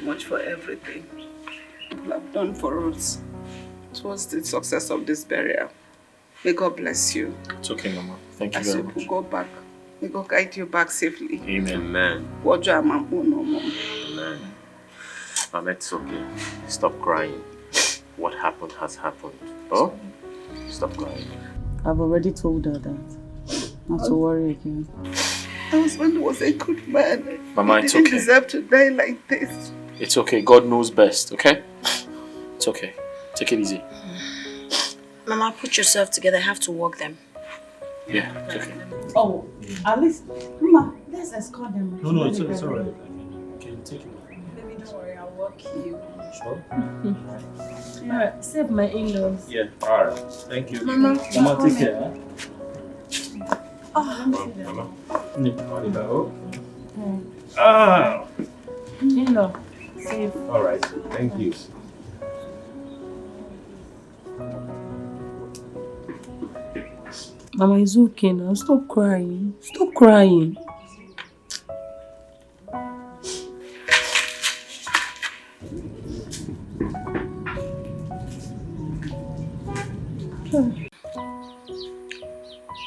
much for everything you have done for us towards the success of this burial. May God bless you. It's okay, Mama. Thank you As very you much. go back, may God guide you back safely. Amen. Amen. Mama, it's okay. Stop crying. What happened has happened. Oh? Stop crying. I've already told her that. Not to worry again. My husband was a good man. Mama, it's okay. He didn't deserve to die like this. It's okay. God knows best, okay? It's okay. Take it easy. Mama, put yourself together. I have to walk them. Yeah, it's okay. Oh, at least, Mama, let's escort them. No, it's alright. Can you take it? Baby, don't worry. I'll walk you. Sure? Yeah, save my in-laws. Yeah, alright. Thank you. Mama, take care. Oh, in-law, save. Alright, thank you. Mama, it's okay now. Stop crying. Stop crying.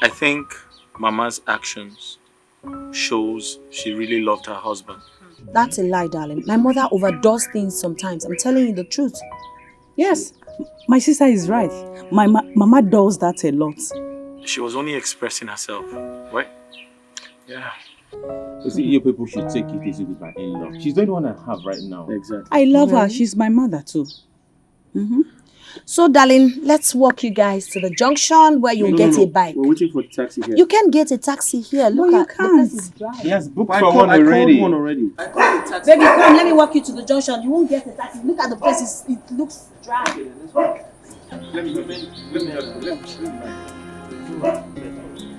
I think Mama's actions shows she really loved her husband. That's a lie, darling. My mother overdoes things sometimes. I'm telling you the truth. Yes, my sister is right. My mama does that a lot. She was only expressing herself, right? Yeah. You see, you people should take it easy with my in-law. She's the only one I have right now. Exactly. I love her. She's my mother too. So, darling, let's walk you guys to the junction where you'll get a bike. We're waiting for the taxi here. You can get a taxi here. Look at the place is dry. He has booked for one already. I called the taxi. Baby, come, let me walk you to the junction. You won't get a taxi. Look at the place. It looks dry. Let me help you.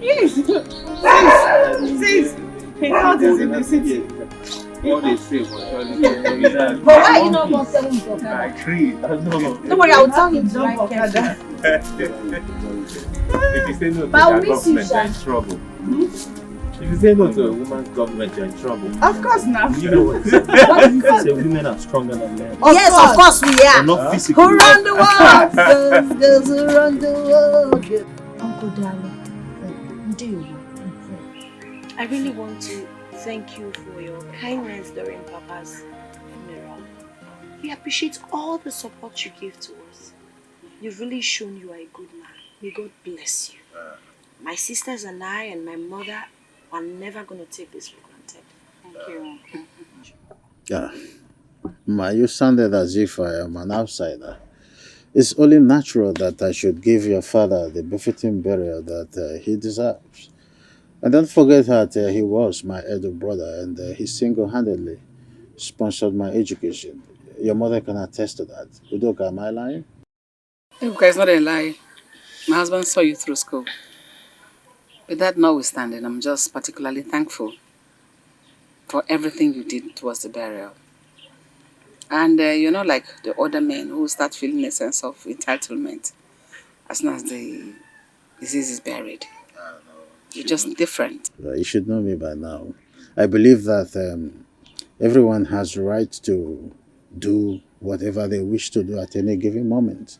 Yes. Sis. He thought he's in the city. What they say was But why are you not going to tell him to I agree. Don't worry, I'll tell him to ride careful. If you say no to But I'll that miss you, government, you're in trouble. If you say no to a woman's government, you're in trouble. Of course not. You know what? Say women are stronger than men. Yes, of course we They're are. not physically. Who run the world? Girls who run the world. Uncle darling, do you? I really want to thank you for your kindness during Papa's funeral. We appreciate all the support you gave to us. You've really shown you are a good man. May God bless you. My sisters and I and my mother are never going to take this for granted. Thank you, Uncle. Yeah. Ma, you sounded as if I am an outsider. It's only natural that I should give your father the befitting burial that he deserves. And don't forget that he was my elder brother and he single-handedly sponsored my education. Your mother can attest to that. Udoka, am I lying? Udoka is not a lie. My husband saw you through school. But that notwithstanding, I'm just particularly thankful for everything you did towards the burial. And you're not like the other men who start feeling a sense of entitlement as soon as the disease is buried. You're just different. You should know me by now. I believe that everyone has the right to do whatever they wish to do at any given moment.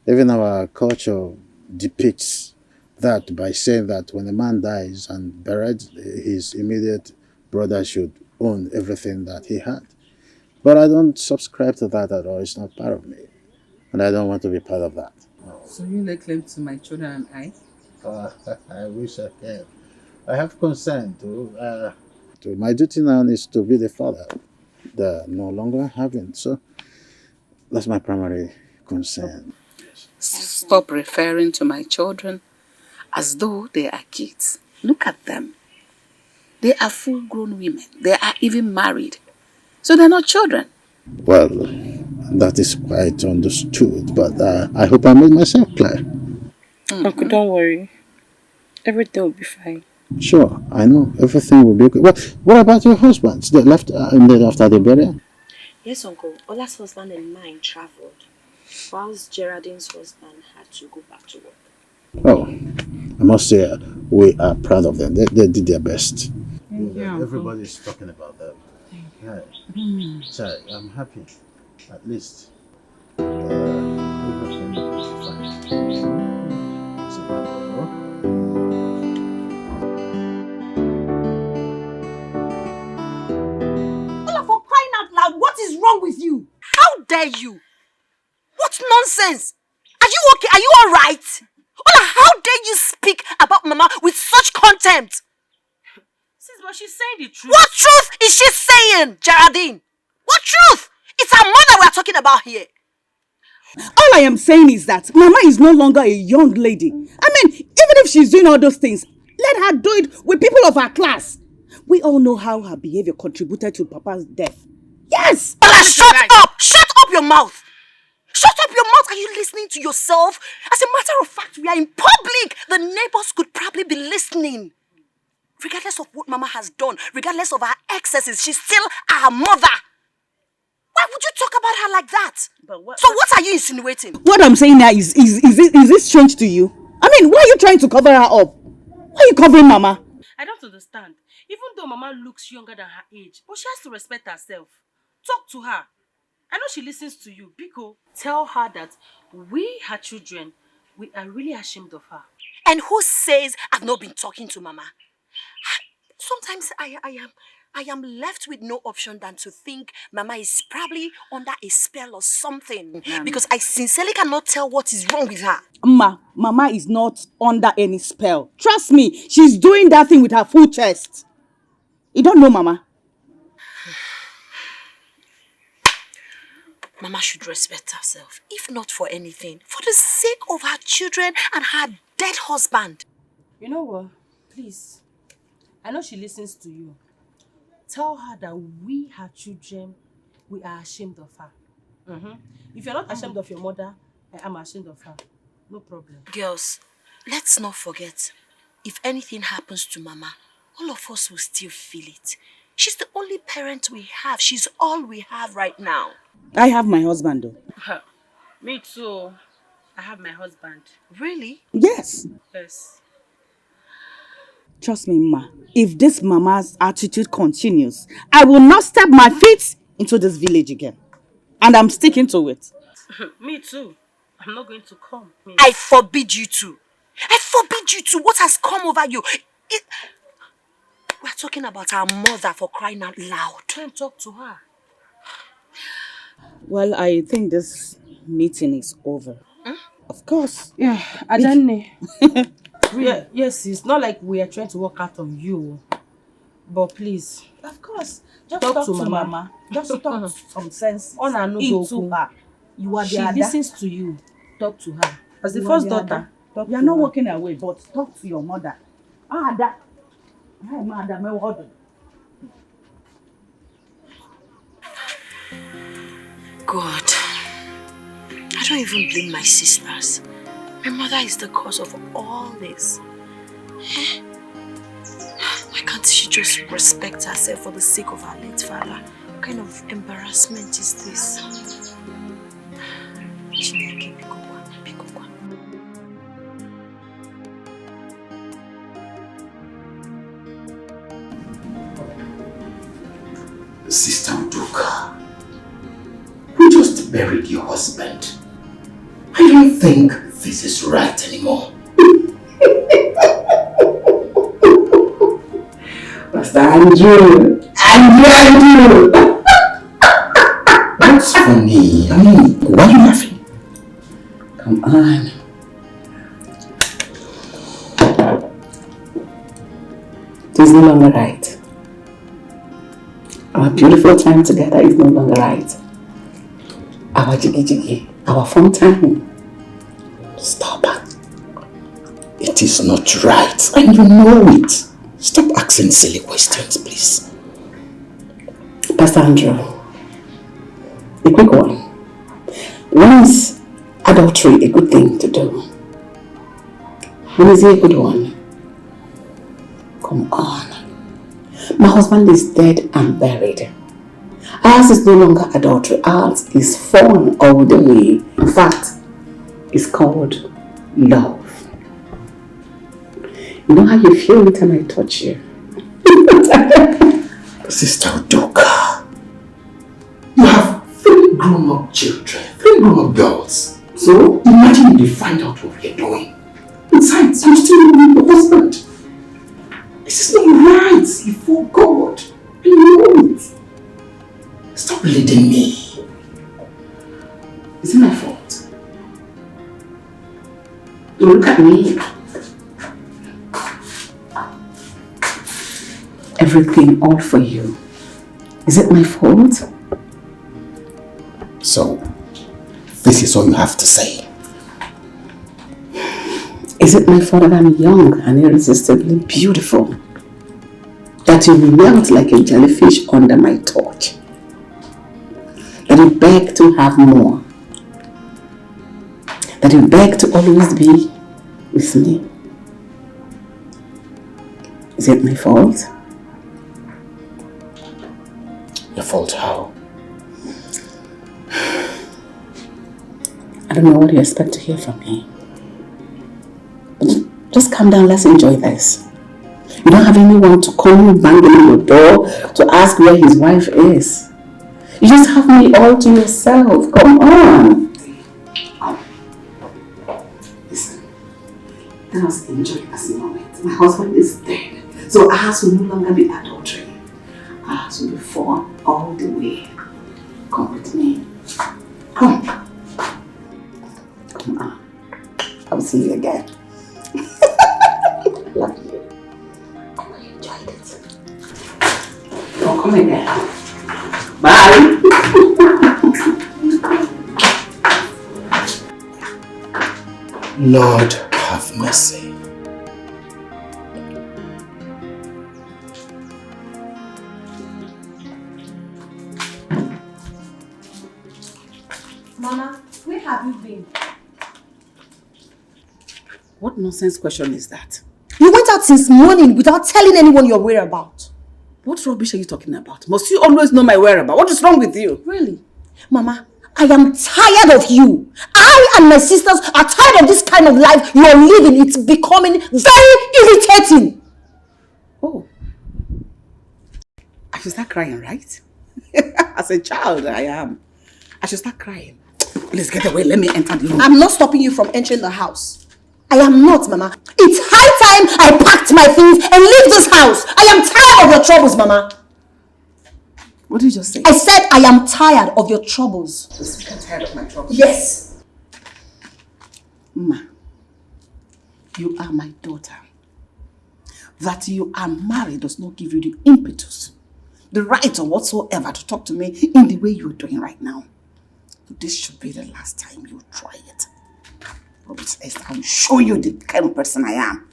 Even our culture depicts that by saying that when a man dies and buried, his immediate brother should own everything that he had. But I don't subscribe to that at all. It's not part of me. And I don't want to be part of that. So you lay claim to my children and I? I wish I can. I have consent to my duty now is to be the father. They're no longer having. So that's my primary concern. Stop referring to my children as though they are kids. Look at them. They are full-grown women. They are even married. So they're not children. Well, that is quite understood, but I hope I made myself clear. Uncle, don't worry. Everything will be fine. Sure, I know. Everything will be okay. What about your husbands? They left after the burial? Yes, Uncle. Ola's husband and mine traveled, whilst Geraldine's husband had to go back to work. Oh, I must say, we are proud of them. They did their best. Thank you, Uncle. Everybody's talking about them. So I'm happy. At least everything is fine. It's wonderful. Ola, for crying out loud, what is wrong with you? How dare you? What nonsense! Are you okay? Are you alright? Ola, how dare you speak about Mama with such contempt? Sis, but she's saying the truth. What truth is she saying, Geraldine? What truth? It's our mother we are talking about here. All I am saying is that Mama is no longer a young lady. I mean, even if she's doing all those things, let her do it with people of her class. We all know how her behavior contributed to Papa's death. Yes! Ola, shut up! Shut up your mouth! Shut up your mouth! Are you listening to yourself? As a matter of fact, we are in public. The neighbors could probably be listening. Regardless of what Mama has done, regardless of her excesses, she's still our mother. Why would you talk about her like that? But what are you insinuating? What I'm saying now is it strange to you? I mean, why are you trying to cover her up? Why are you covering Mama? I don't understand. Even though Mama looks younger than her age, but she has to respect herself. Talk to her. I know she listens to you. Biko, tell her that we, her children, we are really ashamed of her. And who says I've not been talking to Mama? Sometimes I am left with no option than to think Mama is probably under a spell or something. Because I sincerely cannot tell what is wrong with her. Mama is not under any spell. Trust me, she's doing that thing with her full chest. You don't know Mama? Mama should respect herself, if not for anything, for the sake of her children and her dead husband. You know what? Please. I know she listens to you. Tell her that we, her children, we are ashamed of her. If you're not ashamed of your mother, I am ashamed of her. No problem. Girls, let's not forget, if anything happens to Mama, all of us will still feel it. She's the only parent we have. She's all we have right now. I have my husband though. Me too. I have my husband. Really? Yes. Yes. Trust me, Ma. If this Mama's attitude continues, I will not step my feet into this village again. And I'm sticking to it. Me too. I'm not going to come. I forbid you to. I forbid you to. What has come over you? We're talking about our mother, for crying out loud. Don't talk to her. Well, I think this meeting is over. Of course. Yeah, Adane. Yes, it's not like we are trying to work out on you. But please. Of course. Just talk to Mama. Just talk some sense into her. You are she the listens to you. Talk to her. As the You first are the daughter. You are not walking away, but talk to your mother. Ada. Hi, Mother. My word. God, I don't even blame my sisters. My mother is the cause of all this. Why can't she just respect herself for the sake of her late father? What kind of embarrassment is this? Chineke, bikokwa, bikokwa. Sister Udoka, you just buried your husband. I don't think this is right anymore. Pastor Andrew! What's funny? I mean, why are you laughing? Come on. It is no longer right. Our beautiful time together is no longer right. Our jiggy, our fun time. Stop it. It is not right, and you know it. Stop asking silly questions, please. Pastor Andrew, a quick one. When is adultery a good thing to do? When is it a good one? Come on. My husband is dead and buried. Ours is no longer adultery. Ours is fun all the way. In fact, it's called love. You know how you feel it when I touch you? Sister Udoka, grown-up children, 3 grown-up girls. So imagine if they find out what we're doing. Besides, I'm still your husband. This is not right before God. I know it. Stop leading me. Is it my fault? Don't look at me. Everything all for you. Is it my fault? So, this is all you have to say. Is it my fault that I'm young and irresistibly beautiful? That you melt like a jellyfish under my torch? That you beg to have more? That you beg to always be with me? Is it my fault? Your fault how? I don't know what you expect to hear from me. Just calm down, let's enjoy this. You don't have anyone to come banging on your door to ask where his wife is. You just have me all to yourself. Come on. Listen, let us enjoy this moment. My husband is dead, so ours will no longer be adultery. Ours will be fun all the way. Come with me. Come. Come on. I'll see you again. Love you. Oh, I enjoyed it. Oh, come again. Bye. Lord, have mercy. Mama, where have you been? What nonsense question is that? You went out since morning without telling anyone your whereabouts. What rubbish are you talking about? Must you always know my whereabouts? What is wrong with you? Really? Mama, I am tired of you. I and my sisters are tired of this kind of life you are living. It's becoming very irritating. Oh. I should start crying, right? As a child, I am. I should start crying. Please get away. Let me enter the room. I'm not stopping you from entering the house. I am not, Mama. It's high time I packed my things and leave this house. I am tired of your troubles, Mama. What did you just say? I said I am tired of your troubles. I'm tired of my troubles. Yes. Ma, you are my daughter. That you are married does not give you the impetus, the right or whatsoever to talk to me in the way you're doing right now. This should be the last time you try it. But I'll show you the kind of person I am.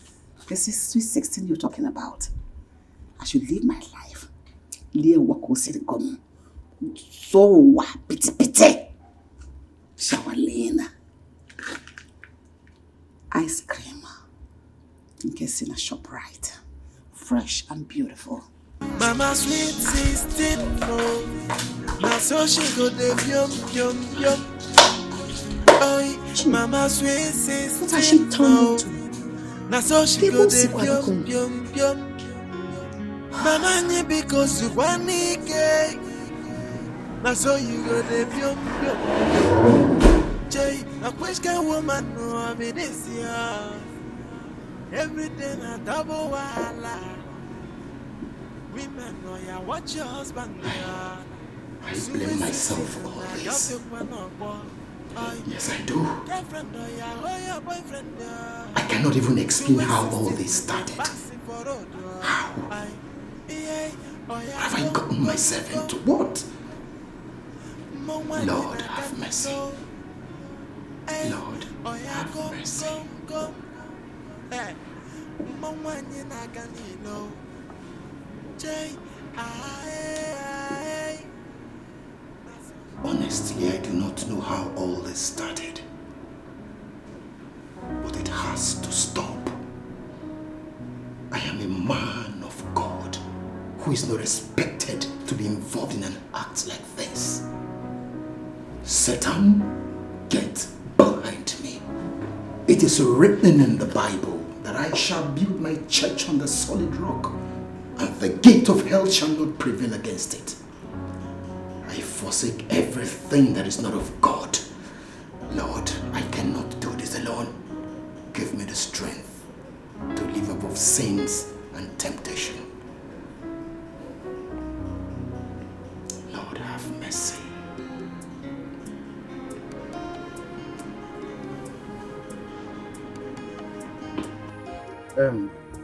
This is sweet 16 you're talking about. I should live my life. So pity. Shawalina. Ice cream. In case in a shop right. Fresh and beautiful. Mama sweet 16, no. Now so she go the yum. Oi, Mama sweet 16, what has she turned into? Now so she go the yum. Mama nye because you want it. Now so you go the yum. Jay, a question woman no I mean this year. Everything a double wala. Women know ya watch your husband. I blame myself for all this. Yes, I do. I cannot even explain how all this started. How? Have I gotten myself into what? Lord, have mercy. Lord, have mercy. Honestly, I do not know how all this started. But it has to stop. I am a man of God who is not expected to be involved in an act like this. Satan, get behind me. It is written in the Bible that I shall build my church on the solid rock, and the gate of hell shall not prevail against it. I forsake everything that is not of God. Lord, I cannot do this alone. Give me the strength to live above sins and temptation. Lord, have mercy.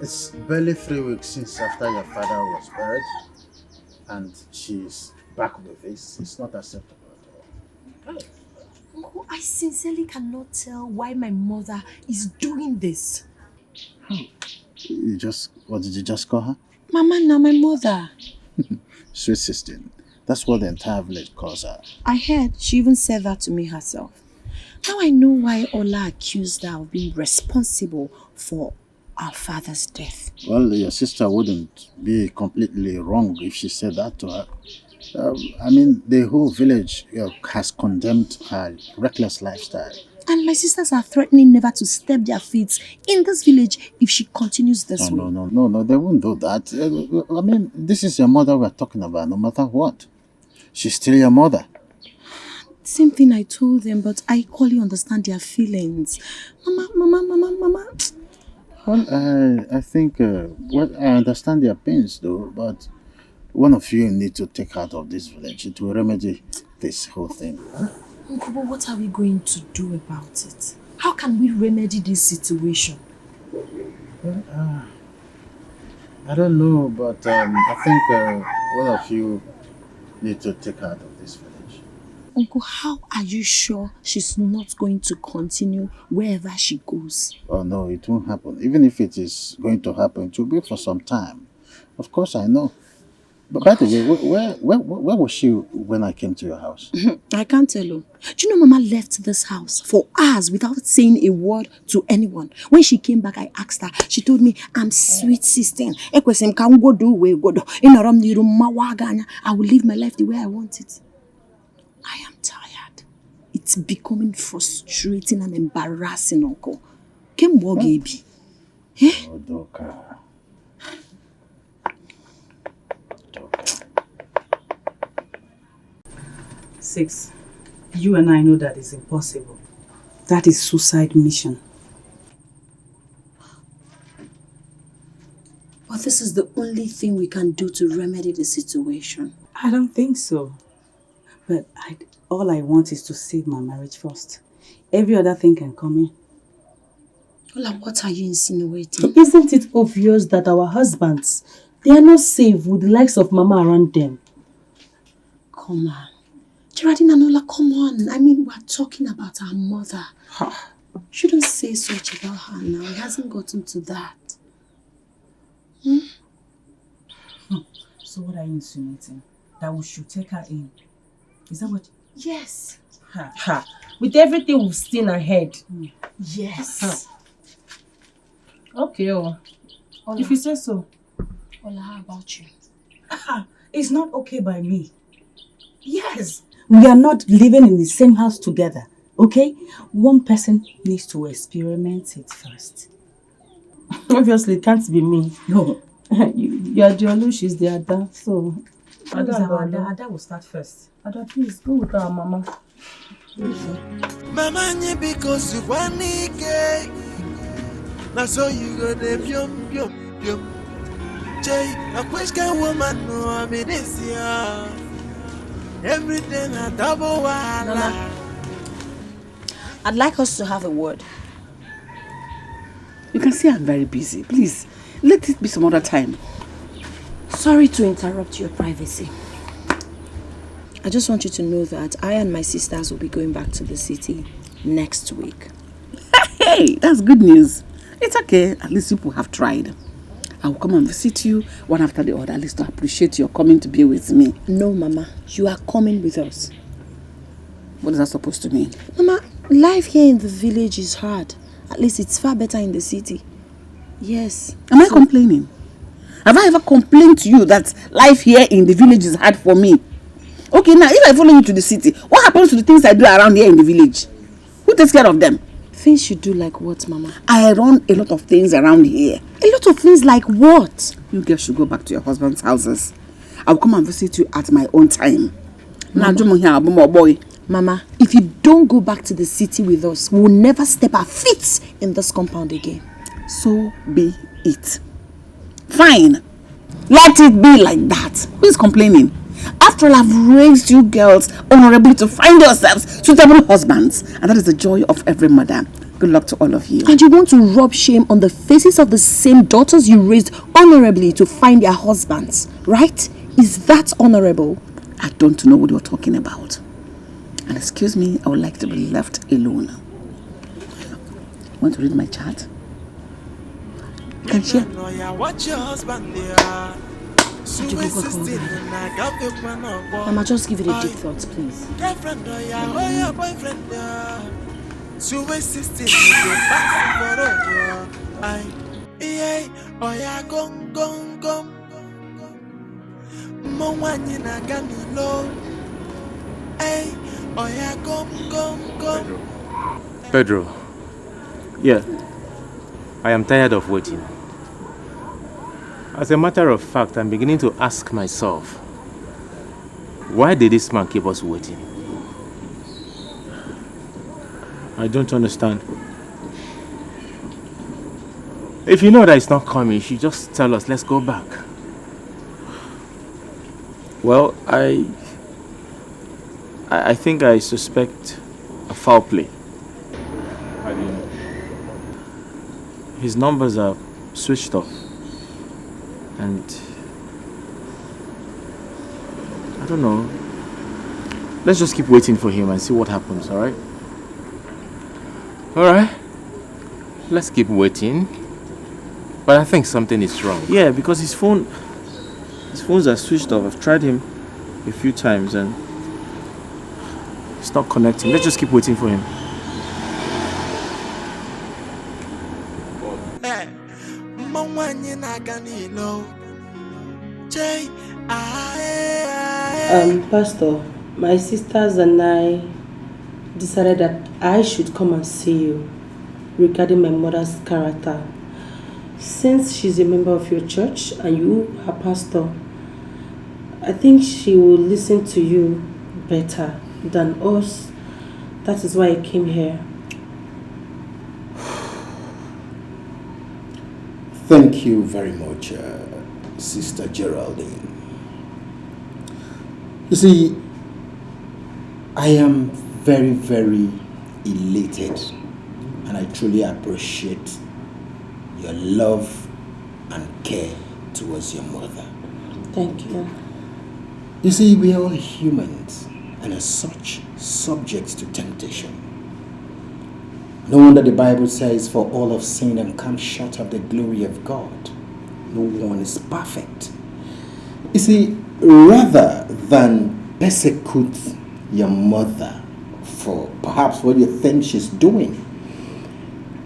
It's barely 3 weeks since after your father was buried, and she's back with this. It's not acceptable at all. Uncle, I sincerely cannot tell why my mother is doing this. What did you just call her? Mama, now my mother. Sweet sister. That's what the entire village calls her. I heard she even said that to me herself. Now I know why Ola accused her of being responsible for our father's death. Well, your sister wouldn't be completely wrong if she said that to her. I mean, the whole village has condemned her reckless lifestyle. And my sisters are threatening never to step their feet in this village if she continues this way. No, they won't do that. I mean, this is your mother we're talking about, no matter what. She's still your mother. Same thing I told them, but I equally understand their feelings. Mama. Well, I think, I understand their pains though, but one of you need to take her out of this village. It will remedy this whole thing. Uncle, but what are we going to do about it? How can we remedy this situation? Well, I don't know, but I think one of you need to take her out of this village. Uncle, how are you sure she's not going to continue wherever she goes? Oh no, it won't happen. Even if it is going to happen, it will be for some time. Of course, I know. But by the way, where was she when I came to your house? I can't tell you. Do you know Mama left this house for hours without saying a word to anyone? When she came back, I asked her. She told me, I'm sweet sister. I will live my life the way I want it. I am tired. It's becoming frustrating and embarrassing, Uncle. Kem Bogebi. Oh, Doka. 6. You and I know that is impossible. That is suicide mission. But this is the only thing we can do to remedy the situation. I don't think so. But all I want is to save my marriage first. Every other thing can come in. Ola, what are you insinuating? Isn't it obvious that our husbands, they are not safe with the likes of Mama around them? Come on. Geraldine and Ola, come on. I mean, we're talking about our mother. Shouldn't say such about her now. It hasn't gotten to that. So what are you insinuating? That we should take her in? Is that what? Yes. With everything we've seen ahead. Yes. Okay, Ola. If you say so. Ola, how about you? It's not okay by me. Yes. We are not living in the same house together, okay? One person needs to experiment it first. Obviously, it can't be me. No. You are the Olu, she's the Ada, so... Ada will start first. Ada, please, go with our Mama. Mama, because you want it. Now so you go there, pyom. Jay, a question woman, no, I mean this year. Everything a double wala. I'd like us to have a word. You can see I'm very busy. Please, let it be some other time. Sorry to interrupt your privacy. I just want you to know that I and my sisters will be going back to the city next week. Hey, that's good news. It's okay. At least people have tried. I will come and visit you one after the other, at least to appreciate your coming to be with me. No, Mama. You are coming with us. What is that supposed to mean? Mama, life here in the village is hard. At least it's far better in the city. Yes. Am I complaining? Have I ever complained to you that life here in the village is hard for me? Okay, now if I follow you to the city, what happens to the things I do around here in the village? Who takes care of them? Things you do like what, Mama? I run a lot of things around here. A lot of things like what? You girls should go back to your husband's houses. I will come and visit you at my own time. Mama, if you don't go back to the city with us, we'll never step our feet in this compound again. So be it. Fine. Let it be like that. Who's complaining? After all, I've raised you girls honorably to find yourselves suitable husbands. And that is the joy of every mother. Good luck to all of you. And you want to rub shame on the faces of the same daughters you raised honorably to find their husbands, right? Is that honorable? I don't know what you're talking about. And excuse me, I would like to be left alone. Want to read my chat? You can share. Watch your husband there. Mama, just give it a deep thought, please. Girlfriend, oh, boyfriend, Suwe sister, oh yeah, gong. Mwanyi na ganilo. Hey, oh yeah, gong. Pedro. Yeah. I am tired of waiting. As a matter of fact, I'm beginning to ask myself, why did this man keep us waiting? I don't understand. If you know that it's not coming, you should just tell us, let's go back. Well, I think I suspect a foul play. How do you know? His numbers are switched off. And I don't know. Let's just keep waiting for him and see what happens, alright? Alright. Let's keep waiting. But I think something is wrong. Yeah, because his phones are switched off. I've tried him a few times and it's not connecting. Let's just keep waiting for him. Pastor, my sisters and I decided that I should come and see you regarding my mother's character. Since she's a member of your church and you are pastor, I think she will listen to you better than us. That is why I came here. Thank you very much, Sister Geraldine. You see, I am very, very elated and I truly appreciate your love and care towards your mother. Thank you. You see, we are all humans and as such subject to temptation. No wonder the Bible says, for all have sinned and come short of the glory of God. No one is perfect. You see, rather than persecute your mother for perhaps what you think she's doing,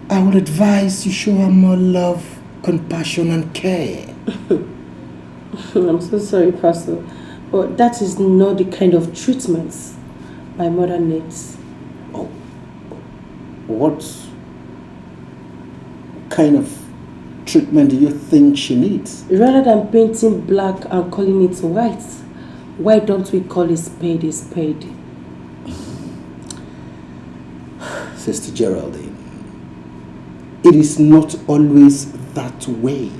I would advise you show her more love, compassion, and care. I'm so sorry, Pastor, but that is not the kind of treatment my mother needs. Oh, what kind of treatment do you think she needs? Rather than painting black and calling it white, why don't we call a spade a spade? Sister Geraldine, it is not always that way.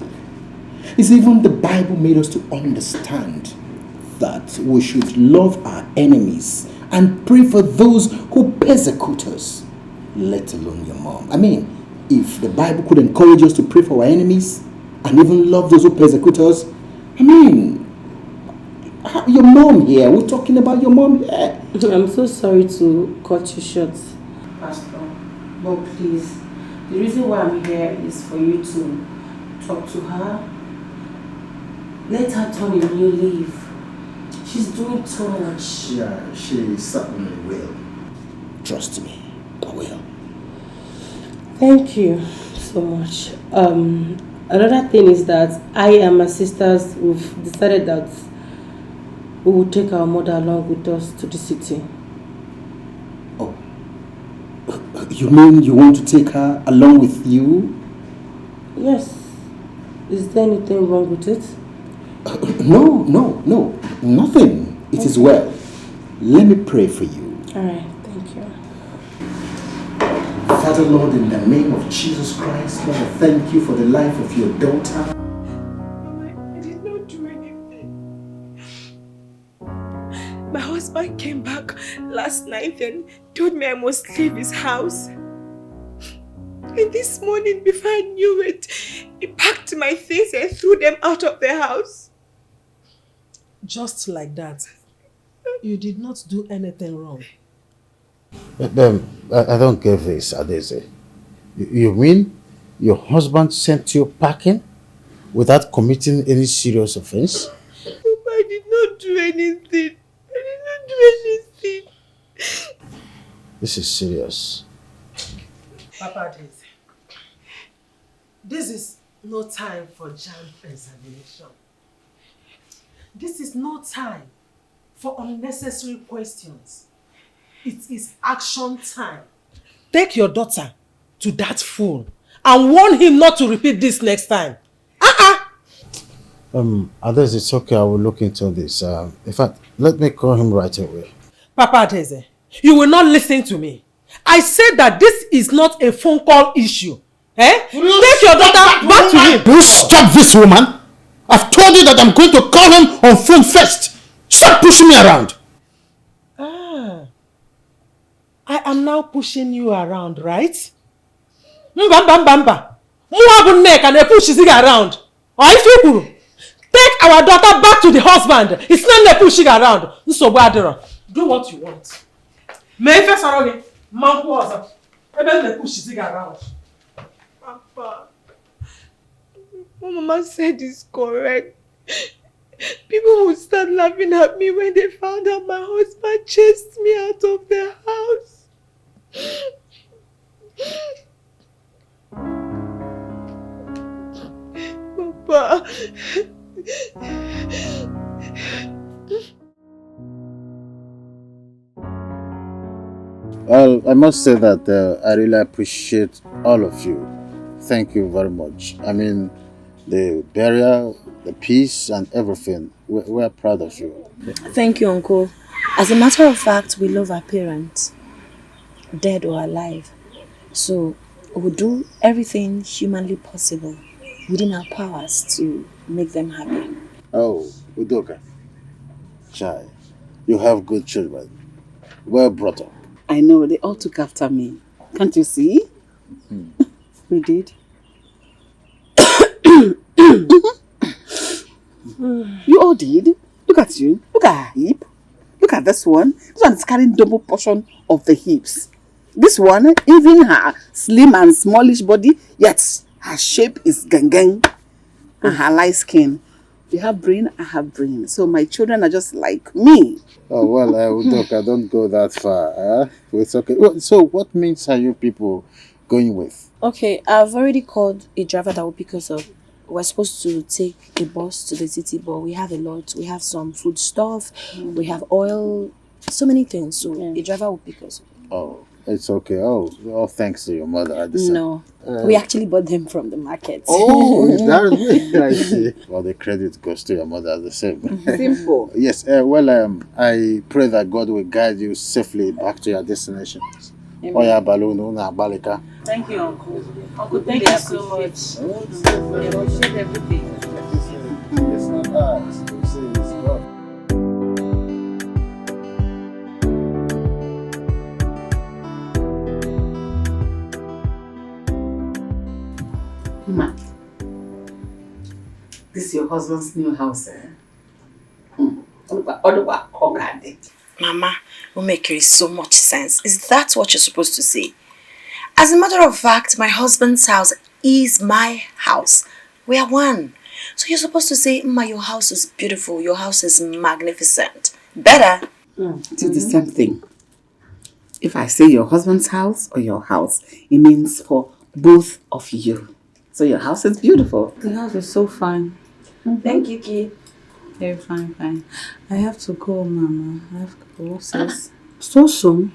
It's even the Bible made us to understand that we should love our enemies and pray for those who persecute us, let alone your mom. I mean, if the Bible could encourage us to pray for our enemies and even love those who persecute us, I mean, your mom here, we're talking about your mom here. I'm so sorry to cut you short, Pastor, but please, the reason why I'm here is for you to talk to her. Let her turn a new leaf. She's doing too much. Yeah, she certainly will. Trust me, I will. Thank you so much. Another thing is that I and my sisters, we've decided that we will take our mother along with us to the city. Oh, you mean you want to take her along with you? Yes. Is there anything wrong with it? No, nothing. It is well. Let me pray for you. Alright, thank you. Father Lord, in the name of Jesus Christ, Lord, I thank you for the life of your daughter. I did not do anything. My husband came back last night and told me I must leave his house. And this morning, before I knew it, he packed my things and threw them out of the house. Just like that. You did not do anything wrong. I don't get this, Adeze. You mean your husband sent you packing without committing any serious offense? I did not do anything. I did not do anything. This is serious. Papa Daisy, this is no time for jam examination. This is no time for unnecessary questions. It is action time. Take your daughter to that fool and warn him not to repeat this next time. Others, it's okay. I will look into this. In fact, let me call him right away. Papa Daisy, you will not listen to me. I said that this is not a phone call issue. Take your daughter back to him. Do you stop this woman? I've told you that I'm going to call him on phone first. Stop pushing me around. I am now pushing you around, right? Mbamba. Muabu neck and push around. Or if you take our daughter back to the husband. It's not pushing around. Do what you want. Maybe sorry. Man was push around. Papa, what Mama said is correct. People would start laughing at me when they found out my husband chased me out of the house. Papa. Well, I must say that I really appreciate all of you. Thank you very much. I mean, the burial, the peace and everything. We're proud of you. Thank you, Uncle. As a matter of fact, we love our parents, dead or alive. So we'll do everything humanly possible within our powers to make them happy. Oh, Udoka. Chai, you have good children. Well brought up. I know, they all took after me. Can't you see? We did. You all did. Look at you. Look at her hip. Look at this one. This one is carrying double portion of the hips. This one, even her slim and smallish body, yet her shape is gang and her light skin. You have brain, I have brain. So my children are just like me. Oh, well, Udoka, don't go that far. It's okay. Well, so what means are you people going with? Okay, I've already called a driver that will pick us up. We're supposed to take a bus to the city, but we have a lot. We have some food stuff, we have oil, so many things. So a driver will pick us up. Oh, it's okay. Oh, thanks to your mother. No, we actually bought them from the market. Oh, that's it. I see. Well, the credit goes to your mother the same. Simple. Yes, I pray that God will guide you safely back to your destinations. Oya balloon na balika. Thank you, Uncle. Uncle, thank you so much. We appreciate everything. It's not us. We say it's God. Ma, this is your husband's new house, eh? Mama, will make so much sense. Is that what you're supposed to say? As a matter of fact, my husband's house is my house. We are one. So you're supposed to say, Ma, your house is beautiful. Your house is magnificent. Better. It is the same thing. If I say your husband's house or your house, it means for both of you. So your house is beautiful. The house is so fine. Thank you, Kid. Very fine. I have to go, Mama. I have to go, sis. So soon?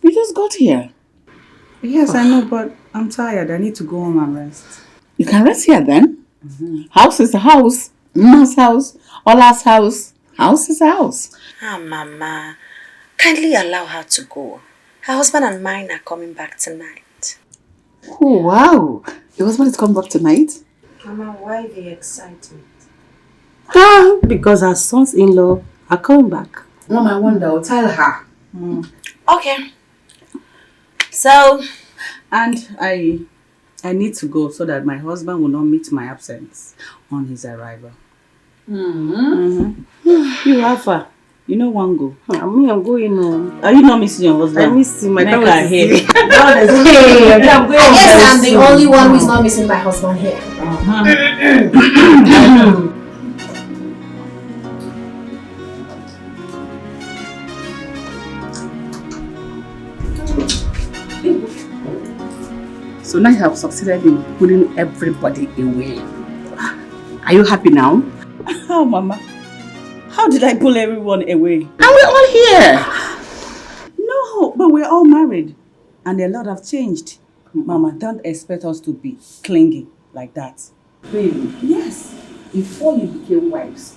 You just got here. Yes, I know, but I'm tired. I need to go home and rest. You can rest here then. House is a house. Mama's house. Ola's house. House is house. Ah, Mama, kindly allow her to go. Her husband and mine are coming back tonight. Oh, wow. Your husband is coming back tonight? Mama, why the excitement? Because her sons-in-law are coming back. Mama, I wonder. I'll tell her. Okay. So, And I need to go so that my husband will not meet my absence on his arrival. You have her. You know one go. Me, I'm going home. Are you not missing your husband? I miss him. I Make can't her wait to hear. see him. I'm going home. yes, I'm the only one who is not missing my husband here. So now you have succeeded in pulling everybody away. Are you happy now? How, Mama? How did I pull everyone away? And we're all here. No, but we're all married. And a lot have changed. Mama, don't expect us to be clingy like that. Really? Yes. Before you became wives,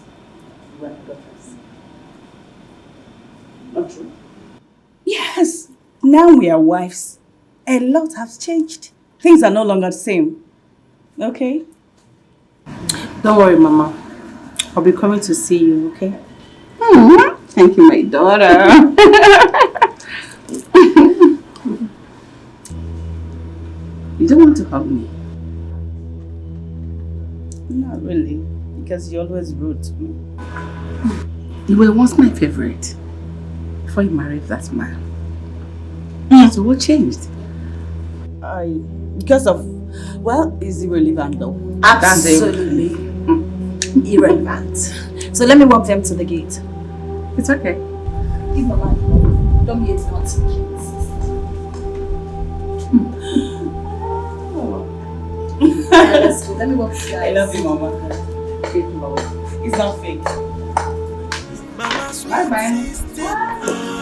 you were daughters. Not true? Yes. Now we are wives. A lot has changed. Things are no longer the same. Okay? Don't worry, Mama. I'll be coming to see you, okay? Thank you, my daughter. You don't want to hug me? Not really. Because you're always rude to me. You were once my favorite. Before you married that man. So what changed? Because of, well, it's irrelevant though. Absolutely irrelevant. So let me walk them to the gate. It's okay. Give Mama. Don't be a naughty kid. Let's go. Let me walk you guys. I love you, Mama. It's not fake. Bye bye.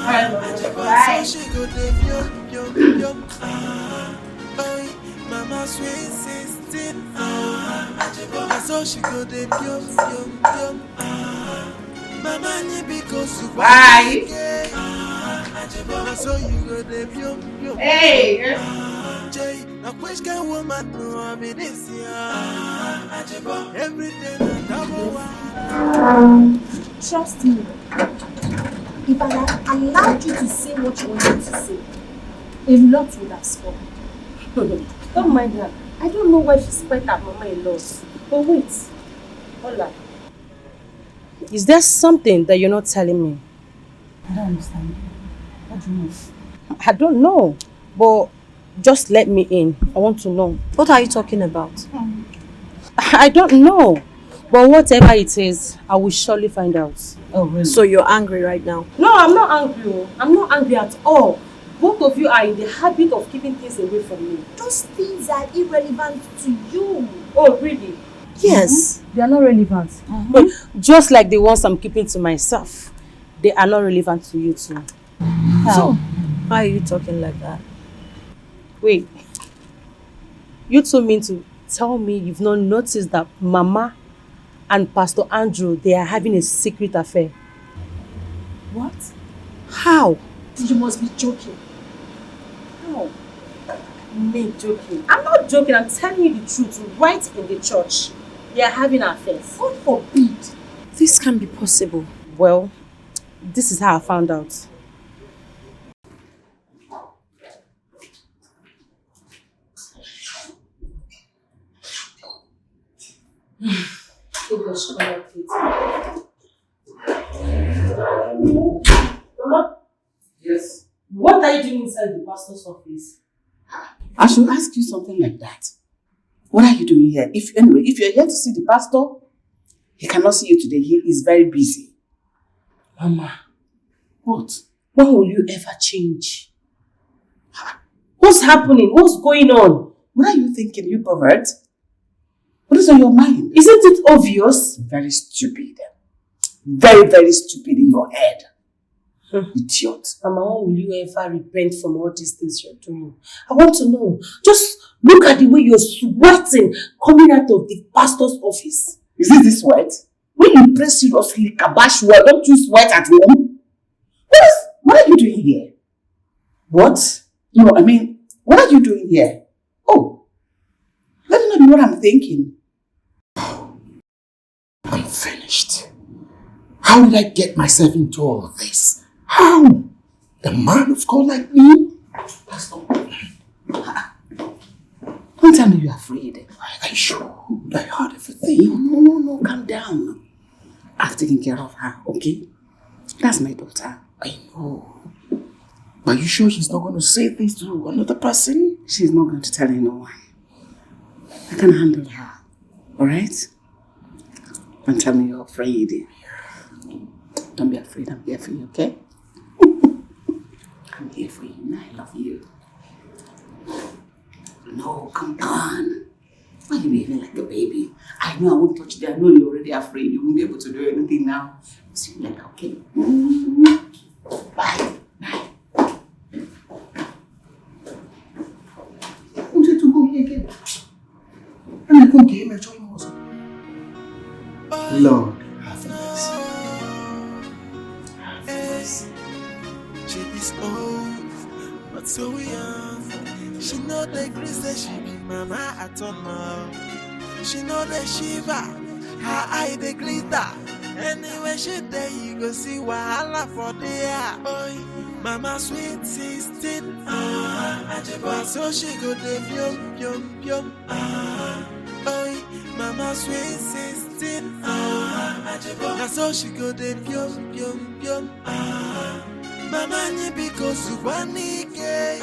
Mama sweet sister, I saw she go dey yum yum yum. Mama ni because you bye. I saw you go dey yum yum. Hey. Jay, na which kind woman no I mean this year. Everything double one. Trust me. If I had allowed you to say what you wanted to say, a lot would have spoken. Don't mind her. I don't know why she spent her mama-in-law. But wait. Hola. Is there something that you're not telling me? I don't understand. What do you mean? I don't know. But just let me in. I want to know. What are you talking about? I don't know. But whatever it is, I will surely find out. Oh, really? So you're angry right now? No, I'm not angry. I'm not angry at all. Both of you are in the habit of keeping things away from me. Those things are irrelevant to you. Oh, really? Yes. They are not relevant. But just like the ones I'm keeping to myself, they are not relevant to you too. So, why are you talking like that? Wait. You two mean to tell me you've not noticed that Mama and Pastor Andrew, they are having a secret affair? What? How? You must be joking. How? Me joking? I'm not joking. I'm telling you the truth. Right in the church, they are having affairs. God forbid. This can be possible. Well, this is how I found out. Mama? Yes. What are you doing inside the pastor's office? I should ask you something like that. What are you doing here? If you're here to see the pastor, he cannot see you today. He is very busy. Mama, What? when will you ever change? What's happening? What's going on? What are you thinking, you pervert? What is on your mind? Isn't it obvious? Very stupid. Very, very stupid in your head. Idiot. Mama, when will you ever repent from all these things you're doing? I want to know. Just look at the way you're sweating coming out of the pastor's office. Is it this sweat? When you pray seriously, kabash well, don't you sweat at home? What are you doing here? What? No, I mean, what are you doing here? Oh, let me know what I'm thinking. I'm finished. How did I get myself into all of this? How? A man of God like me? Pastor, don't tell me you're afraid. I should. I heard everything. No, calm down. I've taken care of her, okay? That's my daughter. I know. But you sure she's not going to say this to another person? She's not going to tell anyone. I can handle her. Alright? Don't tell me you're afraid. Don't be afraid. I'm here for you, okay? I'm here for you and I love you. No, come on. Why are you behaving like a baby? I know I won't touch you. I know you're already afraid. You won't be able to do anything now. See you later, okay? Bye. Lord, have mercy. She is old, but so young. She know the grace that she be mama at all now. She know the shiva, her eye the glitter. Anyway, she there you go see wahala for there. Oi, mama sweet 16. So she go the pyom. Oi, mama sweet 16. So she go the pyom. Mama ni because you want ke.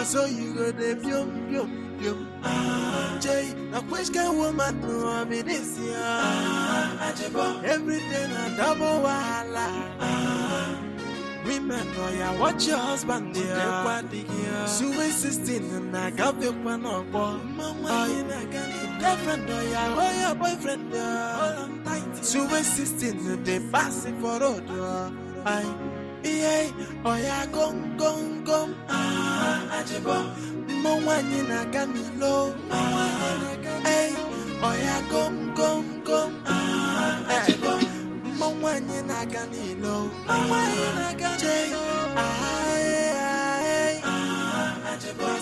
So you go the pyom. Jay, a which kind woman no I mean this year. Everything a double wahala. Women know ya watch your husband there. Sweet 16 and I got the one on board. Mama in a gun. Girlfriend know ya, oh your boyfriend there. Sweet 16 they pass it for road. Oh ya gong. Mama in a gun low. Hey, oh ya gong. Mama in a gun low.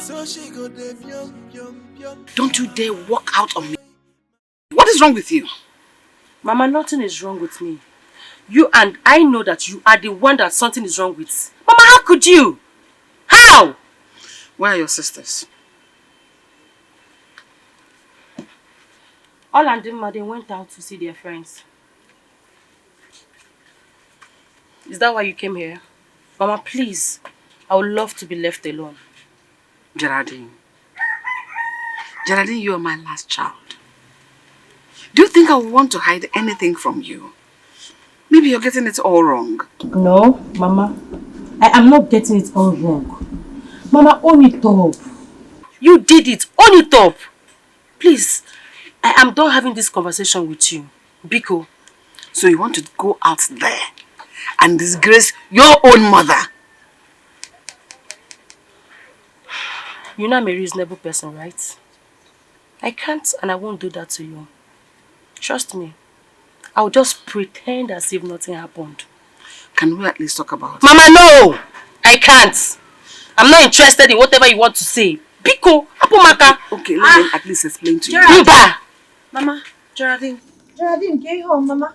So she go the pyom. Don't you dare walk out on me. What is wrong with you? Mama, nothing is wrong with me. You and I know that you are the one that something is wrong with. Mama, how could you? How? Where are your sisters? All and Dimma, they went out to see their friends. Is that why you came here? Mama, please. I would love to be left alone. Geraldine, you are my last child. Do you think I would want to hide anything from you? Maybe you're getting it all wrong. No, Mama. I am not getting it all wrong. Mama, own it up. You did it. Own it up. Please, I am done having this conversation with you. Biko. So you want to go out there and disgrace your own mother? You know I'm a reasonable person, right? I can't and I won't do that to you. Trust me. I'll just pretend as if nothing happened. Can we at least talk about it? Mama, no! I can't. I'm not interested in whatever you want to say. Biko, Apomaka. Okay, let me at least explain to you. Geraldine. Mama, Geraldine, get home, Mama.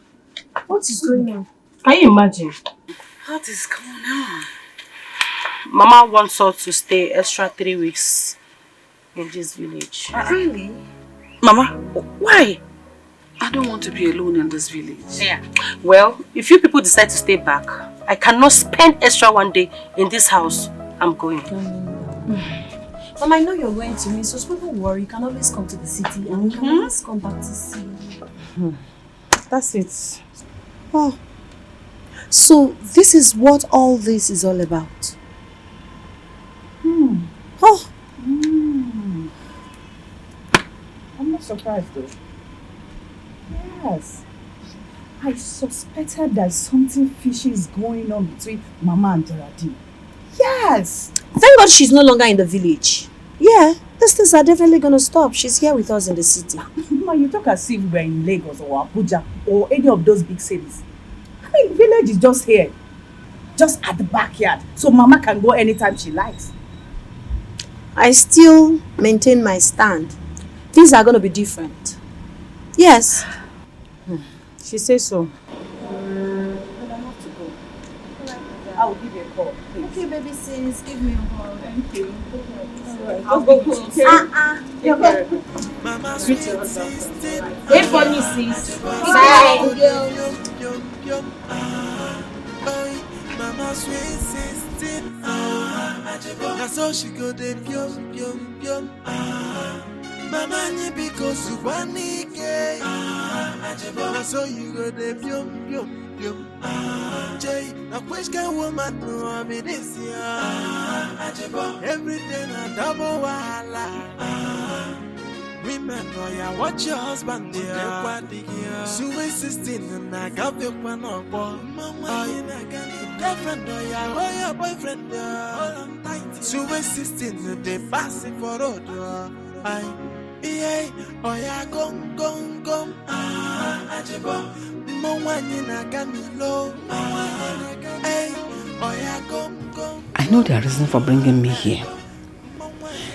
What is going on? Can you imagine? What is going on? Mama wants us to stay extra 3 weeks in this village. Really? Mama, why? I don't want to be alone in this village. Yeah. Well, if you people decide to stay back, I cannot spend extra 1 day in this house. I'm going. Mama, I know you're going to me, so don't worry. You can always come to the city and we can always come back to see you. That's it. Oh. So this is what all this is all about. Oh. I'm not surprised though. Yes. I suspected that something fishy is going on between Mama and Geraldine. Yes. Thank God she's no longer in the village. Yeah. These things are definitely going to stop. She's here with us in the city. Ma, you talk as if we're in Lagos or Abuja or any of those big cities. I mean, village is just here. Just at the backyard. So Mama can go anytime she likes. I still maintain my stand. Things are going to be different. Yes. She says so. I will give you a call, please. Okay, baby sis, give me a call. Thank you. Alright, I'll go home, okay? Wait for me, sis. Bye. Mama sweet sister, na so she go dey pium pium pium. Mama ni because you wanike, na so you go dey pium pium pium. Jay, na which kind woman no I mean this year? Everything a double wahala. Women know ya watch your husband there. Sweet sister, and I got the one on board. Girlfriend, oh your boyfriend, Sweet sister, they pass it for road. Oh yeah, gum. I know their reason for bringing me here.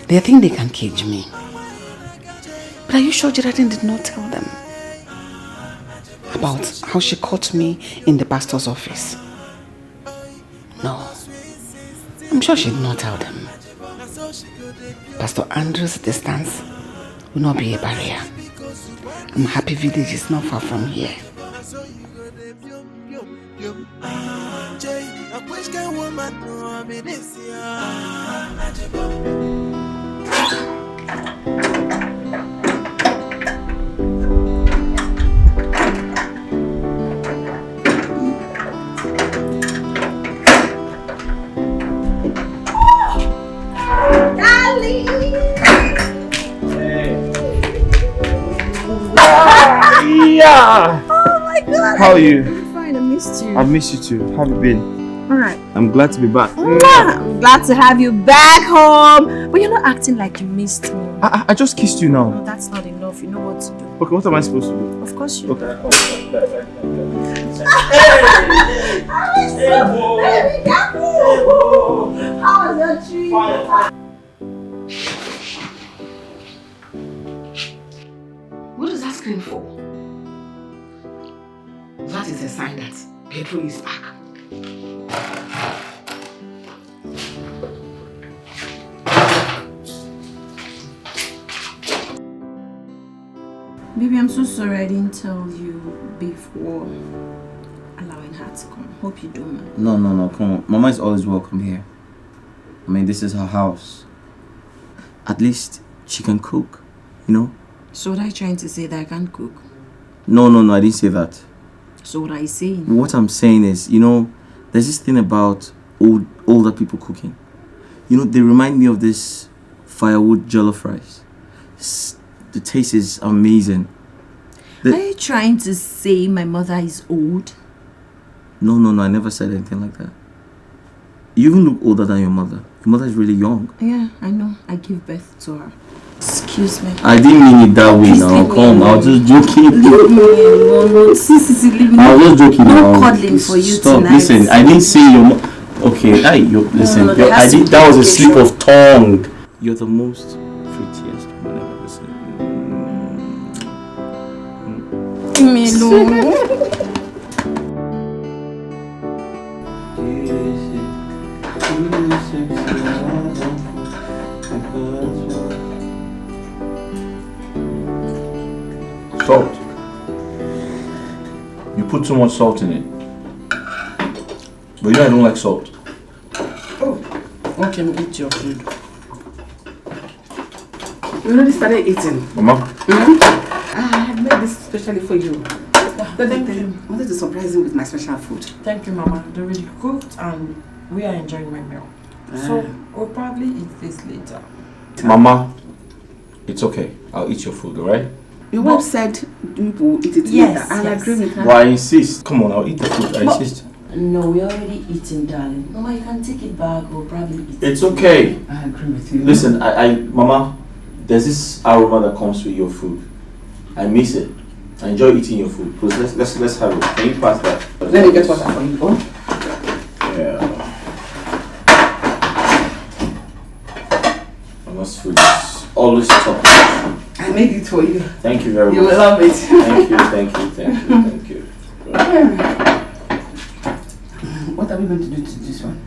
They think they can cage me. But are you sure Geraldine did not tell them about how she caught me in the pastor's office? No. I'm sure she did not tell them. Pastor Andrew's distance will not be a barrier. I'm happy village is not far from here. Yeah! Oh my God! How are you? I'm fine, I missed you. I've missed you too. How have you been? Alright. I'm glad to be back. I'm glad to have you back home. But you're not acting like you missed me. I just kissed you now. No, that's not enough. You know what to do. Okay, what am I supposed to do? Of course you Okay. How was your trip? What is that scream for? That is a sign that Pedro is back. Baby, I'm so sorry I didn't tell you before allowing her to come. Hope you don't mind. No, come on. Mama is always welcome here. I mean, this is her house. At least she can cook, you know? So what are you trying to say, that I can't cook? No, I didn't say that. So what are you saying? What I'm saying is, you know, there's this thing about older people cooking. You know, they remind me of this firewood jollof rice. The taste is amazing. Are you trying to say my mother is old? No, I never said anything like that. You even look older than your mother. Your mother is really young. Yeah, I know. I give birth to her. Excuse me. I didn't mean it that way now. Come, I was just joking. Leave me alone. Sisi, leave me. I was just joking now. No cuddling for you Stop. tonight. Listen, I didn't say your mom. Okay, listen. No, I did. That was a slip of tongue. You're the most prettiest woman I've ever seen. Leave me alone. Salt. You put too much salt in it. But you know I don't like salt. Oh, okay, eat your food. You already started eating. Mama? I have made this especially for you. I wanted to surprise you with my special food. Thank you, Mama. They already cooked and we are enjoying my meal. So we'll probably eat this later. Mama, it's okay. I'll eat your food, alright? Your wife said we will eat it Yes, later. I'll agree with her. Why I insist? Come on, I'll eat the food. I insist. No, we're already eating, darling. Mama, you can take it back. We'll probably eat It's okay. I agree with you. Listen, Mama, there's this aroma that comes with your food. I miss it. I enjoy eating your food. Please, let's have it. Can you pass that? Let me get water for you. Oh? Yeah. Mama's food is always top. I made it for you. Thank you very much. You will love it. Thank you. What are we going to do to this one?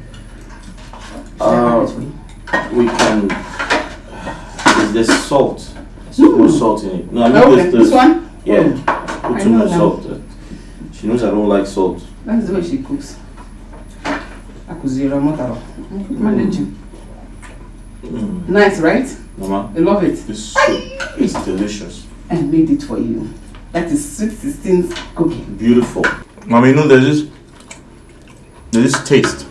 We can. There's salt. There's more salt in it. No, I mean this one? Yeah. Put too much salt. She knows I don't like salt. That's the way she cooks. Managing. Nice, right? Mama. I love it. This soup is delicious. I made it for you. That is Sweet 16's cooking. Beautiful. Mama, you know there's this taste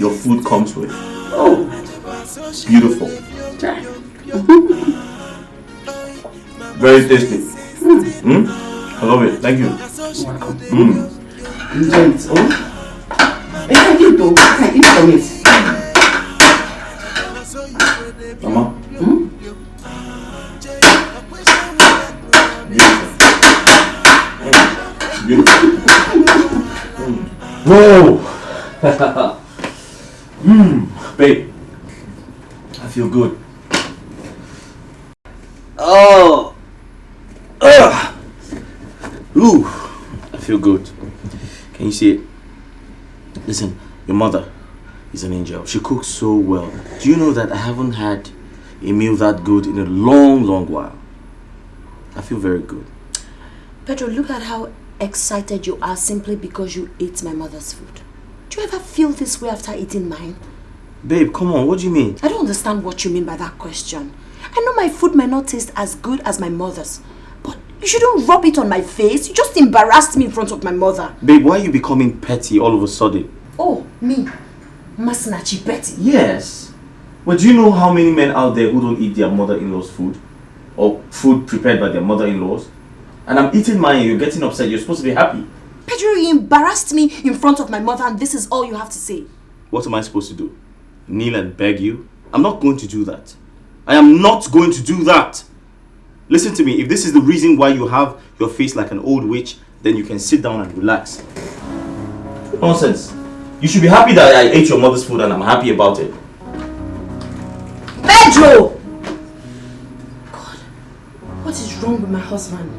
your food comes with. Oh. Beautiful. Very tasty. I love it. Thank you. Enjoy it. Oh. You can eat though. You can eat from it. Mama. Beautiful. Whoa! Babe, I feel good. Oh! Ooh! I feel good. Can you see it? Listen, your mother is an angel. She cooks so well. Do you know that I haven't had a meal that good in a long while? I feel very good. Pedro, look at how excited you are simply because you ate my mother's food. Do you ever feel this way after eating mine? Babe, come on, what do you mean? I don't understand what you mean by that question. I know my food might not taste as good as my mother's, but you shouldn't rub it on my face. You just embarrassed me in front of my mother. Babe, why are you becoming petty all of a sudden? Oh, me? Masinachi petty? Yes. But do you know how many men out there who don't eat their mother-in-law's food? Or food prepared by their mother-in-laws? And I'm eating mine and you're getting upset. You're supposed to be happy. Pedro, you embarrassed me in front of my mother and this is all you have to say. What am I supposed to do? Kneel and beg you? I'm not going to do that. I am not going to do that. Listen to me. If this is the reason why you have your face like an old witch, then you can sit down and relax. Nonsense. You should be happy that I ate your mother's food and I'm happy about it. Pedro! God, what is wrong with my husband?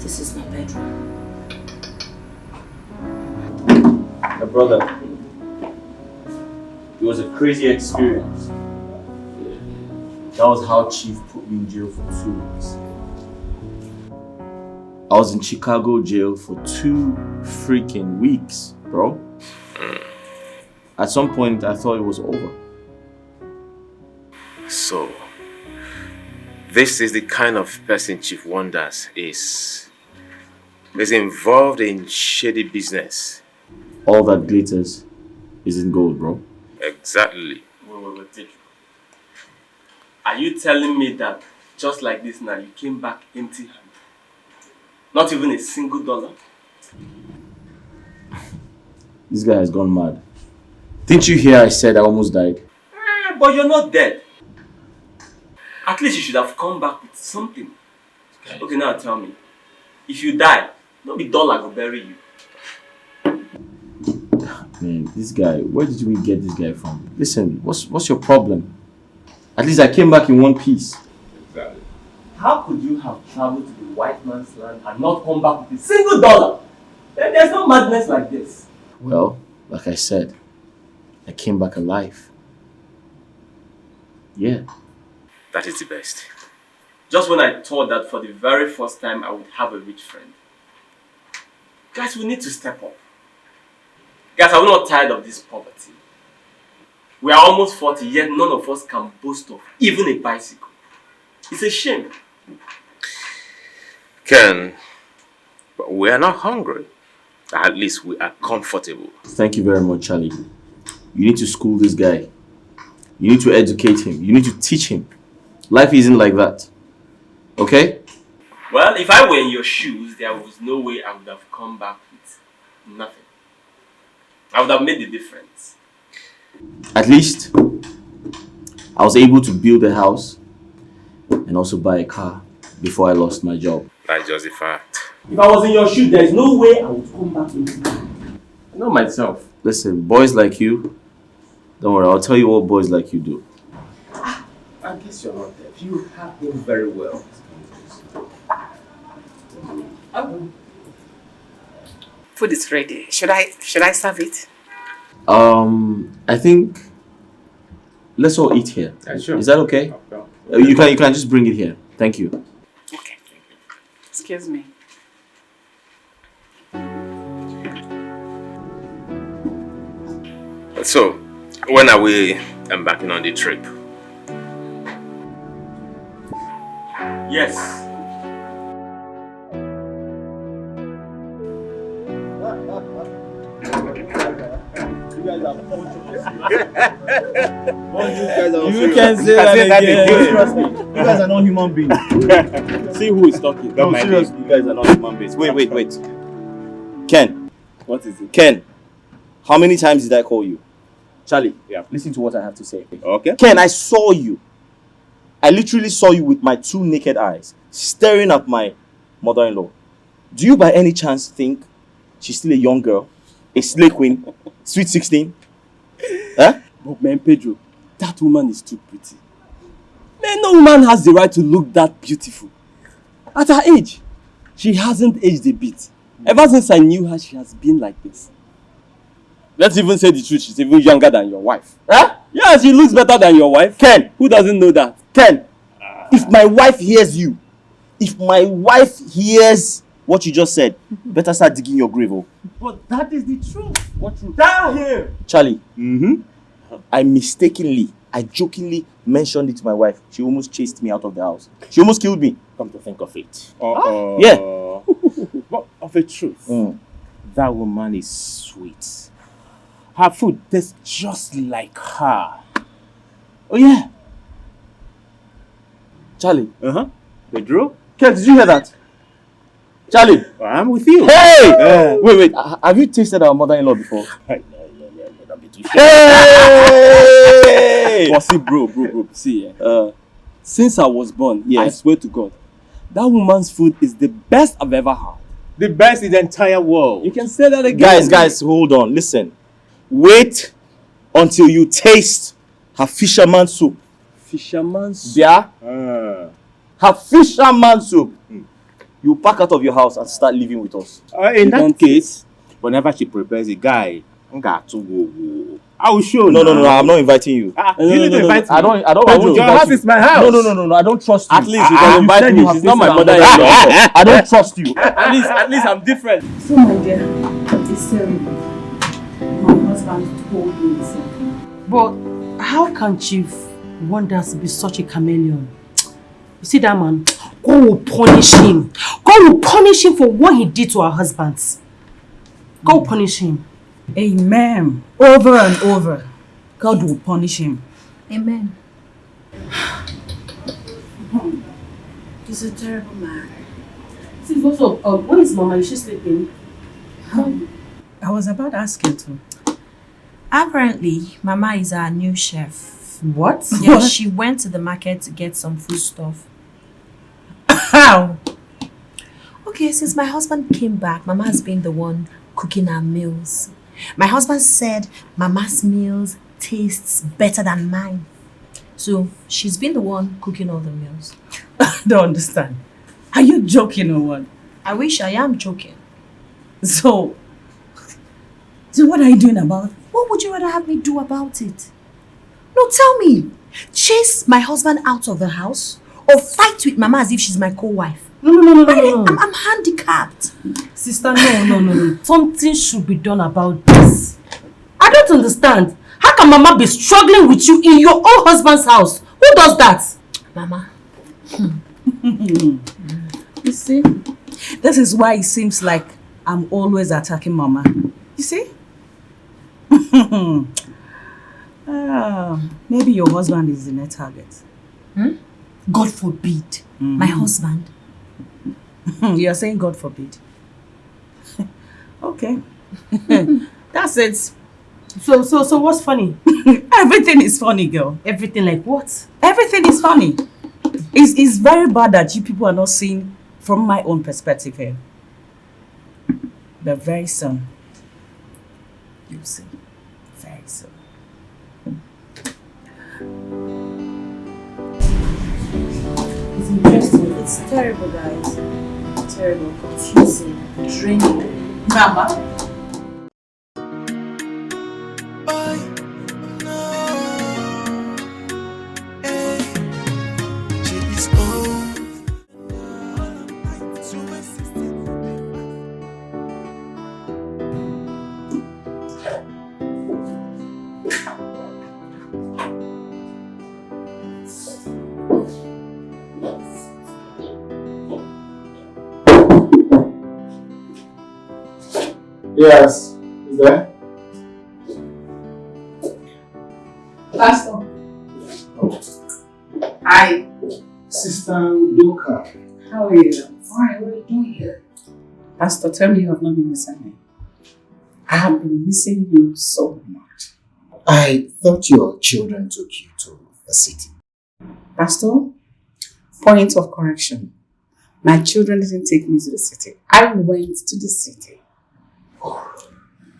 This is not Pedro. My brother, it was a crazy experience. That was how Chief put me in jail for 2 weeks. I was in Chicago jail for 2 freaking weeks, bro. At some point, I thought it was over. So, this is the kind of person Chief Wonders is involved in shady business. All that glitters isn't gold, bro. Exactly. Wait. Are you telling me that just like this now, you came back empty-handed? Not even a single dollar? This guy has gone mad. Didn't you hear I said I almost died? But you're not dead. At least you should have come back with something. Okay, now tell me. If you die, no be dollar go bury you. Man, this guy, where did we get this guy from? Listen, what's your problem? At least I came back in one piece. Exactly. How could you have traveled to the white man's land and not come back with a single dollar? There's no madness like this. Well, like I said, I came back alive. Yeah. That is the best. Just when I thought that for the very first time I would have a rich friend. Guys, we need to step up. Guys, I'm not tired of this poverty. We are almost 40, yet none of us can boast of even a bicycle. It's a shame. Ken, but we are not hungry. At least we are comfortable. Thank you very much, Charlie. You need to school this guy. You need to educate him. You need to teach him. Life isn't like that. Okay? Well, if I were in your shoes, there was no way I would have come back with nothing. I would have made the difference. At least I was able to build a house and also buy a car before I lost my job. That's just a fact. If I was in your shoes, there is no way I would come back into it. I know myself. Listen, boys like you, don't worry, I'll tell you what boys like you do. I guess you're not deaf. You have him very well. Food is ready. Should I serve it? I think let's all eat here. Yeah, sure. Is that okay? You can just bring it here. Thank you. Okay. Excuse me. So, when are we embarking on the trip? Yes. You can say that again. Trust me. You guys are not human beings. See who is talking. No, seriously, you guys are not human beings. Wait. Ken. What is it? Ken, how many times did I call you? Charlie, listen to what I have to say. Okay. Ken, I saw you. I literally saw you with my 2 naked eyes, staring at my mother-in-law. Do you by any chance think she's still a young girl? A slay queen? Sweet 16? Huh? But man, Pedro, that woman is too pretty. Man, no woman has the right to look that beautiful. At her age, she hasn't aged a bit. Ever since I knew her, she has been like this. Let's even say the truth, she's even younger than your wife. Huh? Yeah, she looks better than your wife. Ken! Who doesn't know that? Ken! If my wife hears you, if my wife hears what you just said, better start digging your grave. Oh. But that is the truth. What truth? Down here! Charlie, I jokingly mentioned it to my wife. She almost chased me out of the house. She almost killed me. Come to think of it. Yeah. But of a truth, that woman is sweet. Her food tastes just like her. Oh yeah. Charlie. Pedro? Ken, did you hear that? Charlie. I'm with you. Hey! Wait. Have you tasted our mother-in-law before? No, don't be too sure. Hey! But see, bro. See, since I was born, I swear to God, that woman's food is the best I've ever had. The best in the entire world. You can say that again. Guys, hold on. Listen. Wait until you taste her fisherman soup. Fisherman soup? Yeah? Her fisherman soup. You pack out of your house and start living with us. In that case, whenever she prepares a guy, I will show. No, I'm not inviting you. You need to invite me. I don't want you. Your house is my house. No, I don't trust you. At least you can invite me. She's not my mother-in-law. I don't trust you. At least I'm different. So my dear, it's my husband told me something. But how can Chief Wonders be such a chameleon? You see that man? God will punish him. God will punish him for what he did to our husbands. God will punish him. Amen. Over and over. God will punish him. Amen. He's a terrible man. See, also, where is Mama? Is she sleeping? I was about to ask you to. Apparently, Mama is our new chef. What? Yeah, she went to the market to get some food stuff. How? Okay, since my husband came back, Mama has been the one cooking our meals. My husband said Mama's meals tastes better than mine. So she's been the one cooking all the meals. I don't understand. Are you joking or what? I wish I am joking. So what are you doing about it? What would you rather have me do about it? No, tell me. Chase my husband out of the house or fight with Mama as if she's my co-wife? No. I'm handicapped. Sister, no. Something should be done about this. I don't understand. How can Mama be struggling with you in your own husband's house? Who does that? Mama. You see? This is why it seems like I'm always attacking Mama. You see? Maybe your husband is the net target. God forbid. My husband. You are saying God forbid. Okay. That's it. So what's funny? Everything is funny, girl. Everything like what? Everything is funny. It's very bad that you people are not seeing from my own perspective here. But very soon, you'll see. Very soon. It's interesting. It's terrible, guys. Terrible, confusing, draining. Mama. Yes, is there? Pastor. Hi. Sister Udoka. How are you? Fine, what are you doing here? Pastor, tell me you have not been missing me. I have been missing you so much. I thought your children took you to the city. Pastor, point of correction. My children didn't take me to the city. I went to the city.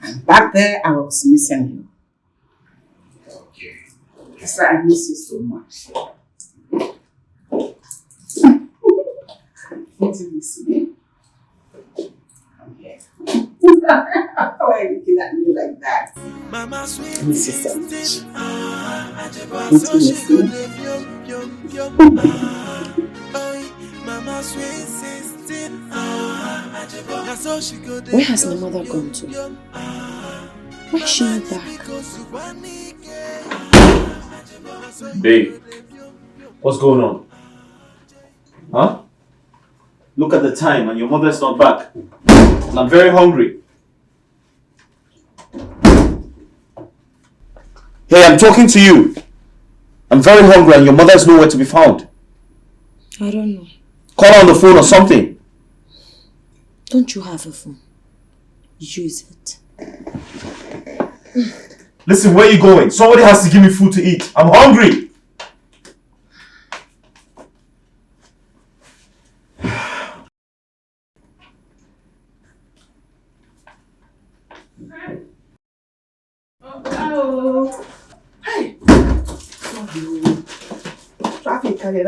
And back there, I was missing you. Okay. That's why I miss you so much. Don't you miss me? I'm here. Why are you looking at me like that? I miss you so much. Don't you miss me? Where has my mother gone to? Why is she not back? Babe, what's going on? Huh? Look at the time and your mother's not back. And I'm very hungry. Hey, I'm talking to you. I'm very hungry and your mother's nowhere to be found. I don't know. Call her on the phone or something. Don't you have a phone? Use it. Listen, where are you going? Somebody has to give me food to eat. I'm hungry. Oh, hey. Traffic carried.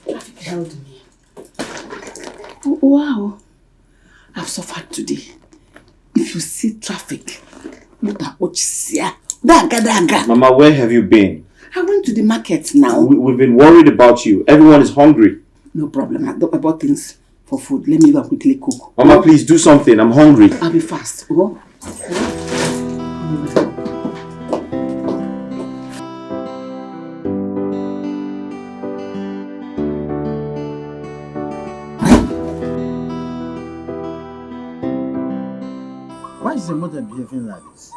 Traffic held me. Oh, wow. I've suffered today. If you see traffic, look at what you see. Mama, where have you been? I went to the market now. We've been worried about you. Everyone is hungry. No problem. I bought things for food. Let me go and quickly cook. Mama, please do something. I'm hungry. I'll be fast. Oh. Why is the mother behaving like this?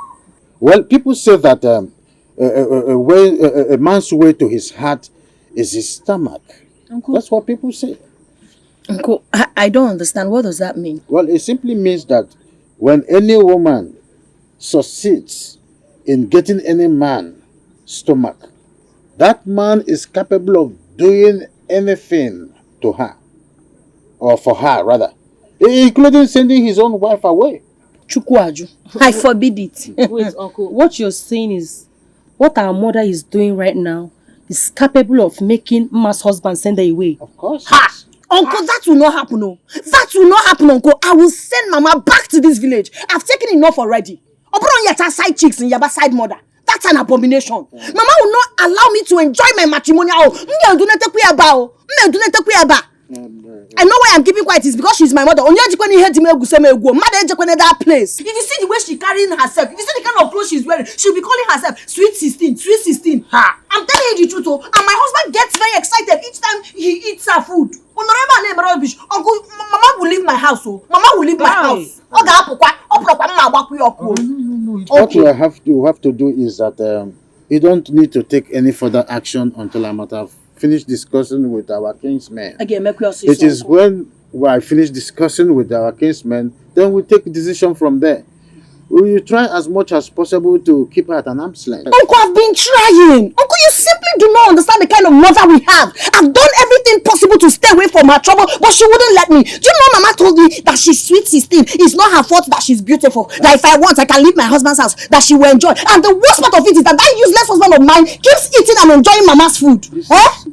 Well, people say that a man's way to his heart is his stomach. Uncle. That's what people say. Uncle, I don't understand. What does that mean? Well, it simply means that when any woman succeeds in getting any man's stomach, that man is capable of doing anything to her, or for her rather, including sending his own wife away. Chukwaju, I forbid it. Wait, Uncle, what you're saying is what our mother is doing right now is capable of making Ma's husband send her away. Of course. Ha! Uncle, that will not happen, no. That will not happen, Uncle. I will send Mama back to this village. I've taken enough already. Operon yata side chicks and yaba side mother. That's an abomination. Mama will not allow me to enjoy my matrimonial. I know why I'm keeping quiet is because she's my mother. Only that place. If you see the way she's carrying herself, if you see the kind of clothes she's wearing, she'll be calling herself Sweet 16, Sweet 16. Ha! I'm telling you the truth, oh. And my husband gets very excited each time he eats her food. Uncle, Mama will leave my house, oh. Mama will leave my house. No. What you have to do is that you don't need to take any further action until I might have finished discussing with our kinsmen. It is when I finish discussing with our kinsmen, then we take a decision from there. We will try as much as possible to keep her at an arm's length. Uncle, I've been trying. Uncle, you simply do not understand the kind of mother we have. I've done everything possible to stay away from her trouble, but she wouldn't let me. Do you know Mama told me that she's sweet 16. It's not her fault that she's beautiful. That if I want, I can leave my husband's house. That she will enjoy. And the worst part of it is that that useless husband of mine keeps eating and enjoying Mama's food.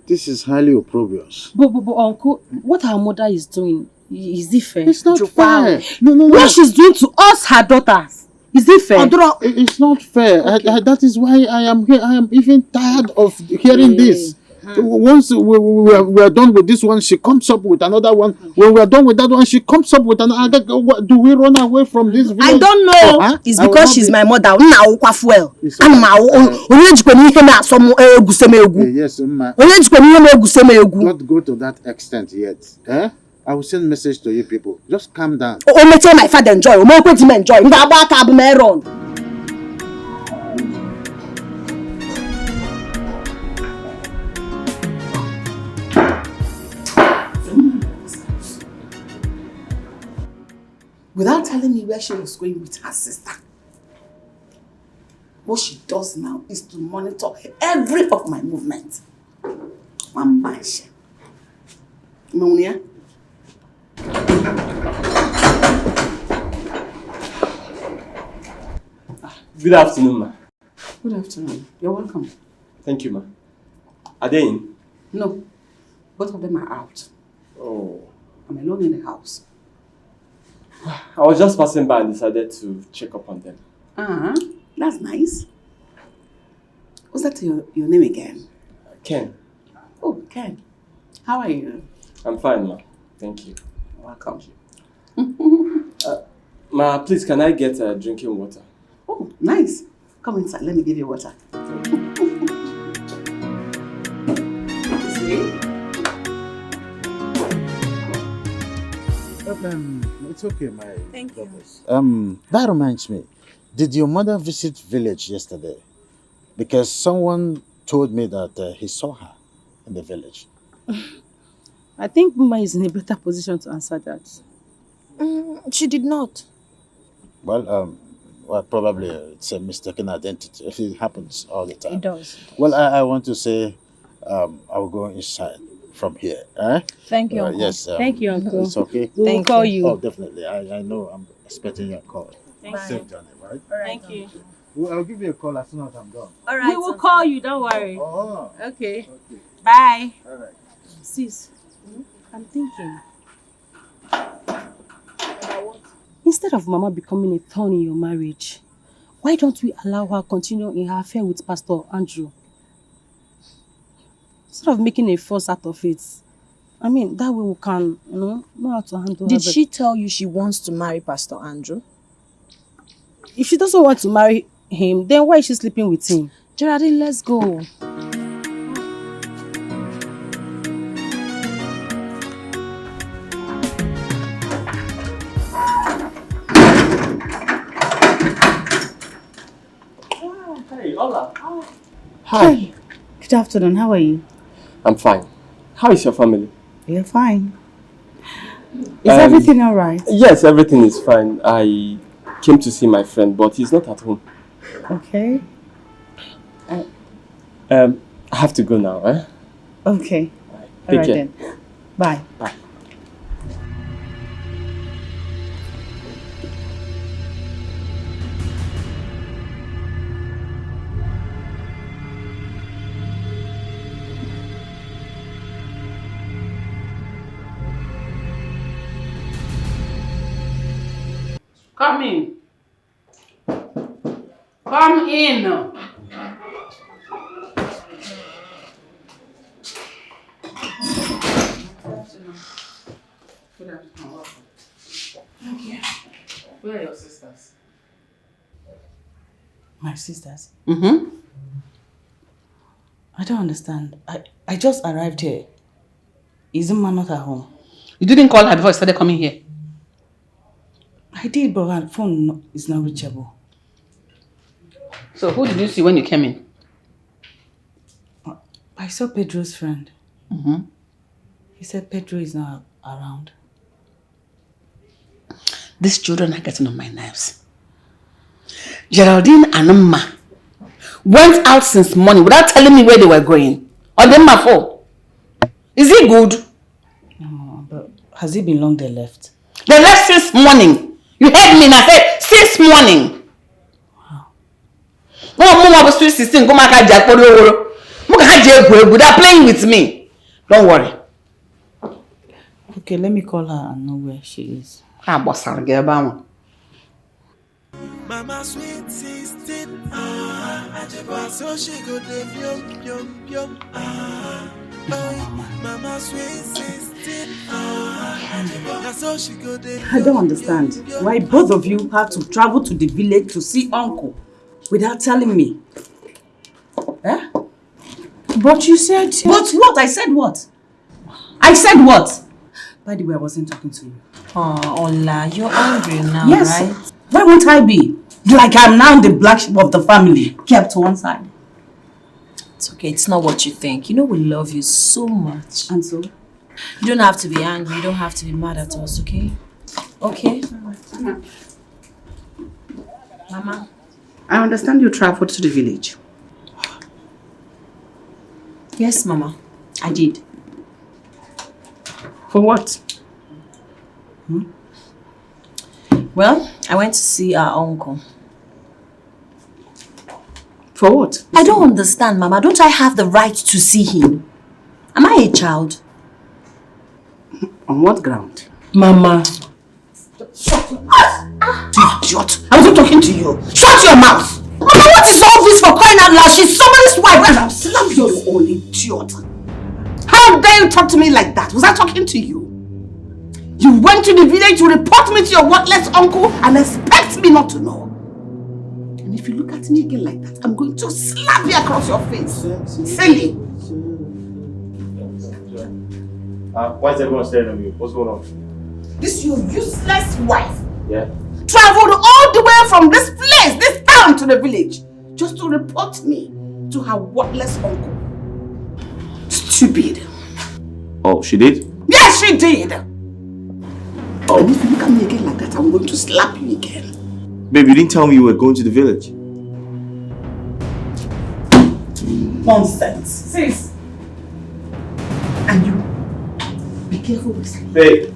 This is highly opprobrious. But Uncle, what our mother is doing, is it fair? It's not fair. No. What she's doing to us, her daughters. Is it fair? It's not fair. Okay. That is why I am here. I am even tired of hearing this. Once we are done with this one, she comes up with another one. When we are done with that one, she comes up with another. Do we run away from this village? I don't know. Huh? It's because she's my mother. Yes, not go to that extent yet. Eh? I will send message to you people. Just calm down. My father enjoy. Enjoy. Without telling me where she was going with her sister. What she does now is to monitor every of my movement. Mambansha. Monia. Good afternoon, ma. Good afternoon. You're welcome. Thank you, ma. Are they in? No. Both of them are out. Oh. I'm alone in the house. I was just passing by and decided to check up on them. That's nice. What's that your name again? Ken. Oh, Ken. How are you? I'm fine, ma. Thank you. Welcome. Ma, please, can I get drinking water? Oh, nice. Come inside. Let me give you water. It's okay, my Thank brothers. That reminds me. Did your mother visit village yesterday? Because someone told me that he saw her in the village. I think Mama is in a better position to answer that. She did not. Well, probably it's a mistaken identity. It happens all the time. It does. Well, I want to say I will go inside from here. Eh? Thank you, Uncle. Yes. Thank you, Uncle. It's okay. We will call you. Oh, definitely. I know I'm expecting your call. Thank Safe you. journey, right? All right. Thank you. Well, I'll give you a call as soon as I'm done. All right. We will call you, don't worry. Oh. Okay. Bye. All right. Sis, I'm thinking. Instead of Mama becoming a thorn in your marriage, why don't we allow her continue in her affair with Pastor Andrew? Instead of making a fuss out of it. I mean, that way we can, know how to handle her. Did she tell you she wants to marry Pastor Andrew? If she doesn't want to marry him, then why is she sleeping with him? Geraldine, let's go. Hey, hola. Hi. Good afternoon. How are you? I'm fine. How is your family? You're fine. Is everything all right? Yes, everything is fine. I came to see my friend, but he's not at home. Okay. I have to go now, eh? Okay. Take All right care. then. Bye. Bye. Come in. Come in. Good afternoon. Welcome. Thank you. Where are your sisters? My sisters? Mm-hmm. I don't understand. I just arrived here. Is Mama not at home? You didn't call her before you started coming here? I did, but her phone is not reachable. So who did you see when you came in? I saw Pedro's friend. Mm-hmm. He said Pedro is not around. These children are getting on my nerves. Geraldine and Amma went out since morning without telling me where they were going. Or them my fault. Is it good? Oh, but has it been long they left? They left since morning. You heard me and I said since morning. Oh, Mama was 16. Go back at Jack. They're playing with me. Don't worry. Okay, let me call her and know where she is. Boss, I'll get about. Mama sweet 16, so she go the yum. Mama sweet 16, so she go the. I don't understand why both of you had to travel to the village to see Uncle without telling me. Eh? But you said... But what? I said what? I said what? By the way, I wasn't talking to you. Oh, Ola, you're angry now, yes. right? Why won't I be? Like I'm now the black sheep of the family, kept to one side. It's okay, it's not what you think. You know we love you so much. And so? You don't have to be angry, you don't have to be mad at us, okay? Okay? Mama? I understand you traveled to the village. Yes, Mama. I did. For what? Well, I went to see our uncle. For what? I don't understand, Mama. Don't I have the right to see him? Am I a child? On what ground? Mama. Shut your mouth! Idiot! I wasn't talking to you. Shut your mouth! Mama, what is all this for crying out loud? She's somebody's wife and I'll slap your own idiot. How dare you talk to me like that? Was I talking to you? You went to the village to report me to your worthless uncle and expect me not to know. And if you look at me again like that, I'm going to slap you across your face. Silly. Why is everyone staring at me? What's going on? This your useless wife. Yeah? Traveled all the way from this place, this town to the village, just to report me to her worthless uncle. Stupid. Oh, she did? Yes, she did. Oh. And if you look at me again like that, I'm going to slap you again. Babe, you didn't tell me you were going to the village. Nonsense. Sis. And you, be careful with me. Babe,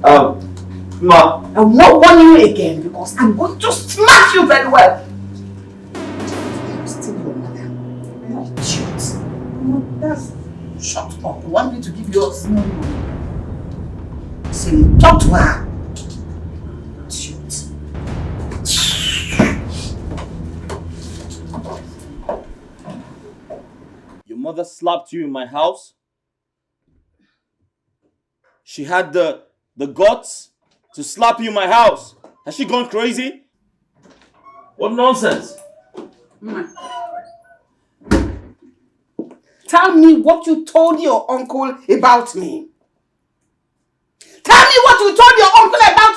Ma. I will not warn you again because I'm going to smack you very well. I'm still your mother. You're an idiot. Shut up. I want me to give you a small money. Say, talk to her. Idiot. Your mother slapped you in my house? She had the guts to slap you in my house. Has she gone crazy? What nonsense? Tell me what you told your uncle about me. Tell me what you told your uncle about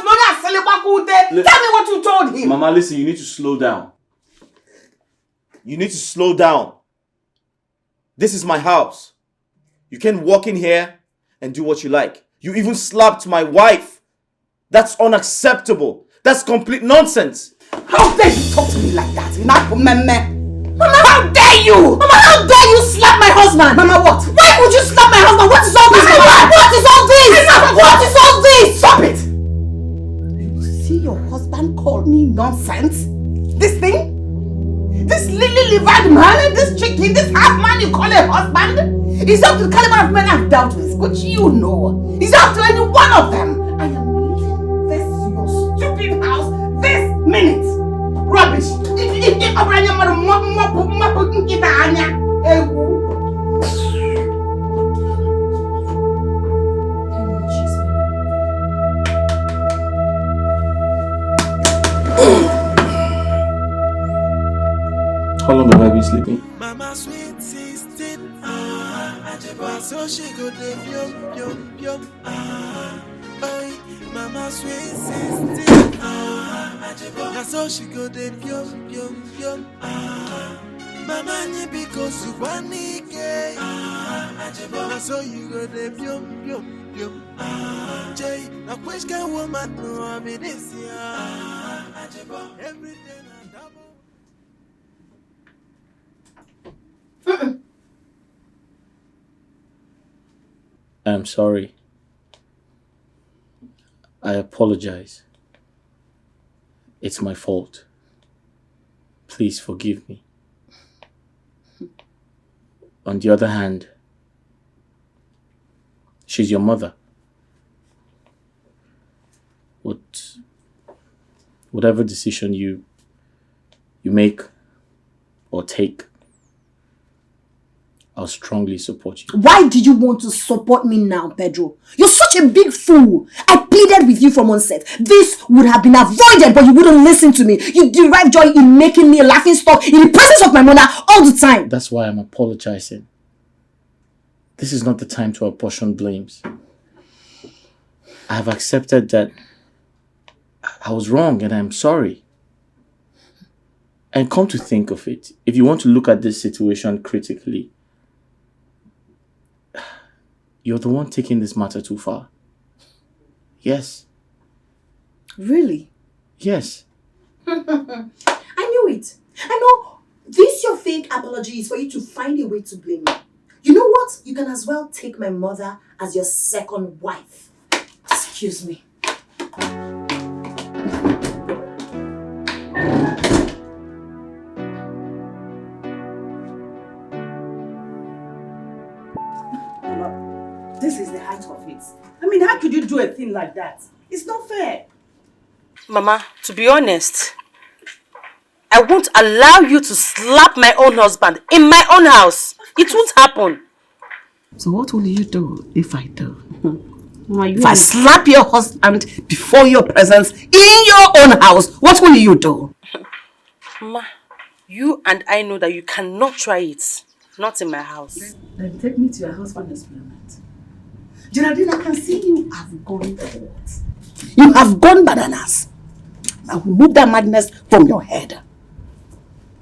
me. Tell me what you told him. Mama, listen, you need to slow down. You need to slow down. This is my house. You can walk in here and do what you like. You even slapped my wife. That's unacceptable. That's complete nonsense. How dare you talk to me like that? Mama, how dare you? Mama, how dare you slap my husband? Mama, what? Why would you slap my husband? What is all this? Mama, what is all this? What is all this? Stop it! You see your husband call me nonsense? This thing? This lily-livered man, this chicken, this half man you call a husband? He's up to the caliber of men I've dealt with, which you know. He's up to any one of them. I am leaving this your stupid house this minute. Rubbish. How long have I been sleeping? Mama sweet 16, so she go the yum. Mama sweet 16, so she go the yum. Mama ni because you want it, so you go the yum. Jay, na which kind woman no I'm in this year. Everything I double. I'm sorry. I apologize. It's my fault. Please forgive me. On the other hand, she's your mother. Whatever decision you make or take, I'll strongly support you. Why do you want to support me now, Pedro? You're such a big fool. I pleaded with you from onset. This would have been avoided, but you wouldn't listen to me. You derive joy in making me a laughing stock in the presence of my mother all the time. That's why I'm apologizing. This is not the time to apportion blames. I have accepted that I was wrong and I'm sorry. And come to think of it, if you want to look at this situation critically, you're the one taking this matter too far. Yes. Really? Yes. I knew it. I know this your fake apology is for you to find a way to blame me. You know what? You can as well take my mother as your second wife. Excuse me. This is the height of it. I mean, how could you do a thing like that? It's not fair. Mama, to be honest, I won't allow you to slap my own husband in my own house. It won't happen. So what will you do if I do? Mama, If I slap your husband before your presence in your own house, what will you do? Mama, you and I know that you cannot try it. Not in my house. Then take me to your husband's experiment. Geraldine, I can see you have gone forward. You have gone bananas. I will remove that madness from your head.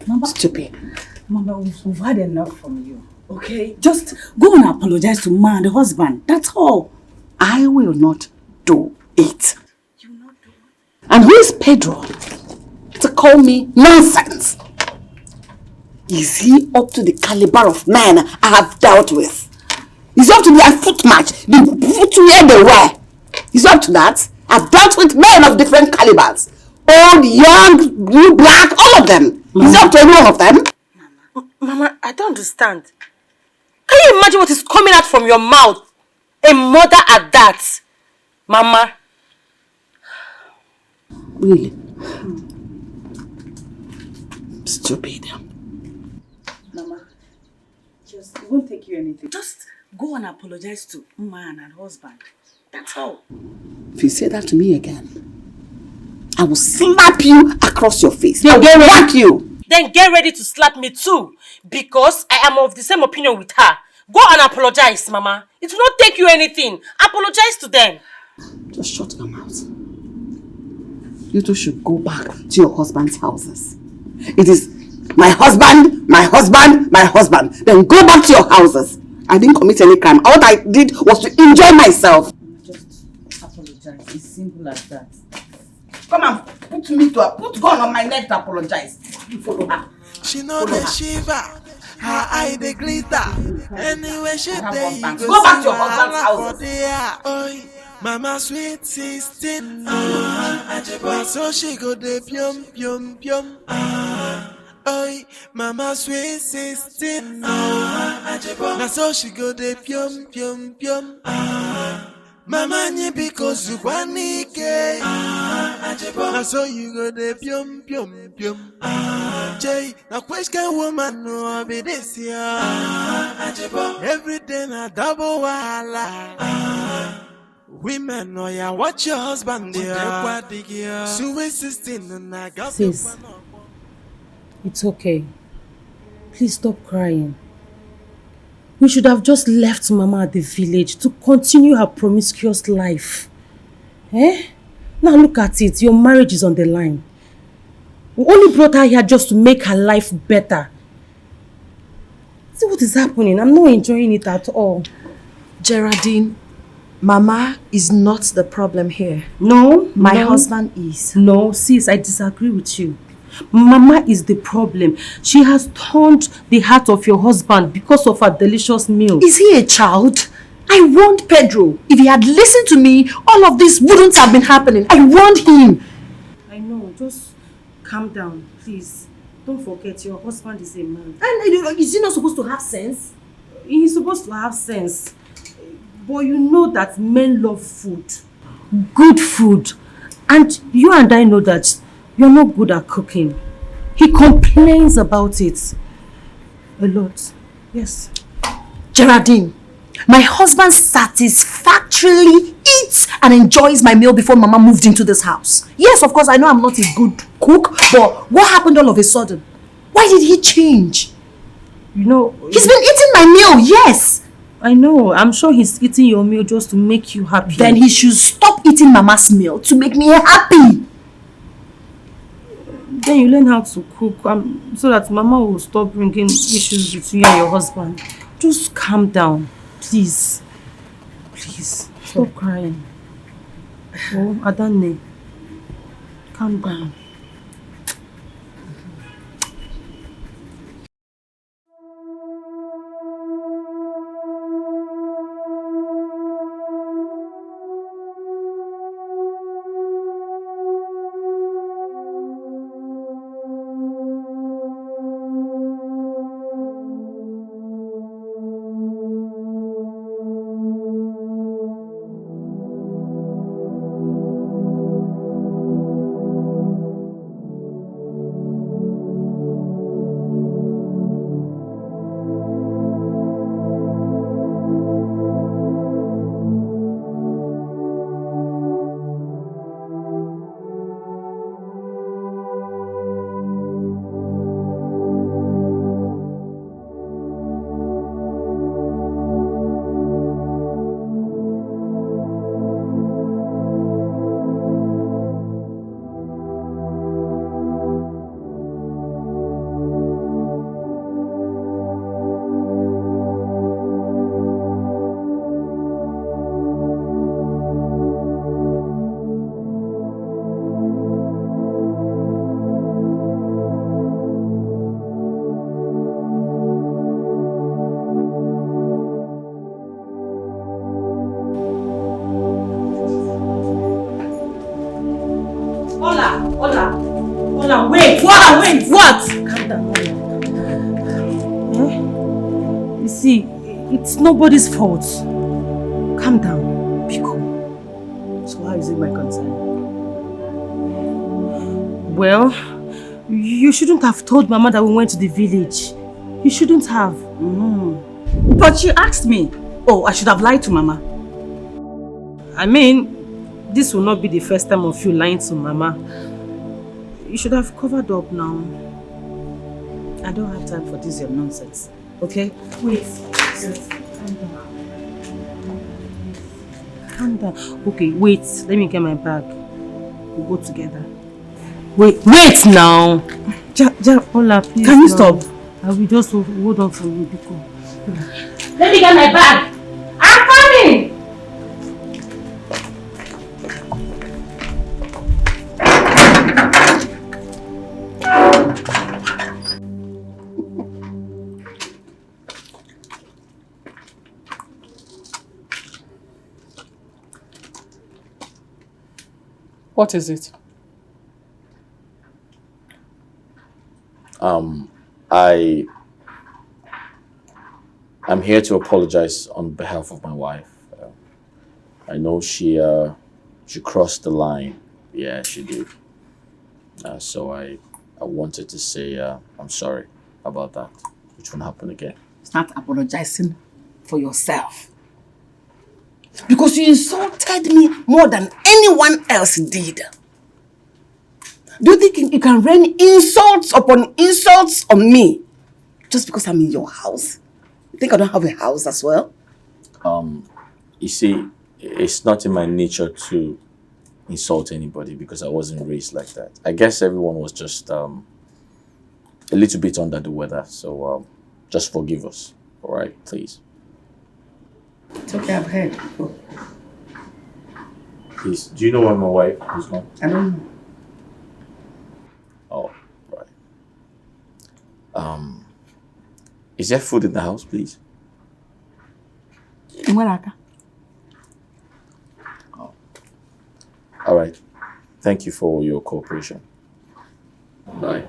Mama, stupid. Mama, we've had enough from you. Okay? Just go and apologize to Ma and the husband. That's all. I will not do it. You will not do it? And who is Pedro to call me nonsense? Is he up to the caliber of man I have dealt with? Is he up to their foot match, the footwear they wear? Is he up to that? I've dealt with men of different calibers. Old, young, blue, black, all of them. Is he up to any one of them? Mama, I don't understand. Can you imagine what is coming out from your mouth? A mother at that. Mama. Really? Stupid. Mama, it won't take you anything. Just go and apologize to Ma and her husband. That's all. If you say that to me again, I will slap you across your face. Then I'll whack you. Then get ready to slap me too. Because I am of the same opinion with her. Go and apologize, Mama. It will not take you anything. Apologize to them. Just shut your mouth. You two should go back to your husband's houses. It is my husband, my husband, my husband. Then go back to your houses. I didn't commit any crime. All I did was to enjoy myself. Just apologize. It's simple as that. Come on, put gun on my neck to apologize. You follow her. She know the shiver, her eye the glitter. Anyway, she there you go back to your husband's house. Oi, Mama sweet 16. So she go the pium pium pium. Oi, Mama sweet 16. Now so she go the pium pium pium. Mama nye because you wanike. Now so you go the pium pium pium. Jay, now question woman no be this year. Every day na double wala. Women know ya watch your husband there. So we 16 and I got. Sis, it's okay. Please stop crying. We should have just left Mama at the village to continue her promiscuous life. Eh? Now look at it. Your marriage is on the line. We only brought her here just to make her life better. See what is happening? I'm not enjoying it at all. Geraldine, Mama is not the problem here. No, my husband is. No, sis, I disagree with you. Mama is the problem. She has turned the heart of your husband because of her delicious meal. Is he a child? I warned Pedro. If he had listened to me, all of this wouldn't have been happening. I warned him. I know, just calm down, please. Don't forget, your husband is a man. And is he not supposed to have sense? He's supposed to have sense. But you know that men love food. Good food. And you and I know that you're not good at cooking. He complains about it a lot. Yes. Geraldine, my husband satisfactorily eats and enjoys my meal before Mama moved into this house. Yes, of course, I know I'm not a good cook, but what happened all of a sudden? Why did he change? You know... He's been eating my meal, yes. I know. I'm sure he's eating your meal just to make you happy. Then he should stop eating Mama's meal to make me happy. Then you learn how to cook so that Mama will stop bringing issues between you and your husband. Just calm down, please. Please, stop crying. Oh, Adane, calm down. Hola, wait! What? Calm down, Hola. You see, it's nobody's fault. Calm down, Biko. So how is it my concern? Well, you shouldn't have told Mama that we went to the village. You shouldn't have. But you asked me. Oh, I should have lied to Mama. I mean, this will not be the first time of you lying to Mama. You should have covered up now. I don't have time for this your nonsense. Okay? Wait. Calm down. Calm down. Okay, wait. Let me get my bag. We'll go together. Wait now. Hola, please. Can you stop? I will just hold on for you, Biko. Let me get my bag. I'm coming. What is it? I'm here to apologize on behalf of my wife. I know she crossed the line. Yeah, she did. So I wanted to say I'm sorry about that. Which won't happen again. Start apologizing for yourself. Because you insulted me more than anyone else did. Do you think you can rain insults upon insults on me just because I'm in your house? You think I don't have a house as well? You see, it's not in my nature to insult anybody because I wasn't raised like that. I guess everyone was just a little bit under the weather, so just forgive us, all right, please. It's okay, I've heard. Go. Please, do you know where my wife is gone? I don't know. Oh, right. Is there food in the house, please? All right. Thank you for your cooperation. Bye.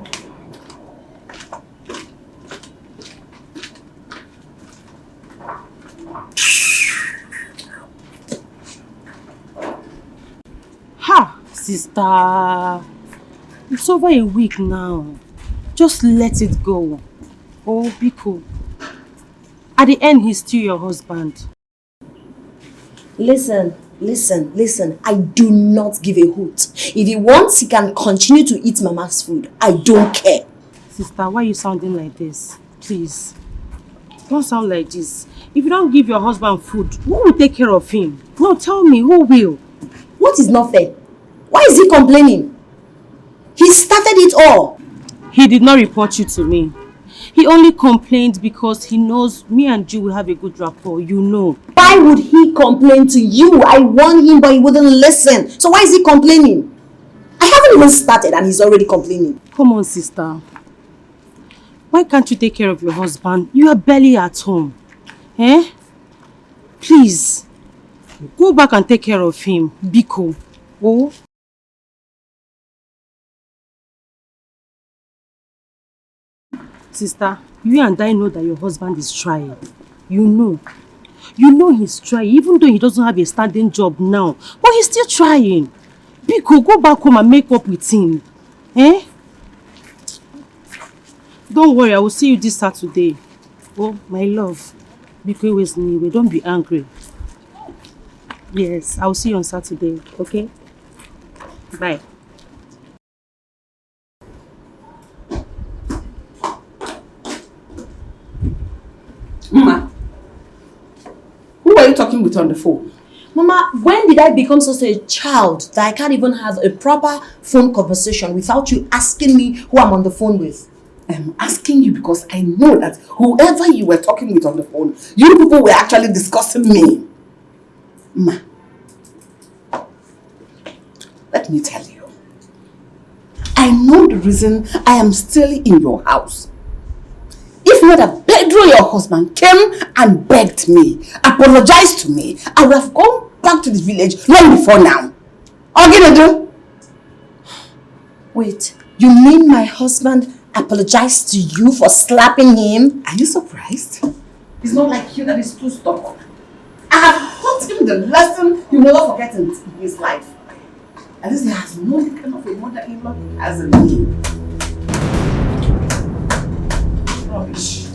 Ha! Sister, it's over a week now. Just let it go. Oh, be cool. At the end, he's still your husband. Listen. I do not give a hoot. If he wants, he can continue to eat Mama's food. I don't care. Sister, why are you sounding like this? Please. Don't sound like this. If you don't give your husband food, who will take care of him? No, tell me, who will? What is not fair? Why is he complaining? He started it all. He did not report you to me. He only complained because he knows me and you will have a good rapport, you know. Why would he complain to you? I warned him, but he wouldn't listen. So why is he complaining? I haven't even started and he's already complaining. Come on, sister. Why can't you take care of your husband? You are barely at home. Eh? Please. Go back and take care of him. Biko. Oh? Sister, you and I know that your husband is trying. You know. You know he's trying, even though he doesn't have a standing job now. But he's still trying. Biko, go back home and make up with him. Eh? Don't worry, I will see you this Saturday. Oh, my love. Biko with me. Don't be angry. Yes, I will see you on Saturday. Okay? Bye. Mama, who are you talking with on the phone? Mama, when did I become such a child that I can't even have a proper phone conversation without you asking me who I'm on the phone with? I'm asking you because I know that whoever you were talking with on the phone, you people were actually discussing me. Ma, let me tell you. I know the reason I am still in your house. If not that Pedro, your husband, came and begged me, apologized to me, I would have gone back to the village long before now. Oginedu? Wait, you mean my husband apologized to you for slapping him? Are you surprised? It's not like you that is too stubborn. I have taught him the lesson he will never forget in his life. At least he has known the kind of a mother-in-law he has in me. Rubbish.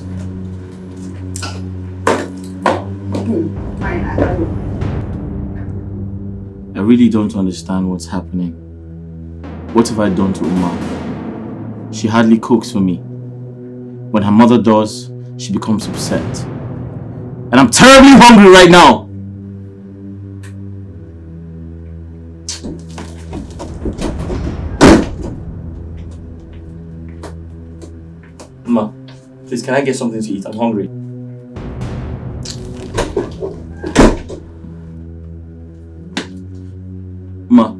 I really don't understand what's happening. What have I done to Uma? She hardly cooks for me. When her mother does, she becomes upset. And I'm terribly hungry right now! Uma, please, can I get something to eat? I'm hungry. Ma,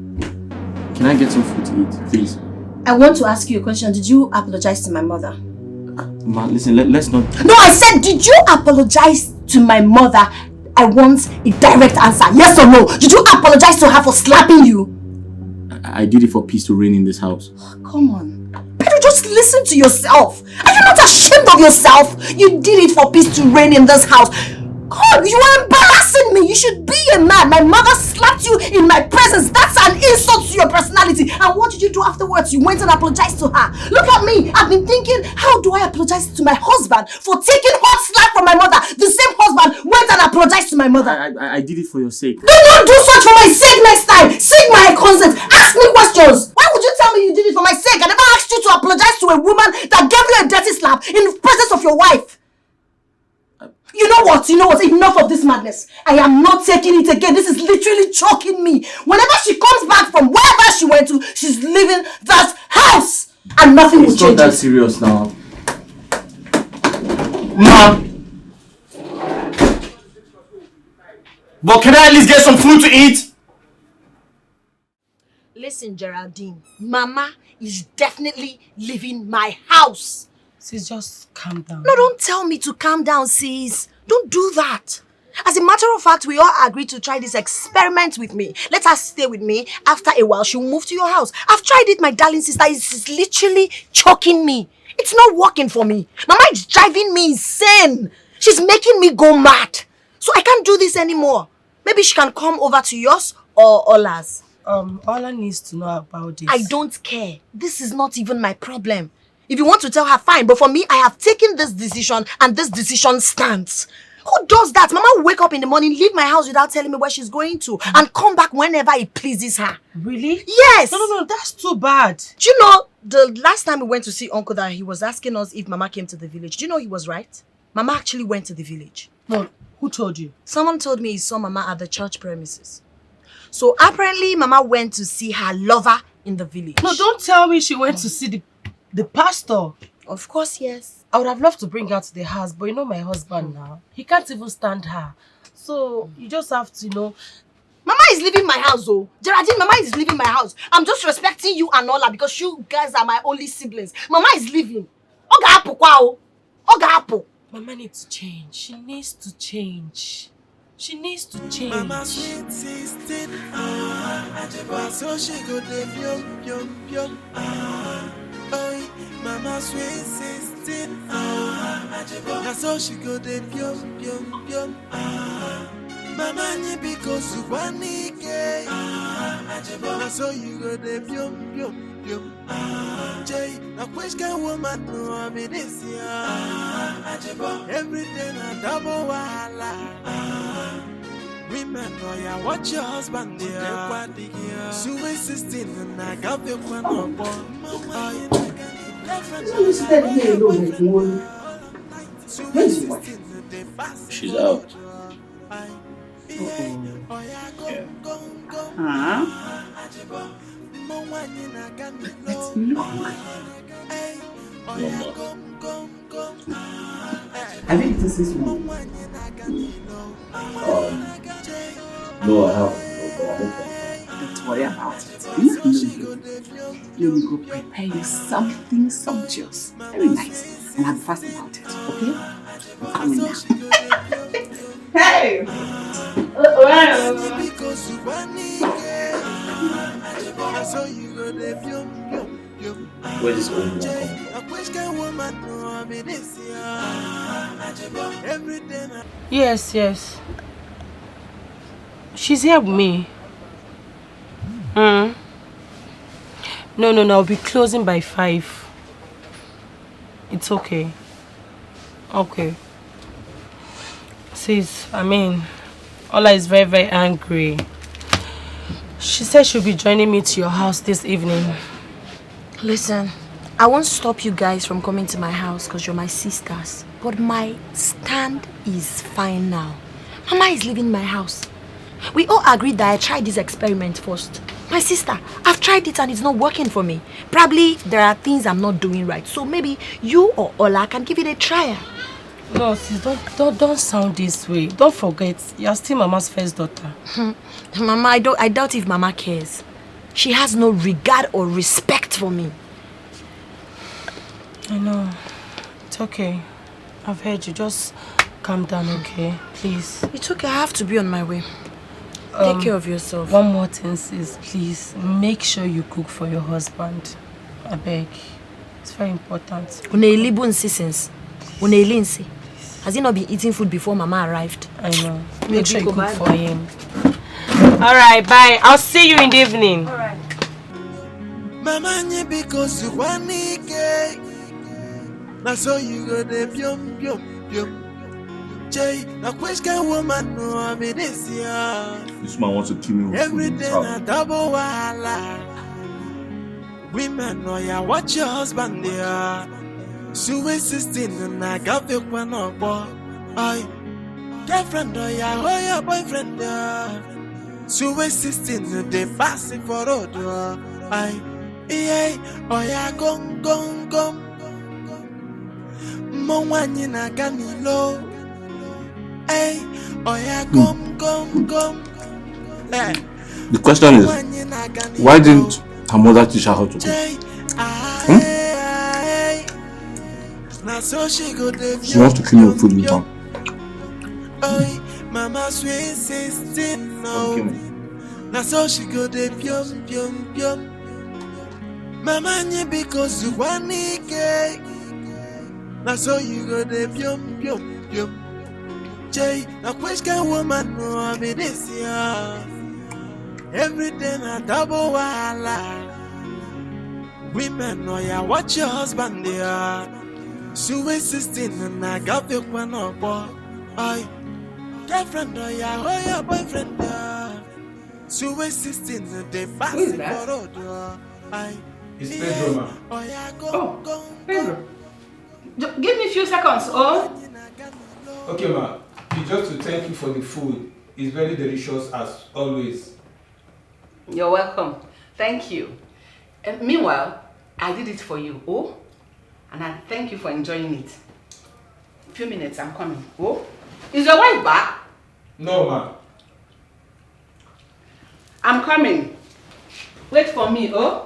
can I get some food to eat, please? I want to ask you a question. Did you apologize to my mother? Ma, listen, let's not... No, I said, did you apologize to my mother? I want a direct answer. Yes or no? Did you apologize to her for slapping you? I did it for peace to reign in this house. Come on. Pedro, just listen to yourself. Are you not ashamed of yourself? You did it for peace to reign in this house. God, you are embarrassing me. You should be a man. My mother slapped you in my presence. That's an insult to your personality. And what did you do afterwards? You went and apologized to her. Look at me. I've been thinking, how do I apologize to my husband for taking hot slap from my mother? The same husband went and apologized to my mother. I did it for your sake. Do not do such for my sake next time. Seek my consent. Ask me questions. Why would you tell me you did it for my sake? I never asked you to apologize to a woman that gave you a dirty slap in the presence of your wife. You know what? Enough of this madness. I am not taking it again. This is literally choking me. Whenever she comes back from wherever she went to, she's leaving that house. And nothing will change. It's not that serious now. Ma! But can I at least get some food to eat? Listen, Geraldine. Mama is definitely leaving my house. Sis, just calm down. No, don't tell me to calm down, sis. Don't do that. As a matter of fact, we all agreed to try this experiment with me. Let her stay with me. After a while, she'll move to your house. I've tried it, my darling sister. It's literally choking me. It's not working for me. Mama is driving me insane. She's making me go mad. So I can't do this anymore. Maybe she can come over to yours or Ola's. Ola needs to know about this. I don't care. This is not even my problem. If you want to tell her, fine. But for me, I have taken this decision and this decision stands. Who does that? Mama will wake up in the morning, leave my house without telling me where she's going to and come back whenever it pleases her. Really? Yes! No, that's too bad. Do you know, the last time we went to see Uncle that he was asking us if Mama came to the village. Do you know he was right? Mama actually went to the village. No, who told you? Someone told me he saw Mama at the church premises. So apparently Mama went to see her lover in the village. No, don't tell me she went to see the pastor. Of course, yes. I would have loved to bring her to the house, but you know my husband now. He can't even stand her. So you just have to, Mama is leaving my house, oh. Geraldine, Mama is leaving my house. I'm just respecting you and Ola because you guys are my only siblings. Mama is leaving. Oga hapo kwa o. Oga hapo. Mama needs to change. She needs to change. She needs to change. Mama sweet 16, so she go dey pyom pyom pyom. Oi, Mama sweet 16, so she go dey pyom pyom pyom. Mama ni biko suwanike, so you go dey pyom pyom pyom. Jay, na which kind woman no I mean this year? Everything a double wahala. Women know ya watch your husband there. Sweet 16 and I got the one on board. You stay here alone like one. Where's your wife? She's out. Huh? It's long. Have you eaten since morning? No, I haven't. Don't worry about it. Let me go prepare you something sumptuous. Very nice. And have fast about it, okay? I'm coming now. Hey! Where is old one coming from? Yes. She's here with me. No, I'll be closing by 5. It's okay. Okay. Sis, Ola is very, very angry. She said she'll be joining me to your house this evening. Listen, I won't stop you guys from coming to my house because you're my sisters. But my stand is fine now. Mama is leaving my house. We all agreed that I tried this experiment first. My sister, I've tried it and it's not working for me. Probably there are things I'm not doing right. So maybe you or Ola can give it a try. No, sis, don't sound this way. Don't forget, you're still Mama's first daughter. Mama, I doubt if Mama cares. She has no regard or respect for me. I know. It's okay. I've heard you. Just calm down, okay? Please. It's okay. I have to be on my way. Take care of yourself. One more thing, sis. Please, make sure you cook for your husband. I beg. It's very important. Has he not been eating food before Mama arrived? I know. Make sure you cook for him. Alright, bye. I'll see you in the evening. Alright. Mama nye because you want it. Na so you go de pyom pyom pyom. Jay, na which kind woman no I mean this year. This man wants to kill me with Every food. day na double wahala. Women know ya watch your husband there. Sweet 16 and I got the one on board. Girlfriend or your boyfriend there. Sweet 16 they pass it for road. Gong. Mongwani na ganilo. Gong. The question is, why didn't her mother teach her how to cook? She wants to kill me with food in town. Mama sweet 16 now. Now so she go de pium pium pium. Mama nye because you want it. Now so you go de pium pium pium. Jay, a question woman no I mean this year. Every day na double wala. Women know ya watch your husband there. Sweet 16 and I got the one up. I girlfriend or ya or your boyfriend there. Sweet 16 they pass it for order. It's Pedro, ma. Oh yeah, go, Oh, go, Pedro. Give me a few seconds, oh. Okay, ma. It's just to thank you for the food. It's very delicious as always. You're welcome. Thank you. And meanwhile, I did it for you, oh? And I thank you for enjoying it. A few minutes, I'm coming, oh? Is your wife back? No, ma. I'm coming. Wait for me, oh?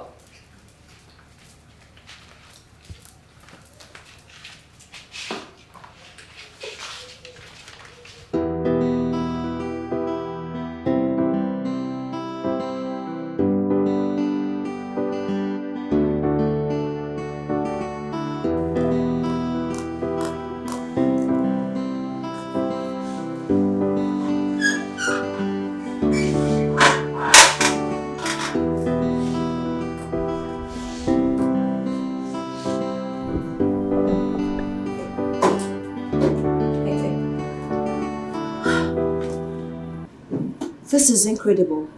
This is incredible.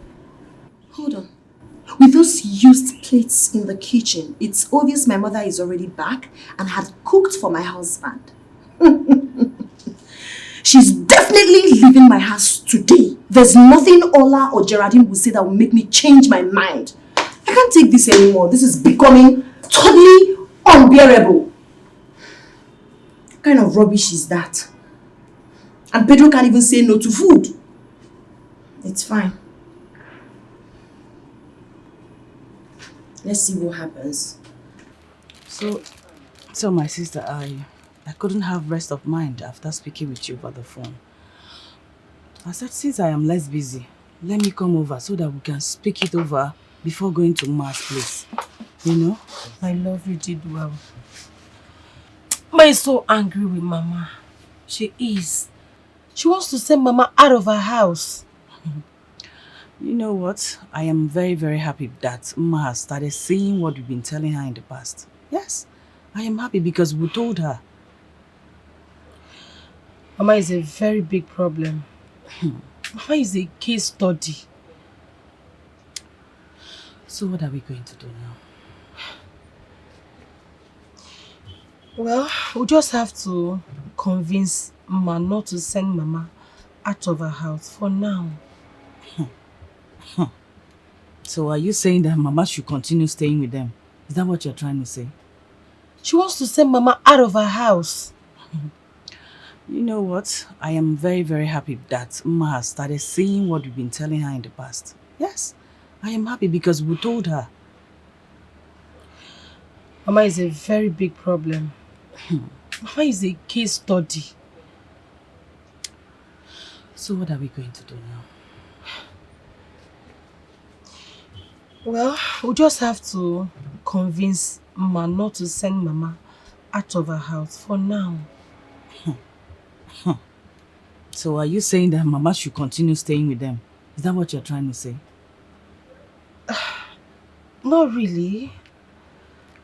Hold on. With those used plates in the kitchen, it's obvious my mother is already back and had cooked for my husband. She's definitely leaving my house today. There's nothing Ola or Geraldine will say that will make me change my mind. I can't take this anymore. This is becoming totally unbearable. What kind of rubbish is that? And Pedro can't even say no to food. It's fine. Let's see what happens. So my sister, I couldn't have rest of mind after speaking with you over the phone. I said, since I am less busy, let me come over so that we can speak it over before going to Ma's place. You know? My love, you did well. Mama is so angry with Mama. She is. She wants to send Mama out of her house. You know what? I am very, very happy that Ma has started seeing what we've been telling her in the past. Yes, I am happy because we told her. Mama is a very big problem. Mama is a case study. So what are we going to do now? Well, we just have to convince Mama not to send Mama out of her house for now. So are you saying that Mama should continue staying with them? Is that what you're trying to say? She wants to send Mama out of her house. You know what? I am very, very happy that Ma has started seeing what we've been telling her in the past. Yes, I am happy because we told her. Mama is a very big problem. Mama is a case study. So what are we going to do now? Well, we just have to convince Mama not to send Mama out of her house for now. So are you saying that Mama should continue staying with them? Is that what you're trying to say? Not really.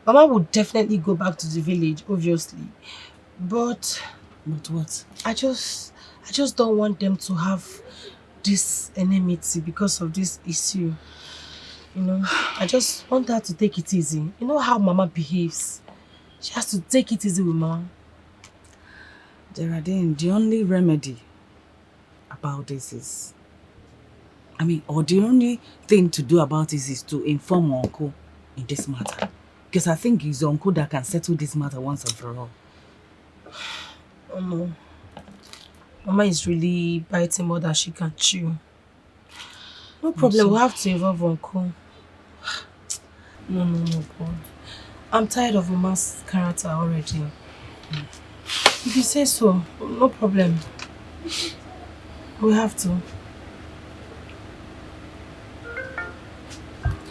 Mama would definitely go back to the village, obviously. But what? I just don't want them to have this enmity because of this issue. You know, I just want her to take it easy. You know how Mama behaves. She has to take it easy with Mama. Geraldine, the only remedy about this is... or the only thing to do about this is to inform Uncle in this matter. Because I think it's Uncle that can settle this matter once and for all. Oh no. Mama is really biting more than she can chew. No problem, we'll have to involve Uncle. No, God. I'm tired of Mama's character already. If you say so, no problem. We have to.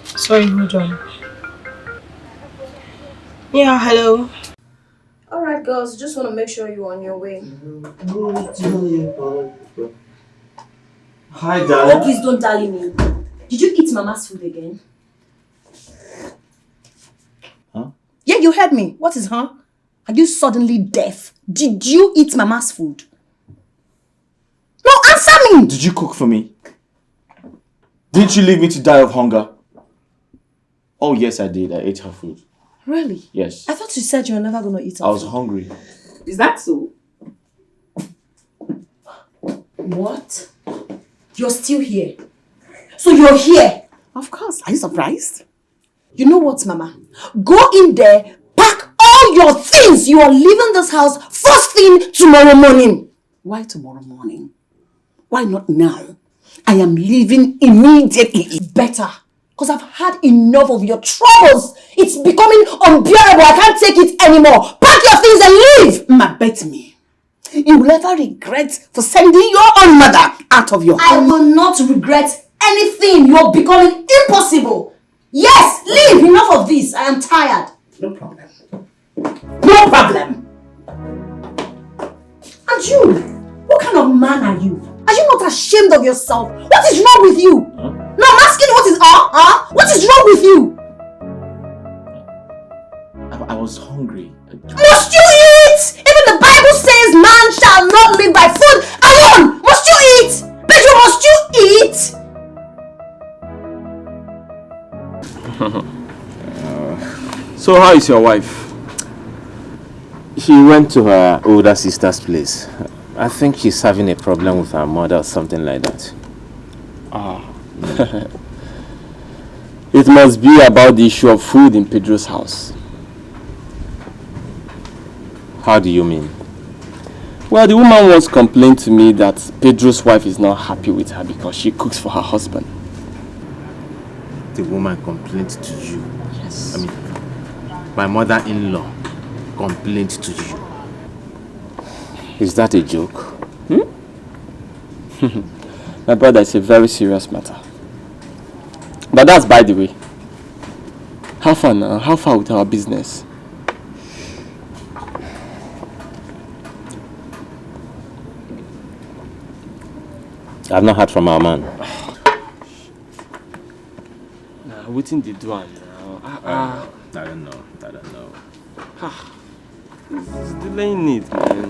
Sorry, hold on. Yeah, hello. Alright, girls, just want to make sure you're on your way. Hi, darling. Oh, please don't dally me. Did you eat Mama's food again? Huh? Yeah, you heard me. What is huh? Are you suddenly deaf? Did you eat Mama's food? No, answer me! Did you cook for me? Didn't you leave me to die of hunger? Oh, yes, I did. I ate her food. Really? Yes. I thought you said you were never going to eat her I was food. hungry. Is that so? What? You're still here. So you're here? Of course. Are you surprised? You know what, Mama? Go in there, pack all your things. You are leaving this house first thing tomorrow morning. Why tomorrow morning? Why not now? I am leaving immediately. Better. Because I've had enough of your troubles. It's becoming unbearable. I can't take it anymore. Pack your things and leave. Ma, bet me. You will never regret for sending your own mother out of your house. I will not regret anything. You're becoming impossible. Yes, leave. Enough of this. I am tired. No problem. No problem. And you, what kind of man are you? Are you not ashamed of yourself? What is wrong with you? Huh? No, I'm asking what is what is wrong with you? I was hungry. Must you eat? Even the Bible says man shall not live by food alone. Must you eat? Pedro, must you eat? So how is your wife? She went to her older sister's place. I think she's having a problem with her mother or something like that. Ah. It must be about the issue of food in Pedro's house. How do you mean? Well, the woman once complained to me that Pedro's wife is not happy with her because she cooks for her husband. The woman complained to you? Yes. I mean, my mother-in-law complained to you. Is that a joke? My brother, it's a very serious matter. But that's by the way. How far now? How far with our business? I've not heard from our man. Waiting the door now. I don't know. It's delaying it, man.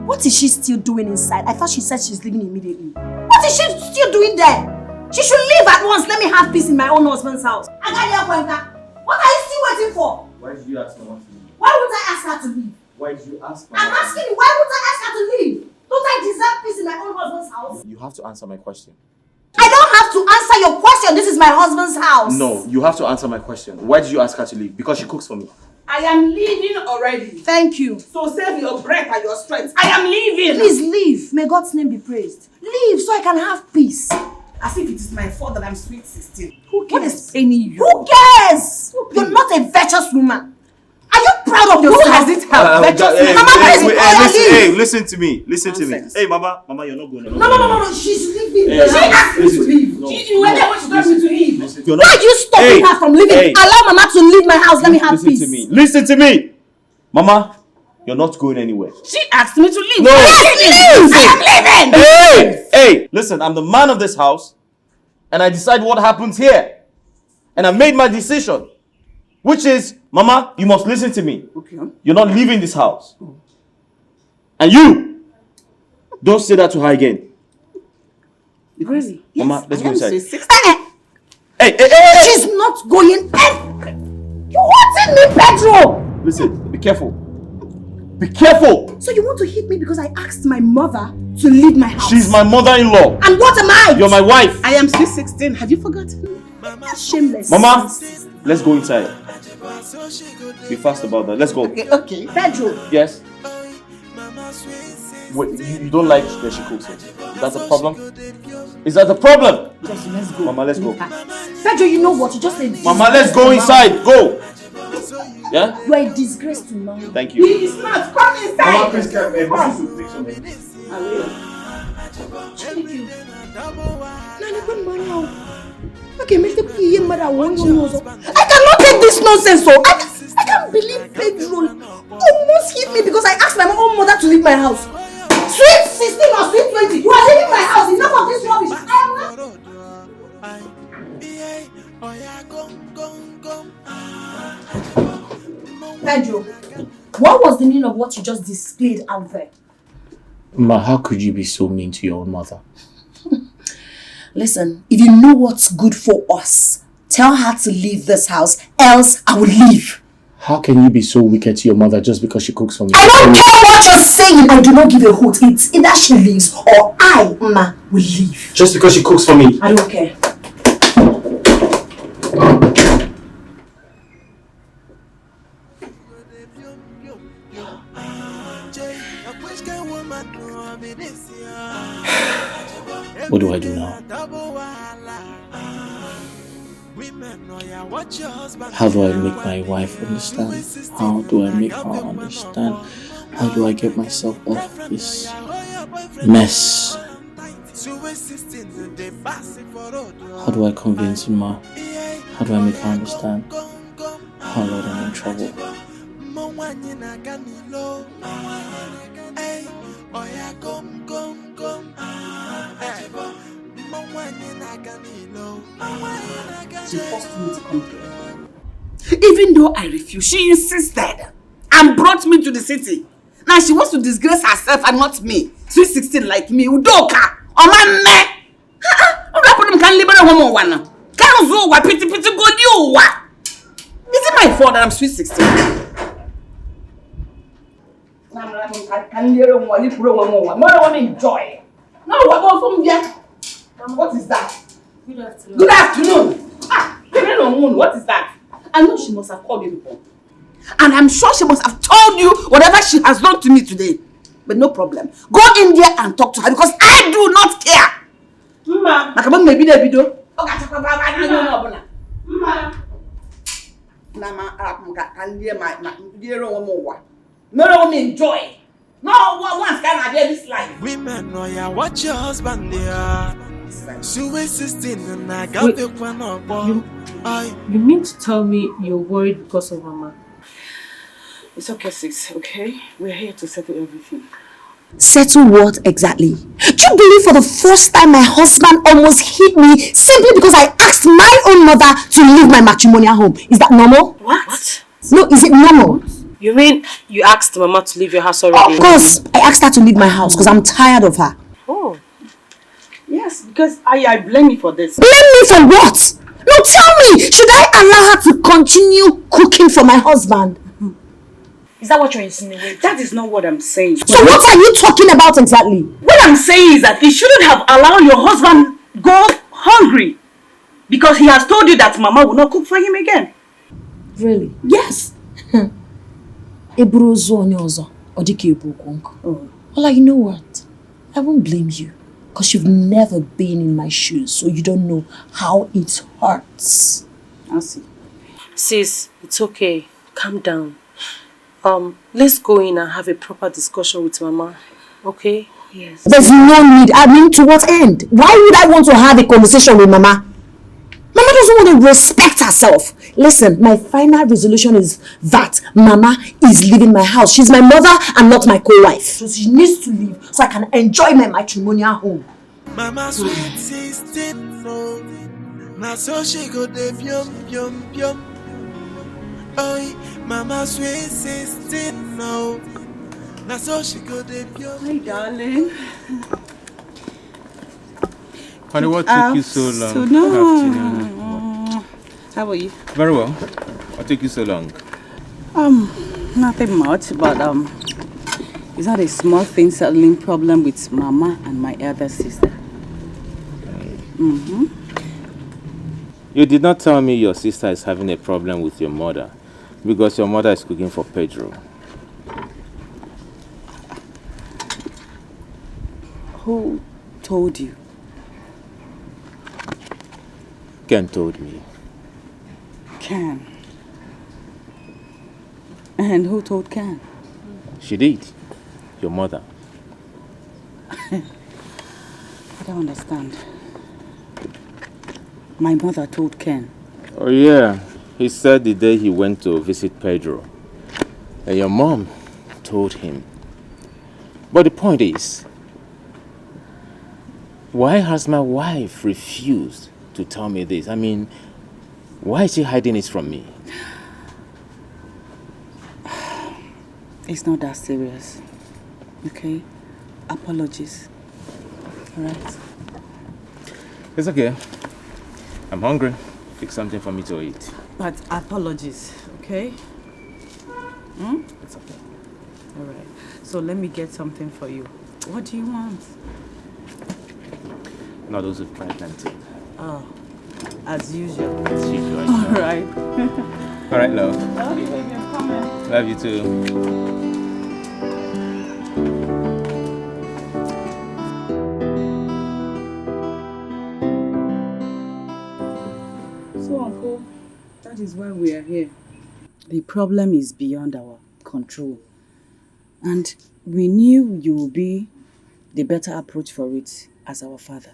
What is she still doing inside? I thought she said she's leaving immediately. What is she still doing there? She should leave at once. Let me have peace in my own husband's house. What are you still waiting for? Why did you ask her to leave? Why would I ask her to leave? Why did you ask her? I'm asking you, why would I ask her to leave? Don't I deserve peace in my own husband's house? You have to answer my question. I don't have to answer your question. This is my husband's house. No, you have to answer my question. Why did you ask her to leave? Because she cooks for me. I am leaving already. Thank you. So save your breath and your strength. I am leaving. Please leave. May God's name be praised. Leave so I can have peace. As if it is my fault that I'm sweet 16. Who cares? What is paining you? Who cares? You're not a virtuous woman. Are you proud of yourself? Who has it helped? Listen to me. Listen to me. Hey, Mama, you're not going to. No. She's leaving. She asked me to leave. You were there when she told me to leave. Why are you stopping her from leaving? Allow Mama to leave my house. Let me have peace. Listen to me. Mama, you're not going anywhere. She asked me to leave. No. Leave. I am leaving. Hey, listen, I'm the man of this house and I decide what happens here. And I made my decision. Which is, Mama, you must listen to me. Okay. You're not leaving this house. And you, don't say that to her again. Really? Mama, let's go inside. Hey. She's not going in. You wanted me, Pedro. Listen, be careful. Be careful. So you want to hit me because I asked my mother to leave my house? She's my mother-in-law. And what am I? You're my wife. I am still 16. Have you forgotten? That's shameless. Mama, let's go inside. Be fast about that. Let's go. Okay. Pedro. Yes. Wait, you don't like that she cooks it? Is that a problem? Is that a problem? Yes, let's go. Mama, let's go. Pedro, you know what? You just said. Mama, let's go inside. Go. Yeah? You are a disgrace to mommy. Thank you. He is not. Come inside. Mama, please come. I will. Okay, Mr. P. I cannot take this nonsense, so I can't believe Pedro almost hit me because I asked my own mother to leave my house. Sweet 16 or sweet 20, you are leaving my house. Enough of this rubbish. I am not. Pedro, what was the meaning of what you just displayed out there? Ma, how could you be so mean to your own mother? Listen, if you know what's good for us, tell her to leave this house, else I will leave. How can you be so wicked to your mother just because she cooks for me? I don't care what you're saying. I do not give a hoot. It's either she leaves or I, Ma, will leave. Just because she cooks for me? I don't care. What do I do now? How do I make my wife understand? How do I make her understand? How do I get myself off this mess? How do I convince Ma? How do I make her understand? Oh Lord, I'm in trouble. She forced me to come here. Even though I refused, she insisted and brought me to the city. Now she wants to disgrace herself and not me. Sweet 16 like me, Udoka, or my man. Can liberate a woman one. Can zo wa pity go you wa. Is it my fault that I'm sweet 16? Can you enjoy? No, what from here? What is that? Good afternoon. Good afternoon. What is that? I know she must have called you before. And I'm sure she must have told you whatever she has done to me today. But no problem. Go in there and talk to her because I do not care. Mama. Maybe the video. No, enjoy. No, once can I get this life? Women know ya watch your husband there. Sweet 16 and I got the one up. You mean to tell me you're worried because of Mama? It's okay, sis, okay? We're here to settle everything. Settle what exactly? Do you believe for the first time my husband almost hit me simply because I asked my own mother to leave my matrimonial home? Is that normal? What? No, is it normal? You mean you asked Mama to leave your house already? Of course, I asked her to leave my house because I'm tired of her. Oh. Yes, because I blame you for this. Blame me for what? No, tell me, should I allow her to continue cooking for my husband? Is that what you're insinuating? That is not what I'm saying. So what are you talking about exactly? What I'm saying is that you shouldn't have allowed your husband go hungry because he has told you that Mama will not cook for him again. Really? Yes. Well, you know what? I won't blame you because you've never been in my shoes, so you don't know how it hurts. I see. Sis, it's okay. Calm down. Let's go in and have a proper discussion with Mama. Okay? Yes. There's no need. I mean, to what end? Why would I want to have a conversation with Mama? Mama doesn't want to respect herself. Listen, my final resolution is that Mama is leaving my house. She's my mother and not my co-wife. So she needs to leave so I can enjoy my matrimonial home. Mama sweet 16, no. Now so she go de pium. Oi, Mama sweet 16, no. Now so she go de pium. Hi, darling. Honey, what took you so long? So no. How are you? Very well. What took you so long? Nothing much, but it's not a small thing settling problem with Mama and my elder sister. You did not tell me your sister is having a problem with your mother because your mother is cooking for Pedro. Who told you? Ken told me. Ken. And who told Ken? She did. Your mother. don't understand. My mother told Ken. Oh yeah, he said the day he went to visit Pedro. And your mom told him. But the point is, why has my wife refused to tell me this? I mean, why is she hiding it from me? It's not that serious. Okay? Apologies. Alright? It's okay. I'm hungry. Fix something for me to eat. But apologies, okay? Hmm? It's okay. Alright. So let me get something for you. What do you want? Noodles with fried plantain. Oh, as usual. As usual. Alright. Alright, love. Okay, baby, I'm coming. Love you too. So, Uncle, that is why we are here. The problem is beyond our control. And we knew you would be the better approach for it as our father.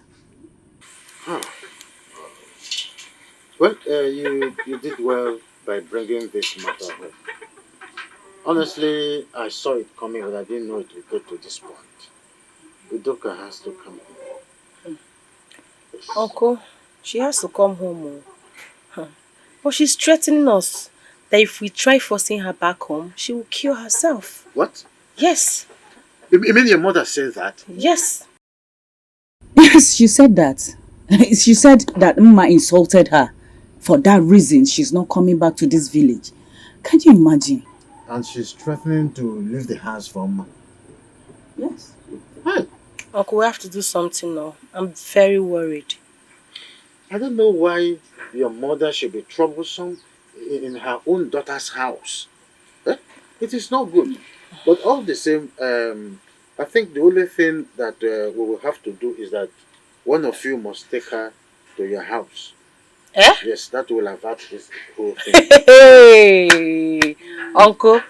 Well, you did well by bringing this matter up. Honestly, I saw it coming, but I didn't know it would get to this point. Udoka has to come home. Yes. Uncle, she has to come home. But she's threatening us that if we try forcing her back home, she will kill herself. What? Yes. You mean your mother said that? Yes. Yes, she said that. She said that Mma insulted her. For that reason, she's not coming back to this village. Can you imagine? And she's threatening to leave the house for Mma. Yes. Hey. Uncle, we have to do something now. I'm very worried. I don't know why your mother should be troublesome in her own daughter's house. It is not good. But all the same, I think the only thing that we will have to do is that one of you must take her to your house. Eh? Yes, that will avert this whole thing. Hey, Uncle.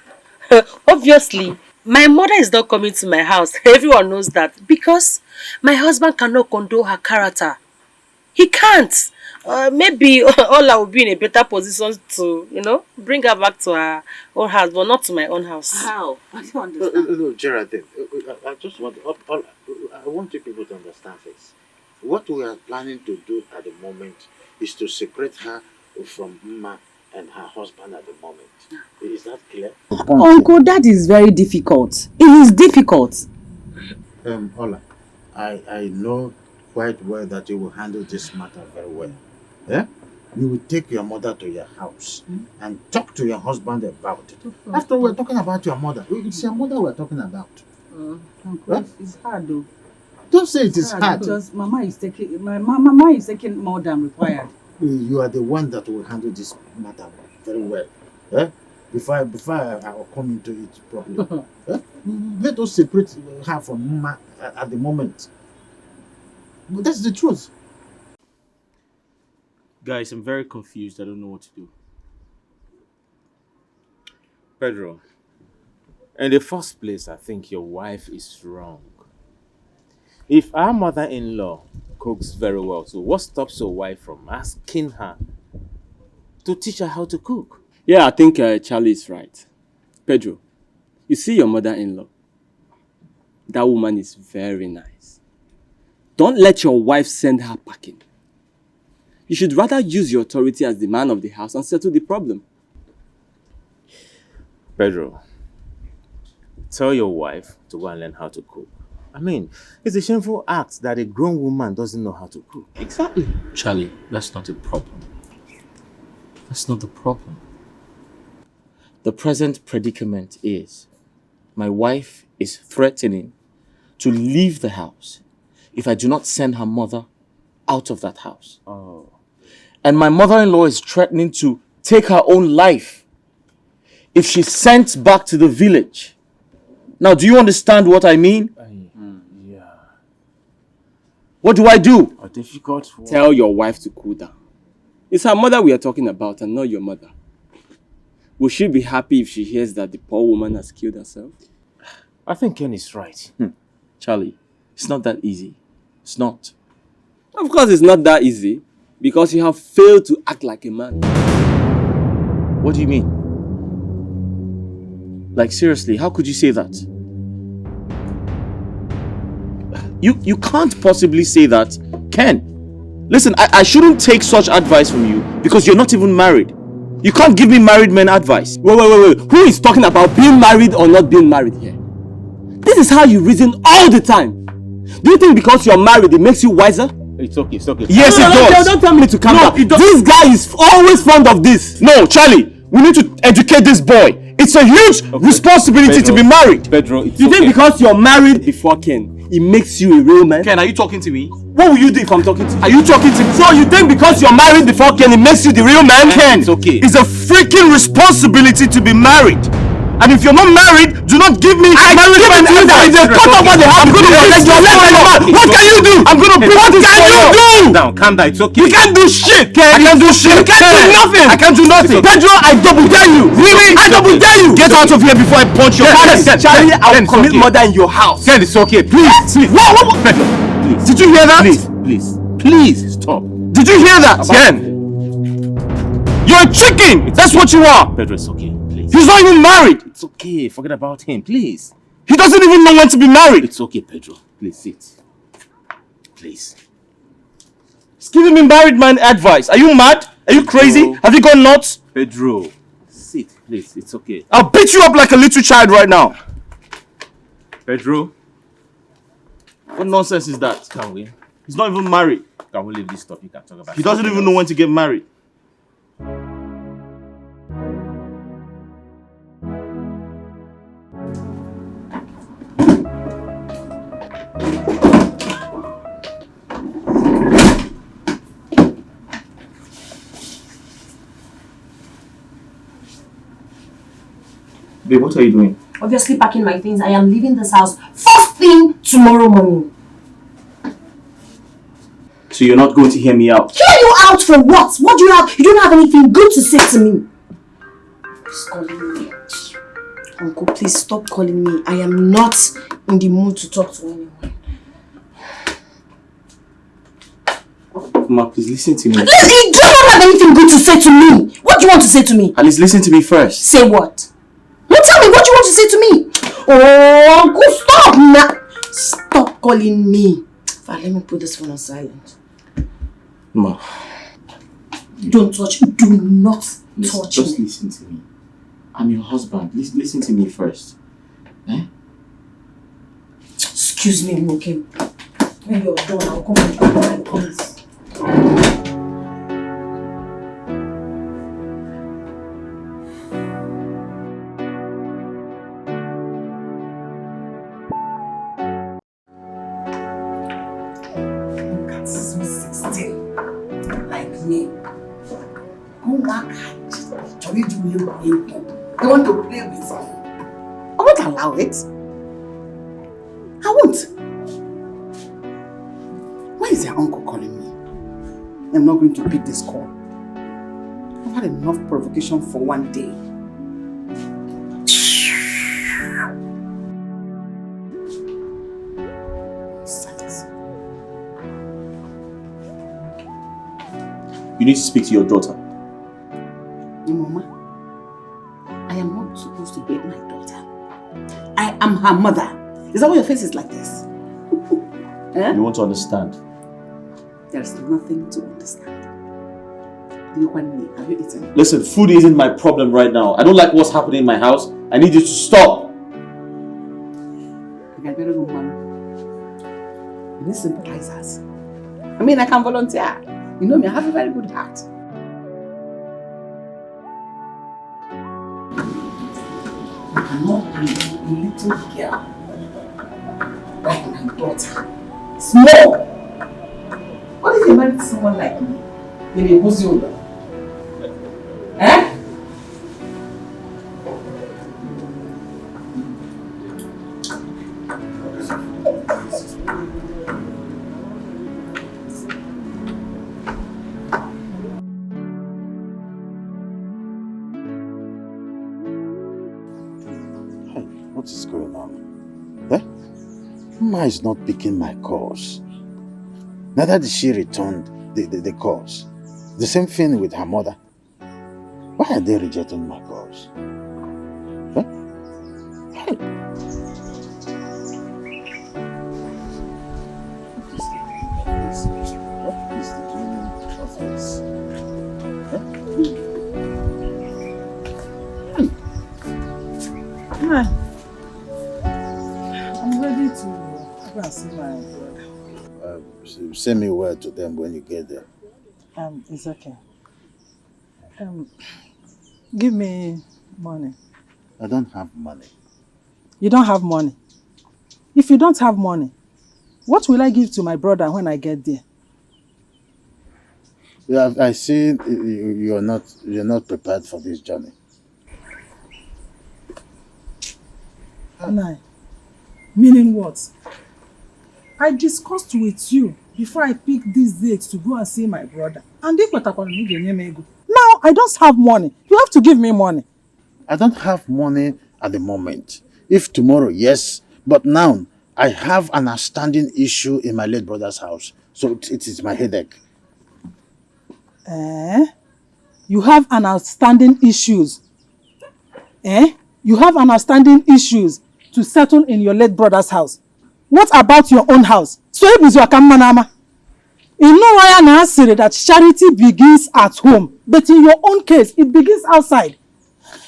Obviously, my mother is not coming to my house. Everyone knows that. Because my husband cannot condone her character. He can't. Maybe Ola will be in a better position to, bring her back to her own house, but not to my own house. How? I don't understand. No, Geraldine, I just want I want you people to understand this. What we are planning to do at the moment is to separate her from Mma and her husband at the moment. Is that clear? Uncle, that is very difficult. It is difficult. Ola, I know quite well that you will handle this matter very well. Yeah? You will take your mother to your house and talk to your husband about it. After all, we're talking about your mother. It's your mother we're talking about. Uncle, it's hard though. Don't say it is hard. Because my mama is taking more than required. You are the one that will handle this matter very well. Eh? Before I will come into it properly. Let us separate her from Mma at the moment. But that's the truth. Guys, I'm very confused. I don't know what to do. Pedro, in the first place, I think your wife is wrong. If our mother-in-law cooks very well, so what stops your wife from asking her to teach her how to cook? Yeah, I think Charlie is right. Pedro, you see your mother-in-law? That woman is very nice. Don't let your wife send her packing. You should rather use your authority as the man of the house and settle the problem. Pedro, tell your wife to go and learn how to cook. I mean, it's a shameful act that a grown woman doesn't know how to cook. Exactly. Charlie, that's not a problem. That's not the problem. The present predicament is my wife is threatening to leave the house if I do not send her mother out of that house. Oh. And my mother-in-law is threatening to take her own life if she's sent back to the village. Now, do you understand what I mean? Yeah. What do I do? A difficult one. Tell your wife to cool down. It's her mother we are talking about and not your mother. Will she be happy if she hears that the poor woman has killed herself? I think Ken is right. Charlie, it's not that easy. It's not. Of course, it's not that easy because you have failed to act like a man. What do you mean? Like, seriously, how could you say that? You can't possibly say that, Ken. Listen, I shouldn't take such advice from you because you're not even married. You can't give me married men advice. Wait. Who is talking about being married or not being married here? This is how you reason all the time. Do you think because you're married it makes you wiser? It's okay. Yes, it does. Don't tell me to calm down. This guy is always fond of this. No, Charlie, we need to educate this boy. It's a huge responsibility to be married. Pedro, it's You think because you're married before Ken, it makes you a real man? Ken, are you talking to me? What will you do if I'm talking to you? Are you talking to me? So you think because you're married before Ken, it makes you the real man? Ken, it's okay. It's a freaking responsibility to be married. And if you're not married, do not give me married men advice. If they cut off what they have, I'm going to protect your left. What can you do? I'm going to bring What can you do? Calm down, it's okay. You can't do shit. Ken, I can't do shit. You can't do nothing. I can't do nothing. Pedro, I double dare you. Really? I double dare you. Get out of here before I punch your face. Charlie, I will commit murder in your house. Ken, it's okay. Please. What? Pedro, please. Did you hear that? Please stop. Did you hear that? Ken? You're a chicken. That's what you are. Pedro, it's okay. Please. He's not even married. It's okay. Forget about him, please. He doesn't even know when to be married. It's okay, Pedro. Please sit. Please. He's giving me married man advice. Are you mad? Are you crazy? Have you gone nuts? Pedro, sit, please. It's okay. I'll beat you up like a little child right now. Pedro, What nonsense is that? can we He's not even married. leave this topic and talk about He doesn't even know when to get married. Babe, what are you doing? Obviously packing my things. I am leaving this house first thing tomorrow morning. So you're not going to hear me out? Hear you out for what? What do you have? You don't have anything good to say to me. Please calling me. Uncle, please stop calling me. I am not in the mood to talk to anyone. Ma, please listen to me. Listen, you do not have anything good to say to me. What do you want to say to me? Alice, listen to me first. Say what? No, tell me what you want to say to me. Oh, Uncle, stop now. Stop calling me. Fine, let me put this phone on silent. Ma. Don't touch me. Do not touch Just me. listen to me. I'm your husband. Listen to me first. Eh? Excuse me, okay? When you're done, I'll come back. I promise. They want to play with me. I won't allow it. I won't. Why is your uncle calling me? I'm not going to pick this call. I've had enough provocation for one day. You need to speak to your daughter. Mama, I am not supposed to hate my daughter. I am her mother. Is that why your face is like this? You want to understand? There's nothing to understand. Do you want me? Have you eaten? Listen, food isn't my problem right now. I don't like what's happening in my house. I need you to stop. I can very good man. You need sympathizers. I mean, I can volunteer. You know me, I have a very good heart. I cannot be a little girl like my daughter. Small. What if you married someone like me? Maybe a bossy older. Eh? What is going on? Eh? Ma is not picking my calls. Neither did she return the calls. The same thing with her mother. Why are they rejecting my calls? Huh? Hey. What is the meaning of this? Huh? I'm ready to go and see my brother. Send me word to them when you get there. It's okay. Give me money. I don't have money. You don't have money? If you don't have money, what will I give to my brother when I get there? Yeah, I see you're not prepared for this journey. Nai, meaning what? I discussed with you before I picked this date to go and see my brother. And now I don't have money. You have to give me money. I don't have money at the moment. If tomorrow, yes. But now, I have an outstanding issue in my late brother's house. So it is my headache. You have an outstanding issues. You have an outstanding issues to settle in your late brother's house. What about your own house? So it is your kamanama. In no way I answer that charity begins at home, but in your own case, it begins outside.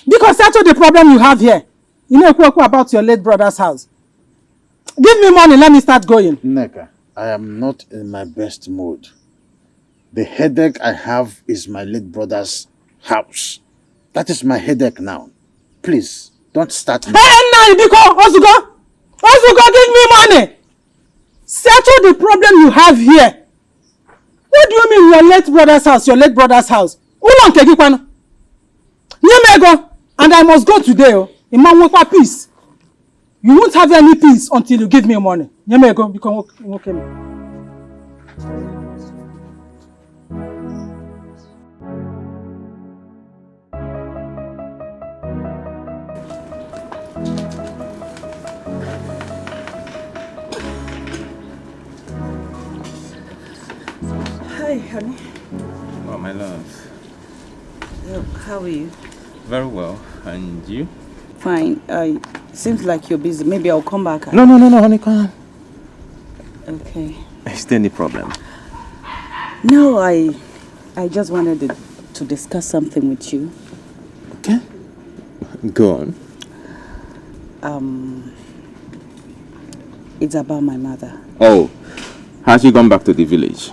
Because settle the problem you have here. You know about your late brother's house. Give me money, let me start going. Nneka, I am not in my best mood. The headache I have is my late brother's house. That is my headache now. Please, don't start me. Hey, Nai, Ozugo, give me money. Settle the problem you have here. What do you mean your late brother's house? Your late brother's house? And I must go today. Peace. You won't have any peace until you give me money. Hi, honey. Oh, my love. How are you? Very well. And you? Fine. Seems like you're busy. Maybe I'll come back. No, honey, come on. Okay. Is there any problem? No, I just wanted to discuss something with you. Okay. Go on. It's about my mother. Oh, has she gone back to the village?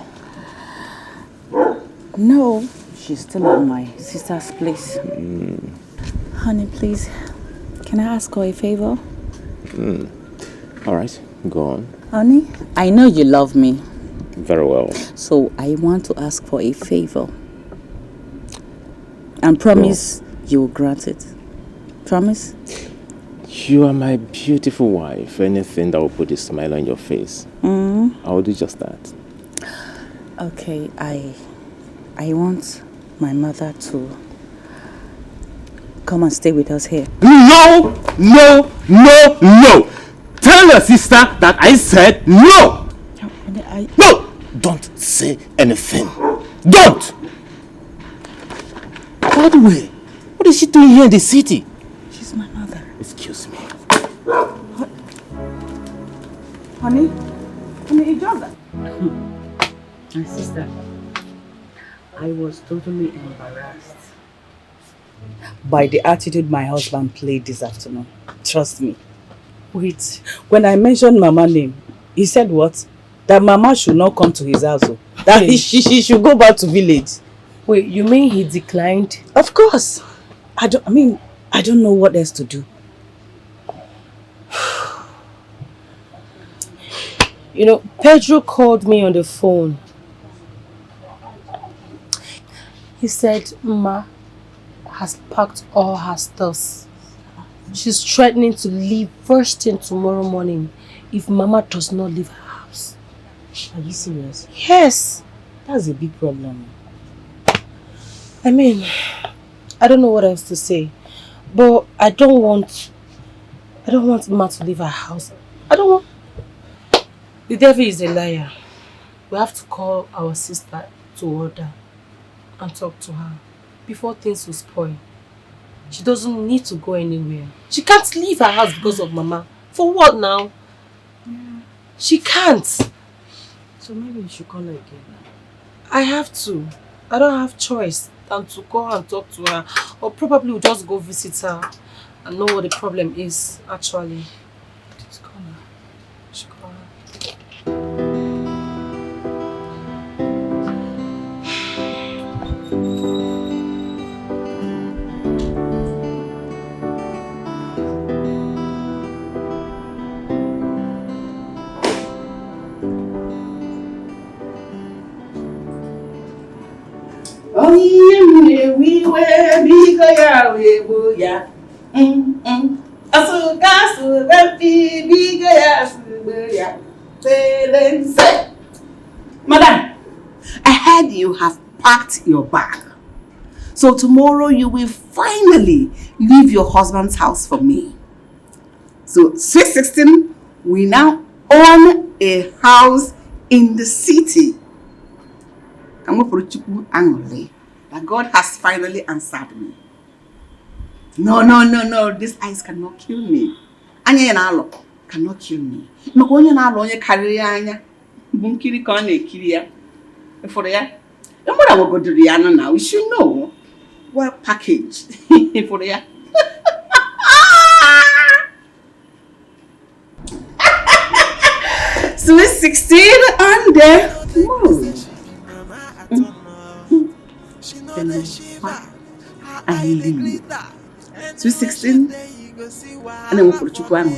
No, she's still at my sister's place. Honey, please, can I ask her a favor? All right, go on. Honey, I know you love me. Very well. So I want to ask for a favor. And promise you will grant it. Promise? You are my beautiful wife. Anything that will put a smile on your face, I will do just that. Okay, I want my mother to come and stay with us here. No! Tell your sister that I said no! No! Don't say anything. Don't! By the way, what is she doing here in the city? She's my mother. Excuse me. Honey, it's just that. My sister, I was totally embarrassed by the attitude my husband played this afternoon. Trust me. Wait, when I mentioned Mama's name, he said what? That Mama should not come to his house. That she should go back to village. Wait, you mean he declined? Of course. I don't know what else to do. You know, Pedro called me on the phone. He said Ma has packed all her stuffs. She's threatening to leave first thing tomorrow morning if Mama does not leave her house. Are you serious? Yes. That's a big problem. I mean, I don't know what else to say. But I don't want Ma to leave her house. I don't want... The devil is a liar. We have to call our sister to order and talk to her before things will spoil. She doesn't need to go anywhere. She can't leave her house because of Mama. For what now? Yeah. She can't. So maybe you should call her again. I have to. I don't have choice than to go and talk to her. Or probably we'll just go visit her and know what the problem is actually. Just call her. Just call her. Madam, I heard you have packed your bag. So tomorrow you will finally leave your husband's house for me. So Sweet 16, we now own a house in the city. I'm going to angry that God has finally answered me. No. These eyes cannot kill me. Anya na cannot kill me. Makonya na alo onye kariri anya. Bunkiri ka na ekiri ya. For ya. The more I will go to the Rihanna now, we should know what package. For ya. Sweet 16 on the moon. I leave. Sweet 16. And then we'll put you on.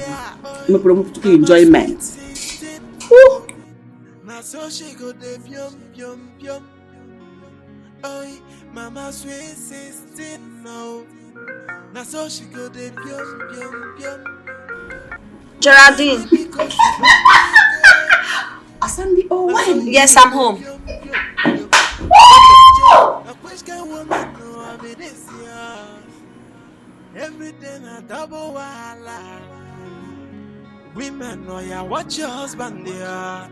We'll put you enjoyment. Now so she go de pium pium pium. Oi, Mama Sweet 16 no. Now so she go de pium pium pium. Geraldine. Asandi, oh why? Yes, I'm home. Everything a double wala. Women know ya watch your husband there.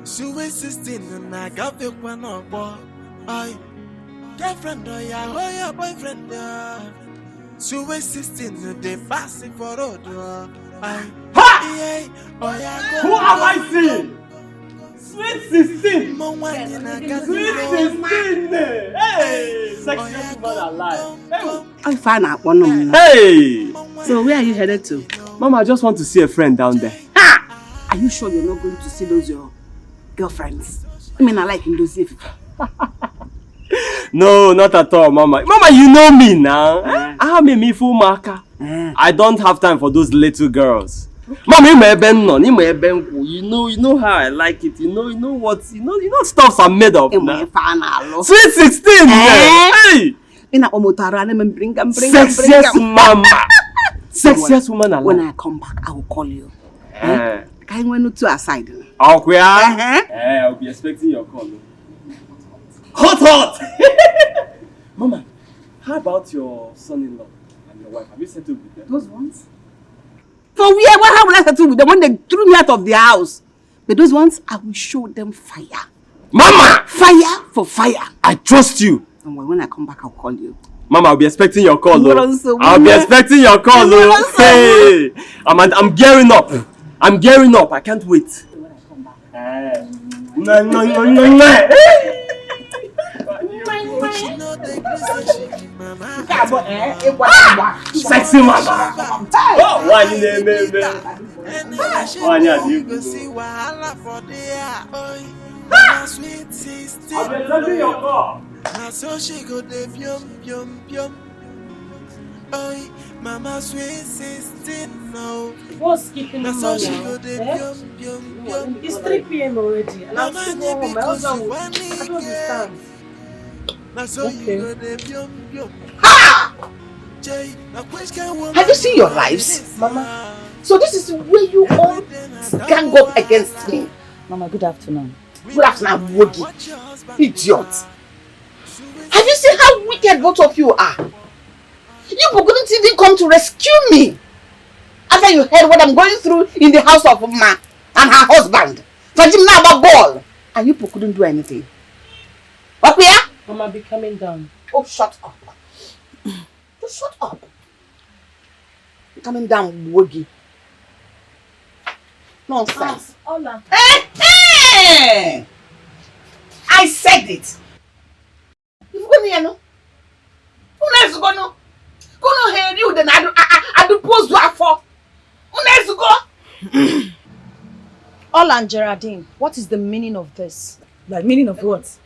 Sweet 16 and I got the one of boy. I girlfriend or your boyfriend there. Sweet 16 they pass it for road. Who am I seeing? Sweet 16! Sweet 16! Hey! Sexiest woman alive! Hey! I found out one of them. Hey! So where are you headed to? Mama, I just want to see a friend down there. Ha! Are you sure you're not going to see those your girlfriends? I mean, I like in those if. No, not at all, Mama. Mama, you know me now. I am a meaningful marker. I don't have time for those little girls. Mama, you know how I like it. You know what stuffs are made of. Sweet 16. Hey! Sexiest mama. Sexiest woman alive. When I come back, I will call you. Can you went to aside? Okay. I'll be expecting your call. Hot! Mama, how about your son-in-law and your wife? Have you settled with them? Those ones? For where? How will I settle with them when they threw me out of the house? But those ones, I will show them fire. Mama! Fire for fire. I trust you. And when I come back, I'll call you. Mama, I'll be expecting your call. I'll be expecting your call. Hey! I'm gearing up. I can't wait. Sexy mama. Oh, why you name me? Why you go see wahala for there? Sweet 16. I'm expecting your call. Now so she go de pium pium pium. Oi, Mama Sweet 16 no. What's keeping now them so she now? go de pium pium pium. It's 3 p.m. already and I'm still home. My husband will... I don't understand. Now so you go de pium pium. Have you seen your lives? Mama. So this is where you all gang up against me. Mama, good afternoon. Good afternoon, Wogi. Idiot. Have you seen how wicked both of you are? You couldn't even come to rescue me. After you heard what I'm going through in the house of Ma and her husband. For him now about ball. And you people couldn't do anything. Up here? Mama, be coming down. Oh, shut up. Just shut up. You're coming down, Woogie. Nonsense. Hola. Hey! I said it. If you go no. Who knows go no? Go no hear you then I do post to for. Who knows go? Ola and Geraldine, what is the meaning of this? Like, meaning of what?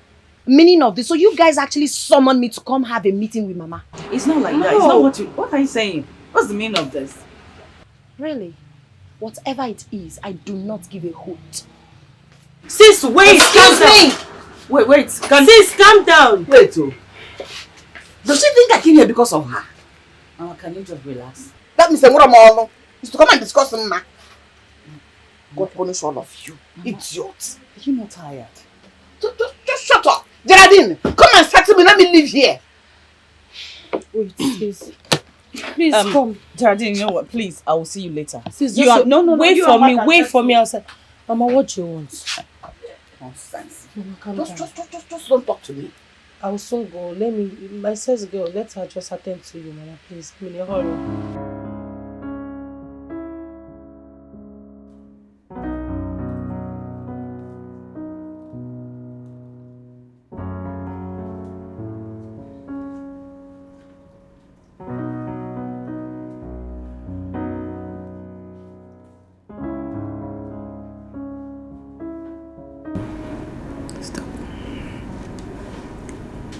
Meaning of this. So you guys actually summoned me to come have a meeting with Mama. It's not like that. It's not what are you saying? What's the meaning of this? Really? Whatever it is, I do not give a hoot. Sis, wait! Excuse me! Wait. Sis, calm down. Wait, oh. Does she think I came here because of her? Can you just relax? That means I'm is to come and discuss them now. God punish all of you. Idiots. Are you not tired? Just shut up. Geraldine, come and settle me. Let me live here. Wait, please. Please come. Geraldine, you know what? Please, I will see you later. Sis, You are no. Wait for me. Wait for me outside. Mama, what do you want? Nonsense. Mama, calm down. Just don't talk to me. I will soon go. My sis girl, let her just attend to you, Mama, please. I'm in a hurry.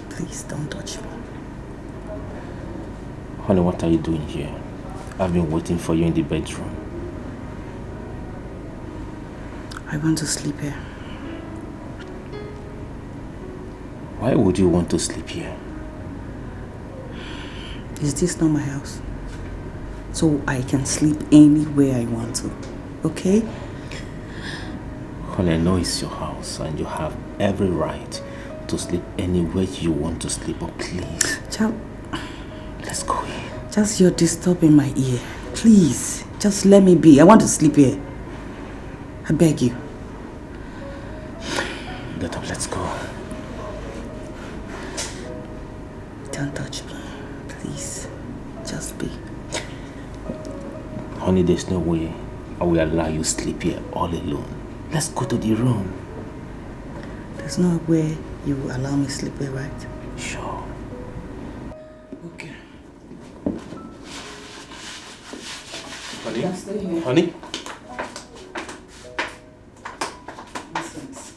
Please don't touch me. Honey, what are you doing here? I've been waiting for you in the bedroom. I want to sleep here. Why would you want to sleep here? Is this not my house? So I can sleep anywhere I want to, okay? Honey, I know it's your house and you have every right to sleep anywhere you want to sleep, but please. Child, let's go in. Just you're disturbing my ear. Please, just let me be. I want to sleep here. I beg you. Get up, let's go. Don't touch me. Please, just be. Honey, there's no way I will allow you to sleep here all alone. Let's go to the room. There's no way you will allow me to sleep here, right? Sure. Okay. Honey? Just stay here. Honey? Nonsense.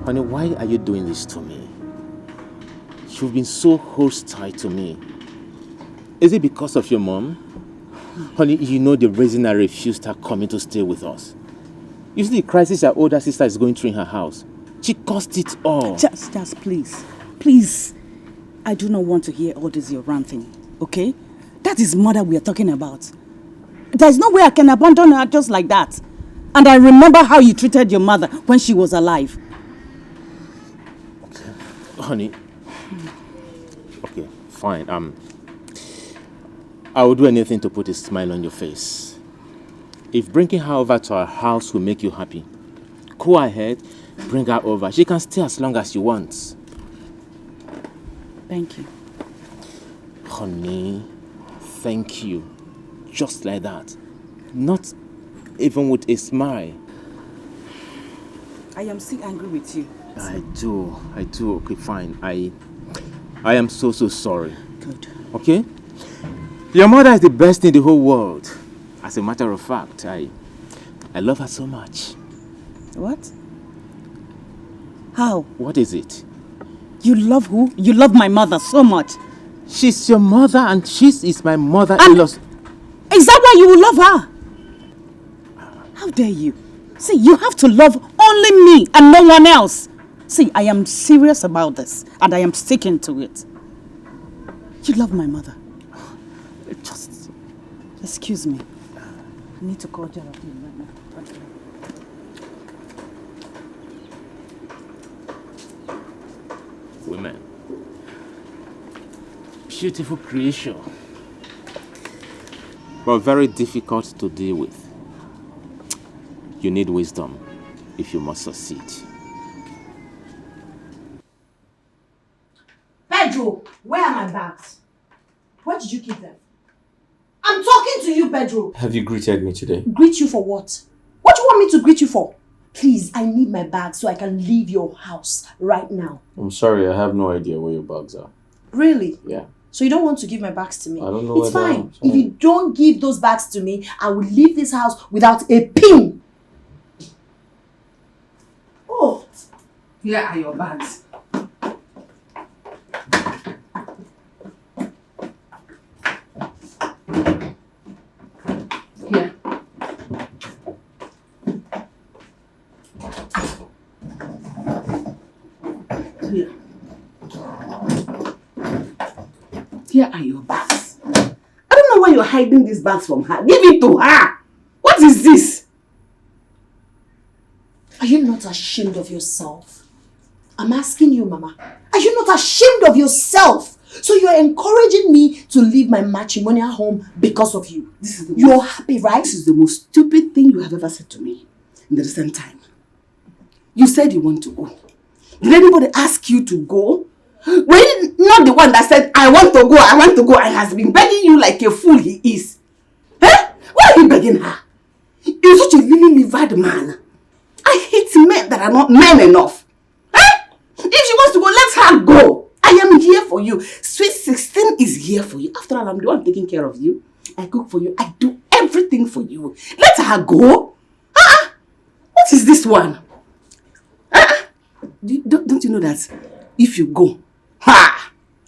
Honey, why are you doing this to me? You've been so hostile to me. Is it because of your mom? Honey, you know the reason I refused her coming to stay with us. You see the crisis her older sister is going through in her house. She caused it all. Just please. Please. I do not want to hear all this your ranting, okay? That is mother we are talking about. There's no way I can abandon her just like that. And I remember how you treated your mother when she was alive. Okay. Honey. Okay, fine. I will do anything to put a smile on your face. If bringing her over to our house will make you happy, go ahead, bring her over. She can stay as long as you want. Thank you. Honey, thank you. Just like that. Not even with a smile. I am still angry with you. I do. Okay, fine. I am so sorry. Good. Okay? Your mother is the best in the whole world. As a matter of fact, I love her so much. What? How? What is it? You love who? You love my mother so much. She's your mother and she is my mother-in-law. Is that why you will love her? How dare you? See, you have to love only me and no one else. See, I am serious about this and I am sticking to it. You love my mother. Just excuse me. I need to call Geraldine right now. Women. Beautiful creation. But very difficult to deal with. You need wisdom if you must succeed. Pedro, where are my bags? Where did you keep them? I'm talking to you, Pedro. Have you greeted me today? Greet you for what? What do you want me to greet you for? Please, I need my bags so I can leave your house right now. I'm sorry, I have no idea where your bags are. Really? Yeah. So you don't want to give my bags to me? I don't know It's where they fine. are. If you don't give those bags to me, I will leave this house without a pin. Oh, here are your bags. Here. Here. Here are your bags. I don't know why you're hiding these bags from her. Give it to her. What is this? are you not ashamed of yourself? I'm asking you, Mama. Are you not ashamed of yourself? So you're encouraging me to leave my matrimonial home because of you. You're happy, right? This is the most stupid thing you have ever said to me in the recent time. You said you want to go. Did anybody ask you to go? Were you not the one that said, I want to go, and has been begging you like a fool he is? Huh? Why are you begging her? You're such a lily-livered man. I hate men that are not men enough. Huh? If she wants to go, let her go. I am here for you. Sweet 16 is here for you. After all, I'm the one taking care of you. I cook for you. I do everything for you. Let her go. What is this one? Don't you know that if you go,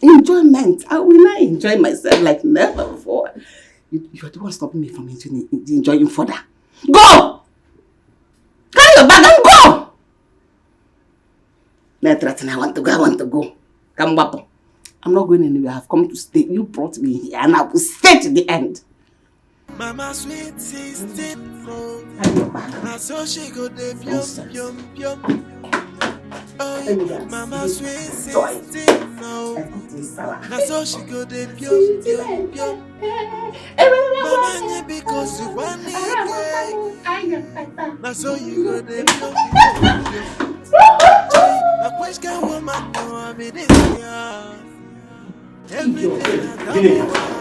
enjoyment, I will not enjoy myself like never before. You are the one stopping me from enjoying further. Go! Carry your bag and go! Not threaten, I want to go. Come back. I'm not going anywhere. I've come to stay. You brought me here and I will stay to the end. Mama sweet 16, now so she go the pyom. Oh, Mama sweet 16, now so she go the pyom. Mama because you want it, now so you go the pyom. A question woman, no, I mean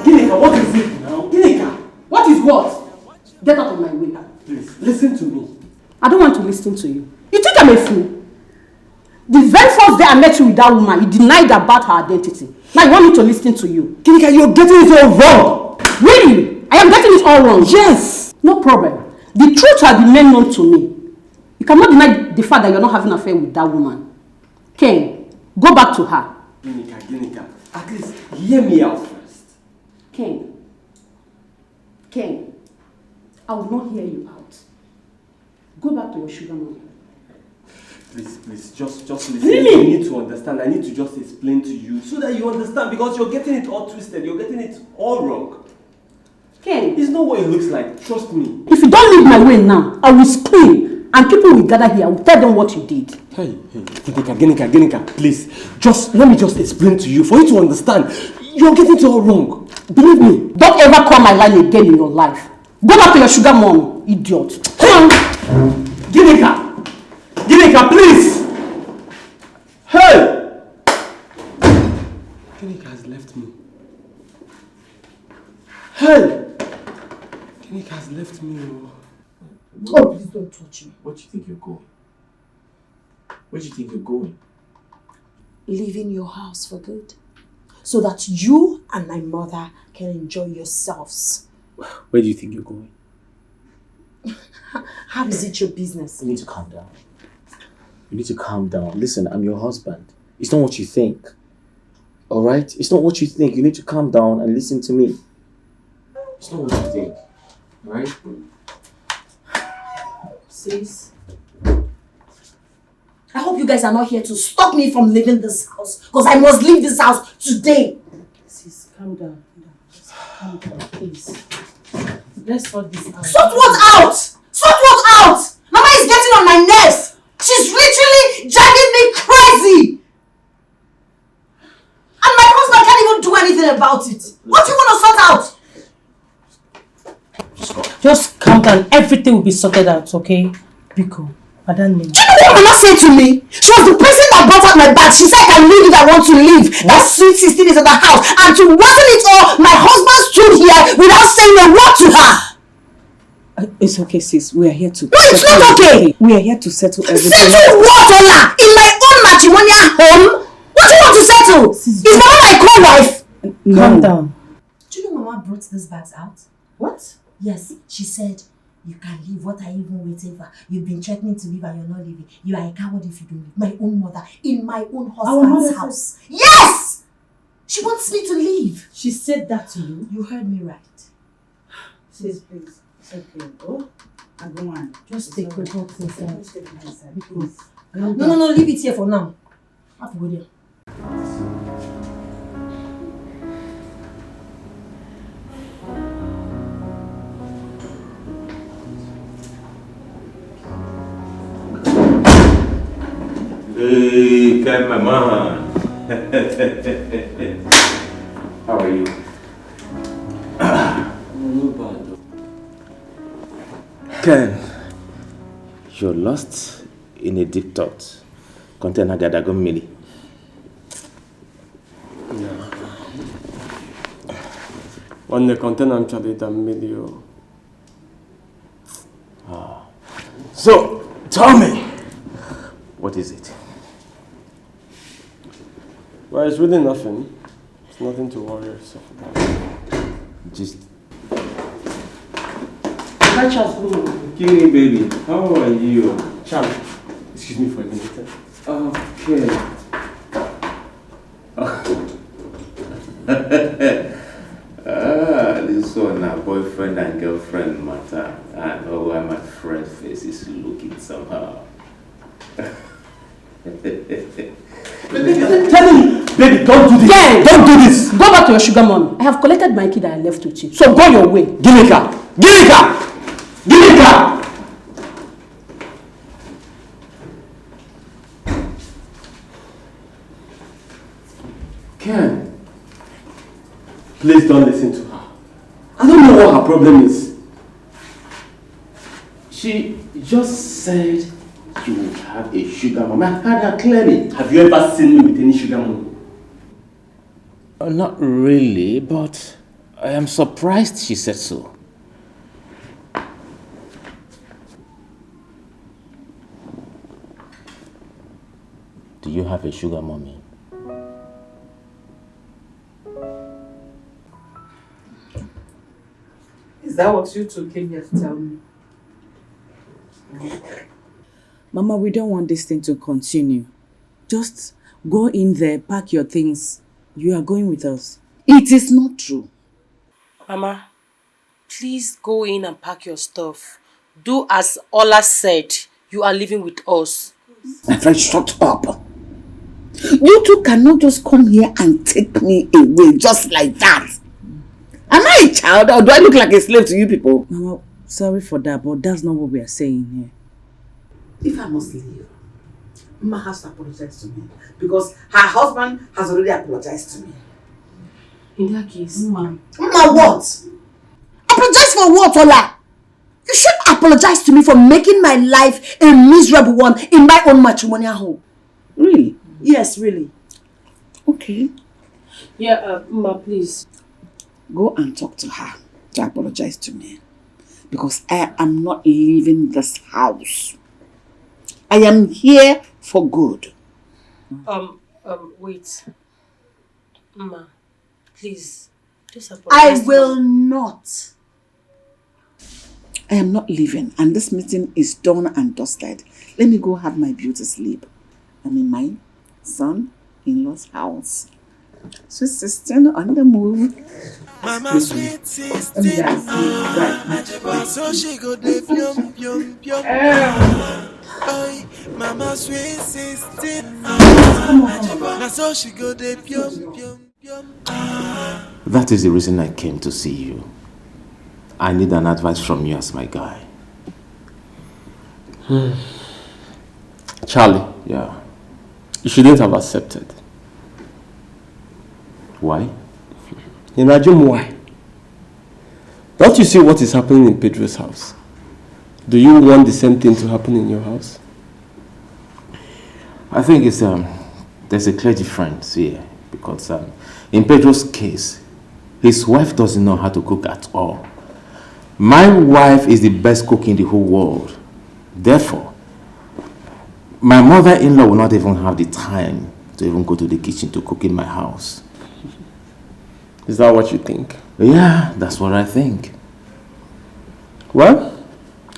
Ginika, what is it now? Ginika, what is what? Get out of my way. Please, listen to me. I don't want to listen to you. You think I'm a fool? The very first day I met you with that woman, you denied about her identity. Now you want me to listen to you. Ginika, you're getting it all wrong. Really? I am getting it all wrong? Yes. No problem. The truth has been made known to me. You cannot deny the fact that you're not having an affair with that woman. Ken, go back to her. Ginika, at least hear me out first. Ken, I will not hear you out. Go back to your sugar mommy. Please, just listen. Really? You need to understand. I need to just explain to you so that you understand, because you're getting it all twisted. You're getting it all wrong. Ken, it's not what it looks like. Trust me. If you don't leave my way now, I will scream and people will gather here. I will tell them what you did. Hey, Ginika, please. Let me just explain to you for you to understand. You're getting it all wrong. Believe me, don't ever call my line again in your life. Go back to your sugar mom, idiot. Come on. Ginika, please. Hey! Ginika has left me. Hey! Ginika has left me. Oh, please don't touch me. Where do you think you're going? Where do you think you're going? Leaving your house for good. So that you and my mother can enjoy yourselves. Where do you think you're going? How is it your business? You need to calm down. You need to calm down. Listen, I'm your husband. It's not what you think. Alright? It's not what you think. You need to calm down and listen to me. It's not what you think. Alright? Sis, I hope you guys are not here to stop me from leaving this house. Because I must leave this house today. Sis, calm down. Just calm down, please. Let's sort this out. Sort what out? Sort what out? Mama is getting on my nerves. She's literally driving me crazy. And my husband can't even do anything about it. What do you want to sort out? Just calm down. Everything will be sorted out, okay? Biko, Madam Name. Do you know what Mama said to me? She was the person that brought out my bag. She said I can leave if I want to leave. That sweet 16 is at the house. And to worsen it all, my husband stood here without saying a word to her. It's okay, sis. We are here to... No, it's not okay. We are here to settle everything. Settle what, Ola? In my own matrimonial home? What do you want to settle? Is Mama my co-wife? No. Calm down. Do you know Mama brought these bags out? What? Yes, she said, you can leave. What are you even waiting for? You've been threatening to leave and you're not leaving. You are a coward if you don't leave. My own mother, in my own husband's house. Yes! She wants me to leave. She said that to you? You heard me right. Sis, please. It's okay. Oh, I go on. Just take the box inside. Just take it inside. Please. No, leave it here for now. I have to go there. Hey, Ken, my man. How are you? No bad. Ken, you're lost in a deep thought. Container Gadagon Mili. Yeah. On the container, I'm Charlie D'Amelio. So, tell me, what is it? Well, it's really nothing. It's nothing to worry yourself about. Just... Hi, Charles. Culinary, baby. How are you? Charlie, excuse me for a minute. Okay. This one, our boyfriend and girlfriend matter. I know why my friend's face is looking somehow. Tell me! Baby, don't do this! Yeah. Don't do this! Go back to your sugar mommy. I have collected my key that I left with you. So go your way. Give me car! Give me car! Give me car! Ken, please don't listen to her. I don't know what her problem is. She just said you would have a sugar mama. I heard her clearly. Have you ever seen me with any sugar money? Not really, but I am surprised she said so. Do you have a sugar mommy? Is that what you two came here to tell me? Mama, we don't want this thing to continue. Just go in there, pack your things. You are going with us. It is not true. Mama, please go in and pack your stuff. Do as Ola said. You are living with us. My friend, shut up. You two cannot just come here and take me away just like that. Am I a child or do I look like a slave to you people? Mama, sorry for that, but that's not what we are saying here. If I must leave, Mama has to apologize to me because her husband has already apologized to me. In that case, Mama what? Apologize for what, Ola? You should apologize to me for making my life a miserable one in my own matrimonial home. Really? Yes, really. Okay. Yeah, Ma, please. Go and talk to her to apologize to me. Because I am not leaving this house. I am here for good. Wait. Ma, please. Just apologize. I will not. I am not leaving, and this meeting is done and dusted. Let me go have my beauty sleep. I'm in my son-in-law's house. Sweet sister on the move. Mama sweet sister, so she go de pium pium pium. Oi, Mama sweet sister, na so she go de pium pium pium. That is the reason I came to see you. I need an advice from you as my guy. Charlie. Yeah. You shouldn't have accepted. Why? Imagine why. Don't you see what is happening in Pedro's house? Do you want the same thing to happen in your house? I think it's there's a clear difference here because in Pedro's case, his wife doesn't know how to cook at all. My wife is the best cook in the whole world. Therefore, my mother-in-law will not even have the time to even go to the kitchen to cook in my house. Is that what you think? Yeah, that's what I think. Well,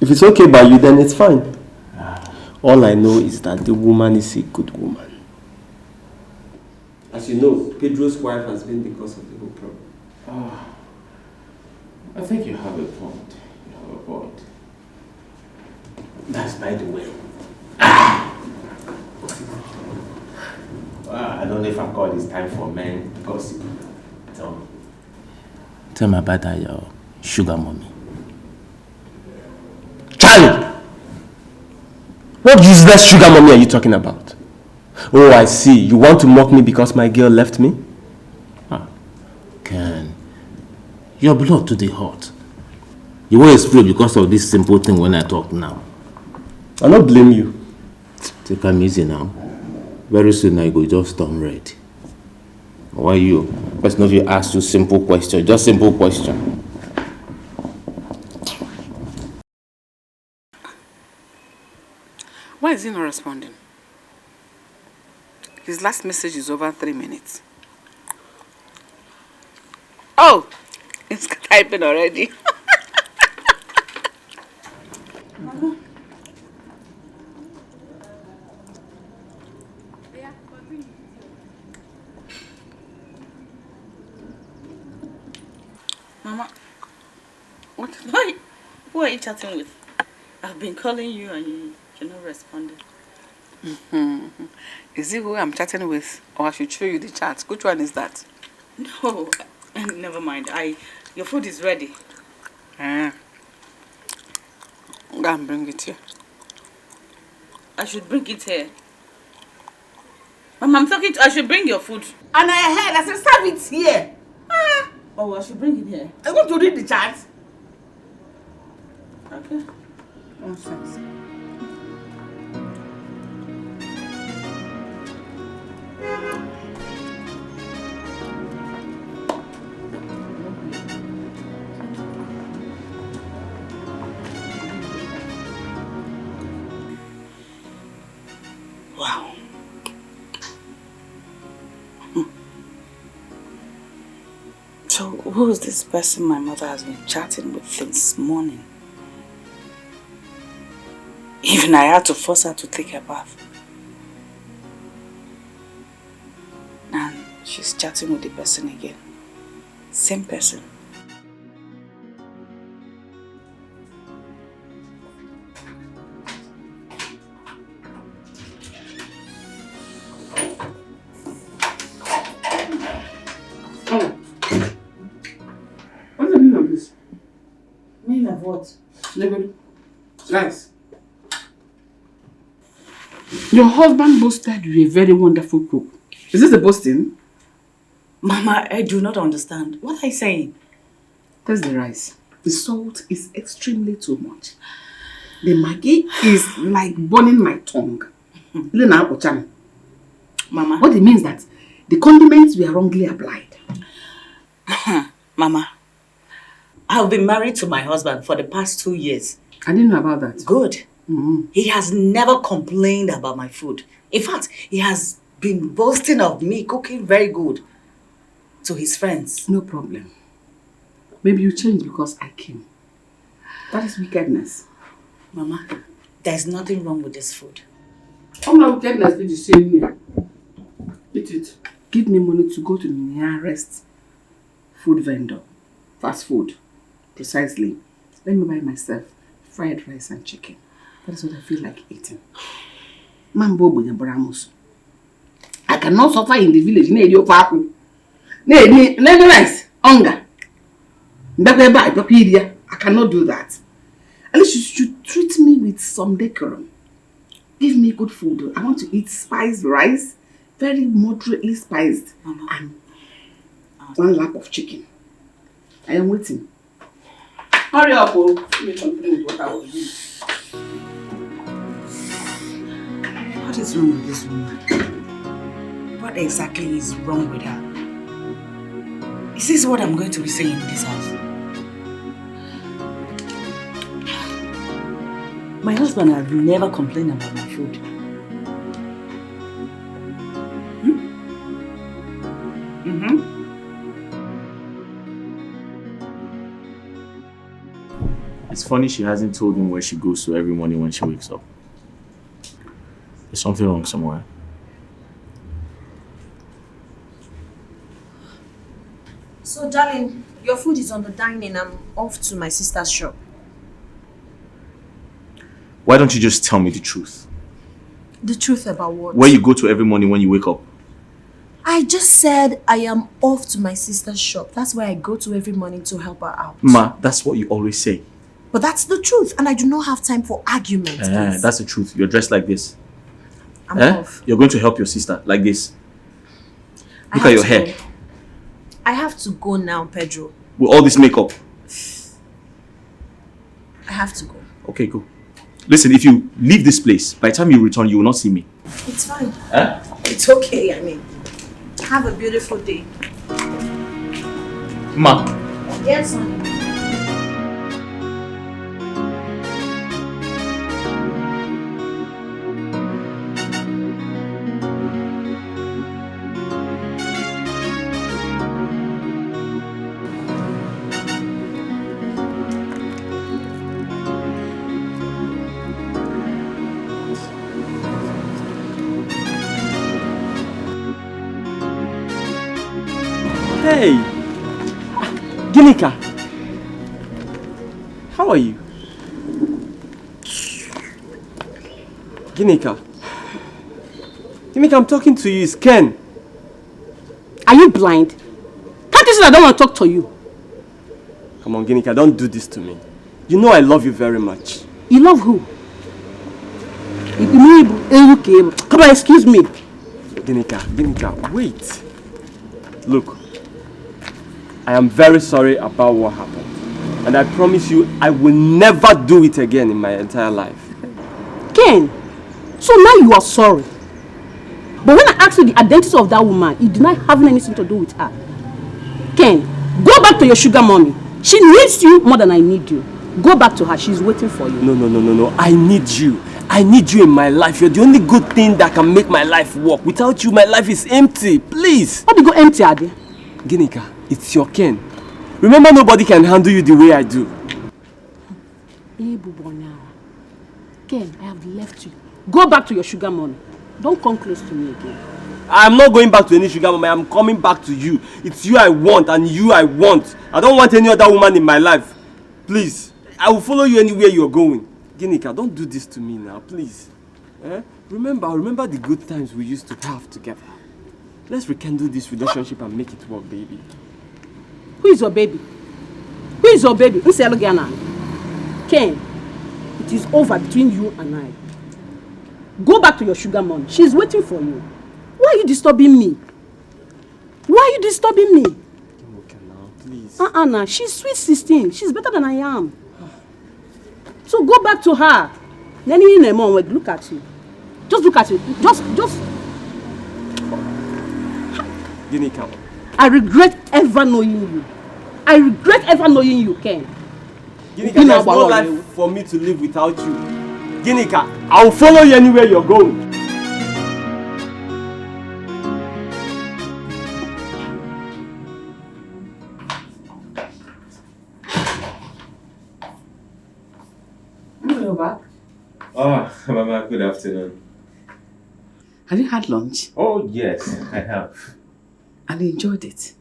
if it's okay by you, then it's fine. All I know is that the woman is a good woman. As you know, Pedro's wife has been the cause of the whole problem. I think you have a point. You have a point. That's by the way. I don't know if I call this time for men gossip. Tell me about that your sugar mommy. Charlie! What useless sugar mommy are you talking about? Oh, I see. You want to mock me because my girl left me? Ken, your blood to the heart. You will explode because of this simple thing when I talk now. I don't blame you. Take them easy now. Very soon I go just turn red. Why you? Person of you ask you simple question, just simple question. Why is he not responding? His last message is over 3 minutes. Oh, it's typing already. Mama, who are you chatting with? I've been calling you and you're not responding. Is it who I'm chatting with? Or I should show you the chat? Which one is that? No, never mind. Your food is ready. Go and bring it here. I should bring it here. Mama, I'm talking to I should bring your food. And I heard, I said, serve it here. Oh, I should bring it here. I want to read the chat. Okay. Nonsense. Wow. So, who is this person my mother has been chatting with since morning? Even I had to force her to take a bath. And she's chatting with the person again. Same person. What's the meaning of this? Meaning of what? Guys. Your husband boasted you're a very wonderful cook. Is this a boasting? Mama, I do not understand. What are you saying? Taste the rice. The salt is extremely too much. The Maggi is like burning my tongue. Mama. What it means that the condiments were wrongly applied. Mama, I've been married to my husband for the past 2 years. I didn't know about that. Good. He has never complained about my food. In fact, he has been boasting of me cooking very good to his friends. No problem. Maybe you changed because I came. That is wickedness. Mama, there's nothing wrong with this food. All my wickedness be the same here. Eat it. Give me money to go to the nearest food vendor. Fast food. Precisely. Let me buy myself fried rice and chicken. That is what I feel like eating. Mambo Bramus. I cannot suffer in the village. Rice. Hunger. I cannot do that. At least you should treat me with some decorum. Give me good food. I want to eat spiced rice, very moderately spiced, and one lap of chicken. I am waiting. Hurry up, oh. Let me complain with what I will do. What is wrong with this woman? What exactly is wrong with her? Is this what I'm going to be saying in this house? My husband has never complained about my food. It's funny she hasn't told him where she goes to every morning when she wakes up. There's something wrong somewhere. So, darling, your food is on the dining. I'm off to my sister's shop. Why don't you just tell me the truth? The truth about what? Where you go to every morning when you wake up? I just said I am off to my sister's shop. That's where I go to every morning to help her out. Ma, that's what you always say. But that's the truth, and I do not have time for arguments. That's the truth. You're dressed like this. I'm off. You're going to help your sister like this. Look at your hair. Go. I have to go now, Pedro. With all this makeup. I have to go. Okay, go. Listen, if you leave this place, by the time you return, you will not see me. It's fine. Huh? It's okay, I mean. Have a beautiful day. Ma. Yes, honey. Hey! Ginika! How are you? Ginika. Ginika, I'm talking to you. It's Ken. Are you blind? Can't you see I don't want to talk to you? Come on, Ginika, don't do this to me. You know I love you very much. You love who? Come on, excuse me. Ginika, wait. Look, I am very sorry about what happened. And I promise you, I will never do it again in my entire life. Ken, so now you are sorry. But when I asked you the identity of that woman, you deny having anything to do with her. Ken, go back to your sugar mommy. She needs you more than I need you. Go back to her. She's waiting for you. No. I need you. I need you in my life. You're the only good thing that can make my life work. Without you, my life is empty. Please. What do you go empty, Adi? Ginika, it's your Ken. Remember, nobody can handle you the way I do. Ken, I have left you. Go back to your sugar mommy. Don't come close to me again. I'm not going back to any sugar mommy. I'm coming back to you. It's you I want and you I want. I don't want any other woman in my life. Please. I will follow you anywhere you're going. Ginika, don't do this to me now, please. Remember the good times we used to have together. Let's rekindle this relationship and make it work, baby. Who is your baby? Who is your baby? Ken, it is over between you and I. Go back to your sugar mom. She's waiting for you. Why are you disturbing me? Why are you disturbing me? Okay, now, please. Nah. She's sweet 16. She's better than I am. So go back to her. Then you look at you. Just look at you. Just. Ginika. I regret ever knowing you. I regret ever knowing you, Ken. Ginika, there's no life for me to live without you. Ginika, I will follow you anywhere you're going. Mama, good afternoon. Have you had lunch? Oh, yes, I have. And you enjoyed it?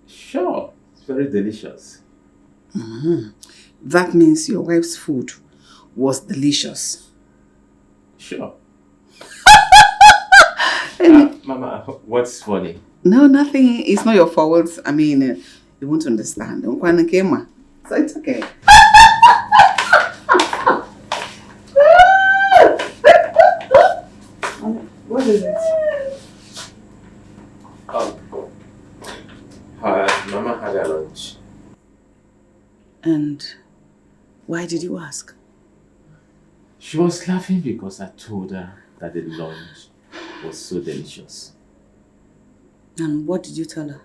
Sure. It's very delicious. That means your wife's food was delicious. Sure. Mama, what's funny? No, nothing. It's not your fault. I mean, you won't understand. So it's okay. What is it? Mama had a lunch. And why did you ask? She was laughing because I told her that the lunch was so delicious. And what did you tell her?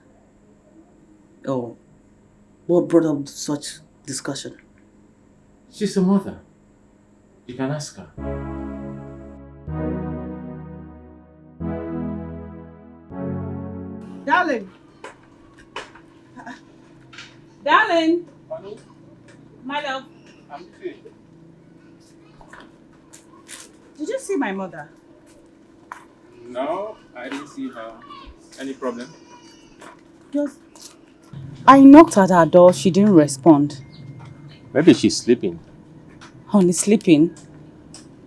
Oh, what brought up such discussion? She's a mother. You can ask her. Darling. Darling. My love. I'm free. Did you see my mother? No, I didn't see her. Any problem? Just. I knocked at her door. She didn't respond. Maybe she's sleeping. Honey, sleeping?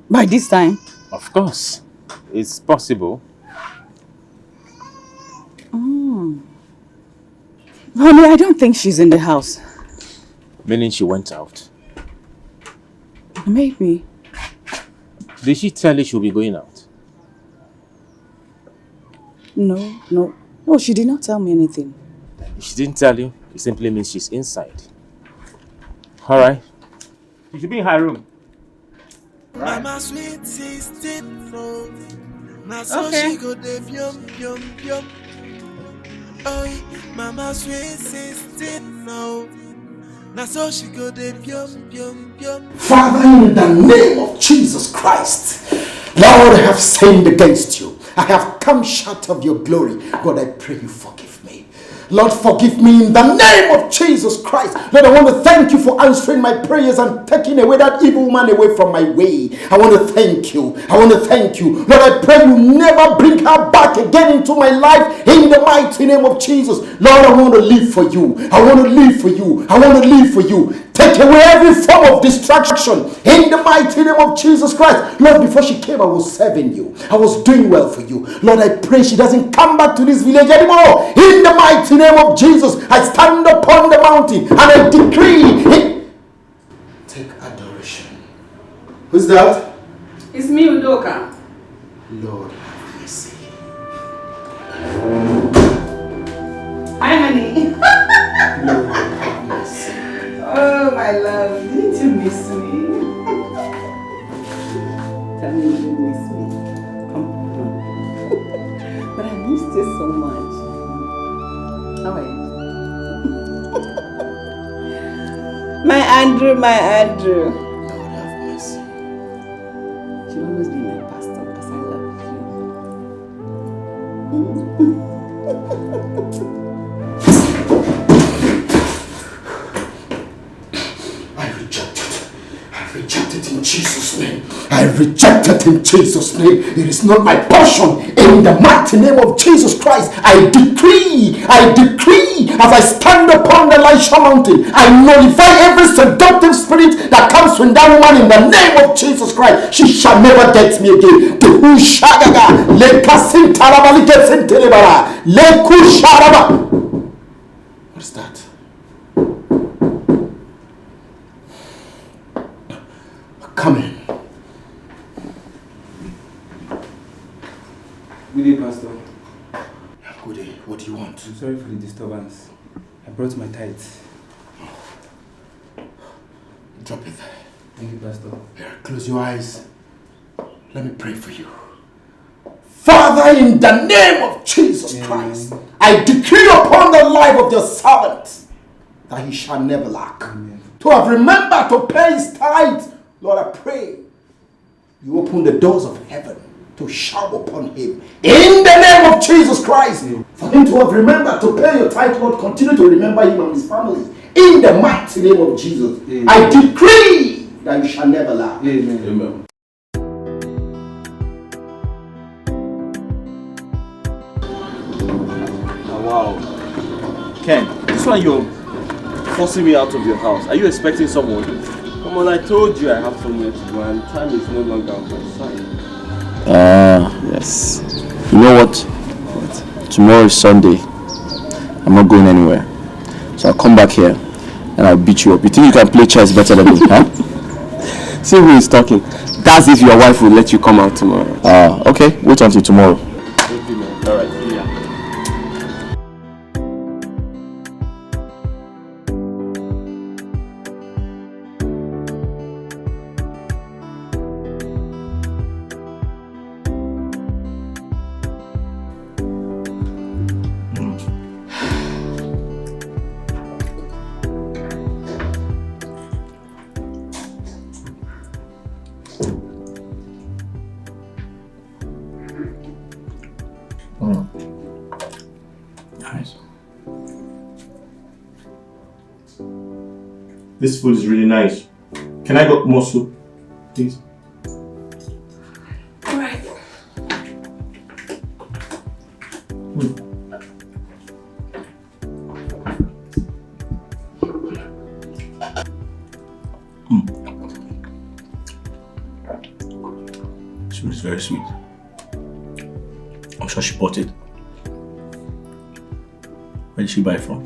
By this time? Of course. It's possible. Honey, I don't think she's in the house. Meaning she went out. Maybe. Did she tell you she'll be going out? No, she did not tell me anything. If she didn't tell you, it simply means she's inside. Alright. You should be in her room. Mama sweet 16 no. Now so she go de pium. Oh, Mama sweet 16 no. Now so she go de pium. Father, in the name of Jesus Christ, Lord, I have sinned against you. I have come short of your glory. God, I pray you forgive me. Lord, forgive me in the name of Jesus Christ. Lord, I want to thank you for answering my prayers and taking away that evil woman away from my way. I want to thank you. Lord, I pray you never bring her back again into my life in the mighty name of Jesus. Lord, I want to live for you. Take away every form of distraction in the mighty name of Jesus Christ. Lord, before she came, I was serving you. I was doing well for you. Lord, I pray she doesn't come back to this village anymore. In the mighty name of Jesus, I stand upon the mountain and I decree. Take adoration. Who's that? It's me, Udoka. Lord, have mercy. Hi, honey. Lord, have mercy. Oh, my love, didn't you miss me? Tell me you didn't miss me. Come on. But I missed you so much. How are you? My Andrew. Lord, have mercy. You'll always be my pastor because I love you. I reject it in Jesus' name. I reject it in Jesus' name. It is not my portion. In the mighty name of Jesus Christ, I decree, as I stand upon the Elisha mountain, I nullify every seductive spirit that comes from that woman in the name of Jesus Christ. She shall never get me again. What is that? Come in. Good day, Pastor. Good day. What do you want? I'm sorry for the disturbance. I brought my tithes. Drop it. Thank you, Pastor. Here, close your eyes. Let me pray for you. Father, in the name of Jesus Christ, I decree upon the life of your servant that he shall never lack. To have remembered to pay his tithes. Lord, I pray you open the doors of heaven to shower upon him. In the name of Jesus Christ. For him to have remembered to pay your tithe, Lord, continue to remember him and his family. In the mighty name of Jesus. I decree that you shall never lack. Amen. Ken, this one you're forcing me out of your house. Are you expecting someone? Come on, I told you I have somewhere to go and time is no longer on my side. Yes. You know what? Tomorrow is Sunday. I'm not going anywhere. So I'll come back here and I'll beat you up. You think you can play chess better than me, huh? See who is talking. That's if your wife will let you come out tomorrow. Okay. Wait until tomorrow. Okay, man. Alright. Yeah. Nice. This food is really nice. Can I get more soup, please? Alright. Soup is very sweet. I'm sure she bought it. Where did she buy it from?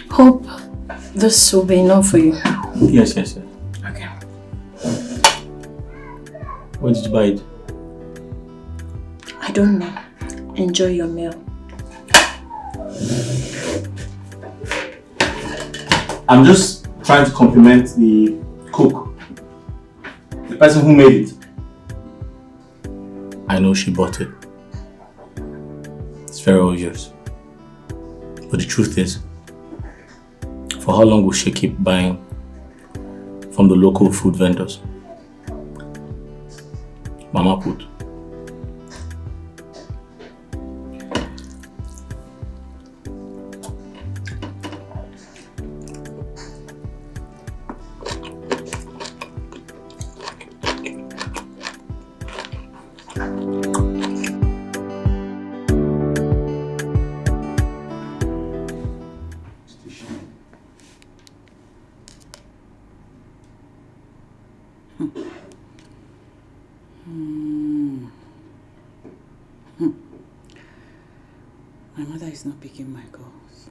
Hope this will be enough for you. Yes. Okay. Where did you buy it? I don't know. Enjoy your meal. I'm just trying to compliment the cook. The person who made it. I know she bought it. It's very obvious. But the truth is, for how long will she keep buying from the local food vendors? Mama put. My mother is not picking my calls.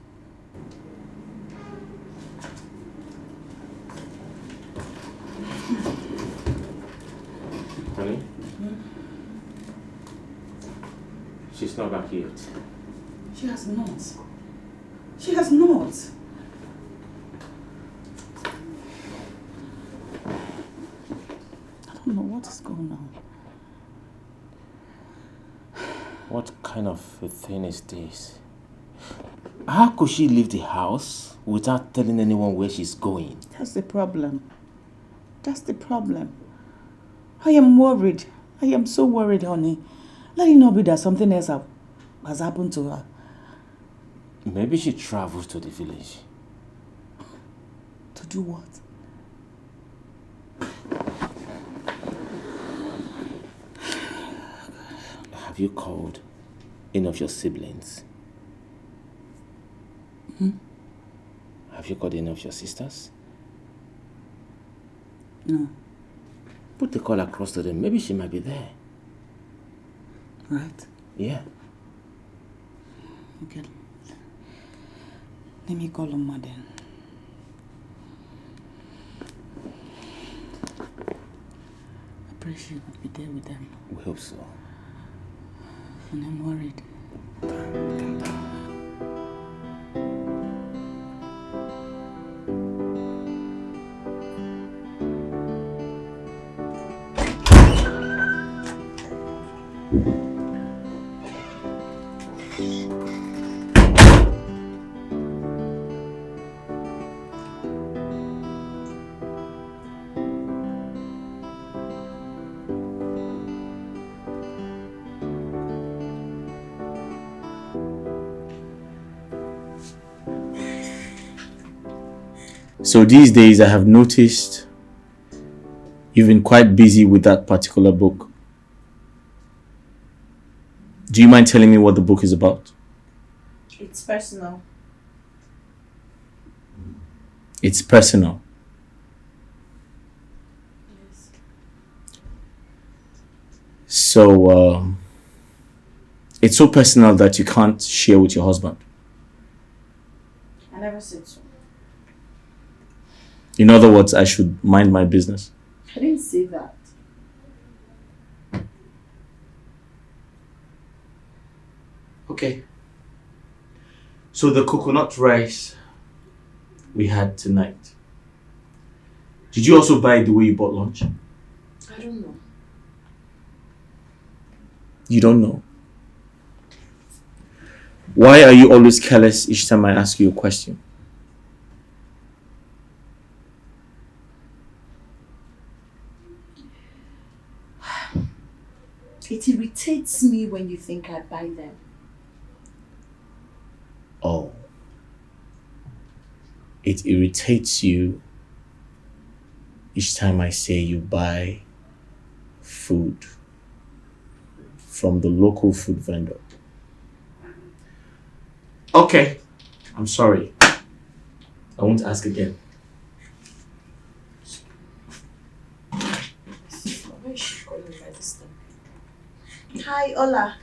Honey? She's not back yet. She has not. She has not. I don't know what is going on. What kind of a thing is this? How could she leave the house without telling anyone where she's going? That's the problem. That's the problem. I am worried. I am so worried, honey. Let it not be that something else has happened to her. Maybe she travels to the village. To do what? Have you called any of your siblings? Have you called any of your sisters? No. Put the call across to them. Maybe she might be there. Right? Yeah. Okay. Let me call Oma then. I pray she will be there with them. We hope so. And I'm worried. So these days I have noticed You've been quite busy with that particular book. Do you mind telling me what the book is about? It's personal. It's personal. Yes. So, it's so personal that you can't share with your husband. I never said so. In other words, I should mind my business. I didn't say that. Okay. So the coconut rice we had tonight. Did you also buy it the way you bought lunch? I don't know. You don't know. Why are you always careless each time I ask you a question? It irritates me when you think I buy them. Oh. It irritates you each time I say you buy food from the local food vendor. Okay. I'm sorry. I won't ask again. Where is she calling by this time? Hi, Ola.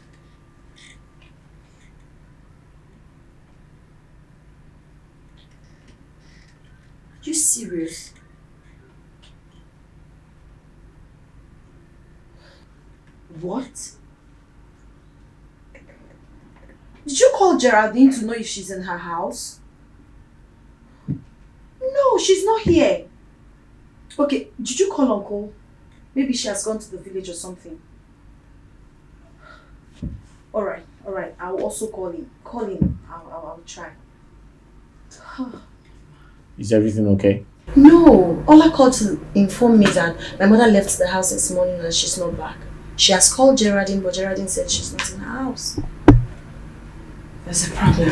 Are you serious? What? Did you call Geraldine to know if she's in her house? No, she's not here. Okay, did you call Uncle? Maybe she has gone to the village or something. Alright. I'll also call him. Call him. I'll try. Is everything okay? No, Ola called to inform me that my mother left the house this morning and she's not back. She has called Geraldine, but Geraldine said she's not in her house. There's a problem.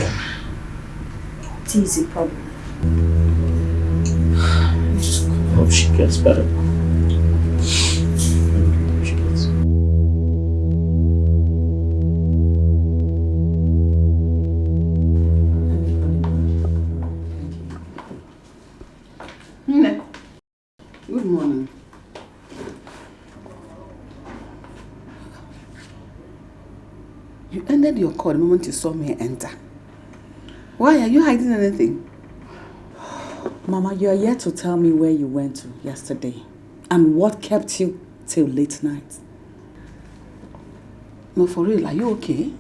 What is the problem? Hope she gets better. Good morning. You ended your call the moment you saw me enter. Why are you hiding anything? Mama, you are yet to tell me where you went to yesterday and what kept you till late night. No, for real, are you okay?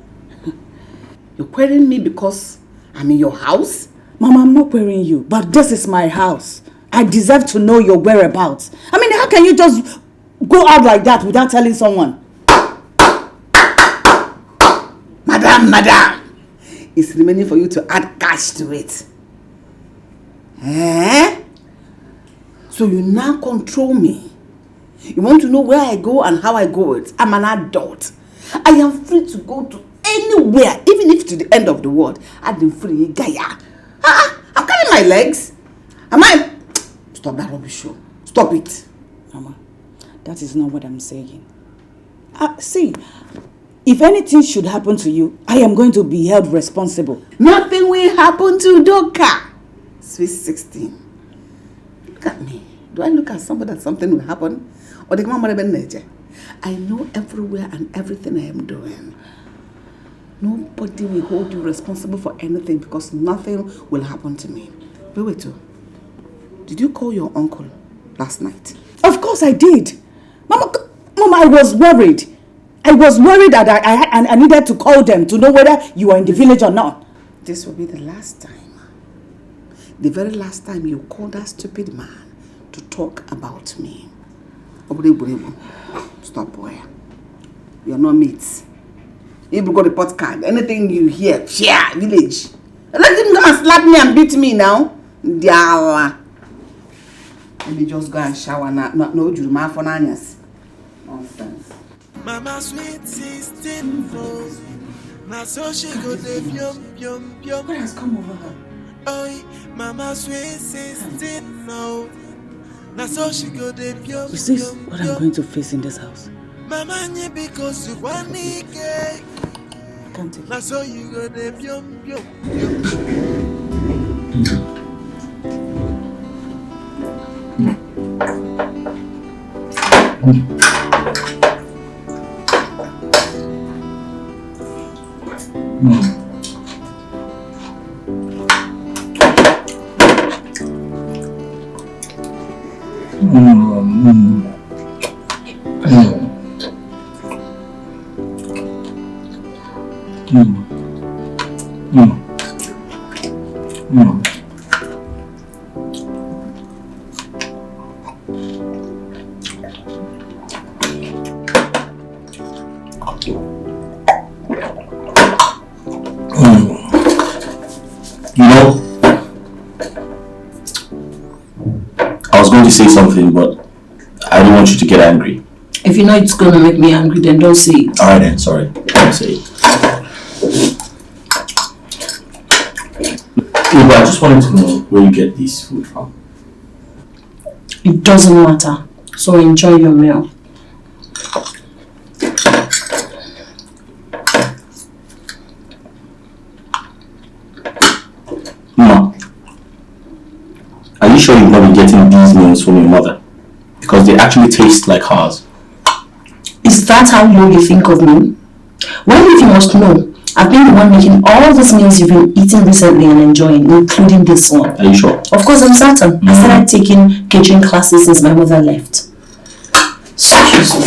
You're querying me because I'm in your house? Mama, I'm not querying you, but this is my house. I deserve to know your whereabouts. I mean, how can you just go out like that without telling someone? Madam! It's remaining for you to add cash to it. Eh? So you now control me. You want to know where I go and how I go it. I'm an adult. I am free to go to anywhere, even if to the end of the world. I'm free, Gaia. I'm carrying my legs. Am I? Stop that rubbish show. Stop it. Mama, that is not what I'm saying. See, if anything should happen to you, I am going to be held responsible. Nothing will happen to Doka. Sweet 16. Look at me. Do I look at somebody that something will happen? Or the mama nature? I know everywhere and everything I am doing. Nobody will hold you responsible for anything because nothing will happen to me. Wait. Did you call your uncle last night? Of course I did. Mama, I was worried. I was worried that I needed to call them to know whether you were in the village or not. This will be the last time. The very last time you called that stupid man to talk about me. Stop, boy. You are not mates. You got a report card. Anything you hear, share, village. Let him come and slap me and beat me now. Diala. Let me just go and shower now. No, you my for nanyas. Nonsense. Mama sweet 16 rolls. Now so she go the pyom. What has come over her? Oh, Mama sweet 16 no. Is this what I'm going to face in this house? Mama nye because you want it. Can't take it. Na so you go de biom biom. I was going to say something, but I don't want you to get angry. If you know it's gonna make me angry, then don't say it. Alright then, sorry. I'll say it. Yeah, but I just wanted to know where you get this food from. It doesn't matter. So enjoy your meal. Ma, are you sure you've not been getting these meals from your mother? Because they actually taste like hers. Is that how low you think of me? Well, if you must know, I've been the one making all those meals you've been eating recently and enjoying, including this one. Are you sure? Of course, I'm certain. I started taking catering classes since my mother left. Excuse me.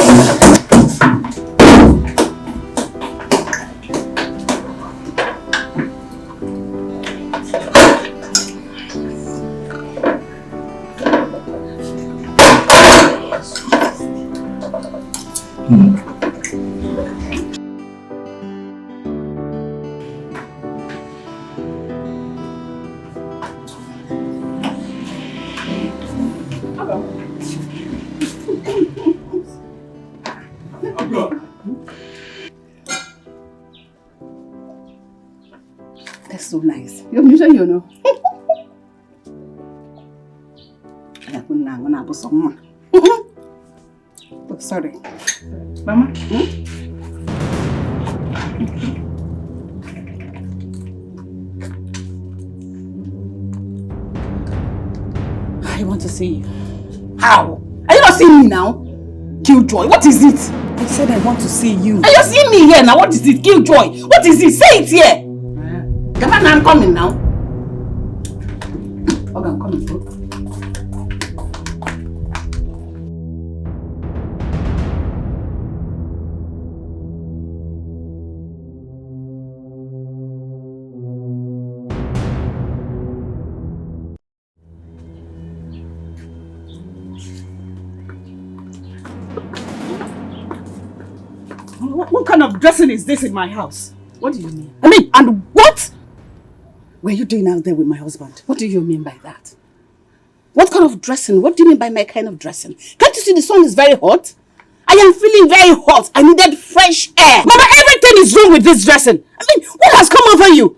That's so nice. You're mutual, you know. Oh, sorry. Mama? I want to see you. How? Are you not seeing me now? Killjoy, what is it? I said I want to see you. Are you seeing me here now? What is it? Killjoy, what is it? Say it here. Come on, I'm coming now. Okay, I'm coming, bro. What kind of dressing is this in my house? What do you mean? I mean, and what were you doing out there with my husband? What do you mean by that? What kind of dressing? What do you mean by my kind of dressing? Can't you see the sun is very hot? I am feeling very hot. I needed fresh air. Mama, everything is wrong with this dressing. I mean, what has come over you?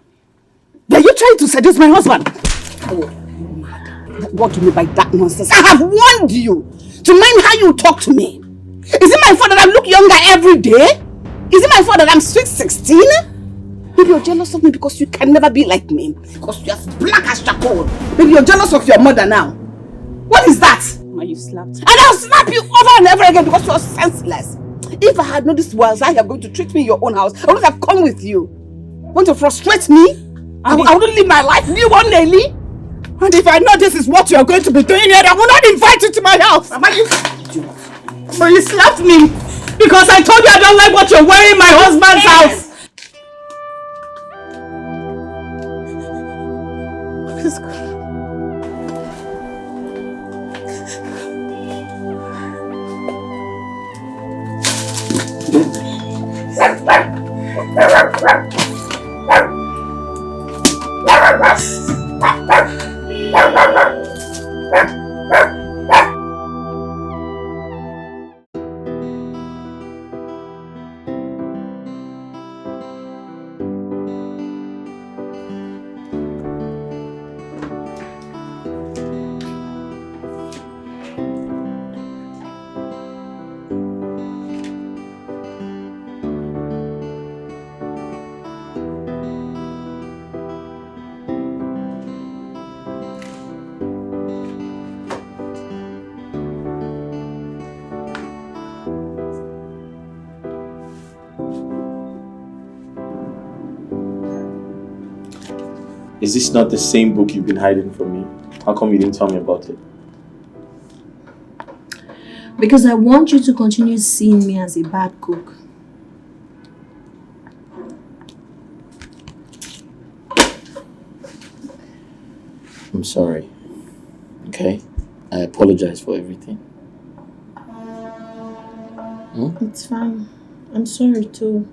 Were you trying to seduce my husband? Oh, you're mad. What do you mean by that nonsense? I have warned you to mind how you talk to me. Is it my fault that I look younger every day? Is it my fault that I'm sweet 16? Maybe you're jealous of me because you can never be like me. Because you're as black as charcoal. Maybe you're jealous of your mother now. What is that? Mama, you slapped me. And I'll slap you over and over again because you're senseless. If I had known this was how you're going to treat me in your own house, I would have come with you. Want to frustrate me? I wouldn't live my life. Do you want Nelly? And if I know this is what you're going to be doing here, I will not invite you to my house. Mama, you... But you slapped me because I told you I don't like what you're wearing in my husband's house. What is going on? Is this not the same book you've been hiding from me? How come you didn't tell me about it? Because I want you to continue seeing me as a bad cook. I'm sorry. Okay? I apologize for everything. It's fine. I'm sorry too.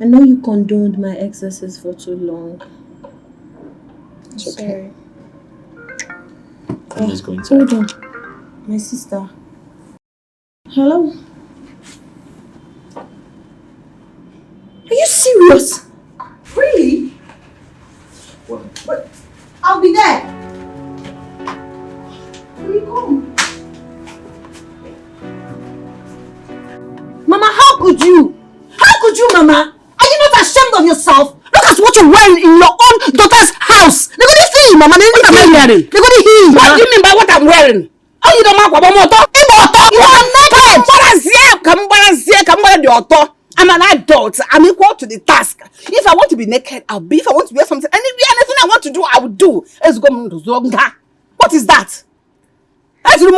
I know you condoned my excesses for too long. It's okay. Sorry. I'm just going to. Hold on. My sister. Hello? Are you serious? Really? What? I'll be there. Will you come? Mama, how could you? How could you, Mama? Are you not ashamed of yourself? Look at what you're wearing in your own daughter's house. They're going to see you, Mama. What am I wearing? They're going to hear you. What do you mean by what I'm wearing? Oh, you don't know what you are naked. I'm an adult. I'm equal to the task. If I want to be naked, I'll be. If I want to wear something, anything I want to do, I will do. What is that? I told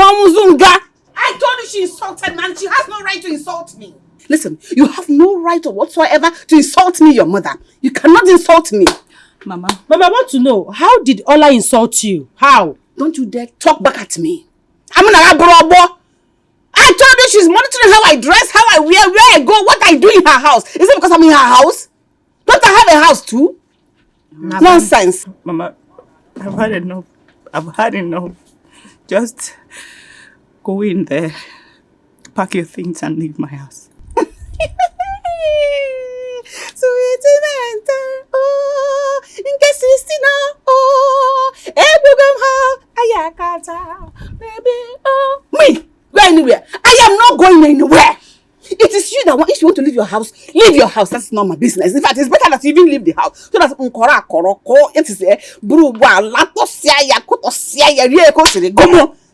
you she insulted me and she has no right to insult me. Listen, you have no right whatsoever to insult me, your mother. You cannot insult me. Mama, I want to know, how did Ola insult you? How? Don't you dare talk back at me. I'm an Arabobo. I told you she's monitoring how I dress, how I wear, where I go, what I do in her house. Is it because I'm in her house? Don't I have a house too? Nonsense. Mama, I've had enough. I've had enough. Just go in there, pack your things and leave my house. Sweet mentor, oh, in case you see now, oh, ayakata, baby, oh. Me, go anywhere. I am not going anywhere. It is you that want. If you want to leave your house, leave your house. That's not my business. In fact, it's better that you even leave the house. So that it is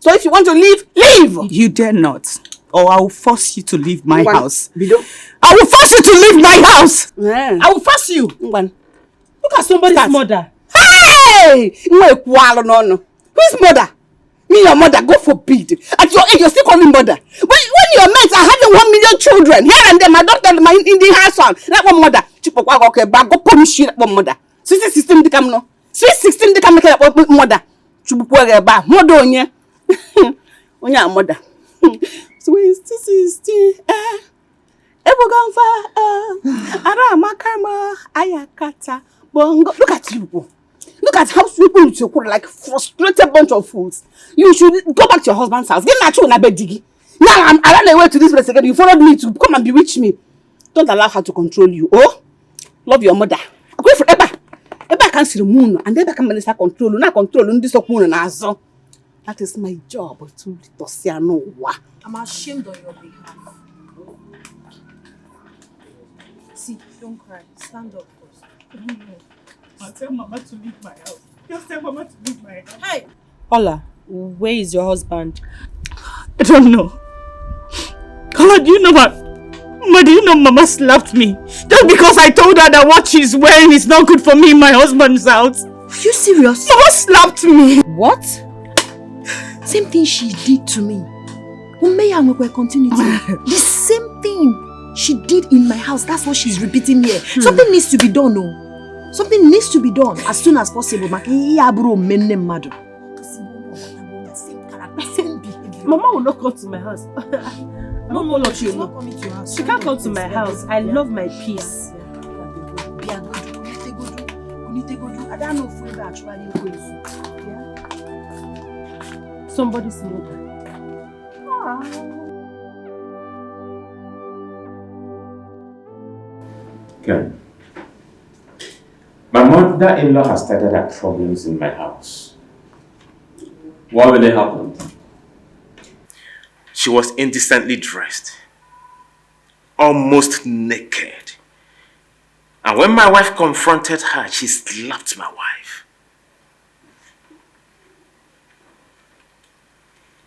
so if you want to leave, leave. You dare not, or I will force you to leave my house. I will force you to leave my house. Yeah. I will force you. Look at somebody's mother. Hey! Whose mother? Me, your mother, God forbid. At your age, you're still calling mother. When your mates are having 1 million children, here and there, my daughter, my Indian husband, that one mother. Okay, but go punish you, that one mother. Sweet 16, they come no. Sweet 16, they come make that mother. Chubukwega, mother, onya. Onya, mother. Sweet 16, Ara makama ayakata bongo. Look at you. Look at how people you could like frustrated bunch of fools. You should go back to your husband's house. Get natural na bedigi. Now I ran away to this place again. You followed me to come and bewitch me. Don't allow her to control you. Oh, love your mother. Go for Eba. Eba can see the moon and Eba can minister control. Not control this moon and aso. That is my job to see no wa. I'm ashamed on your behalf. See, don't cry. Stand up first. I'll tell Mama to leave my house. Just tell Mama to leave my house. Hey! Ola, where is your husband? I don't know. Ola, do you know what? Mama, do you know Mama slapped me? Just because I told her that what she's wearing is not good for me in my husband's house. Are you serious? Mama slapped me. What? Same thing she did to me. We're continuing. The same thing she did in my house. That's what she's repeating here. Something needs to be done, no? Something needs to be done as soon as possible. Mama will not come to my house. No more of you. She can't come to my house. I love my peace. Somebody's mother. Okay. My mother-in-law has started her problems in my house. What really happened? She was indecently dressed, almost naked. And when my wife confronted her, she slapped my wife.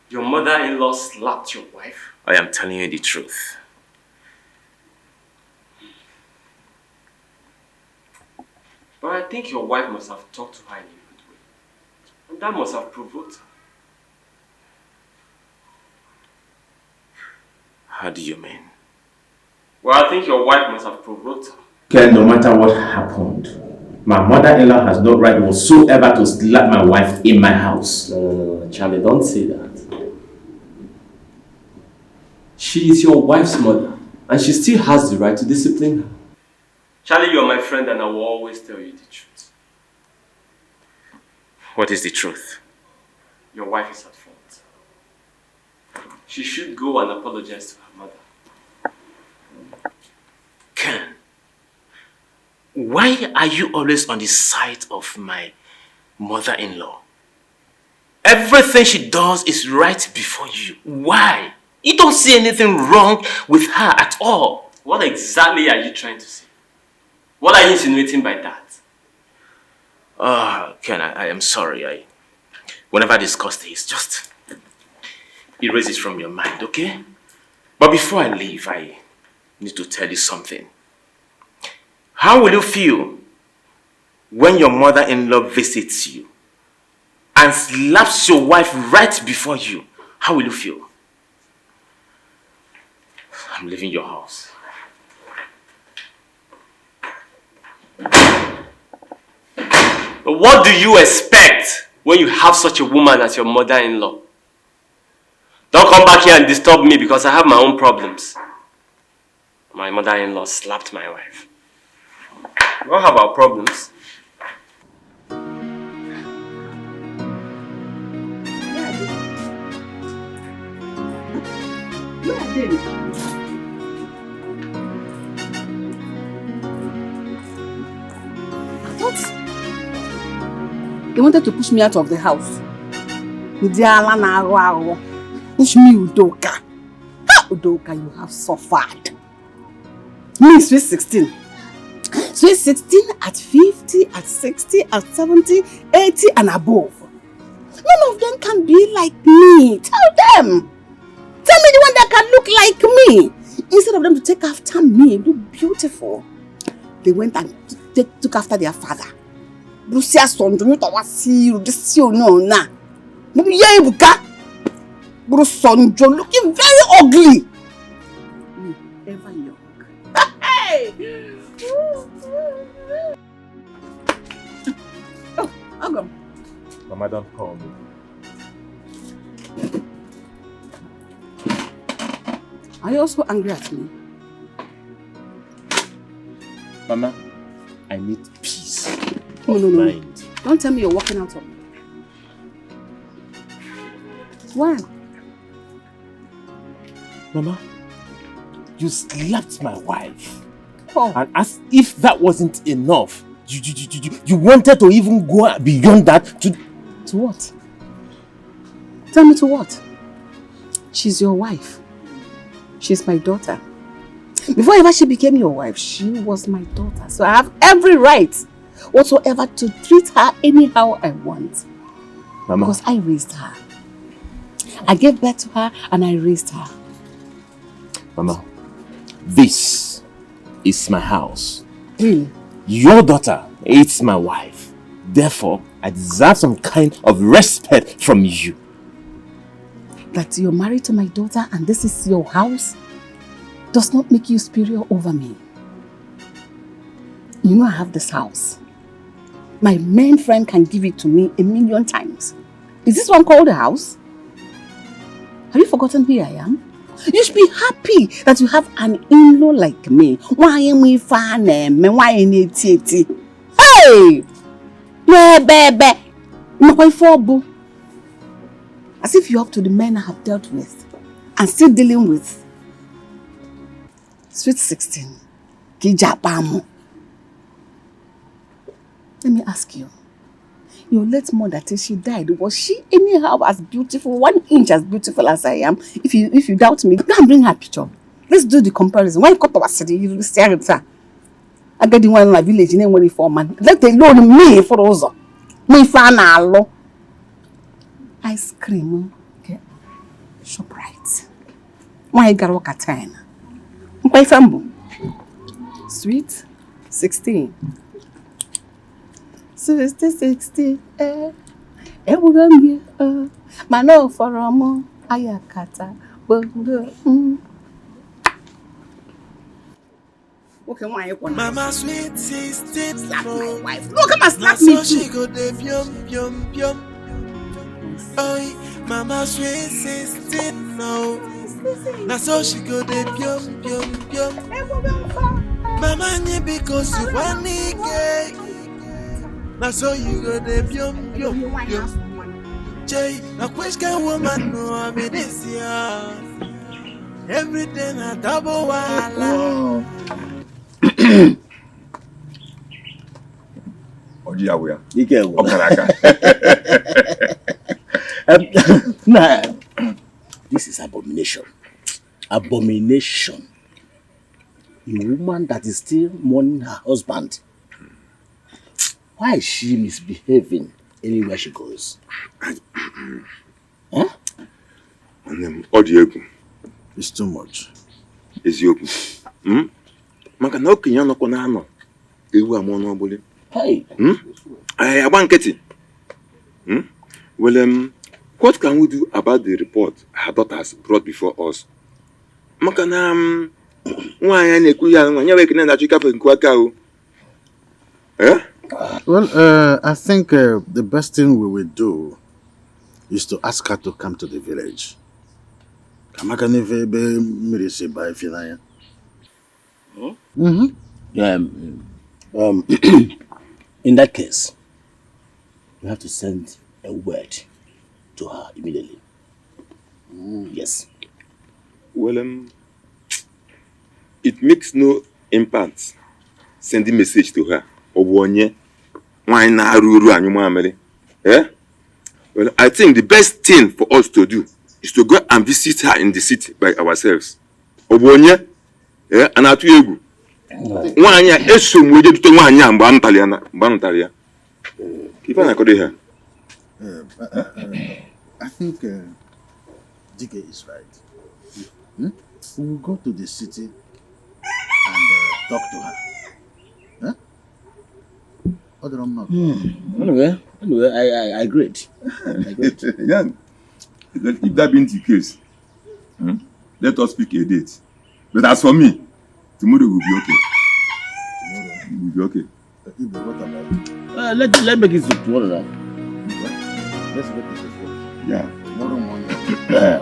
Your mother-in-law slapped your wife? I am telling you the truth. But I think your wife must have talked to her in a good way. And that must have provoked her. How do you mean? Well, I think your wife must have provoked her. Ken, no matter what happened, my mother-in-law has no right whatsoever to slap my wife in my house. No, Charlie, don't say that. She is your wife's mother, and she still has the right to discipline her. Charlie, you're my friend and I will always tell you the truth. What is the truth? Your wife is at fault. She should go and apologize to her mother. Ken, why are you always on the side of my mother-in-law? Everything she does is right before you. Why? You don't see anything wrong with her at all. What exactly are you trying to say? What are you insinuating by that? Ken, I am sorry. Whenever I discuss this, just erase it from your mind, okay? But before I leave, I need to tell you something. How will you feel when your mother-in-law visits you and slaps your wife right before you? How will you feel? I'm leaving your house. But what do you expect when you have such a woman as your mother-in-law? Don't come back here and disturb me because I have my own problems. My mother-in-law slapped my wife. We all have our problems. They wanted to push me out of the house. Push me, Udoka. Udoka, you have suffered. Me, sweet 16. Sweet 16 at 50, at 60, at 70, 80 and above. None of them can be like me. Tell them. Tell me the one that can look like me. Instead of them to take after me, look beautiful. They went and took after their father. Brucia son, don't you see you this you no na. Buka. Bruce son John looking very ugly. Ever young. Hey! Oh, Agam. Mama, don't call me. Are you also angry at me? Mama, I need peace. No. Don't tell me you're walking out of me. Why? Mama, you slapped my wife. Oh. And as if that wasn't enough, you wanted to even go beyond that to... To what? Tell me to what? She's your wife. She's my daughter. Before ever she became your wife, she was my daughter. So I have every right whatsoever to treat her anyhow I want. Mama. Because I raised her. I gave birth to her and I raised her. Mama, this is my house. Really? Your daughter is my wife. Therefore, I deserve some kind of respect from you. That you're married to my daughter and this is your house does not make you superior over me. You know I have this house. My main friend can give it to me 1,000,000 times. Is this one called a house? Have you forgotten who I am? You should be happy that you have an in-law like me. Why am I fan? Why am I titi? Hey! Yeah, baby. As if you're up to the men I have dealt with and still dealing with. Sweet 16. Kijapamo. Let me ask you. Your late mother till she died, was she anyhow as beautiful, 1 inch as beautiful as I am? If you doubt me, go and bring her picture. Let's do the comparison. Why cut our city? You stare at her. I get the one in my village, you know, for man. Let alone me for also. Me fan allo. Ice cream. Okay. ShopRite. Why you gotta walk at 10? Sweet 16. 60, Ebugambia, Mano Foromo, Ayakata, Okay, why you want Mama sweet 16, slap my wife? Look at my slap me too. She go de pium. Oi, Mama sweet 16, no. Now so she go de pium. Mama nye because you want gay. Now so you go de pium. Jay, a question woman no I'm in this year. Everything a double wala. Ojiawe. Nah, this is abomination. Abomination. A woman that is still mourning her husband. Why is she misbehaving anywhere she goes? Huh? It's too much. Eziokwu. Maka na okenye anọkọ na anọ ewu amụọ n'ọbụla. Hey. Agba nkịtị. Well, what can we do about the report her daughters brought before us? Maka na nwaanyị na-ekwu ya nwa nyewe ekene na chikafe nke aka o. Well, I think the best thing we will do is to ask her to come to the village. In that case, you have to send a word to her immediately. Yes. Well, it makes no impact sending message to her. Well, I think the best thing for us to do is to go and visit her in the city by ourselves. And I think DK is right. We will go to the city and talk to her. Huh? Anyway, I agreed. Yeah. If that being the case, let us pick a date. But as for me, tomorrow will be okay. Tomorrow will be okay. What about Let's make it tomorrow now. Let's make it tomorrow. Yeah. Tomorrow morning. Yeah.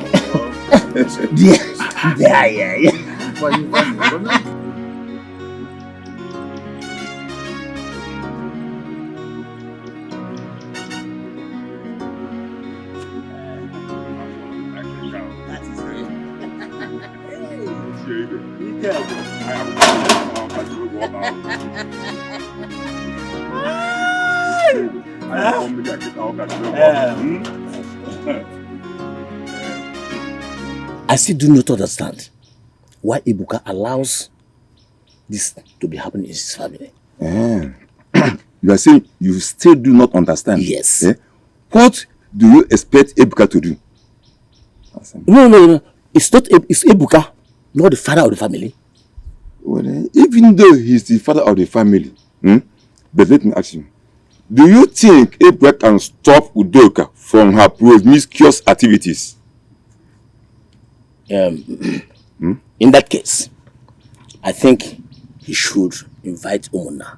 I still do not understand why Ibuka allows this to be happening in his family. You are saying you still do not understand? Yes. What do you expect Ibuka to do? No. It's Ibuka, not the father of the family. Well, even though he's the father of the family, but let me ask you, do you think Ibuka can stop Udoka from her promiscuous activities? In that case, I think he should invite Umuna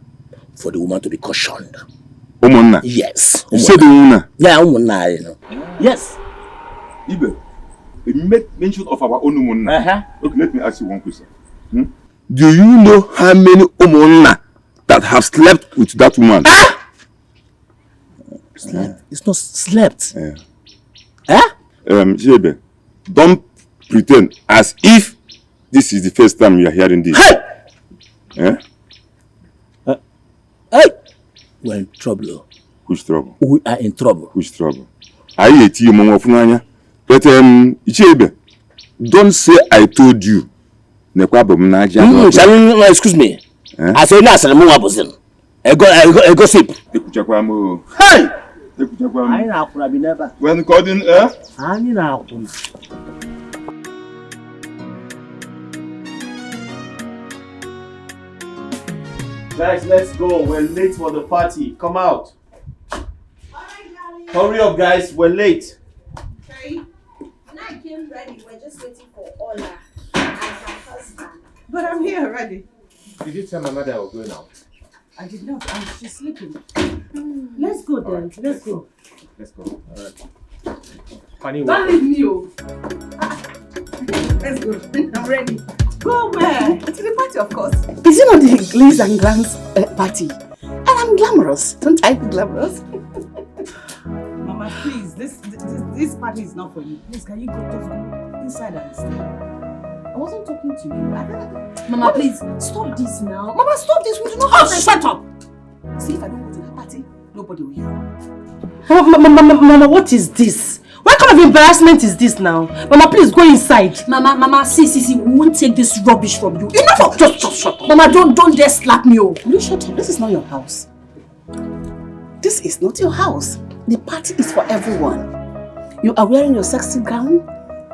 for the woman to be cautioned. Umuna? Yes. You said Umuna? Yeah, Umuna, you know. Yes. Ibe, you made mention of our own Umuna. Okay, let me ask you one question. Do you know how many Umuna that have slept with that woman? Slept? It's not slept. Jebe, don't pretend as if this is the first time you are hearing this. Hey! We're in trouble. Which trouble? We are in trouble. Which trouble? I hate you, Mama Funanya. But Jebe, don't say I told you. Excuse me. I say no, I gossip. Hey! Never. When calling Guys, let's go. We're late for the party. Come out. Hurry up, guys. We're late. Okay. When I came ready, we're just waiting for Ola and her husband. But I'm here already. Did you tell my mother I was going out? I did not, and she's sleeping. Let's go then. Right, let's go. Let's go. All right. Funny Don't leave me, oh. Let's go. I'm ready. Go where? To the party, of course. Is it not the Glaze and Glance party? And I'm glamorous. Don't I be glamorous? Mama, please, this party is not for you. Please, can you just go inside and stay? I wasn't talking to you. Mama, please, stop this now. Mama, stop this. We do not have time. Shut up. See, if I don't go to that party, nobody will hear. Mama, what is this? What kind of embarrassment is this now? Mama, please go inside. Mama, see, we won't take this rubbish from you. Enough of just shut up. Mama, don't just slap me, oh. Will you shut up? This is not your house. This is not your house. The party is for everyone. You are wearing your sexy gown.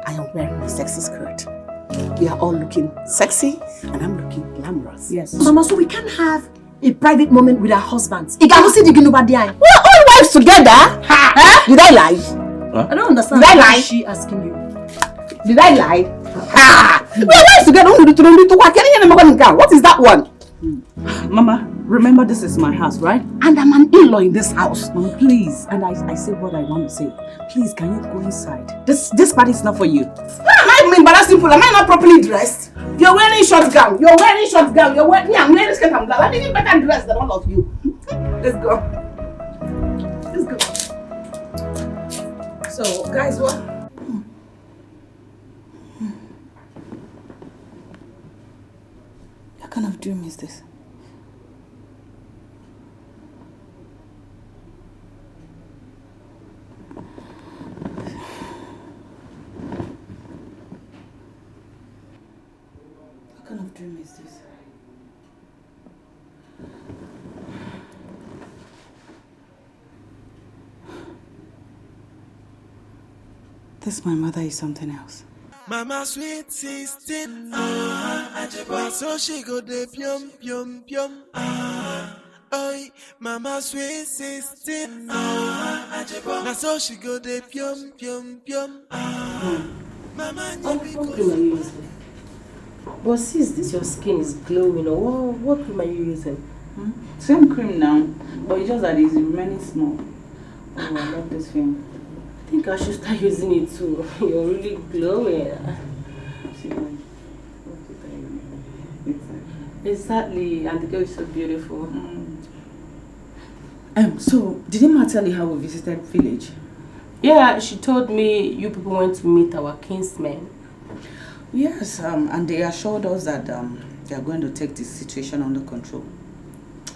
I am wearing my sexy skirt. We are all looking sexy and I'm looking glamorous. Yes. Mama, so we can't have a private moment with our husbands. You can see the Ginuba there. We're all wives together. Ha! Huh? Did I lie? Huh? I don't understand. Did I lie? Why is she asking you? Did I lie? Ha! We are wives together. What is that one? Mama, remember this is my house, right? And I'm an in-law in this house. Mama, please. And I say what I want to say. Please, can you go inside? This party is not for you. Am I embarrassing fool? Am I not properly dressed? You're wearing short gown. You're wearing short gown. You're wearing. I'm wearing skirt and blouse. I'm even better dressed than all of you. Let's go. Let's go. So, guys, what? What kind of dream is this? What kind of dream is this? This my mother is something else. Mama sweet 16, so she go de pium. Oi, Mama sweet 16, na so she go de pium. Mama, What cream are you using? But sis, this your skin is glowing. Or what cream are you using? Same cream now, but it's just that it's remaining small. Oh, I love this film. I think I should start using it too. You're really glowing. Exactly, and the girl is so beautiful. So did Emma tell you how we visited village? Yeah, she told me you people went to meet our kinsmen. Yes, and they assured us that they are going to take the situation under control.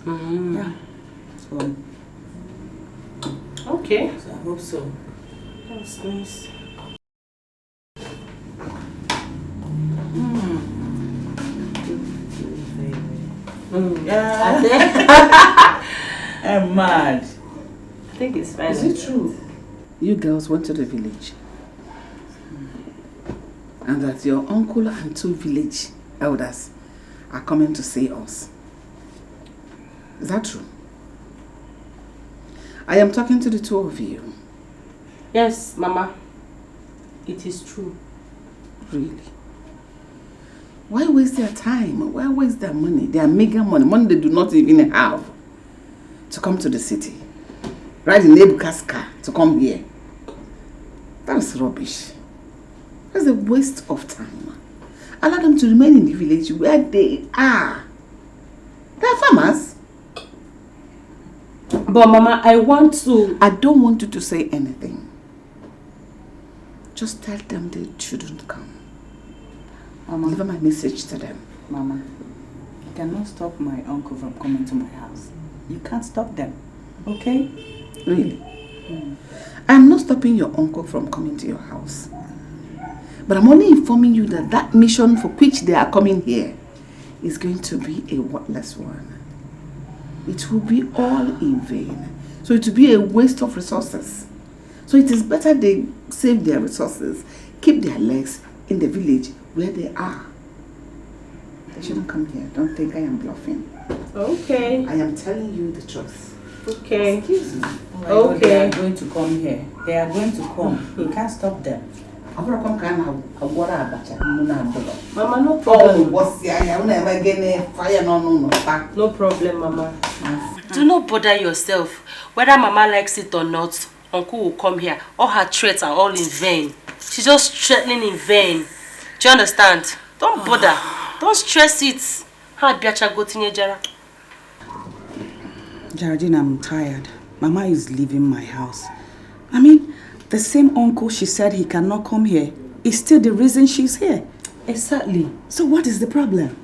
Yeah. So okay. So I hope so. That's nice. Yeah. I'm mad. I think it's fine. Is it true? You girls went to the village. And that your uncle and 2 village elders are coming to see us. Is that true? I am talking to the 2 of you. Yes, Mama. It is true. Really? Why waste their time? Why waste their money? Their mega money they do not even have to come to the city. Ride in Nebuchadnezzar's car to come here. That's rubbish. That's a waste of time. Allow them to remain in the village where they are. They are farmers. But Mama, I don't want you to say anything. Just tell them they shouldn't come. Mama, deliver my message to them. Mama, you cannot stop my uncle from coming to my house. You can't stop them, okay? Really? I'm not stopping your uncle from coming to your house. But I'm only informing you that that mission for which they are coming here is going to be a worthless one. It will be all in vain. So it will be a waste of resources. So it is better they save their resources, keep their legs in the village where they are. They shouldn't come here. Don't think I am bluffing. Okay. I am telling you the truth. Okay. Excuse me. They Okay. are going to come here. They are going to come. You can't stop them. I'm going to come kind of water abacha. Mama, no problem. No problem, Mama. Do not bother yourself. Whether Mama likes it or not, Uncle will come here. All her threats are all in vain. She's just threatening in vain. Do you understand? Don't bother. Don't stress it. How Biacha go to Geraldine, I'm tired. Mama is leaving my house. I mean, the same uncle she said he cannot come here is still the reason she's here. Exactly. So what is the problem?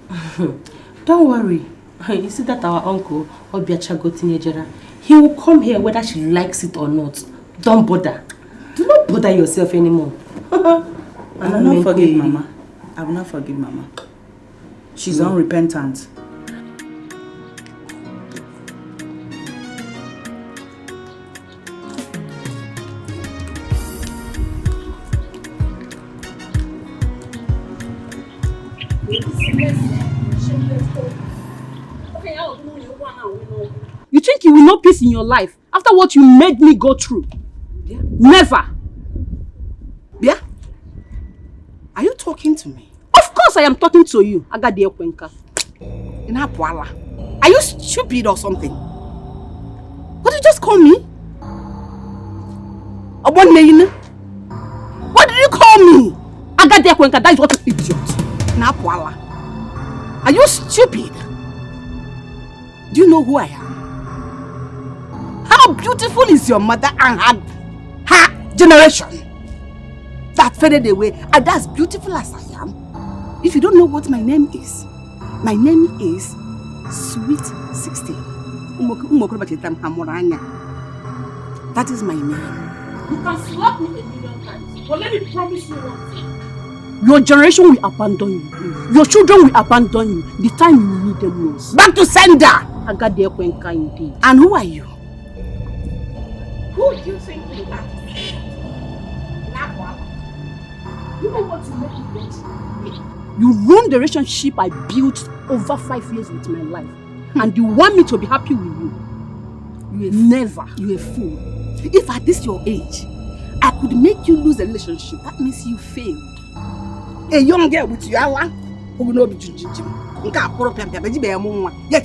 Don't worry. You see that our uncle, Obiacha Gotinejera, he will come here whether she likes it or not. Don't bother. Do not bother yourself anymore. I will not forgive Mama. I will not forgive Mama. She's unrepentant. You think you will know peace in your life after what you made me go through? Yeah. Never. Yeah? Are you talking to me? Of course I am talking to you, Agadi Ekwenka. Are you stupid or something? What did you just call me? What did you call me? Agadi Ekwenka, that is what you idiot. Are you stupid? Do you know who I am? How beautiful is your mother and her generation that faded away, and as beautiful as I am? If you don't know what my name is Sweet 16. That is my name. You can slap me a million times, but let me promise you one thing. Your generation will abandon you. Your children will abandon you the time you need them most. Back to sender! Agadi Ekwenka indeed. And who are you? Who do you think you are? You know what you make me get? You ruined the relationship I built over 5 years with my life. And you want me to be happy with you? Never. You're a fool. If at this your age, I could make you lose a relationship, that means you failed. A young girl with you, yet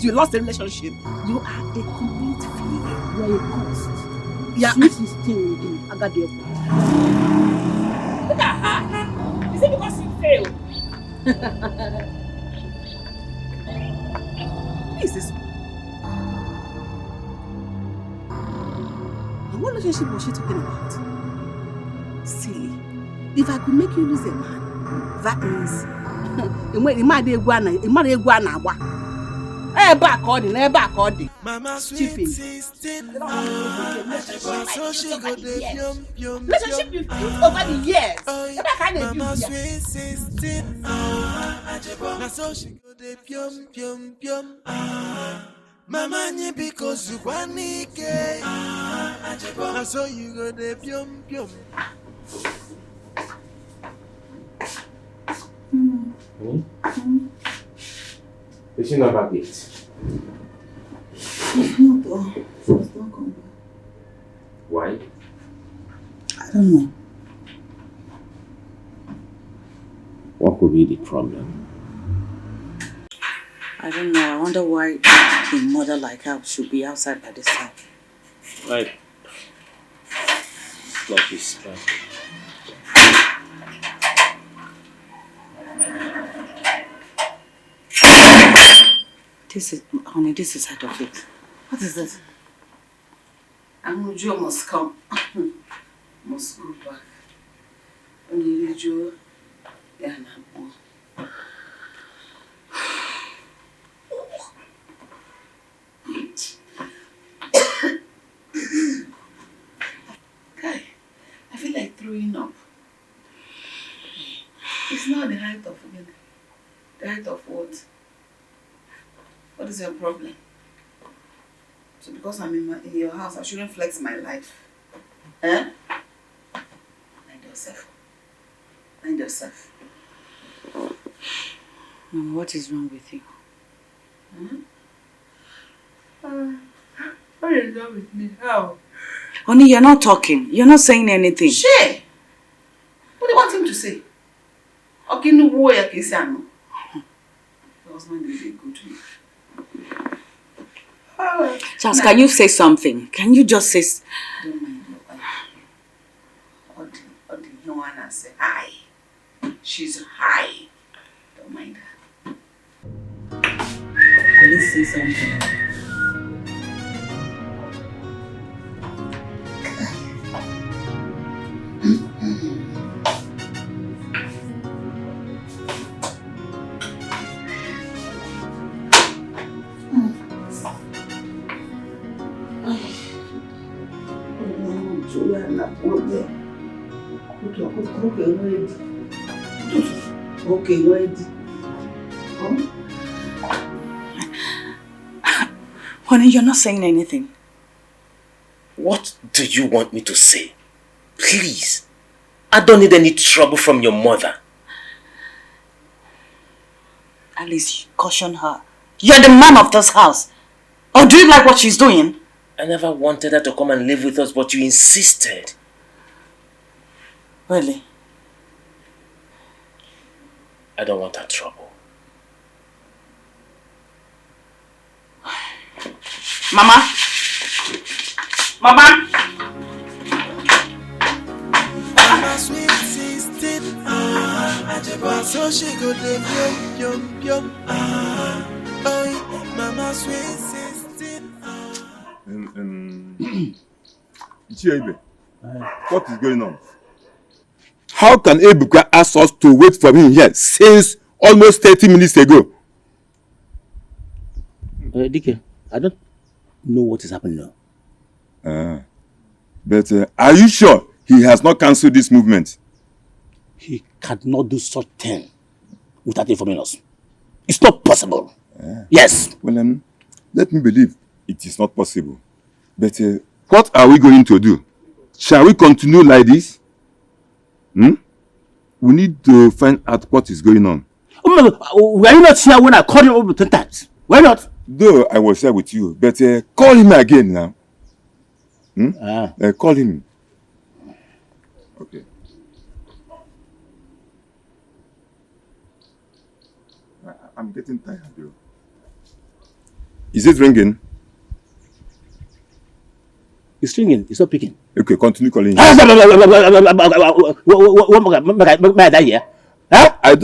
you lost a relationship. You are a complete failure. You are a ghost. Yeah. Sweet 16 indeed. Agadi Ekwenka. Look at her. Is it because you failed? Who is this? And what relationship was she talking about? Silly. If I could make you lose a man, that means Mama stupid. Relationship you built over the years. Mama sweet 16. Na so she go dey pium pium pium. Mama nyi because you kwanike. Na so you go dey pium pium. Did she not back it? Why? I don't know. What could be the problem? I don't know. I wonder why a mother like her should be outside by this time. Like is perfect. Honey, this is out of it. What is this? Joe must come. Must go back. Only Joe. Yeah, no. Guy, I feel like throwing up. It's not the height of it. The height of what? What is your problem? So because I'm in your house, I shouldn't flex my life. Eh? Mind yourself. Mind yourself. Mama, what is wrong with you? What is wrong with me? How? Honey, you're not talking. You're not saying anything. Shit! What do you want him to say? Okay, no way I can say no. Your husband is a good man. Charles, can you say something? Can you just say... Don't mind your wife. All the Joanna say hi. She's high. Don't mind her. Let's say something. Okay, ready. Honey, you're not saying anything. What do you want me to say? Please. I don't need any trouble from your mother. At least caution her. You're the man of this house. Or do you like what she's doing? I never wanted her to come and live with us, but you insisted. Really? I don't want her trouble. Mama? Mama? Mama sweet 16, so she go live yum yum oh, Mama sweet 16. Ibe, what is going on? How can Ebuka ask us to wait for him here since almost 30 minutes ago? Dike, I don't know what is happening now. But are you sure he has not cancelled this movement? He cannot do such thing without informing us. It's not possible. Yes. Well, let me believe it is not possible. But what are we going to do? Shall we continue like this? We need to find out what is going on. Were you not here when I called him over 10 times? Why not? Though I was here with you, but call him again now. Call him. Okay. I'm getting tired, though. Is it ringing? It's ringing. It's not picking. Okay, continue calling. May I die here? Huh? I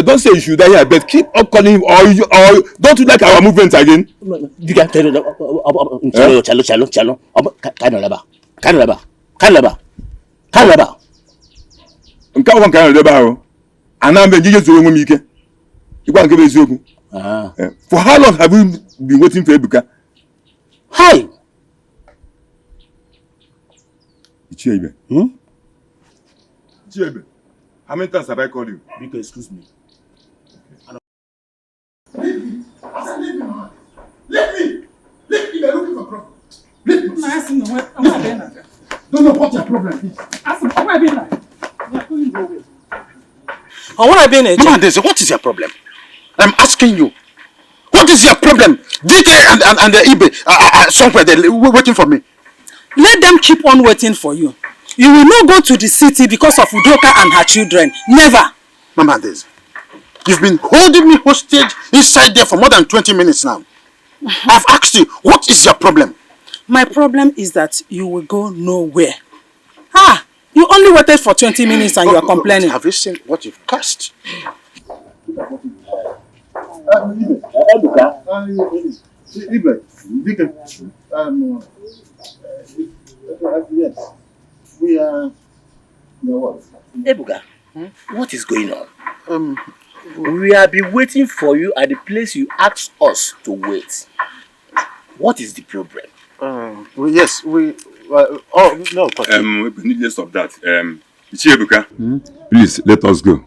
don't say you should die here, but keep on calling him, or don't you like our movement again? You can tell For how long have you been waiting for Ebuka? Hi. Chiebe. Chiebe. How many times have I called you? Because excuse me. Let me. Let me. They're looking for problem. Let me. Don't know what your problem is. What is your problem? I'm asking you. What is your problem? DK and the Ibe somewhere they're waiting for me. Let them keep on waiting for you. You will not go to the city because of Udoka and her children. Never. Mama Daisy, you've been holding me hostage inside there for more than 20 minutes now. I've asked you, what is your problem? My problem is that you will go nowhere. You only waited for 20 minutes and you are complaining. Have you seen what you've cost? Yes, we are. What? Ebuka, what is going on? We have been waiting for you at the place you asked us to wait. What is the problem? Yes, we. Needless of that. Ebuka, please let us go.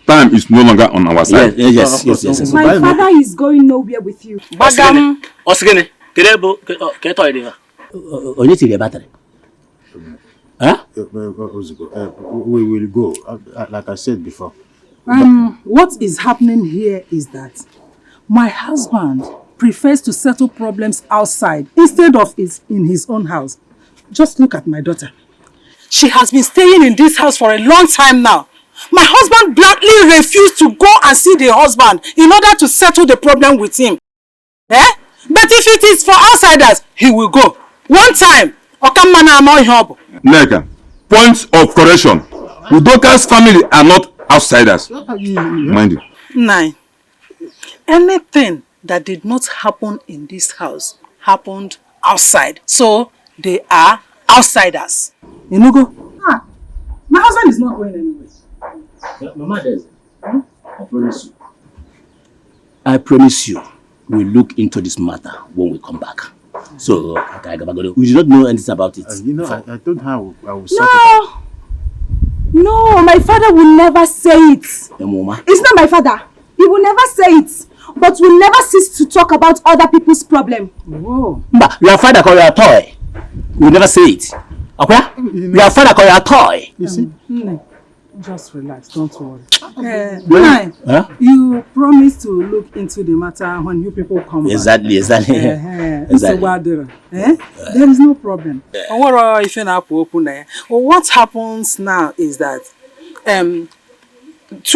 Time is no longer on our side. Yes. My father is going nowhere with you. Bagam. Osgene. Onye tiri battery. We will go. Like I said before. What is happening here is that my husband prefers to settle problems outside instead of in his own house. Just look at my daughter. She has been staying in this house for a long time now. My husband bluntly refused to go and see the husband in order to settle the problem with him. Eh? But if it is for outsiders, he will go. One time, Neka, point of correction. Udoka's family are not outsiders. Mind you. 9. Anything that did not happen in this house happened outside. So they are outsiders. Inugo? My husband is not going anywhere. Mama, I promise you, we'll look into this matter when we come back. So, we do not know anything about it. You know, I told her I will sort it out. No, my father will never say it. It's not my father. He will never say it. But will never cease to talk about other people's problem. Whoa. But your father call you a toy. Will never say it. Okay? Your father call you a toy. You see? Just relax, don't worry. Huh? You promised to look into the matter when you people come Exactly. back. Exactly. There is no problem. What happens now is that 2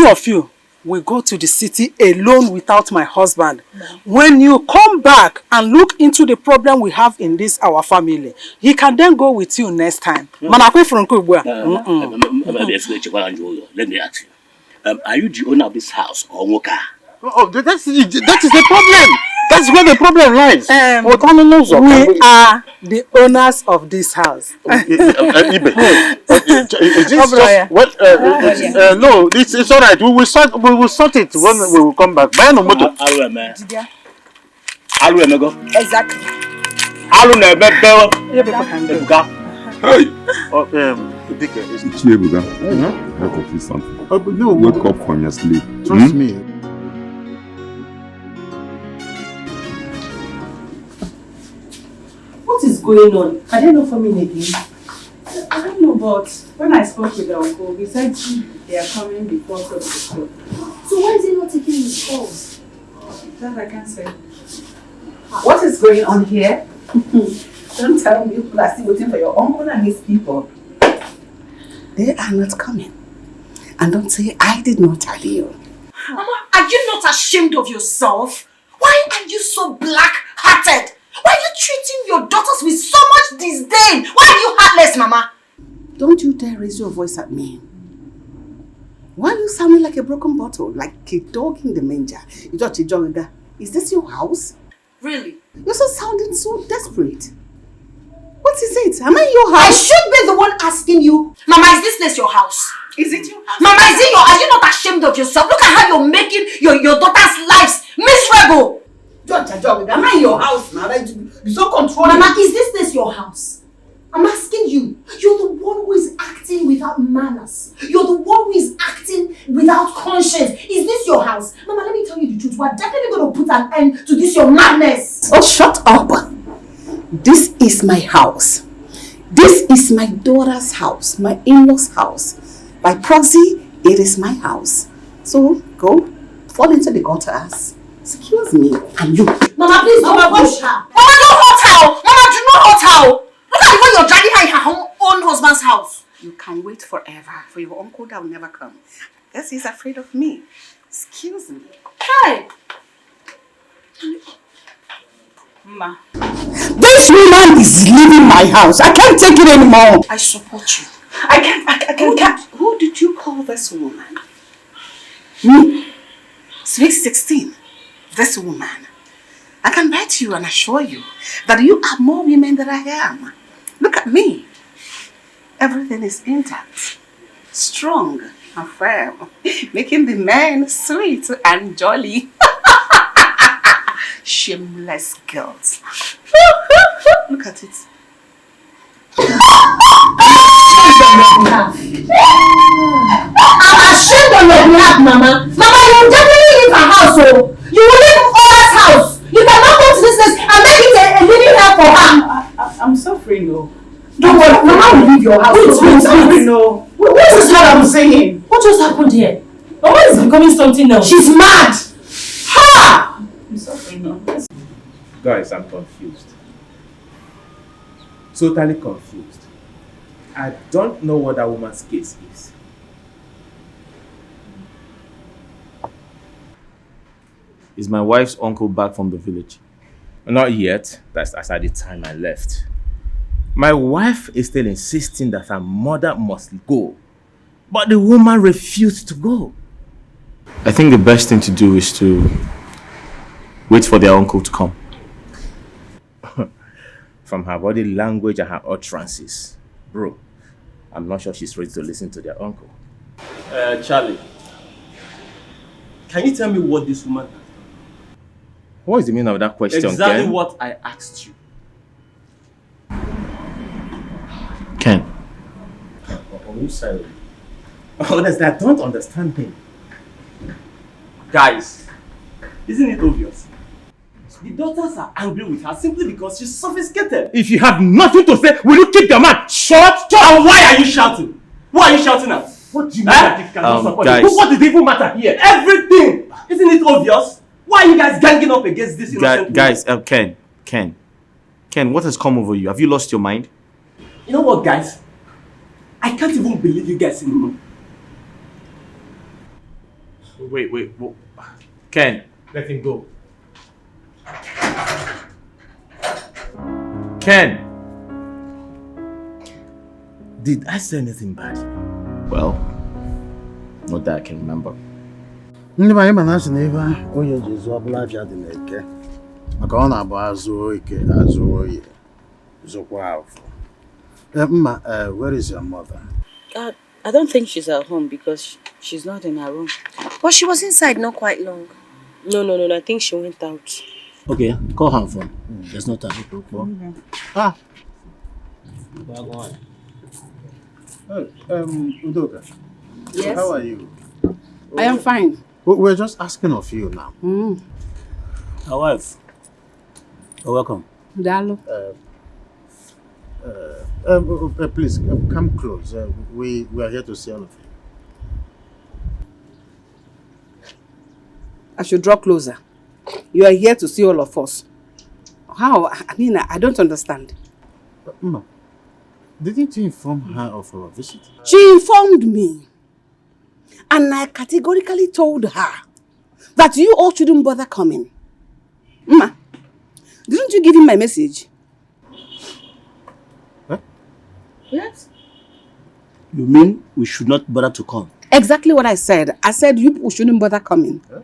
of you will go to the city alone without my husband. When you come back and look into the problem we have in this our family, he can then go with you next time. Let me ask you. Are you the owner of this house or Woka? Oh, that is the problem. That's where the problem lies. We are the owners of this house. Is this just what? No, it's all right. We will sort it when we will come back. Buy no motor. Exactly. Hey. It's Chibuga. Let me feel something. No, wake up from your sleep. Trust me. What is going on? Are they not forming again? I don't know, but when I spoke with the uncle, he said they are coming before 12 o'clock. So why is he not taking his calls? That I can't say. What is going on here? Don't tell me people are still waiting for your uncle and his people. They are not coming. And don't say I did not tell you. Mama, are you not ashamed of yourself? Why are you so black-hearted? Why are you treating your daughters with so much disdain? Why are you heartless, Mama? Don't you dare raise your voice at me. Why are you sounding like a broken bottle, like a dog in the manger? Is this your house? Really? You're so sounding so desperate. What is it? Am I in your house? I should be the one asking you. Mama, is this place your house? Is it your house? Mama, is it your? Are you not ashamed of yourself? Look at how you're making your daughters' lives miserable. Am I in your house now? You're so controlling. Mama, is this place your house? I'm asking you. You're the one who is acting without manners. You're the one who is acting without conscience. Is this your house? Mama, let me tell you the truth. We're definitely going to put an end to this your madness. Oh, shut up. This is my house. This is my daughter's house, my in-law's house. By proxy, it is my house. So go fall into the gutter. Excuse me, and you. Mama, please don't push her. Mama, don't hurt her. Mama, do not hurt her. Look at the way you're dragging her in her own husband's house. You can wait forever for your uncle that will never come. Guess he's afraid of me. Excuse me. Hey. Ma. This woman is leaving my house. I can't take it anymore. I support you. I can't. Who did you call this woman? Me. Sweet 16. This woman. I can bet you and assure you that you are more women than I am. Look at me. Everything is intact, strong and firm, making the men sweet and jolly. Shameless girls. Look at it. I'm ashamed on your behalf, Mama. Mama, you will definitely leave her house, so you will leave Ola's house. You cannot come to this place and make it a living hell for her. I'm suffering, no. Don't worry, Mama will leave your house. Wait, no. What is what I'm saying? What just happened here? Mama is becoming something else. She's mad. Ha! I'm suffering, no. Guys, I'm confused. Totally confused. I don't know what that woman's case is. Is my wife's uncle back from the village? Not yet. That's as at the time I left. My wife is still insisting that her mother must go. But the woman refused to go. I think the best thing to do is to wait for their uncle to come. From her body language and her utterances, bro, I'm not sure she's ready to listen to their uncle. Charlie, can you tell me what this woman has done? What is the meaning of that question, Exactly Ken? what I asked you. Ken. On which side of you? Honestly, I don't understand him. Guys, isn't it obvious? The daughters are angry with her simply because she's sophisticated. If you have nothing to say, will you keep your mouth shut? And why are you shouting? Who are you shouting at? What do you mean that it cannot support guys. you? What does it even matter here? Everything! Isn't it obvious? Why are you guys ganging up against this innocent Guys, Ken, what has come over you? Have you lost your mind? You know what, guys? I can't even believe you guys anymore. Wait. Ken. Let him go. Ken. Did I say anything bad? Well, not that I can remember. Ndị anyị ma na-asị na ebe onye ji zụọ ọbụla afịa dị n'eke maka ọ na-abụ azụ ike azụ oyi zụkwa afọ. Mma, where is your mother? I don't think she's at home because she's not in her room. But she was inside not quite long. No. I think she went out. Okay, call her phone. There's no time to talk. Ah. Udoka. Yes? How are you? I am fine. We're just asking of you now. Our wife. You're welcome. Dalo. Please come close. We are here to see all of you. I should draw closer. You are here to see all of us. How? I mean, I don't understand. Ma, didn't you inform her of our visit? She informed me. And I categorically told her that you all shouldn't bother coming. Ma, didn't you give him my message? Huh? Yes. You mean we should not bother to come? Exactly what I said. I said you people shouldn't bother coming. Huh?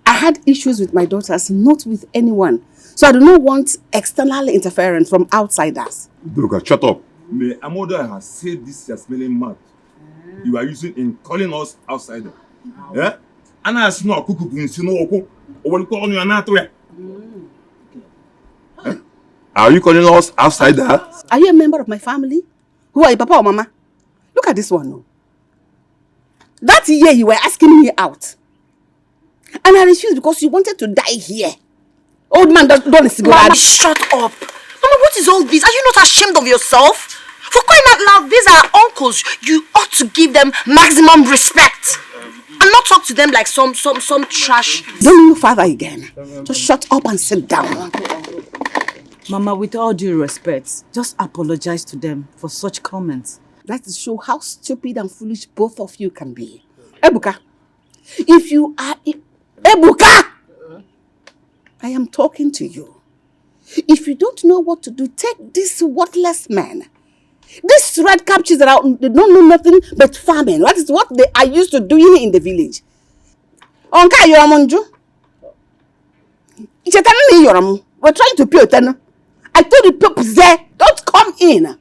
I had issues with my daughters, not with anyone. So I do not want external interference from outsiders. Doga, shut up. My mother has said this is smelling mad. You are using in calling us outsider. Yeah? And I know kuku kunsi or call you an Are you calling us outsider? Are you a member of my family? Who are you, Papa or Mama? Look at this one. No. That year you were asking me out. And I refused because you wanted to die here. Old man, don't listen. Mama, shut up. Mama, what is all this? Are you not ashamed of yourself? For crying out loud, these are uncles. You ought to give them maximum respect. And not talk to them like some trash. Don't you father again. Just shut up and sit down. Mama, with all due respect, just apologize to them for such comments. That to show how stupid and foolish both of you can be. Ebuka, if you are... Ebuka! I am talking to you. If you don't know what to do, take this worthless man. These red captures that they don't know nothing but farming. That is what they are used to doing in the village. Onka Yoramunju. We're trying to pay attention. I told the people there, don't come in.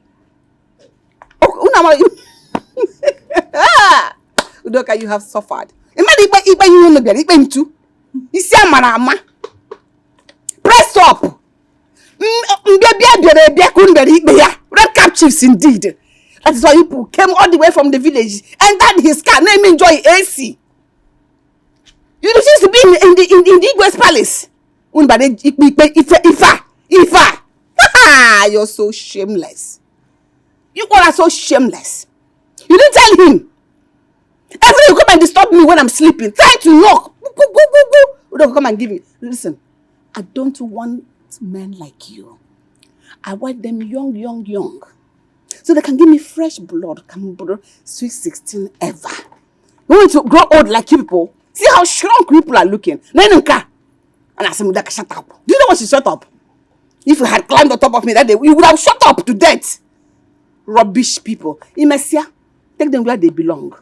Udoka, you have suffered. Press up. Red cap chiefs indeed. That is why people came all the way from the village, entered his car, name enjoy AC. You refuse to be in the Igwe's palace. Ifa. You're so shameless. You all are so shameless. You didn't tell him. Every day you come and disturb me when I'm sleeping. Try to knock. Don't come and give me. Listen, I don't want want men like you. I want them young. So they can give me fresh blood, sweet 16 ever. You want to grow old like you people? See how shrunk people are looking. And I said, shut up. Do you know what she shut up? If you had climbed on top of me that day, you would have shut up to death. Rubbish people. Imesia, take them where they belong.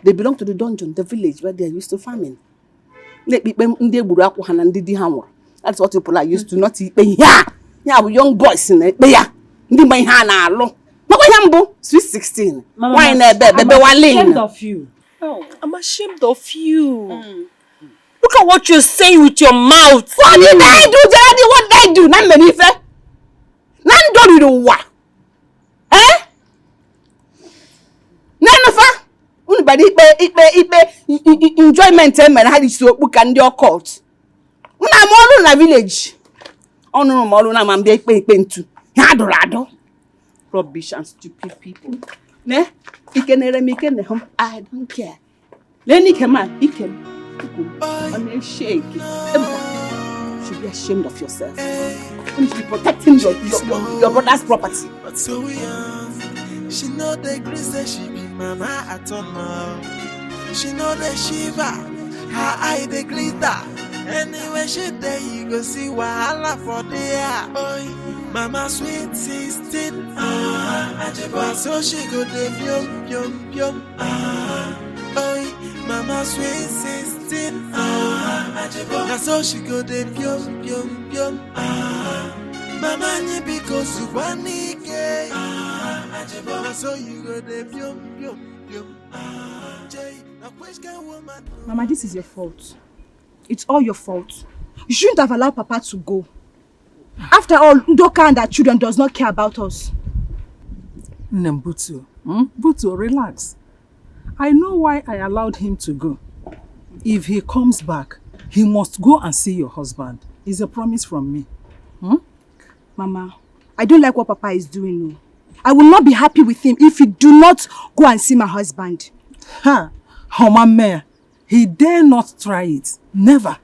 They belong to the dungeon, the village where they are used to farming. That's what people are used to, not eat. Yeah, young boys in it. Sweet 16. Mama, Why I'm ashamed of you. Oh, I'm ashamed of you. Look at what you're saying with your mouth. What did I do, Daddy? What did I do? Nan menife? Nan do do what? Eh? Nan nafa? Unibadi ipe enjoyment men had so book and your court. Una molu na village. Oh no, molu na man be ipe ntu. Adorado. Rubbish and stupid people. Ne? Ikene home. I don't care. Lenny kema ikem. On a shake. You should be ashamed of yourself. You should be protecting your brother's property. But so young, she know the grace that she be mama at all now. She know the shiva, her eye the glitter. Anyway, she there you go see wahala for there. Oi, mama sweet 16. So she go the yum. Oi, mama sweet 16. So she go the yum. Mama ni because you want it. So you go the yum. Mama, this is your fault. It's all your fault. You shouldn't have allowed Papa to go. After all, Ndoka and her children does not care about us. Butu, Butu, relax. I know why I allowed him to go. If he comes back, he must go and see your husband. It's a promise from me. Mama, I don't like what Papa is doing. No. I will not be happy with him if he do not go and see my husband. Homame, he dare not try it. Never.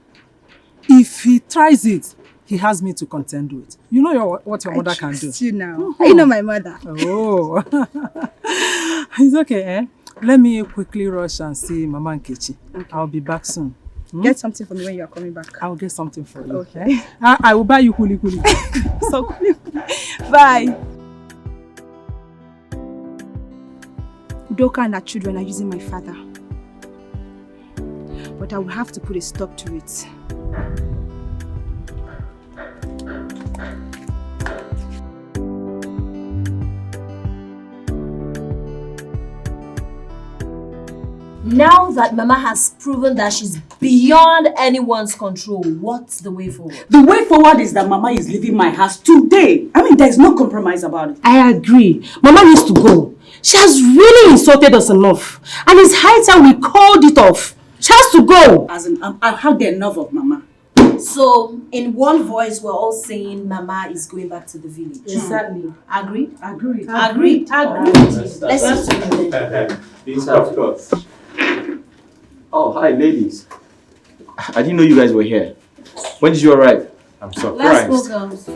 If he tries it, he has me to contend with. You know what your mother can do. You now. I know my mother. Oh. It's okay, eh? Let me quickly rush and see Mama Nkechi. Okay. I'll be back soon. Get something for me when you are coming back. I'll get something for you. Okay. Eh? I will buy you kuli. So, bye. Doka and her children are using my father. But I will have to put a stop to it. Now that Mama has proven that she's beyond anyone's control, what's the way forward? The way forward is that Mama is leaving my house today. I mean, there's no compromise about it. I agree. Mama needs to go. She has really insulted us enough. And it's high time we called it off. She has to go. As in, I've had enough of Mama. So, in one voice, we're all saying Mama is going back to the village. Exactly. Agreed? Agreed. Let's see. This, of course. Oh, hi, ladies. I didn't know you guys were here. When did you arrive? I'm surprised. Let's go, girls.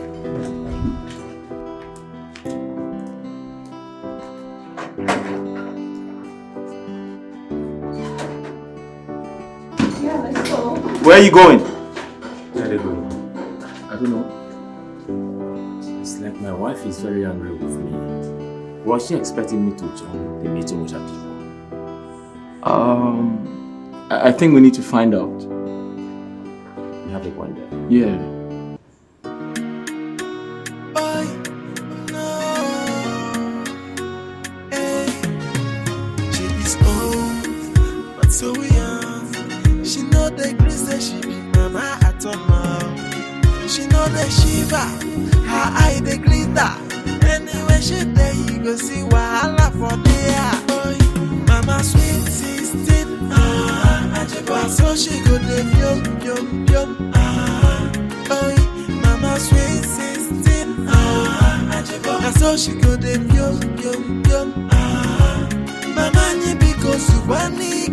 Yeah, let's go. Where are you going? Where are they going? I don't know. It's like my wife is very angry with me. Was she expecting me to join the meeting with her people? I think we need to find out. You have a point there? Yeah. She is old, but so young. She know the grace that she be mama at all now. She know the shiva, her eye the glitter. Anyway, she there you go see wahala for there. Mama sweet 16. So she go the yum. Oi, Mama sweet 16. So she go the yum. Mama ni because you want it.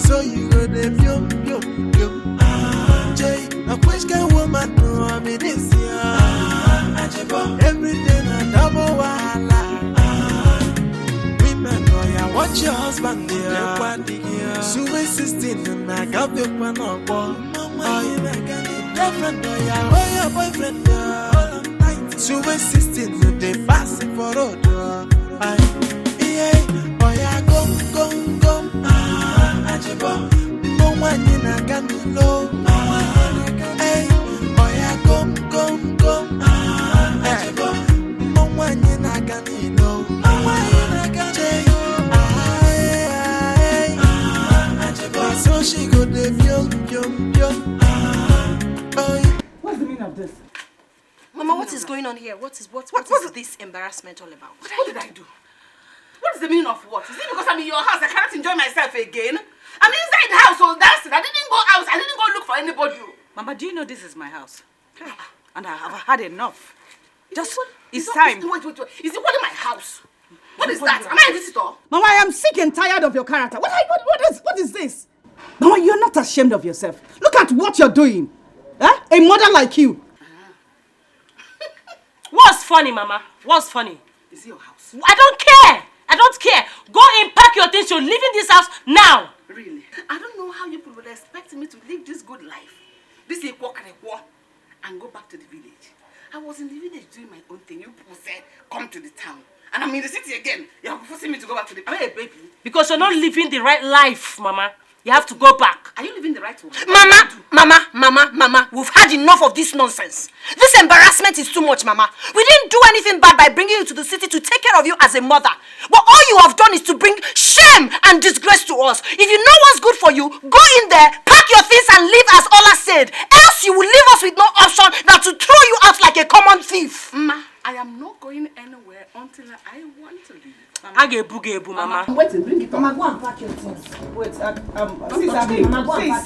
So you go the yum. Jay, a question woman. Sweet 16 and I got the one on board. Boyfriend, oh yeah, boyfriend. Sweet 16 and they pass it for road. Yeah, oh yeah, come. No one in a gun low. Hey, oh yeah, come. No one in a gun low. So she go the yum. What's the meaning of this? Mama, what is going on here? What is this embarrassment all about? What did I do? What is the meaning of what? Is it because I'm in your house I cannot enjoy myself again? I'm inside the house, so dancing. I didn't go out. I didn't go look for anybody. Mama, do you know this is my house? And I have had enough. It's time. Wait. Is it only my house? What is that? Am I a visitor? Mama, I am sick and tired of your character. What is this? Mama, you're not ashamed of yourself. Look at what you're doing. A mother like you. What's funny, Mama? What's funny? Is it your house? I don't care. Go and pack your things. You're leaving this house now. Really? I don't know how you people would expect me to live this good life. This is walk and go back to the village. I was in the village doing my own thing. You people said, come to the town. And I'm in the city again. You're forcing me to go back to the... Hey, baby. Because you're not living the right life, Mama. You have to go back. Are you living the right one? Mama, we've had enough of this nonsense. This embarrassment is too much, Mama. We didn't do anything bad by bringing you to the city to take care of you as a mother. But all you have done is to bring shame and disgrace to us. If you know what's good for you, go in there, pack your things and leave as Ola said. Else you will leave us with no option than to throw you out like a common thief. Ma, I am not going anywhere until I want to leave. Agebu, Mama. Wait, bring it up. Mama, go and pack your things. Wait,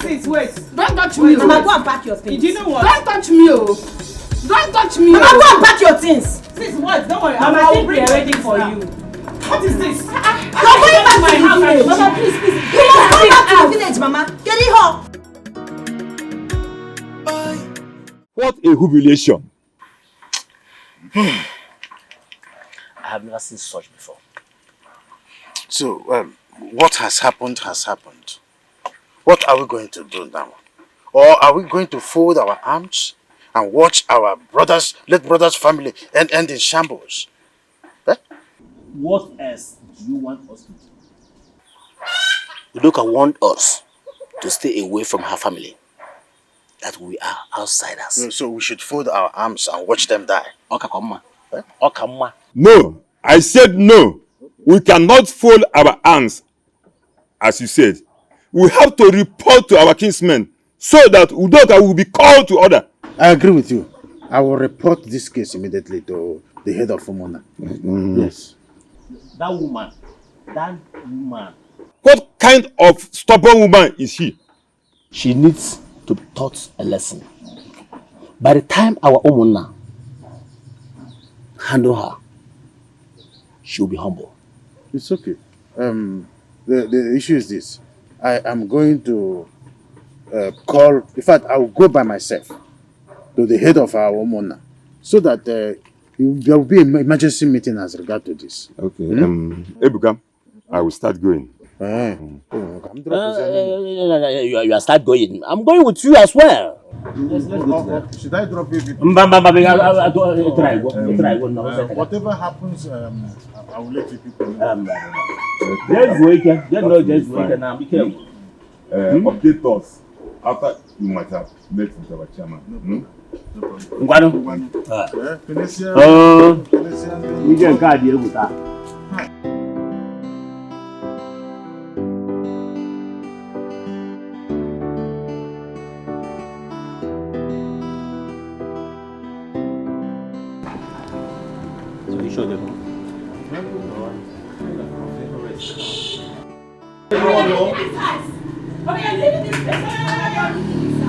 sis, wait. Don't touch me. Mama, go and pack your things. Do you know what? Don't touch me, Don't touch me. Mama, go and pack your things. Sis, what? Don't worry. Mama, I think we are ready for you. What is this? You're going back to the village. Mama, please. You must go back to the village, Mama. Get it home. What a humiliation. I have never seen such before. So, what has happened has happened. What are we going to do now? Or are we going to fold our arms and watch our late brother's family end in shambles? Eh? What else do you want us to do? Udoka want us to stay away from her family. That we are outsiders. So we should fold our arms and watch them die. No, I said no. We cannot fold our hands. As you said, we have to report to our kinsmen so that Udoka will be called to order. I agree with you. I will report this case immediately to the head of Fumona. Yes. That woman. What kind of stubborn woman is she? She needs to be taught a lesson. By the time our Omona handle her, she will be humble. It's okay. The issue is this. I am going to call, in fact, I will go by myself to the head of our Omona so that there will be an emergency meeting as regard to this. Okay. Ebuka, I will start going. You are start going. I'm going with you as well. Let's go to should I drop you? Whatever happens, I will let you people know. Just wait now. Be careful. Update us after you might have met with our chairman. Show them. Mama, you're leaving this place.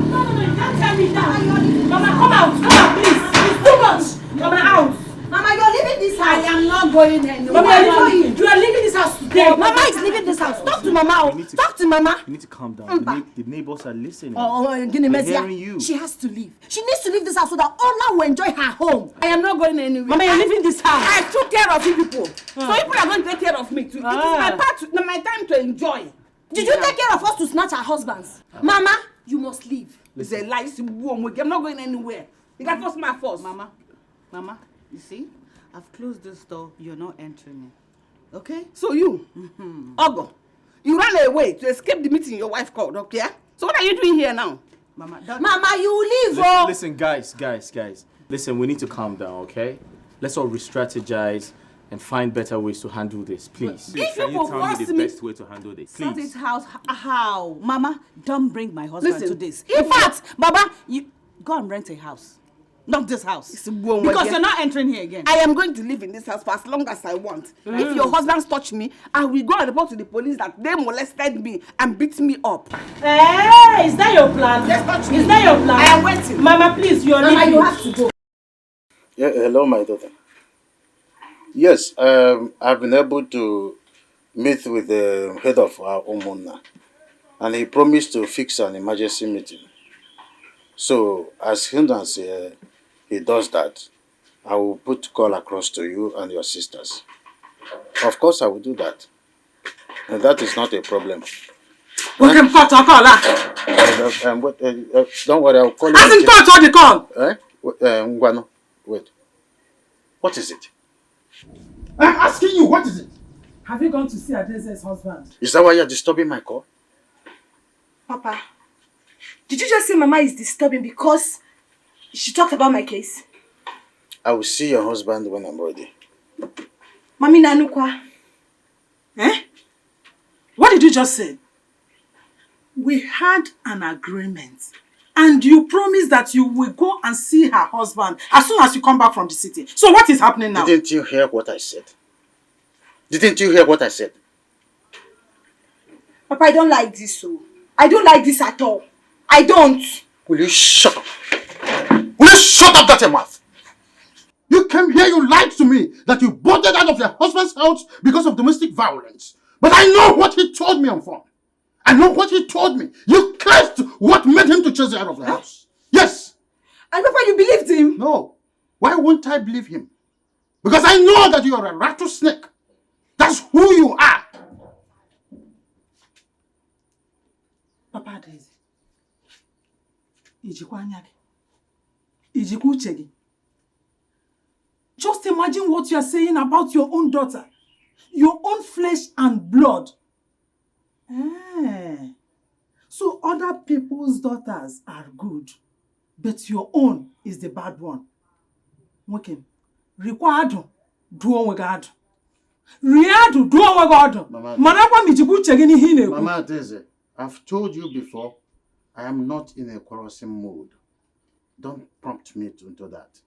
No, you can't tell me that. Mama, come out, please. It's too much. Mama, out. Mama, you're leaving this house. I am not going anywhere. Mama, you are leaving this house today. Mama is leaving this house. Talk to Mama. Talk to Mama. You need to calm down. The neighbors are listening. They're hearing you. She has to leave. She needs to leave this house so that Ola will enjoy her home. I am not going anywhere. Mama, you're leaving this house. I took care of you people. So you people are going to take care of me too. It is my time to enjoy. Did you take care of us to snatch our husbands? Mama, you must leave. It's a lie. I'm not going anywhere. You got force my force. Mama, you see? I've closed this door. You're not entering it. Okay? So you, Ogo, you ran away to escape the meeting your wife called, okay? So what are you doing here now? Mama, you leave, Listen, guys. Listen, we need to calm down, okay? Let's all re-strategize and find better ways to handle this, please. If Can you you tell me the force me- best way to handle this? Sort Please. it out. How? Mama, don't bring my husband Listen, to this. in fact, Baba, you go and rent a house. Not this house. Because you're not entering here again. I am going to live in this house for as long as I want. If your husbands touch me, I will go and report to the police that they molested me and beat me up. Hey, is that your plan? Yes, touch me. Is that your plan? I am waiting. Mama, please, you're Mama, leaving. you have to go. Yeah, hello, my daughter. Yes, I've been able to meet with the head of our Omona, and he promised to fix an emergency meeting. So, as soon as he does that, I will put call across to you and your sisters. Of course, I will do that. And that is not a problem. We can cut our call. Don't worry, I'll call you. As in cut all the call. Ngwano, wait. What is it? I'm asking you, what is it? Have you gone to see Adeze's husband? Is that why you're disturbing my call? Papa, did you just say Mama is disturbing because she talked about my case? I will see your husband when I'm ready. Mami Nanukwa. What did you just say? We had an agreement. And you promised that you will go and see her husband as soon as you come back from the city. So what is happening now? Didn't you hear what I said? Didn't you hear what I said? Papa, I don't like this, so. I don't like this at all. I don't. Will you shut up? Will you shut up that your mouth? You came here, you lied to me that you boarded out of your husband's house because of domestic violence. But I know what he told me on phone. I know what he told me. You cursed what made him to chase you out of the house. Yes. And Papa, you believed him? No. Why won't I believe him? Because I know that you are a rattlesnake. That's who you are. Papa Daisy. Ijikwa anya gị. Ijikwa uche gị. Just imagine what you are saying about your own daughter. Your own flesh and blood. So other people's daughters are good, but your own is the bad one. Nwoke, required do onwe gị adụ. Riadu do onwe gị adụ. Manakwa mijikwa uche gị n'ihe ị na-ekwu. Mama Adeze, I've told you before, I am not in a quarrelsome mood. Don't prompt me into that.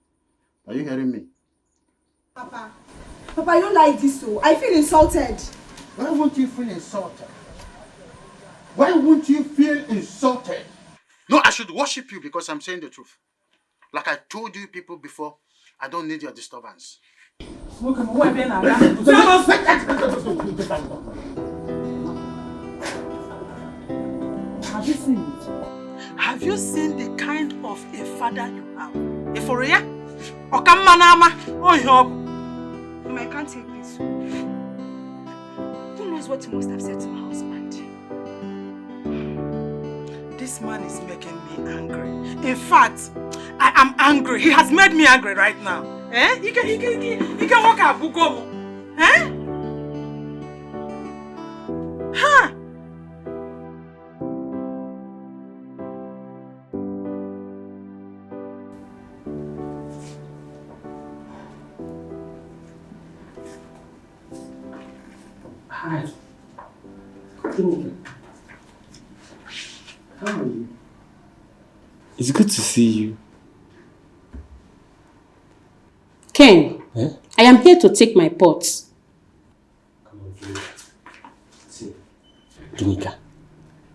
Are you hearing me? Papa, I don't like this, so. I feel insulted. Why won't you feel insulted? Why won't you feel insulted? No, I should worship you because I'm saying the truth. Like I told you people before, I don't need your disturbance. Have you seen it? Have you seen the kind of a father you have? Eforia? Okamanama? Mama, I can't take this. Who knows what you must have said to my husband? This man is making me angry. In fact, I am angry. He has made me angry right now. He can walk out Bukomo. Huh? Hi. Good evening. How are you? It's good to see you. Ken, I am here to take my pot. Come on, Ginika. See, Ginika,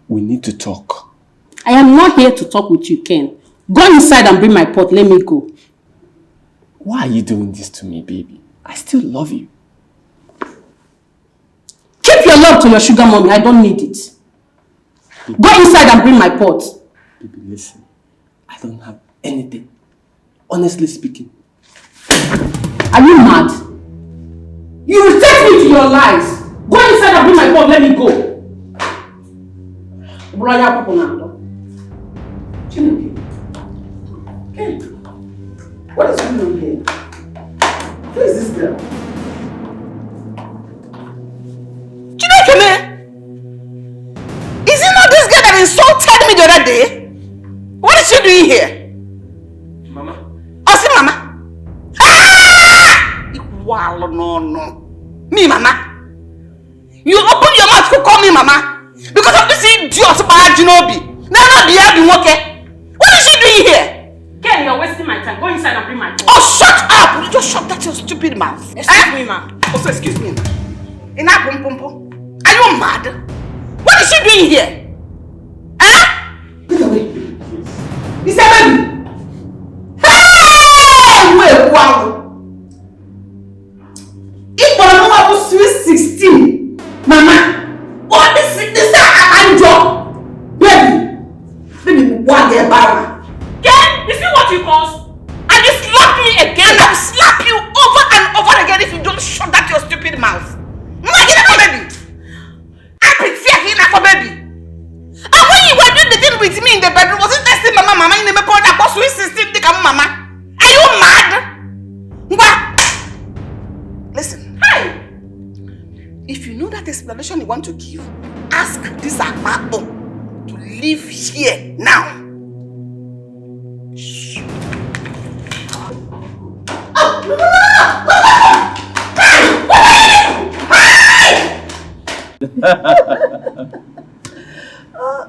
we need to talk. I am not here to talk with you, Ken. Go inside and bring my pot. Let me go. Why are you doing this to me, baby? I still love you. Keep your love to your sugar mommy. I don't need it. Go inside and bring my pot. Baby, listen. I don't have anything. Honestly speaking. Are you mad? You will take me to your lies. Go inside and bring my pot. Let me go. What is going on here? Who is this girl? Chinekeme! Is it not this girl that insulted me the other day? What is she doing here? Mama. Oh, see, Mama. Ah! Wow, no. Me, Mama. You open your mouth to call me Mama because of this idiot Barajinobi. They're not the happy okay. What is she doing here? Ken, you're wasting my time. Go inside and bring my phone. Oh, shut up! You just shut that your stupid mouth. Excuse me, ma. Also, excuse me. Ina pum. Are you mad? What is she doing here? Huh? Get away. It's a baby. Hey! Wait, wow. If for a moment was sweet 16, Mama, what is this? I'm job. Baby, what get barra? Ken, you see what you caused? And you slap me again. I'll slap you over and over again if you don't shut that your stupid mouth. Baby. I prefer him for baby. And when you were doing the thing with me in the bedroom, was it testing Mama in the report that was sweet 16 think I'm Mama? Are you mad? What? Listen. Hey! If you know that explanation you want to give, ask this Akpabo to leave here now.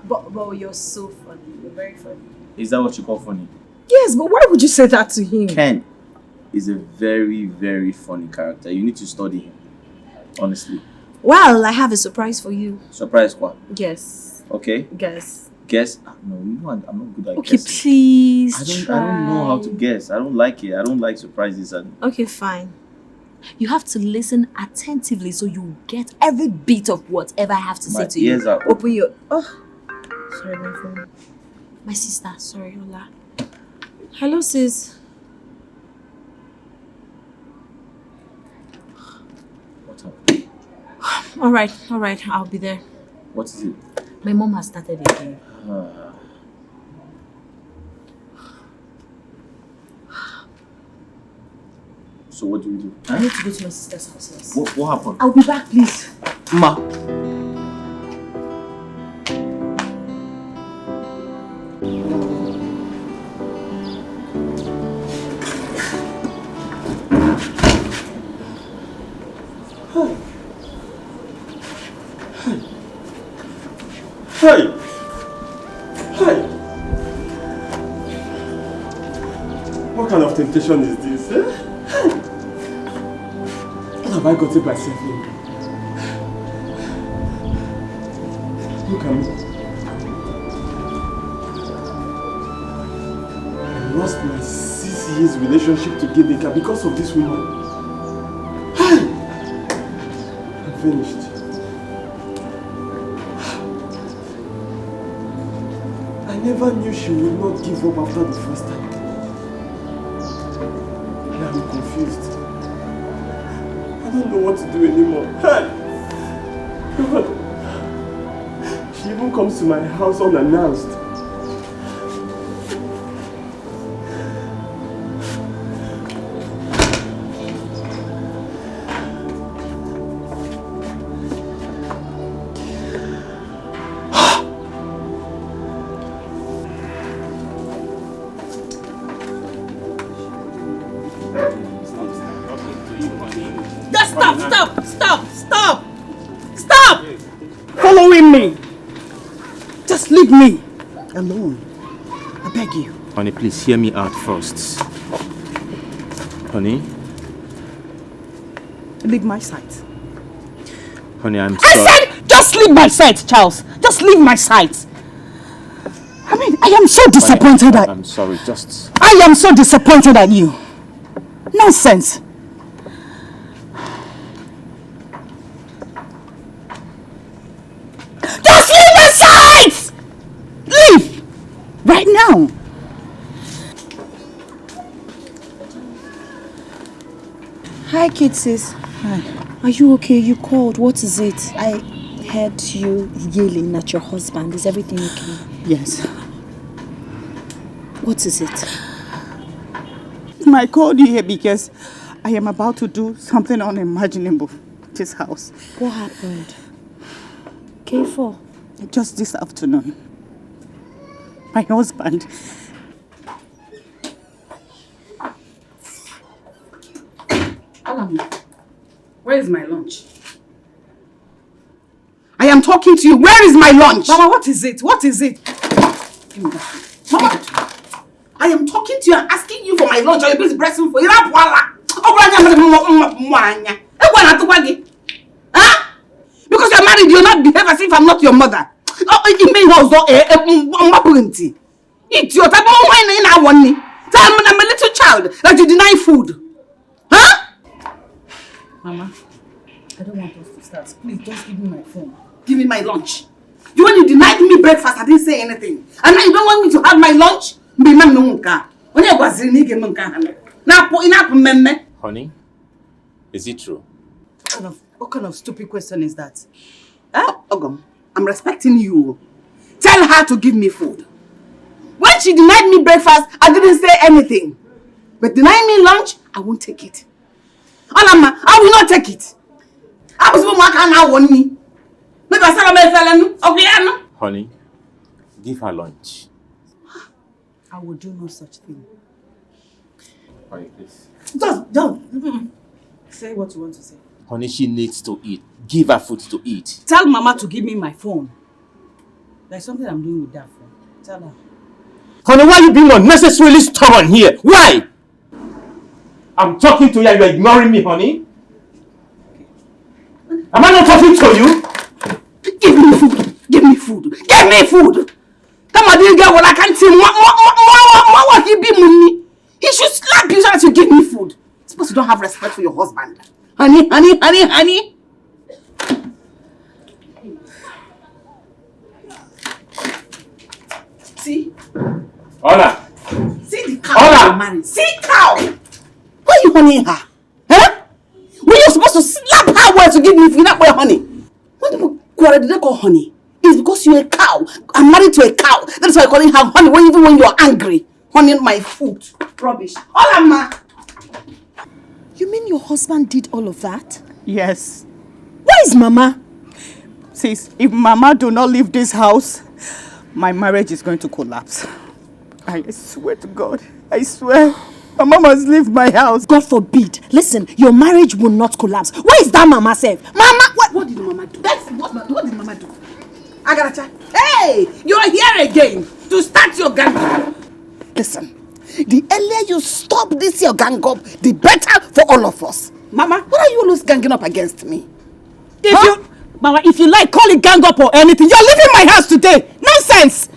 But you're so funny. You're very funny. Is that what you call funny? Yes, but why would you say that to him? Ken is a very, very funny character. You need to study him. Honestly. Well, I have a surprise for you. Surprise what? Yes. Okay. Guess. Guess? No, you know I'm not good at Okay, guessing. please I don't know how to guess. I don't like it. I don't like surprises. And Okay, fine. You have to listen attentively so you get every bit of whatever I have to say to you. My ears are Open your... Oh, sorry, my phone. My sister, sorry, Hola. Hello, sis. What's up? All right, I'll be there. What is it? My mom has started again. So what do we do? I need to go to my sister's house. Yes. What happened? I'll be back, please. Ma. Hey! Hey! What kind of temptation is this? Eh? What have I gotten myself in? Look at me. I lost my 6 years relationship to Gideka because of this woman. Hey! I'm finished. I never knew she would not give up after the first time. Now I'm confused. I don't know what to do anymore. Hey! God. She even comes to my house unannounced. Stop! Following me. Just leave me alone. I beg you. Honey, please hear me out first. Honey? Leave my sight. Honey, I'm I sorry. said just leave my sight, Charles. Just leave my sight. I mean, I am so disappointed at... I'm sorry, just... I am so disappointed at you. Nonsense. Just leave my sight! Leave! Right now. Hi, kid sis. Hi. Are you okay? You called. What is it? I heard you yelling at your husband. Is everything okay? Yes. What is it? I called you here because I am about to do something unimaginable in this house. What happened? K4. Just this afternoon. My husband. Alan, where is my lunch? I am talking to you. Where is my lunch? Mama, what is it? What is it? Give me that. Mama, I am talking to you and asking you for my lunch. Are you busy pressing for it? Huh? Because you're married, you'll not behave as if I'm not your mother. It may also eat your type of wine in our one. I'm a little child that you deny food. Huh? Mama, I don't want us to start. Please, just give me my phone. Give me my lunch. You when you denied me breakfast, I didn't say anything. And now you don't want me to have my lunch? Honey, is it true? What kind of stupid question is that? Huh? Ogum, I'm respecting you. Tell her to give me food. When she denied me breakfast, I didn't say anything. But denying me lunch, I won't take it. Alama, I will not take it. I was going to want me. Maybe I said Honey, give her lunch. I will do no such thing. Honey, please. Don't. Say what you want to say. Honey, she needs to eat. Give her food to eat. Tell Mama to give me my phone. There's something I'm doing with that phone. Tell her. Honey, why are you being unnecessarily stubborn here? Why? I'm talking to you and you're ignoring me, honey. Am I not talking to you? Give me food. Give me food. Give me food. Come on, dear girl, I can't see what he be money. He should slap you so that you give me food. Suppose you don't have respect for your husband. Honey. See? Hola. See the cow you're married. See cow. Why are you honeying her? Huh? Were you supposed to slap her well to give me food? That way, honey. When people did they call honey? It's because you're a cow. I'm married to a cow. That's why I'm calling her honey even when you're angry. Honey, my food. Rubbish. Hola, ma. You mean your husband did all of that? Yes. Where is Mama? Sis, if Mama do not leave this house, my marriage is going to collapse. I swear to God. I swear. Mama must leave my house. God forbid. Listen, your marriage will not collapse. Where is that Mama safe? Mama, what did Mama do? What did Mama do? Agaracha. Hey, you're here again to start your gang. Listen, the earlier you stop this your gang up, the better for all of us. Mama, what are you always ganging up against me? Mama, if you like, call it gang up or anything. You're leaving my house today. Nonsense.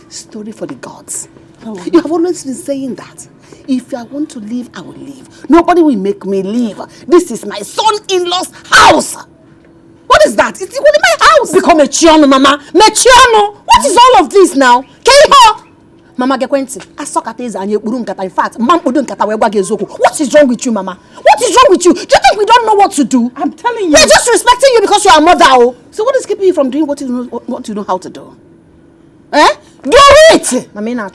Story for the gods. Oh. You have always been saying that. If I want to leave, I will leave. Nobody will make me leave. This is my son-in-law's house. What is that? It's even in my house. Become a chiono, Mama. Mechiono. What is all of this now? Keho. Mama Gekwenti. In fact, what is wrong with you, Mama? What is wrong with you? Do you think we don't know what to do? I'm telling you. We're just respecting you because you're a mother. Oh. So what is keeping you from doing what you know how to do? Eh? Do it! Mama,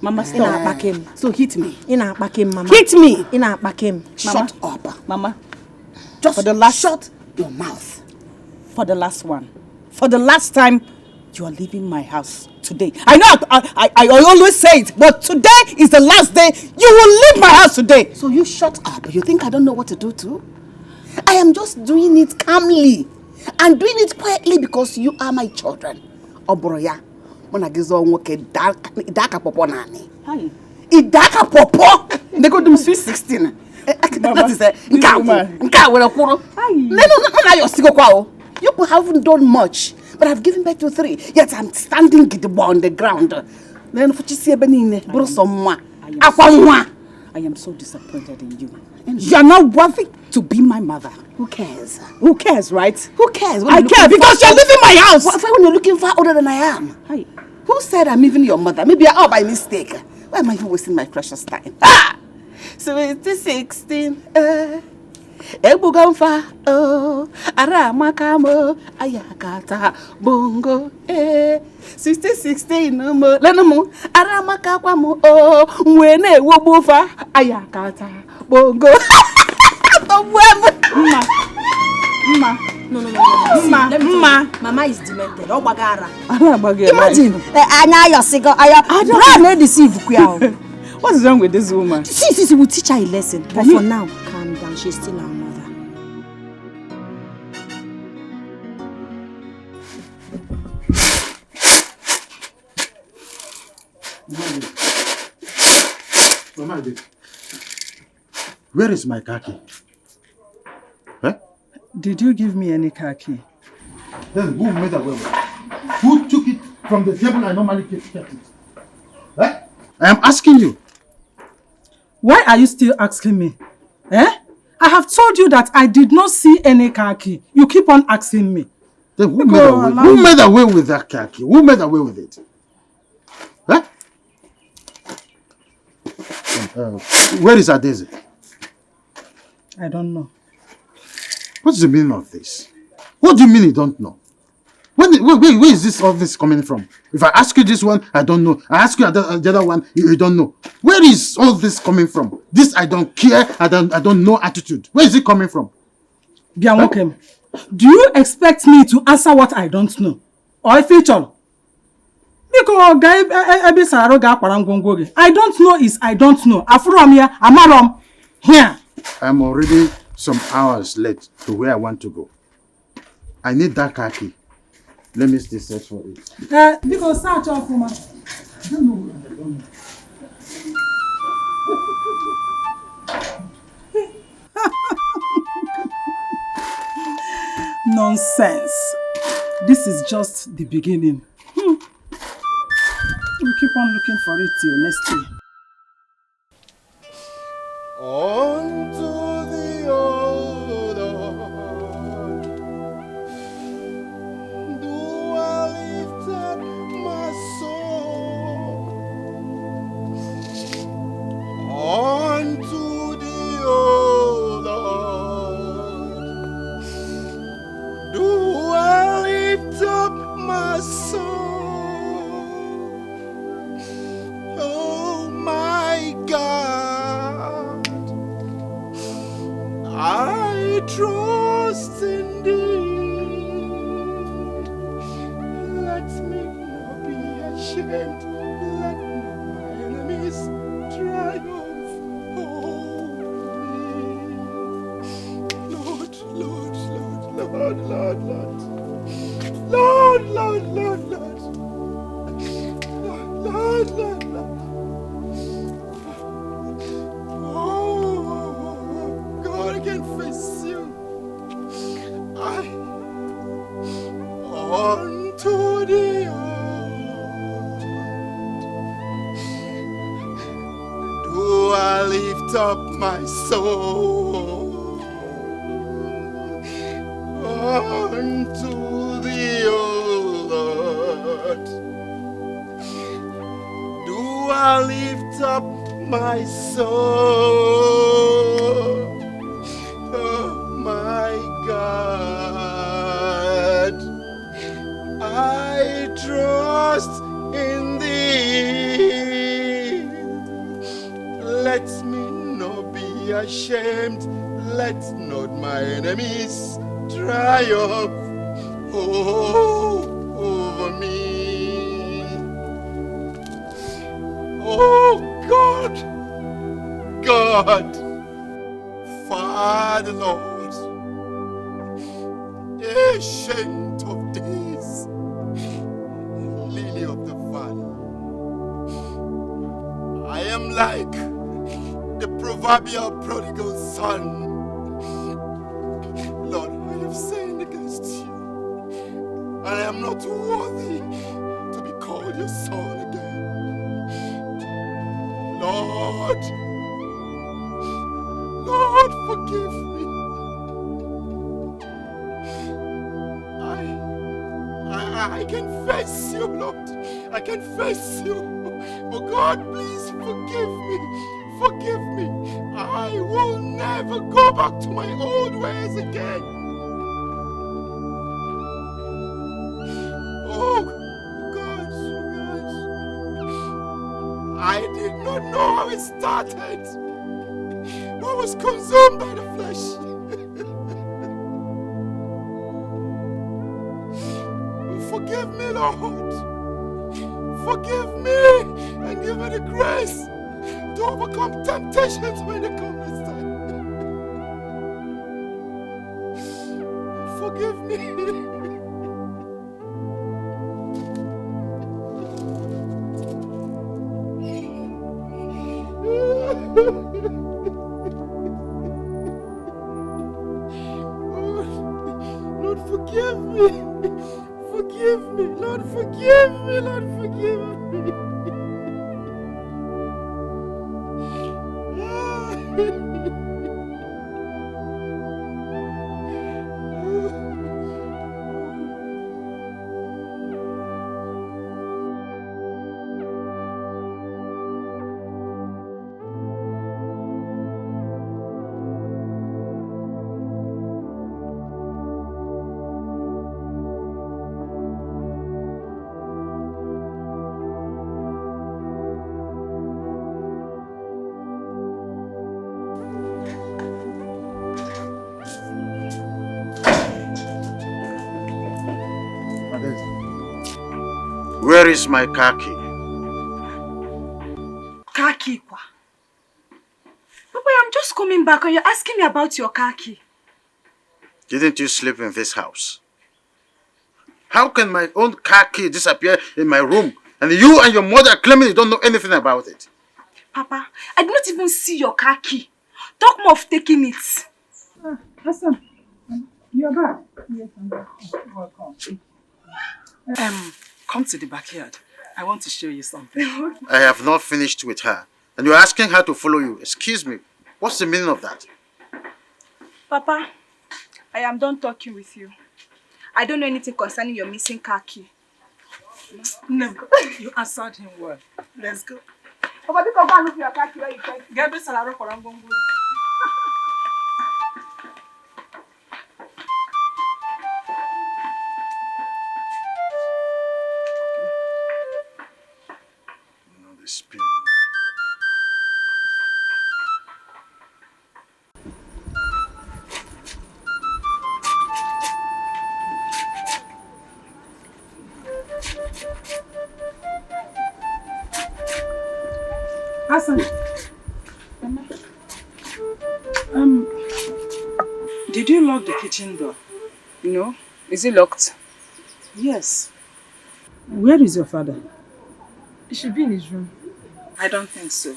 Mama, stop. So hit me. Mama. Hit me. Shut up. Mama. Just for the last shut your mouth. For the last one. For the last time, you are leaving my house today. I know I always say it, but today is the last day. You will leave my house today. So you shut up. You think I don't know what to do too? I am just doing it calmly and doing it quietly because you are my children. Obroya, when I get on work, dark popo nani. Idaka popo. They go do sweet 16. That is a you haven't done much, but I've given birth to 3. Yet I'm standing on the ground. Then for I am so disappointed in you. You are not worthy to be my mother. Who cares? Who cares, right? Who cares? I care because you're leaving my house. What when you're looking far older than I am? Hi. Who said I'm even your mother? Maybe I'm by mistake. Why am I even wasting my precious time? Sweet 16. Ebugamfa, oh, Aramakamo, Ayakata, Bongo, 1616, no more, Lenamo, Aramakakwamo, oh, Wene Wobufa, Ayakata, Bongo. Ma. No. Ma, Let me tell ma. you, Mama is demented. Oh, bagara. Imagine, Anya, your cigar, I don't deceive. What is wrong with this woman? See, we'll teach her a lesson. But for now, calm down. She's still our mother. Mama, where is my car key? Huh? Did you give me any car key? Then who made away with it? Who took it from the table I normally kept it? Huh? I am asking you. Why are you still asking me? Eh? I have told you that I did not see any car key. You keep on asking me. Then who made away with that car key? Who made away with it? Huh? Where is Adeze? I don't know. What's the meaning of this? What do you mean you don't know? Where is all this coming from? If I ask you this one, I don't know. I ask you the other one, you don't know. Where is all this coming from? This I don't care, I don't know attitude. Where is it coming from? Bianwokem, do you expect me to answer what I don't know? Or if it's all? I don't know is I don't know. From here, I'm here. I'm already some hours late to where I want to go. I need that car key. Let me still search for it. Because search off for my. I don't know. Nonsense. This is just the beginning. We'll keep on looking for it till next year. Onto the old do I lift up my soul onto the old do I lift up my soul, oh my God, I trust in thee. Let me not be ashamed. Let not my enemies triumph over me. Lord, Lord, Lord, Lord, Lord, Lord. Lord, Lord, Lord, Lord. Lord, Lord, Lord. Oh, God, I can face you. Onto the do I lift up my soul unto the Lord. Do I lift up my soul, oh my God, I trust in thee. Let me not be ashamed. Let not my enemies triumph over me. Oh God, God, Father, Lord, ancient of days, lily of the valley, I am like the proverbial prodigal son. Lord, I have sinned against you, and I am not worthy to be called your son again. Lord, Lord, forgive me. I can face you, Lord. I can face you. But God, please forgive me. Forgive me. I will never go back to my old ways again. Oh, gosh. I did not know how it started. I was consumed by the flesh. Forgive me, Lord. Forgive me and give me the grace to overcome temptations when they come this time. Forgive me. Lord, forgive me. Forgive me. Lord, forgive me. Lord, forgive me. Where is my car key? Car key, kwa. Papa, I'm just coming back and you're asking me about your car key. Didn't you sleep in this house? How can my own car key disappear in my room and you and your mother claiming you don't know anything about it? Papa, I did not even see your car key. Talk more of taking it. Hassan, you're back. Yes, I'm back. Welcome. Come to the backyard. I want to show you something. I have not finished with her. And you're asking her to follow you. Excuse me. What's the meaning of that? Papa, I am done talking with you. I don't know anything concerning your missing car key. No, you answered him well. Let's go. Papa, because go and look for your car key where you find it. Get me salary for Rangongo. Spin. Hassan. Did you lock the kitchen door? No. Is it locked? Yes. Where is your father? He should be in his room. I don't think so.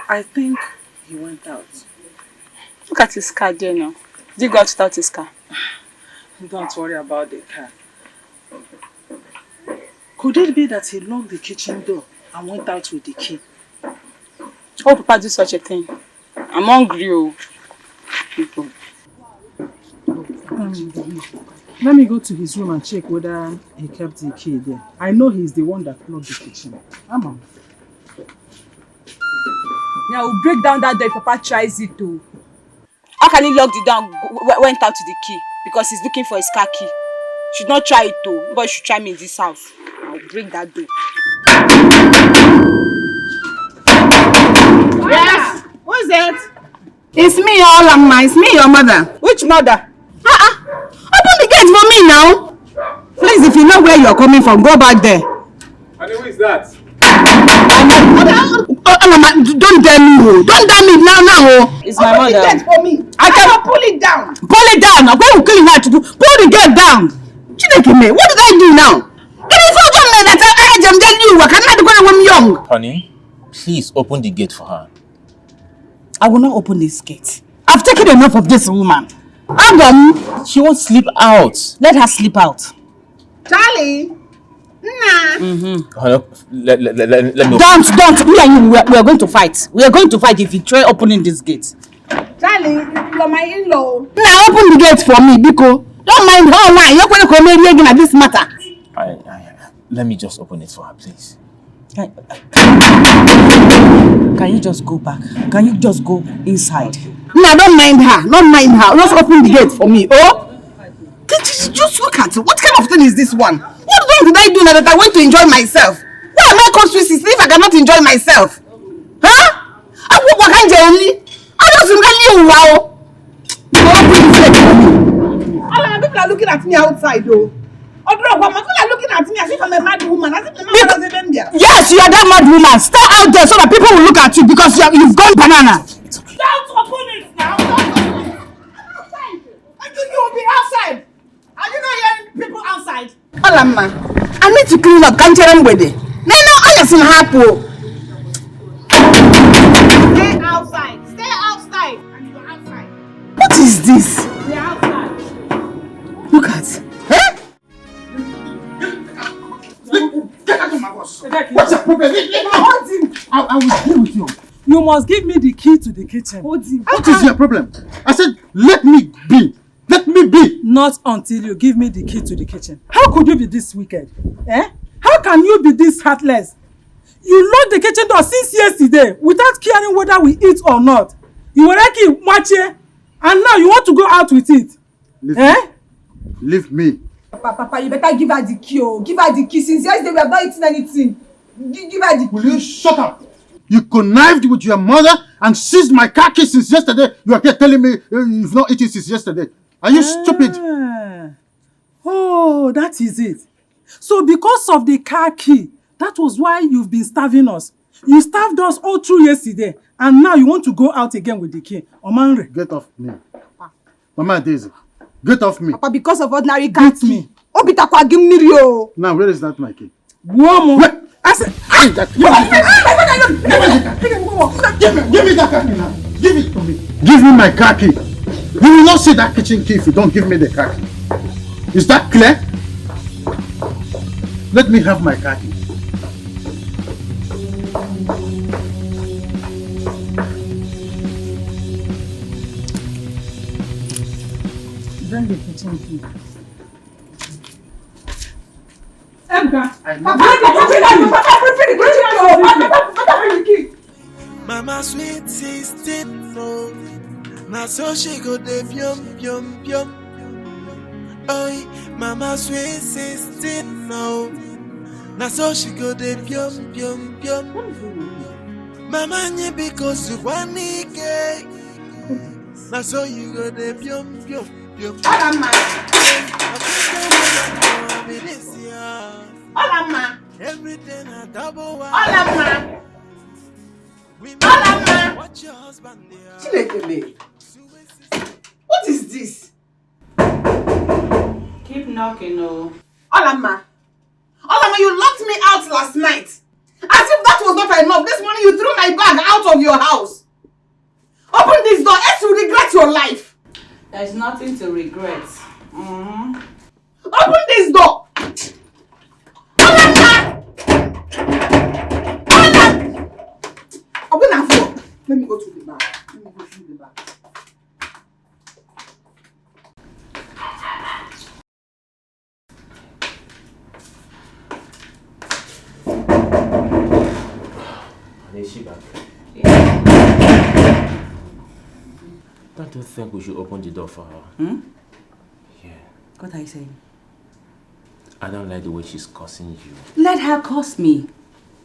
I think he went out. Look at his car there now. Did he go out without his car? Don't worry about the car. Could it be that he locked the kitchen door and went out with the key? Oh, Papa, do such a thing. I'm hungry, oh. Let me go to his room and check whether he kept the key there. I know he's the one that locked the kitchen. Come on. Now we'll break down that door if Papa tries it too. How can he lock the door and went out to the key? Because he's looking for his car key. Should not try it too. But you should try me in this house. I'll break that door. Yes! Who is it? It's me, Olama. It's me, your mother. Which mother? Open the gate for me now. Please, if you know where you're coming from, go back there. And who is that? Olama, don't dare me. Don't dare me now. It's my mother. Open the gate for me. I can pull it down. Pull it down. Now, what are you killing her to do? Pull the gate down. Chineke, what did I do now? It is not just that I am telling you. I cannot go when I'm young. Honey, please open the gate for her. I will not open this gate. I've taken enough of this woman. Adam, she won't sleep out. Let her sleep out. Charlie. Nah. Honey, let me Don't. Me and you, we are going to fight. We are going to fight if you try opening this gate. Charlie, you're my in-law. Now open the gate for me, Biko. Don't mind her now. You're going to come here again at this matter. Let me just open it for her, please. Can you just go back? Can you just go inside? No, don't mind her. Don't mind her. Just open the gate for me. Oh? Just look at it. What kind of thing is this one? What wrong did I do now that I want to enjoy myself? Why am I called Swiss if I cannot enjoy myself? Huh? I walk behind Jeremy. I don't think you wow. People are looking at me outside though. People are looking at me as if I'm a mad woman. As if the man doesn't even there. Yes, you are that mad woman. Stay out there so that people will look at you because you've gone banana. Don't open it now. Don't open it. Outside. You will be outside. Are you not hearing people outside? Olama, I need to clean up. Can't tell them where they. No, I just in happy. Stay outside. Stay outside. And you're outside. What is this? You're outside. Look at. Get out of my house. What's your problem? I will deal with you. You must give me the key to the kitchen. What is your problem? I said, let me be. Let me be. Not until you give me the key to the kitchen. How could you be this wicked? Eh? How can you be this heartless? You locked the kitchen door since yesterday without caring whether we eat or not. You were like matche, and now you want to go out with it. Leave me. Papa, you better give her the key. Oh. Give her the key. Since yesterday we have not eaten anything. Give her the key. Will you shut up? You connived with your mother and seized my car keys since yesterday. You are here telling me you've not eaten since yesterday. Are you stupid? Oh, that is it. So because of the car key, that was why you've been starving us. You starved us all through yesterday, and now you want to go out again with the key. Omanre. Get off me. Mama Daisy, get off me. Papa, because of ordinary car key. Obitakwa, give me yo. Now, where is that my key? Woman. I said, give me that car key now. Give it to me. Give me my car key. You will not see that kitchen key if you don't give me the car key. Is that clear? Let me have my car key. Bring the kitchen key. Mama sweet 16, no. Now so she go de pium. Oi, Mama sweet 16, no. Now so she go de pium. Mama nye because you want it. Now so you go de pium. Olama. Everything I double. Olama. Watch your husband there. Chilekele. What is this? Keep knocking, no. Olama, you locked me out last night. As if that was not enough. This morning you threw my bag out of your house. Open this door, else you regret your life. There's nothing to regret. Open this door. Open that door. Let me go to the back. Is she back? Don't you think we should open the door for her? Yeah. What are you saying? I don't like the way she's cursing you. Let her curse me.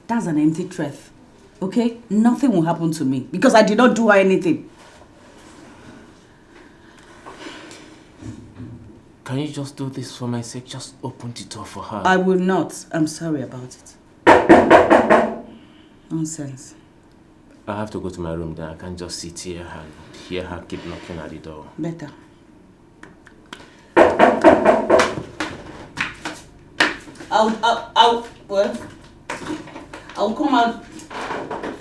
That's an empty threat. Okay? Nothing will happen to me because I did not do her anything. Can you just do this for my sake? Just open the door for her. I will not. I'm sorry about it. Nonsense. I have to go to my room then. I can't just sit here and hear her keep knocking at the door. Better. I'll come out.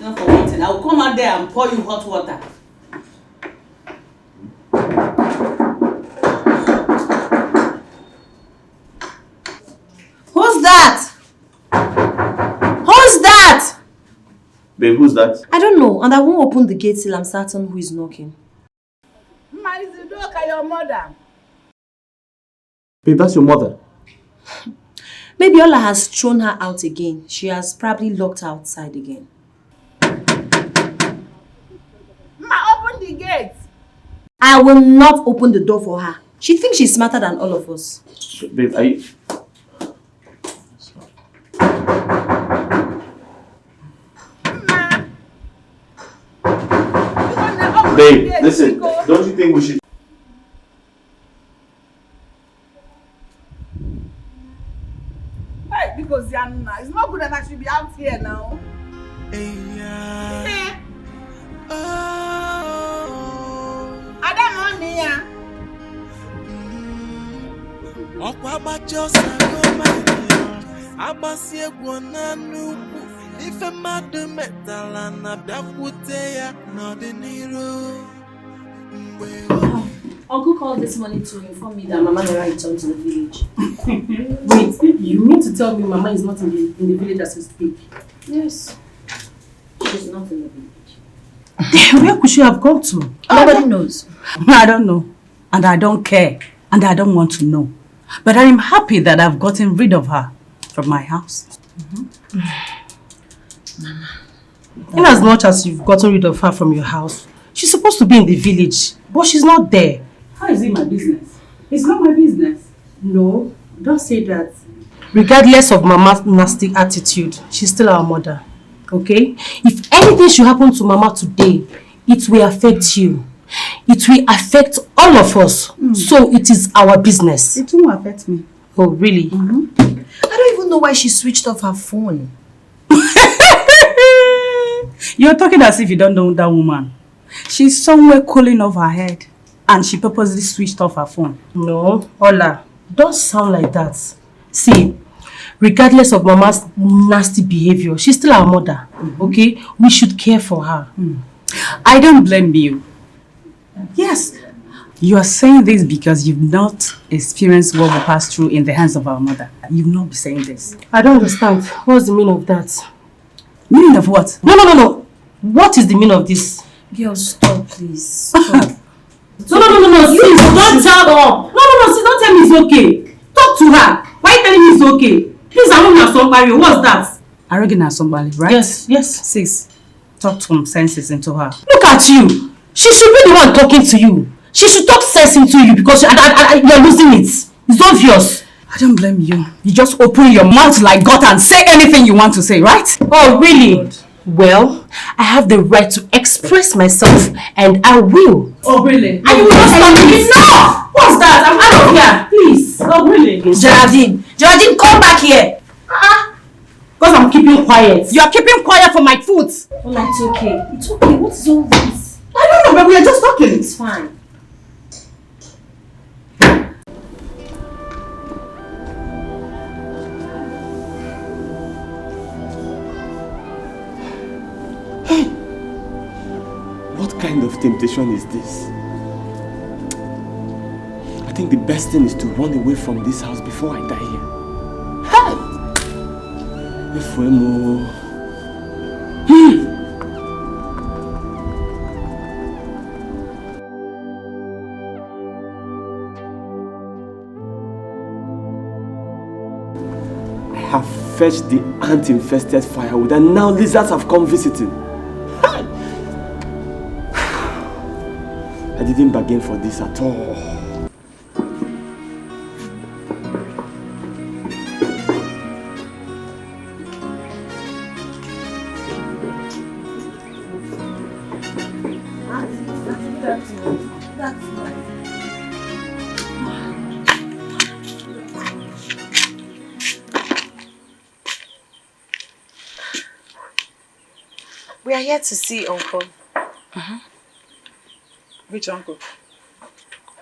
Not for one thing. I'll come out there and pour you hot water. Who's that? Who's that? Babe, who's that? I don't know, and I won't open the gate till I'm certain who is knocking. My Zidoka, your mother. Babe, that's your mother. Maybe Ola has thrown her out again. She has probably locked her outside again. Ma, open the gate. I will not open the door for her. She thinks she's smarter than all of us. Babe, are you... Babe, listen, don't you think we should... Hey, because Yana, it's not good that I should be out here now. Hey. I don't know, Nia. Ọkwa agbacha ọsọ agụma ya, agbasi egwu na nnukwu, ife mmadụ metala na bịakwute ya n'ọdịnihu. Uncle called this morning to inform me that Mama Nera returned to the village. Wait, you mean to tell me Mama is not in the village as we speak? Yes. She's not in the village. Where could she have gone to? Nobody knows. I don't know. And I don't care. And I don't want to know. But I am happy that I've gotten rid of her from my house. Mama. In as much as you've gotten rid of her from your house, she's supposed to be in the village, but she's not there. How is it my business? It's not my business. No, don't say that. Regardless of Mama's nasty attitude, she's still our mother. Okay? If anything should happen to Mama today, it will affect you. It will affect all of us. So it is our business. It won't affect me. Oh, really? I don't even know why she switched off her phone. You're talking as if you don't know that woman. She's somewhere cooling off her head. And she purposely switched off her phone. No, Ola, don't sound like that. See, regardless of Mama's nasty behavior, she's still our mother. Okay? We should care for her. I don't blame you. Yes, you are saying this because you've not experienced what we passed through in the hands of our mother. You've not been saying this. I don't understand. What's the meaning of that? Meaning of what? No. What is the meaning of this? Girl, stop, please. Stop. No, sis, don't tell her. No, sis, don't tell me it's okay. Talk to her. Why are you telling me it's okay? Please, I'm not somebody. What's that? Arrogant as somebody, right? Yes. Sis, talk some senses into her. Look at you. She should be the one talking to you. She should talk sense into you because you're losing it. It's obvious. I don't blame you. You just open your mouth like God and say anything you want to say, right? Oh, really? Well, I have the right to express myself and I will. Oh, really? And you will not stop me. No! What's that? I'm out of here. Please. Oh, really? Geraldine, come back here. Because I'm keeping quiet. You are keeping quiet for my foot. Oh, it's okay. It's okay. What is all this? I don't know, but we are just talking. It's fine. What kind of temptation is this? I think the best thing is to run away from this house before I die here. Hey! Efuemo. I have fetched the ant-infested firewood and now lizards have come visiting. I didn't bargain for this at all. We are here to see Uncle. Which uncle?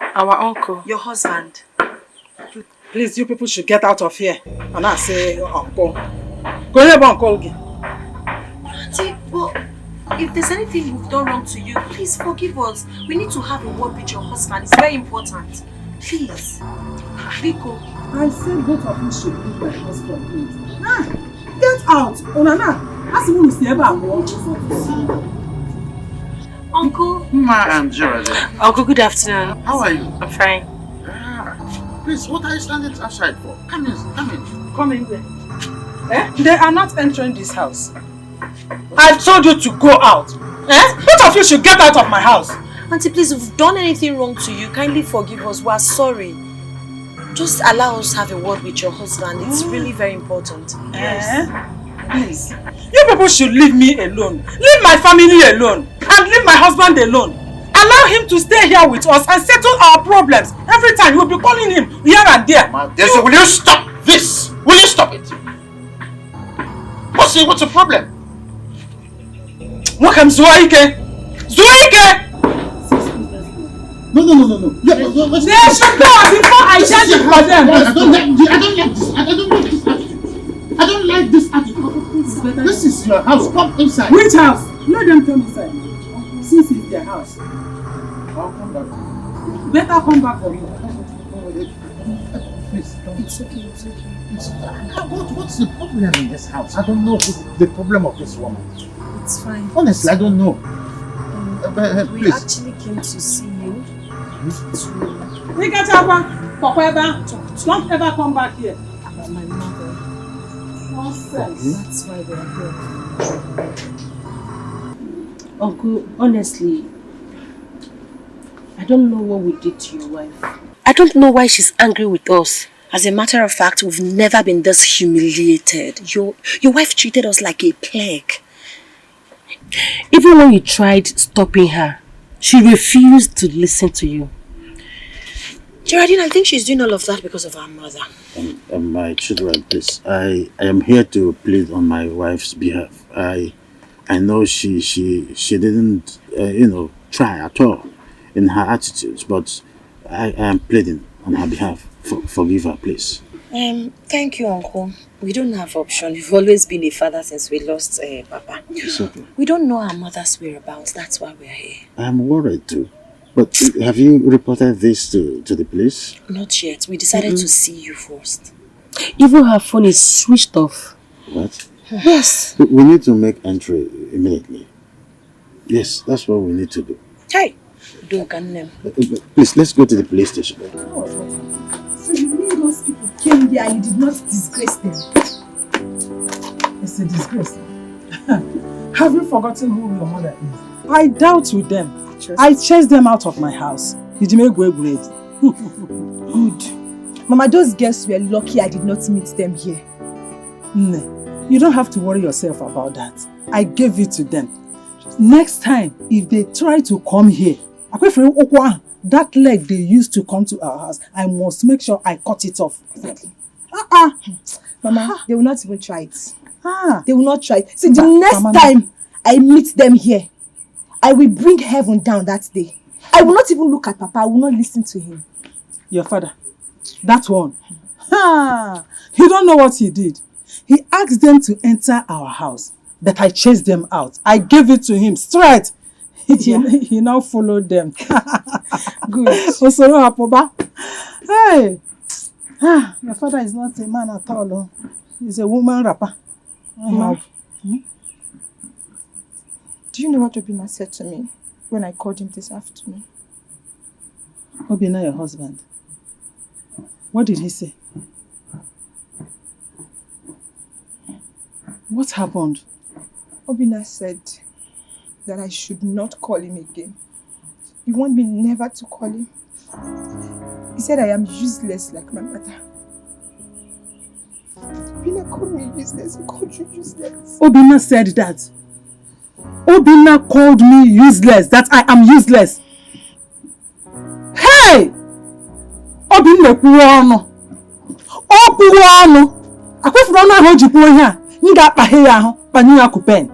Our uncle. Your husband. Please, you people should get out of here. And I say, uncle. Go ahead, uncle. Auntie, but if there's anything we've done wrong to you, please forgive us. We need to have a word with your husband. It's very important. Please. Biko. I said both of you should leave my husband, please. Get out. Onana. Ask me to see about Uncle. Ma and Geraldine. Uncle, good afternoon. How are you? I'm fine. Please, what are you standing outside for? Come in, come in. Come in there. Eh? They are not entering this house. I've told you to go out. Eh? Both of you should get out of my house. Auntie, please, if we've done anything wrong to you, kindly forgive us. We are sorry. Just allow us to have a word with your husband. It's really very important. Yes. Please. You people should leave me alone. Leave my family alone. And leave my husband alone. Allow him to stay here with us and settle our problems. Every time you'll be calling him here and there. Will you stop this? Will you stop it? What's the problem? Welcome, Zuaike. Zuaike! No. Yeah, they should go before I change it for them. I don't like this attitude. This is your house. Come inside. Which house? Let them come inside. Since it's their house. I'll come back. Better come back for me. Please, don't. It's okay. What's the problem in this house? I don't know the problem of this woman. It's fine. Honestly, I don't know. We please. actually came to see you. Don't ever come back here. About my mother. Nonsense. That's why we're here. Uncle, honestly, I don't know what we did to your wife. I don't know why she's angry with us. As a matter of fact, we've never been this humiliated. Your wife treated us like a plague. Even when you tried stopping her, she refused to listen to you. Geraldine, I think she's doing all of that because of our mother. My children, please. I am here to plead on my wife's behalf. I know she didn't try at all in her attitudes, but I am pleading on her behalf. Forgive her, please. Thank you, Uncle. We don't have option. You've always been a father since we lost Papa. It's okay. We don't know our mother's whereabouts. That's why we're here. I am worried too. But have you reported this to the police? Not yet. We decided to see you first. Even her phone is switched off. What? Yes. We need to make entry immediately. Yes, that's what we need to do. Hey, do them. Please, let's go to the police station. So you mean those people came here and you did not disgrace them? It's a disgrace. Have you forgotten who your mother is? I dealt with them. I chased them out of my house. Did you make bread? Good. Mama, those girls were lucky I did not meet them here. You don't have to worry yourself about that. I gave it to them. Next time, if they try to come here, that leg they used to come to our house, I must make sure I cut it off. Mama, they will not even try it. They will not try it. See, the next time I meet them here, I will bring heaven down that day. I will not even look at Papa. I will not listen to him. Your father, that one. You don't know what he did. He asked them to enter our house, but I chased them out. I gave it to him straight. He now followed them. Good. Hey, your father is not a man at all. He's a woman rapper. Do you know what Obina said to me when I called him this afternoon? Obina, your husband. What did he say? What happened? Obina said that I should not call him again. You want me never to call him? He said I am useless like my mother. Obina called me useless. He called you useless. Obina said that. Obina called me useless, that I am useless. Hey! Obina kuwano. O kuwano. Akwefuna ho jipo here. Nga pahe ya ho, panu akupen.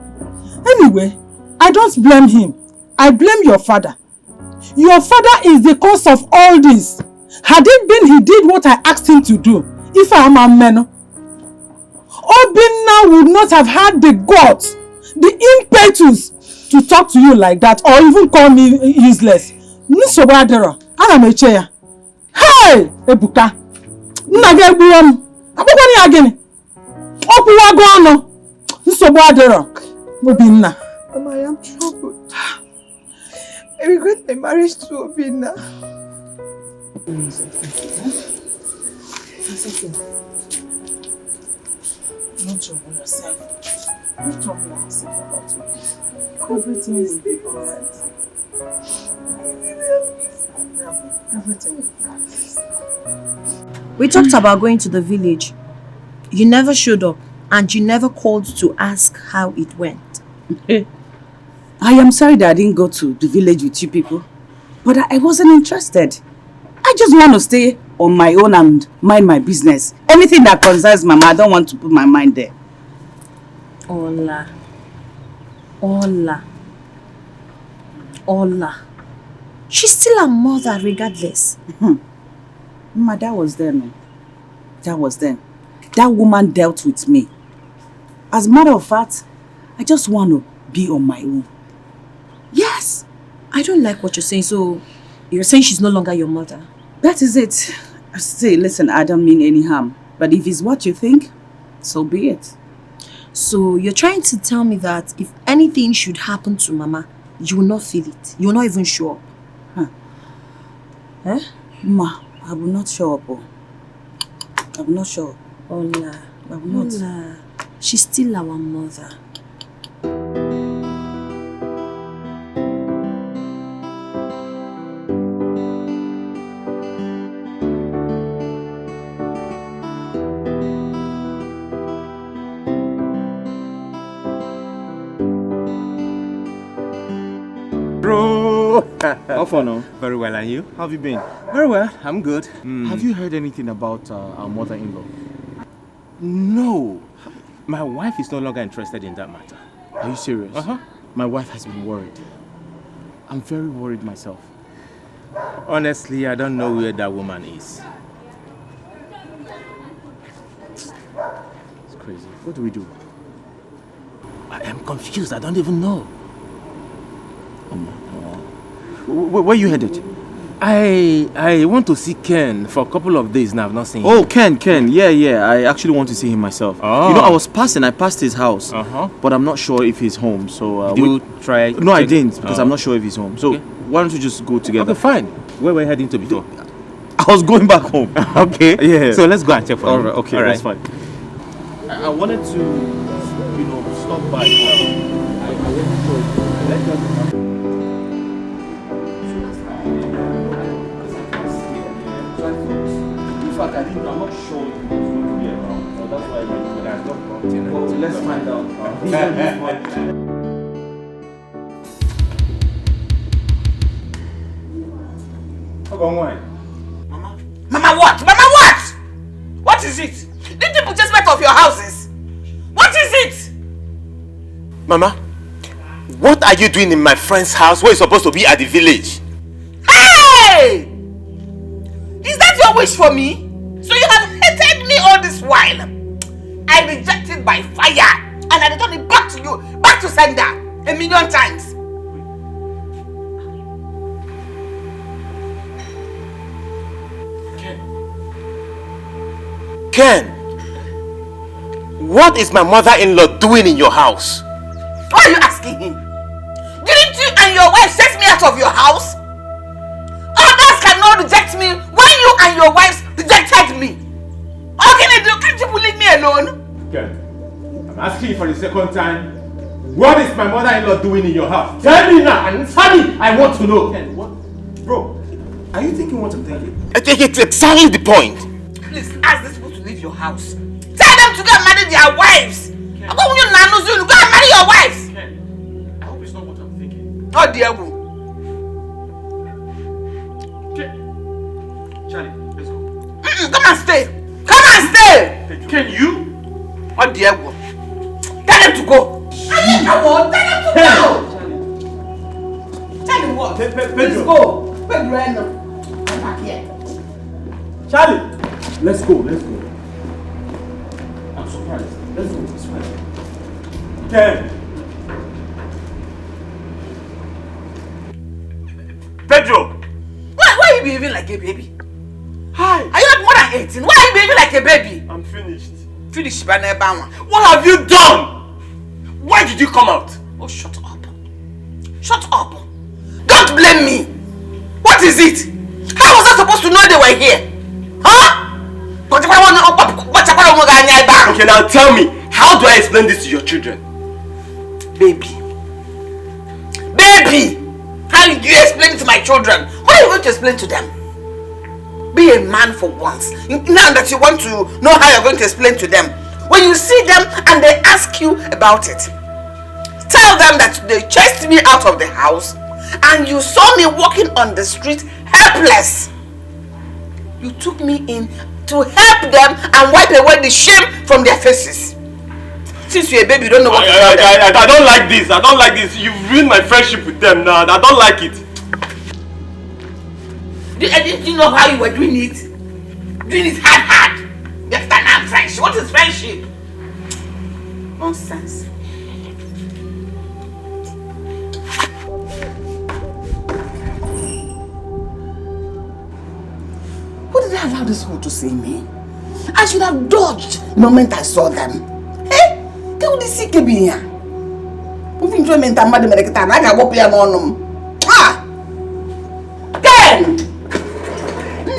Anyway, I don't blame him. I blame your father. Your father is the cause of all this. Had it been he did what I asked him to do, if I am a man, Obina would not have had the guts, the impetus to talk to you like that or even call me useless. Nisobadera, I am a chair. Hey, Ebuka. Nnagebuam. Abukani again. Okuwa gono. Nisobadera. Obina. Mama, I am troubled. I regret my marriage to Obina. sitting. Don't trouble yourself. Don't trouble yourself about it. Everything will be alright. Everything will be alright. We talked about going to the village. You never showed up and you never called to ask how it went. I am sorry that I didn't go to the village with you people, but I wasn't interested. I just want to stay on my own and mind my business. Anything that concerns Mama, I don't want to put my mind there. Ola. She's still a mother regardless. Mama, that was then. That was then. That woman dealt with me. As a matter of fact, I just want to be on my own. Yes. I don't like what you're saying, so you're saying she's no longer your mother? That is it. Say, listen, I don't mean any harm. But if it's what you think, so be it. So you're trying to tell me that if anything should happen to Mama, you will not feel it? You will not even show up? Eh? Ma, I will not show up. Oh. I will not show up. Ola. I will not. Ola. She's still our mother. How far now? Very well, and you? How have you been? Very well, I'm good. Have you heard anything about our mother-in-law? No. My wife is no longer interested in that matter. Are you serious? Uh-huh. My wife has been worried. I'm very worried myself. Honestly, I don't know where that woman is. It's crazy. What do we do? I am confused. I don't even know. Where are you headed? I want to see Ken for a couple of days now. I've not seen him. Oh, Ken. Yeah. I actually want to see him myself. Oh. You know, I passed his house, but I'm not sure if he's home. So Did you try? No, I didn't because I'm not sure if he's home. So why don't we just go together? Okay, fine. Where were you heading to before? I was going back home. Okay. Yeah. So let's go and check for All him. right. Okay, that's fine. I wanted to, stop by. In fact, I'm not sure if he was going to be around. So that's why I went to that. Well, let's find out. Mama what? What is it? Did people just met off your houses? What is it? Mama, what are you doing in my friend's house where you're supposed to be at the village? Hey! Is that your wish for me? So you have hated me all this while. I reject it by fire and I return it back to you, back to sender, 1,000,000 times. Ken, what is my mother-in-law doing in your house? Why are you asking him? Didn't you and your wife set me out of your house? Others cannot reject me when you and your wives rejected me. How can I do? Can't you leave me alone? Ken, I'm asking you for the second time. What is my mother-in-law doing in your house? Tell me now, and tell me. I want to know. Ken, what? Bro, are you thinking what I'm thinking? I think it's exactly the point. Please ask these people to leave your house. Tell them to go and marry their wives. Go and marry your wives. Ken, I hope it's not what I'm thinking. Oh dear. Charlie, let's go. Come and stay. Come and stay. Ken, you? Oh dear. Tell them to go. Tell them to go. Tell them what? Let's go. Pedro, come back here. Charlie, let's go. I'm surprised. Let's go. It's fine. Ken. Pedro! Why are you behaving like a baby? Hi. Are you not more than 18? Why are you behaving like a baby? I'm finished. Finished, Baneba. What have you done? Why did you come out? Oh, shut up. Shut up. Don't blame me. What is it? How was I supposed to know they were here? Huh? But Okay, now tell me, how do I explain this to your children? Baby, how do you explain it to my children? What are you going to explain to them? Be a man for once. Now that you want to know how you're going to explain to them, when you see them and they ask you about it, tell them that they chased me out of the house and you saw me walking on the street helpless. You took me in to help them and wipe away the shame from their faces. Since you're a baby, you don't know what to tell them. I don't like this. I don't like this. You've ruined my friendship with them now. I don't like it. Did you know how you were doing it? Doing it hard. You have done friendship. What is friendship? Nonsense. What did I allow this fool to say me? I should have dodged the moment I saw them. Hey, can you see here? Moving enjoyment and madam American, I got whoop on them. Ah! Ken!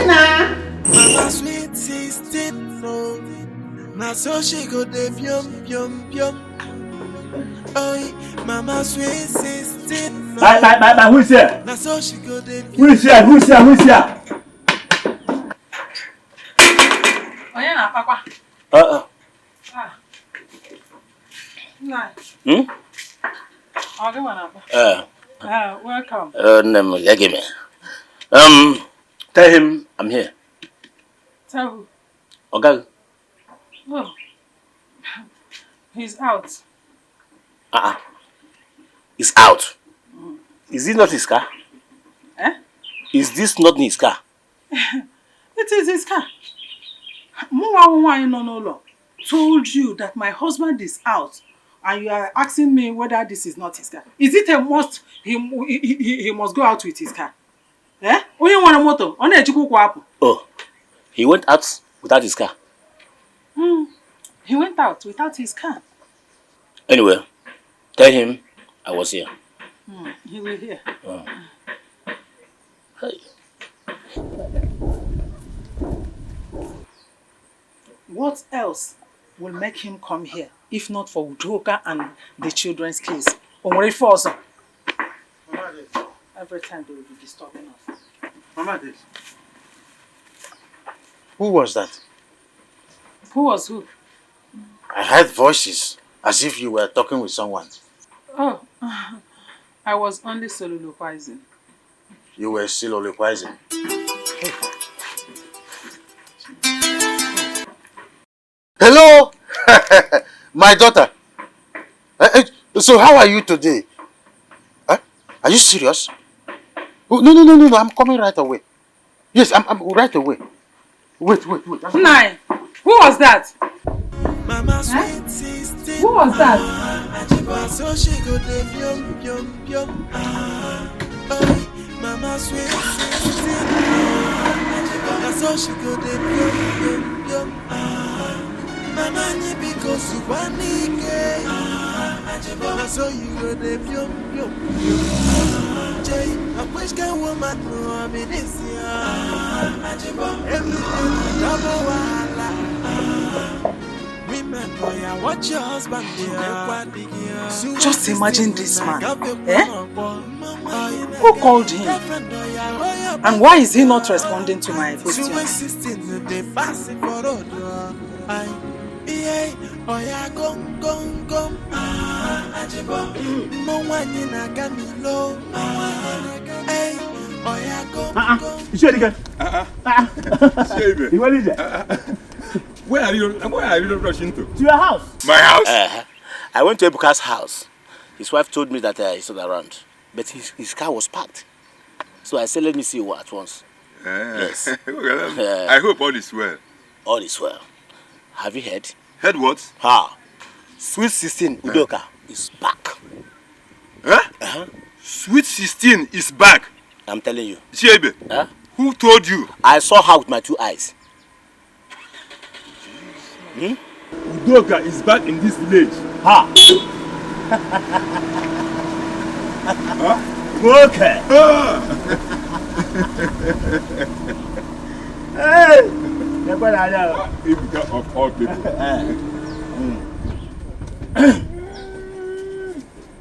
Nah. Mama sweet 16, no. Now so she go de pium. Oh, Mama sweet 16, no. Bye, who is here? Now so she go de pium. Who is here? Onye na papa. Nah. Okay, papa. Welcome. Tell him I'm here. Tell who? Okay. Oh. He's out. He's out. Is this not his car? Eh? Is this not his car? It is his car. No. Told you that my husband is out and you are asking me whether this is not his car. Is it a must he must go out with his car? Eh? Oh, he went out without his car. He went out without his car. Anyway, tell him I was here. He will hear. Hey. What else will make him come here if not for Udoka and the children's case? Every time they will be disturbing us. Mama did. Who was that? Who was who? I heard voices as if you were talking with someone. Oh, I was only soliloquizing. You were soliloquizing. Hello, my daughter. So how are you today? Huh? Are you serious? Oh, no, I'm coming right away. Yes, I'm right away. Wait. Nine. Who was that? Who was that? So she go de pium. Mama sweet 16. So she go de pium. Mama ni because you want it. So you go de pium. Jay, I wish can woman know I'm in this year. Everything double wala. Women boy, watch your husband here. Just imagine this man. Eh? Who called him? And why is he not responding to my question? Where are you rushing to? To your house. My house? I went to Ebuka's house. His wife told me that he's not around. But his car was parked. So I said, let me see you at once. Yes. I hope all is well. All is well. Have you heard? Heard what? Sweet 16 Udoka is back. Huh? Sweet 16 is back. I'm telling you. Chiebe, who told you? I saw her with my 2 eyes. Udoka is back in this village. Okay. Hey. Ebuka of all people.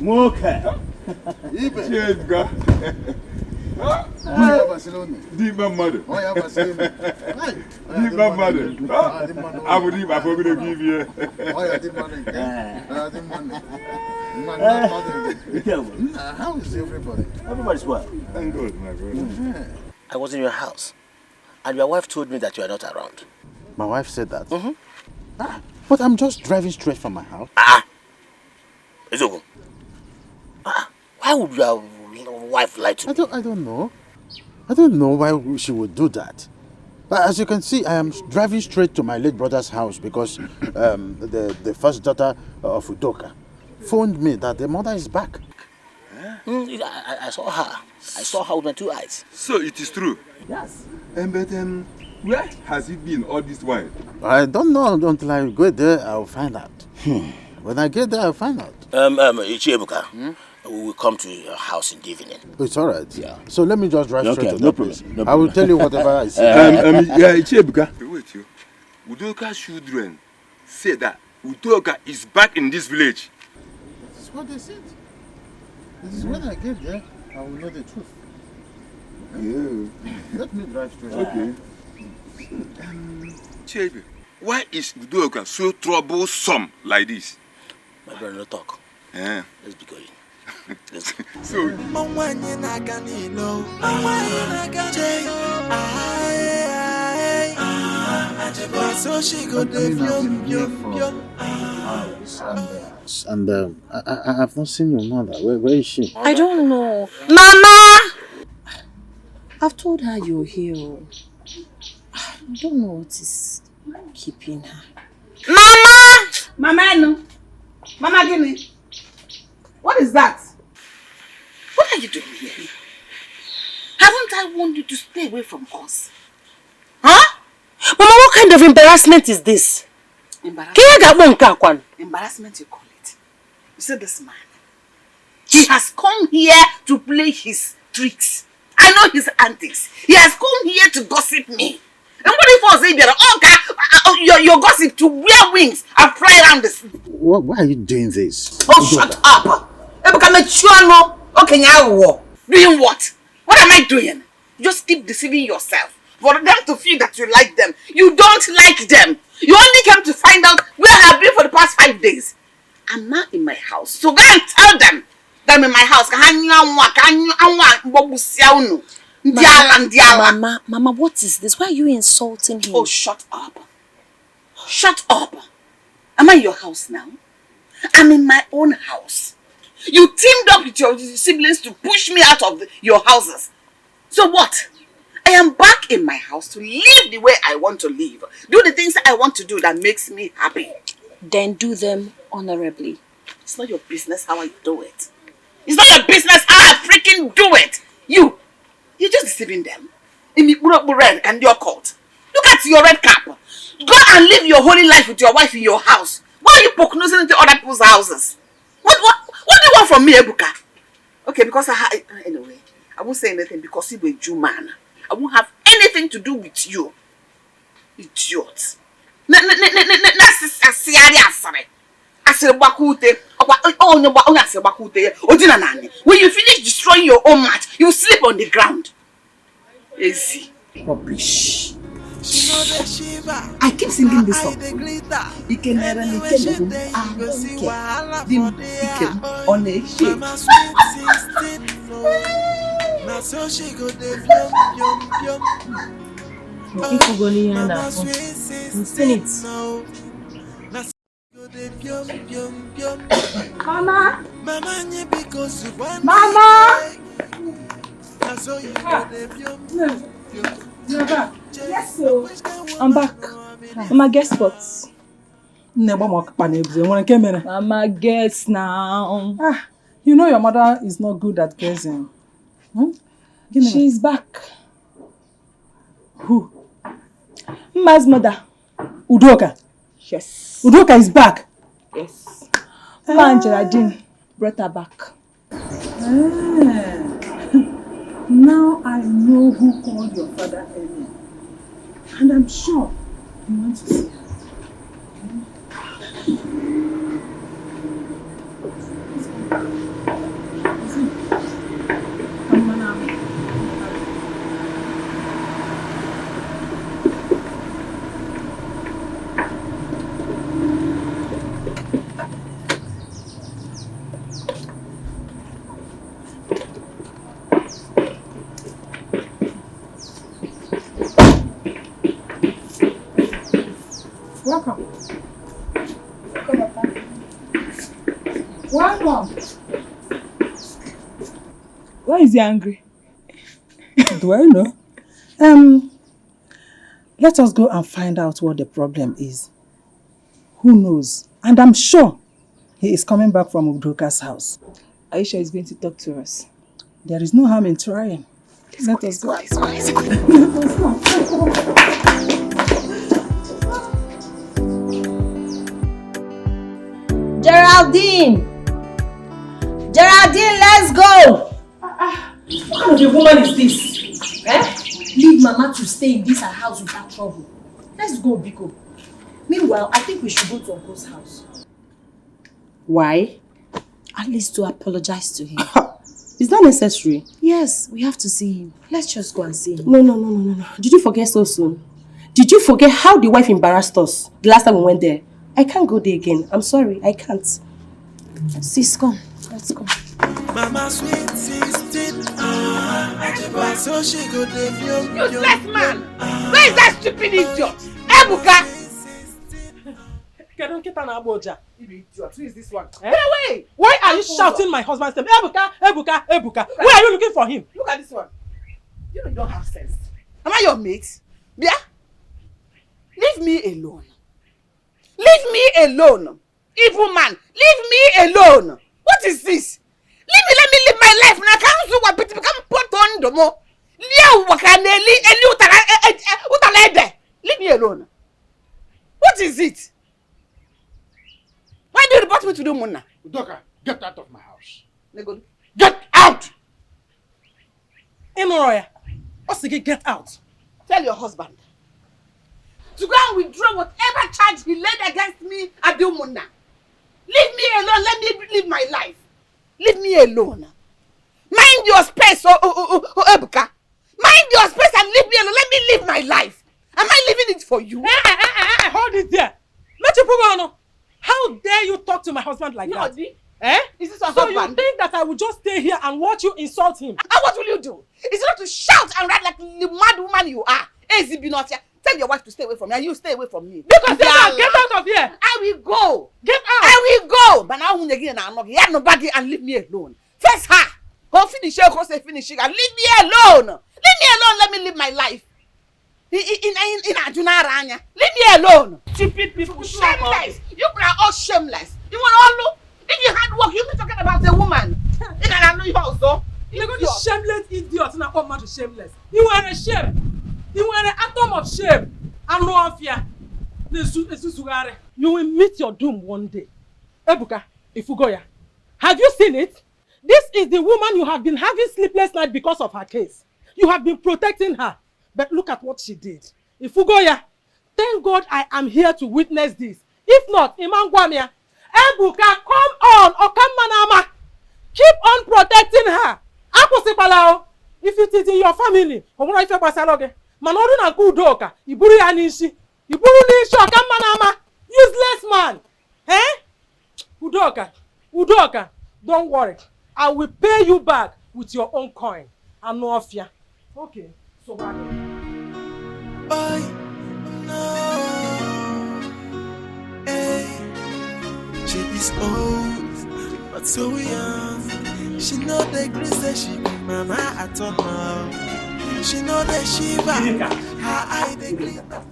Okay. Cheers, God. Deeper mother. Deeper mother. I would leave. I'm going to give you. How is everybody? Everybody's well. Thank God, my brother. I was in your house, and your wife told me that you are not around. My wife said that? But I'm just driving straight from my house. It's okay. Why would your wife lie to me? I don't know. I don't know why she would do that. But as you can see, I am driving straight to my late brother's house because the first daughter of Udoka phoned me that the mother is back. I saw her. I saw her with my 2 eyes. So it is true? Yes. But where has he been all this while? I don't know until I go there. I'll find out. When I get there, I'll find out. Ichiebuka, we will come to your house in the evening. It's all right. Yeah. So let me just drive straight to no that place. problem. I will tell you whatever I see. Ichiebuka. Wait, you. Udoka's children say that Udoka is back in this village. That's what they said. This is when I get there, I will know the truth. Yeah. Let me drive straight. Okay. Chebe, why is Udoka so troublesome like this? My brother, no talk. Yeah. Let's be going. So, so she go there, And I have not seen your mother. Where is she? I don't know. Mama! I've told her you're here. I don't know what is keeping her. Mama! Mama, no. Mama, give me. What is that? What are you doing here? Haven't I warned you to stay away from us? Huh? Mama, what kind of embarrassment is this? Embarrassment, you call it. You see this man? He has come here to play his tricks. I know his antics. He has come here to gossip me. And what if I say, your gossip to wear wings and fly around this? Why are you doing this? Oh, shut up! Doing what? What am I doing? You just keep deceiving yourself. For them to feel that you like them. You don't like them. You only came to find out where I have been for the past 5 days. I'm not in my house. So go and tell them that I'm in my house. Mama, what is this? Why are you insulting him? Oh, shut up. Shut up. Am I in your house now? I'm in my own house. You teamed up with your siblings to push me out of your houses. So what? I am back in my house to live the way I want to live. Do the things I want to do that makes me happy. Then do them honorably. It's not your business how I do it. It's not your business how I freaking do it. You're just deceiving them. In red and your coat. Look at your red cap. Go and live your holy life with your wife in your house. Why are you poke-nosing into other people's houses? What do you want from me, Ebuka? Okay, because anyway, I won't say anything because you're a Jew man. I won't have anything to do with you. Idiot. When you finish destroying your own mat, you sleep on the ground. Easy. Rubbish. I keep singing this song. Mama! Mama! Yes, so I'm back. Mama, guess what? Mama, guess now. You know your mother is not good at guessing. She's back. Who? Mma's mother. Udoka? Yes. Udoka is back? Yes. Mama and Geraldine brought her back. Now I know who called your father earlier. And I'm sure You want to see her? Welcome. Welcome. Why is he angry? Do I know? Let us go and find out what the problem is. Who knows? And I'm sure he is coming back from Udoka's house. Are you sure he's going to talk to us? There is no harm in trying. Let us go. Geraldine! Geraldine, let's go! What kind of a woman is this? Eh? Leave Mama to stay in this house without trouble. Let's go, Biko. Meanwhile, I think we should go to Uncle's house. Why? At least to apologize to him. Is that necessary? Yes, we have to see him. Let's just go and see him. No. Did you forget so soon? Did you forget how the wife embarrassed us the last time we went there? I can't go there again. I'm sorry, I can't. Sis, come. Let's go. Mama sweet 16. So she go Useless man! Where is that stupid idiot? Ebuka! Who is this one? Get away! Why are you shouting my husband's name? Ebuka! Where are you looking for him? Look at this one. You know you don't have sense. Am I your mate? Yeah? Leave me alone. Leave me alone. Evil man, leave me alone. What is this? Let me live my life. Now can't do what become put on the more. Leave me alone. What is it? Why do you report me to the Mona? Udoka, get out of my house. Get out! Imoroya, what's the get out? Tell your husband to go and withdraw whatever charge he laid against me at the Mona. Leave me alone. Let me live my life. Leave me alone. Mind your space, Ebuka. Mind your space and leave me alone. Let me live my life. Am I living it for you? Hold it there. Let you prove on. How dare you talk to my husband like that? Eh? Is this your so husband? You think that I will just stay here and watch you insult him? And what will you do? Is it not to shout and rant like the mad woman you are? Tell your wife to stay away from me and you stay away from me. Because get out of here. I will go. Get out. I will go. But now when again I'm not here nobody and leave me alone. Face her. Go finish her, go say finish her and leave me alone. Leave me alone. Let me live my life. In Adunaranya. Leave me alone. Stupid people. Shameless. You are all shameless. You want all look. If you had work, you'll be talking about a woman. You can know you also. You're going to shameless idiot and I come out to shameless. You are a shame. You are an atom of shame. I'm no fear. You will meet your doom one day. Ebuka, Ifugoya, have you seen it? This is the woman you have been having sleepless night because of her case. You have been protecting her. But look at what she did. Ifugoya, thank God I am here to witness this. If not, Imangwamia, Ebuka, come on, Okammanama. Keep on protecting her. If it is in your family, Manoru na Udoka, Iburu ya nishi. Iburu nishi Okammanama. Useless man. Eh? Udoka, don't worry. I will pay you back with your own coin. I'm no fear. Okay, so what? She is old, but so young. She know the grace that she be mama at all now. She know the shiva, her eye the glitter.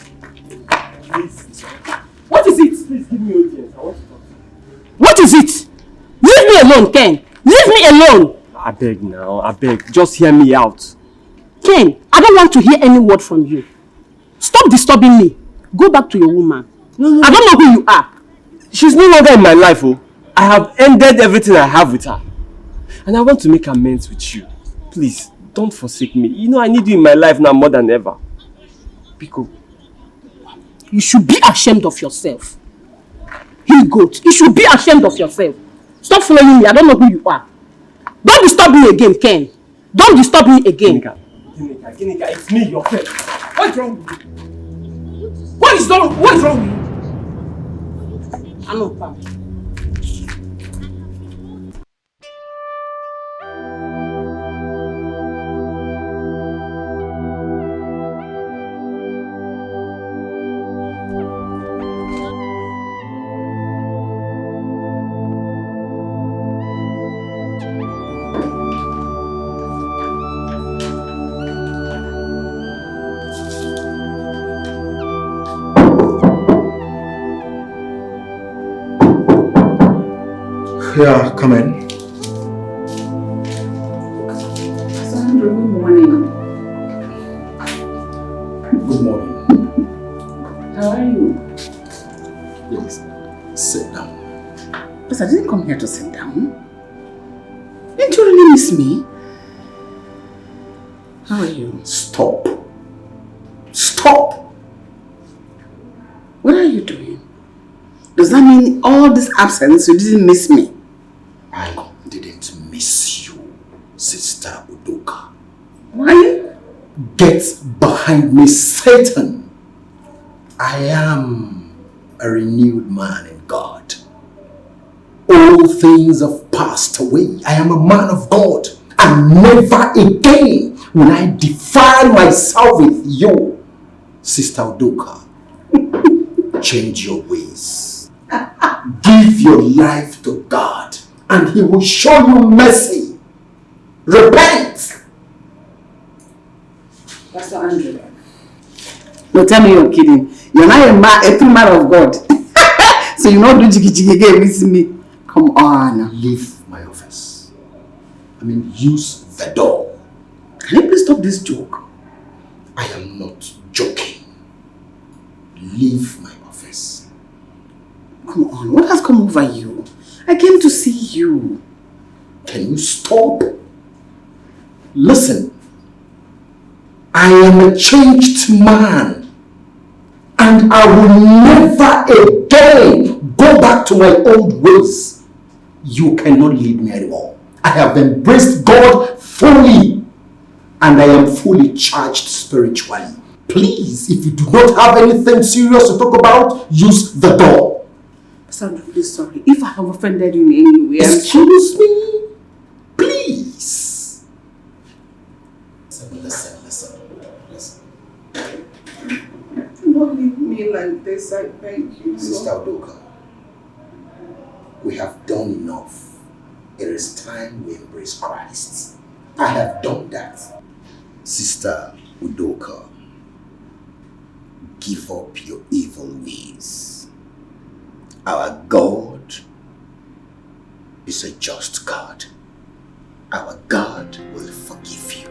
What is it? Please give me audience. I want to talk. What is it? Leave me alone, Ken. Leave me alone. I beg now, I beg. Just hear me out. Ken, I don't want to hear any word from you. Stop disturbing me. Go back to your woman. No. I don't know who you are. She's no longer in my life, oh. I have ended everything I have with her. And I want to make amends with you. Please, don't forsake me. You know I need you in my life now more than ever. Biko. You should be ashamed of yourself. He goat. You should be ashamed of yourself. Stop following me. I don't know who you are. Don't disturb me again, Ken. Don't disturb me again. Ginika, it's me, your friend. What's wrong with you? What is wrong with you? I know, Pam. Yeah, come in. Sandra, good morning. Good morning. How are you? Please, sit down. But I didn't come here to sit down. Didn't you really miss me? How are you? Stop. Stop! What are you doing? Does that mean all this absence you didn't miss me? I didn't miss you, Sister Udoka. Why? Get behind me, Satan. I am a renewed man in God. All things have passed away. I am a man of God. And never again will I defile myself with you, Sister Udoka. Change your ways. Give your life to God and He will show you mercy. Repent. Pastor Andrew. No, tell me you're kidding. You're not a true man of God. So you not do jiggy again with me. Come on. Leave my office. Use the door. Can you please stop this joke? I am not joking. Leave my office. Come on, what has come over you? I came to see you. Can you stop? Listen. I am a changed man. And I will never again go back to my old ways. You cannot lead me anymore. I have embraced God fully. And I am fully charged spiritually. Please, if you do not have anything serious to talk about, use the door. I'm really sorry. If I have offended you in any way, excuse me? Please. Listen. Don't leave me like this, I beg you. Sister Udoka, we have done enough. It is time we embrace Christ. I have done that. Sister Udoka, give up your evil ways. Our God is a just God. Our God will forgive you.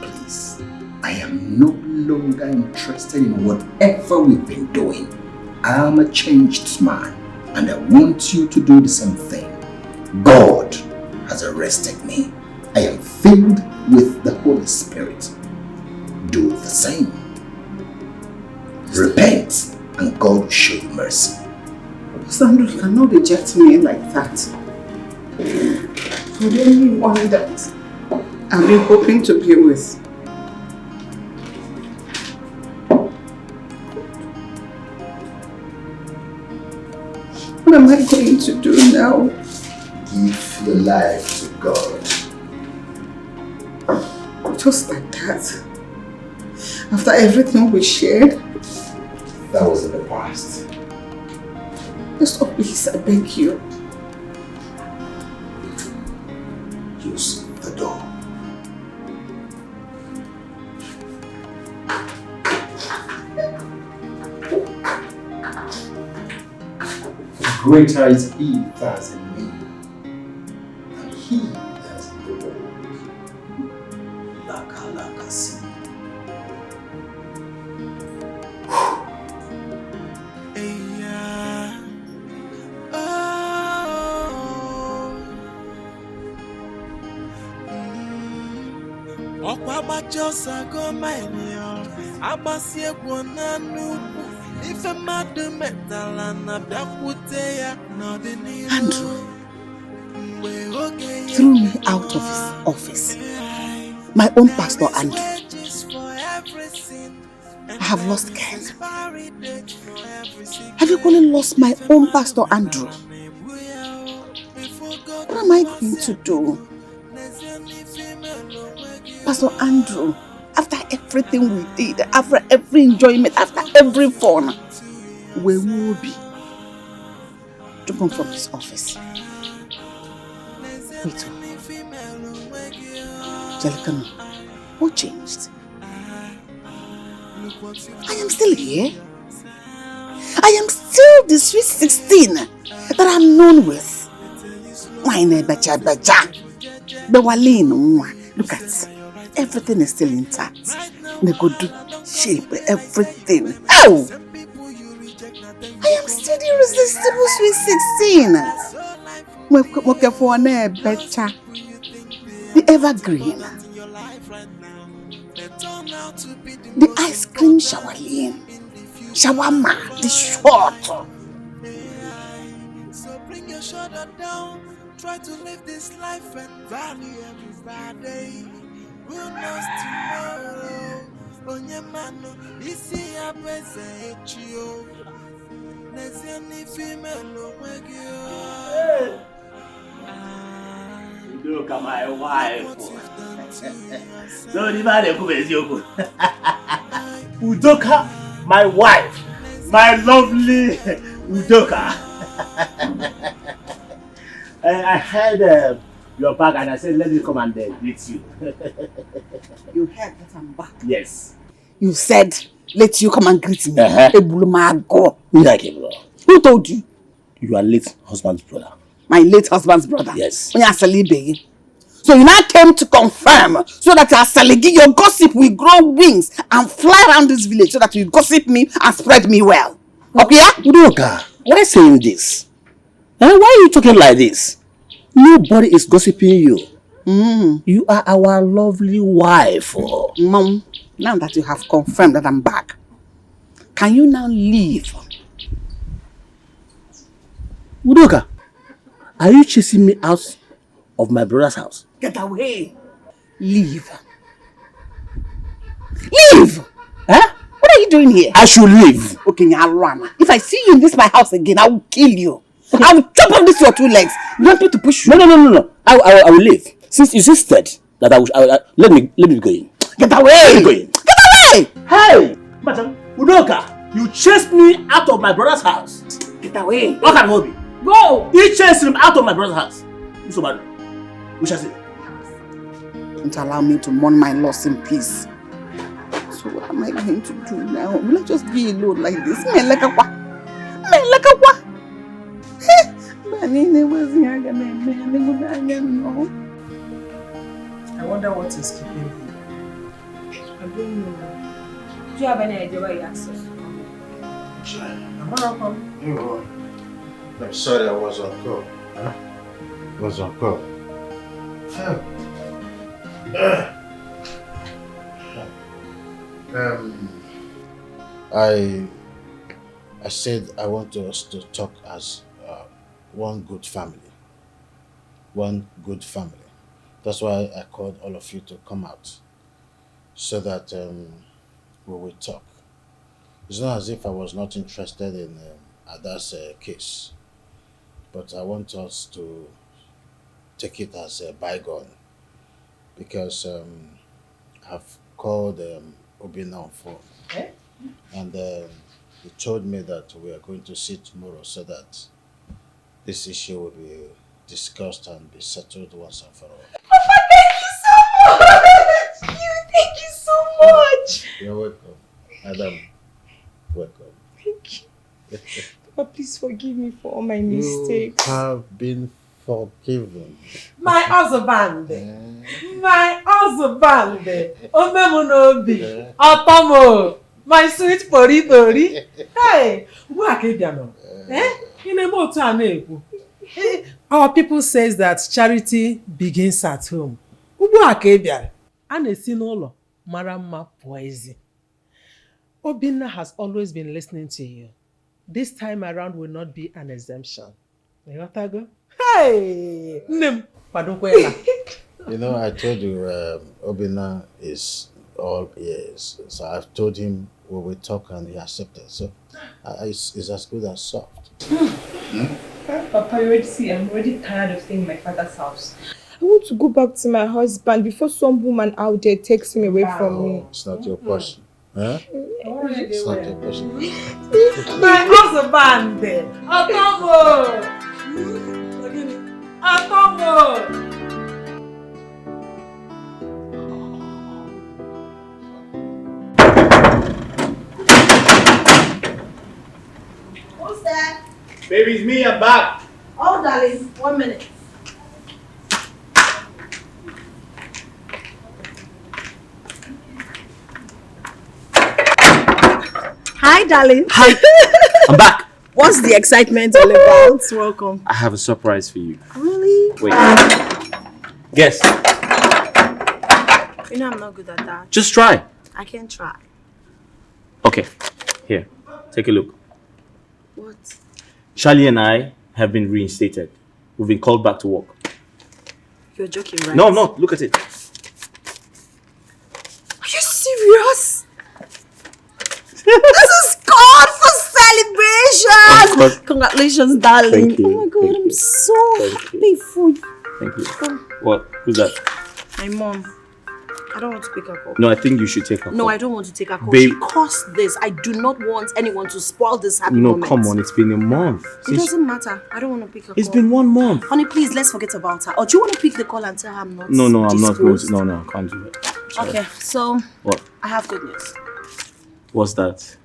Please, I am no longer interested in whatever we've been doing. I am a changed man and I want you to do the same thing. God has arrested me. I am filled with the Holy Spirit. Do the same. Repent and God will show you mercy. Sandra, you cannot reject me like that. For the only one that I've been hoping to be with. What am I going to do now? Give your life to God. Just like that? After everything we shared? That was in the past. Just please, I beg you. Use the door. Greater is He that is in me than he that is in the world. Laka see. Ọkwa gbacha ọsọ agụma enyo agbasi egwu na nnukwu Andrew threw me out of his office. My own pastor, Andrew. I have lost Ken. I've equally lost my own pastor, Andrew. What am I going to do? Pastor Andrew, after everything we did, after every enjoyment, after every fun, where will be to come from his office? Wait, Jelicano, what changed? I am still here. I am still the sweet 16 that I'm known with. Look at everything is still intact. The good shape, everything. Oh! I am still the irresistible sweet 16. The evergreen. The ice cream shawarma. Shawarma, the short. So bring your shoulder down. Try to live this life and value everybody. Who knows tomorrow? Onyemano, isi apese echio. Nesiani female wegio. Look at my wife. So the man is Udoka, my wife, my lovely Udoka. I heard you're back and I said, let me come and greet you. You heard that I'm back? Yes. You said, let you come and greet me. Who told you? Your late husband's brother. My late husband's brother? Yes. So you now came to confirm so that your gossip will grow wings and fly around this village so that you gossip me and spread me well. Okay? Udoka, why saying this? Why are you talking like this? Nobody is gossiping you. You are our lovely wife. Mom, now that you have confirmed that I'm back, can you now leave? Udoka, are you chasing me out of my brother's house? Get away. Leave. Leave! Huh? What are you doing here? I should leave. Okay, Nyarwana. If I see you in this my house again, I will kill you. Okay. I will chop off this your 2 legs. You want me to push you? No. I will leave. Since you insisted that let me go in. Get away! Let me go in. Get away! Hey! Madam, Udoka, you chased me out of my brother's house. Get away! What can hold me? Go! You chased him out of my brother's house. So bad. We shall see. Don't allow me to mourn my loss in peace. So what am I going to do now? Will I just be alone like this? I wonder what is keeping you. I don't know. Do you have any idea why you asked us to come? I'm sorry I was on call. Was on call. I said I want us to talk as one good family. One good family. That's why I called all of you to come out so that we will talk. It's not as if I was not interested in Ada's case, but I want us to take it as a bygone because I've called Obina on phone and he told me that we are going to see tomorrow so that this issue will be discussed and be settled once and for all. Thank you so much! You're welcome. Adam, welcome. Thank you. Papa, please forgive me for all my mistakes. You have been forgiven. My husband. My husband. Omemunobi. Otomo. My sweet Pori. Hey, where can you Our people says that charity begins at home. Ubu akebia. A na-esi n'ụlọ mara mma pụọ ezi. Obinna has always been listening to you. This time around will not be an exemption. Hey! Nim! You know, I told you Obinna is all ears. So I've told him we will talk and he accepted. So it's as good as soft. Papa, you already see, I'm already tired of staying in my father's house. I want to go back to my husband before some woman out there takes him away from me. It's not your portion. Huh? It's not your portion. My husband! Atomo! Who's that? Baby, it's me, I'm back. Oh, darling, 1 minute. Hi, darling. Hi. I'm back. What's the excitement all about? Welcome. I have a surprise for you. Really? Wait. Guess. You know I'm not good at that. Just try. I can try. Okay. Here. Take a look. What? Charlie and I have been reinstated. We've been called back to work. You're joking, right? No, I'm not. Look at it. Are you serious? This is called for celebration! Congratulations, darling. Thank you. Oh my god, I'm so happy for you. Thank you. What? Who's that? My mom. I don't want to pick her call. No, I think you should take her No, call. I don't want to take her call. Babe. She caused this. I do not want anyone to spoil this happy No, moment. come on. It's been a month. It doesn't matter. I don't want to pick her It's call. been 1 month. Honey, please, let's forget about her. Or do you want to pick the call and tell her I'm not No, I'm not going disposed? to. No, I can't do it. Sorry. Okay, so What? I have good news. What's that?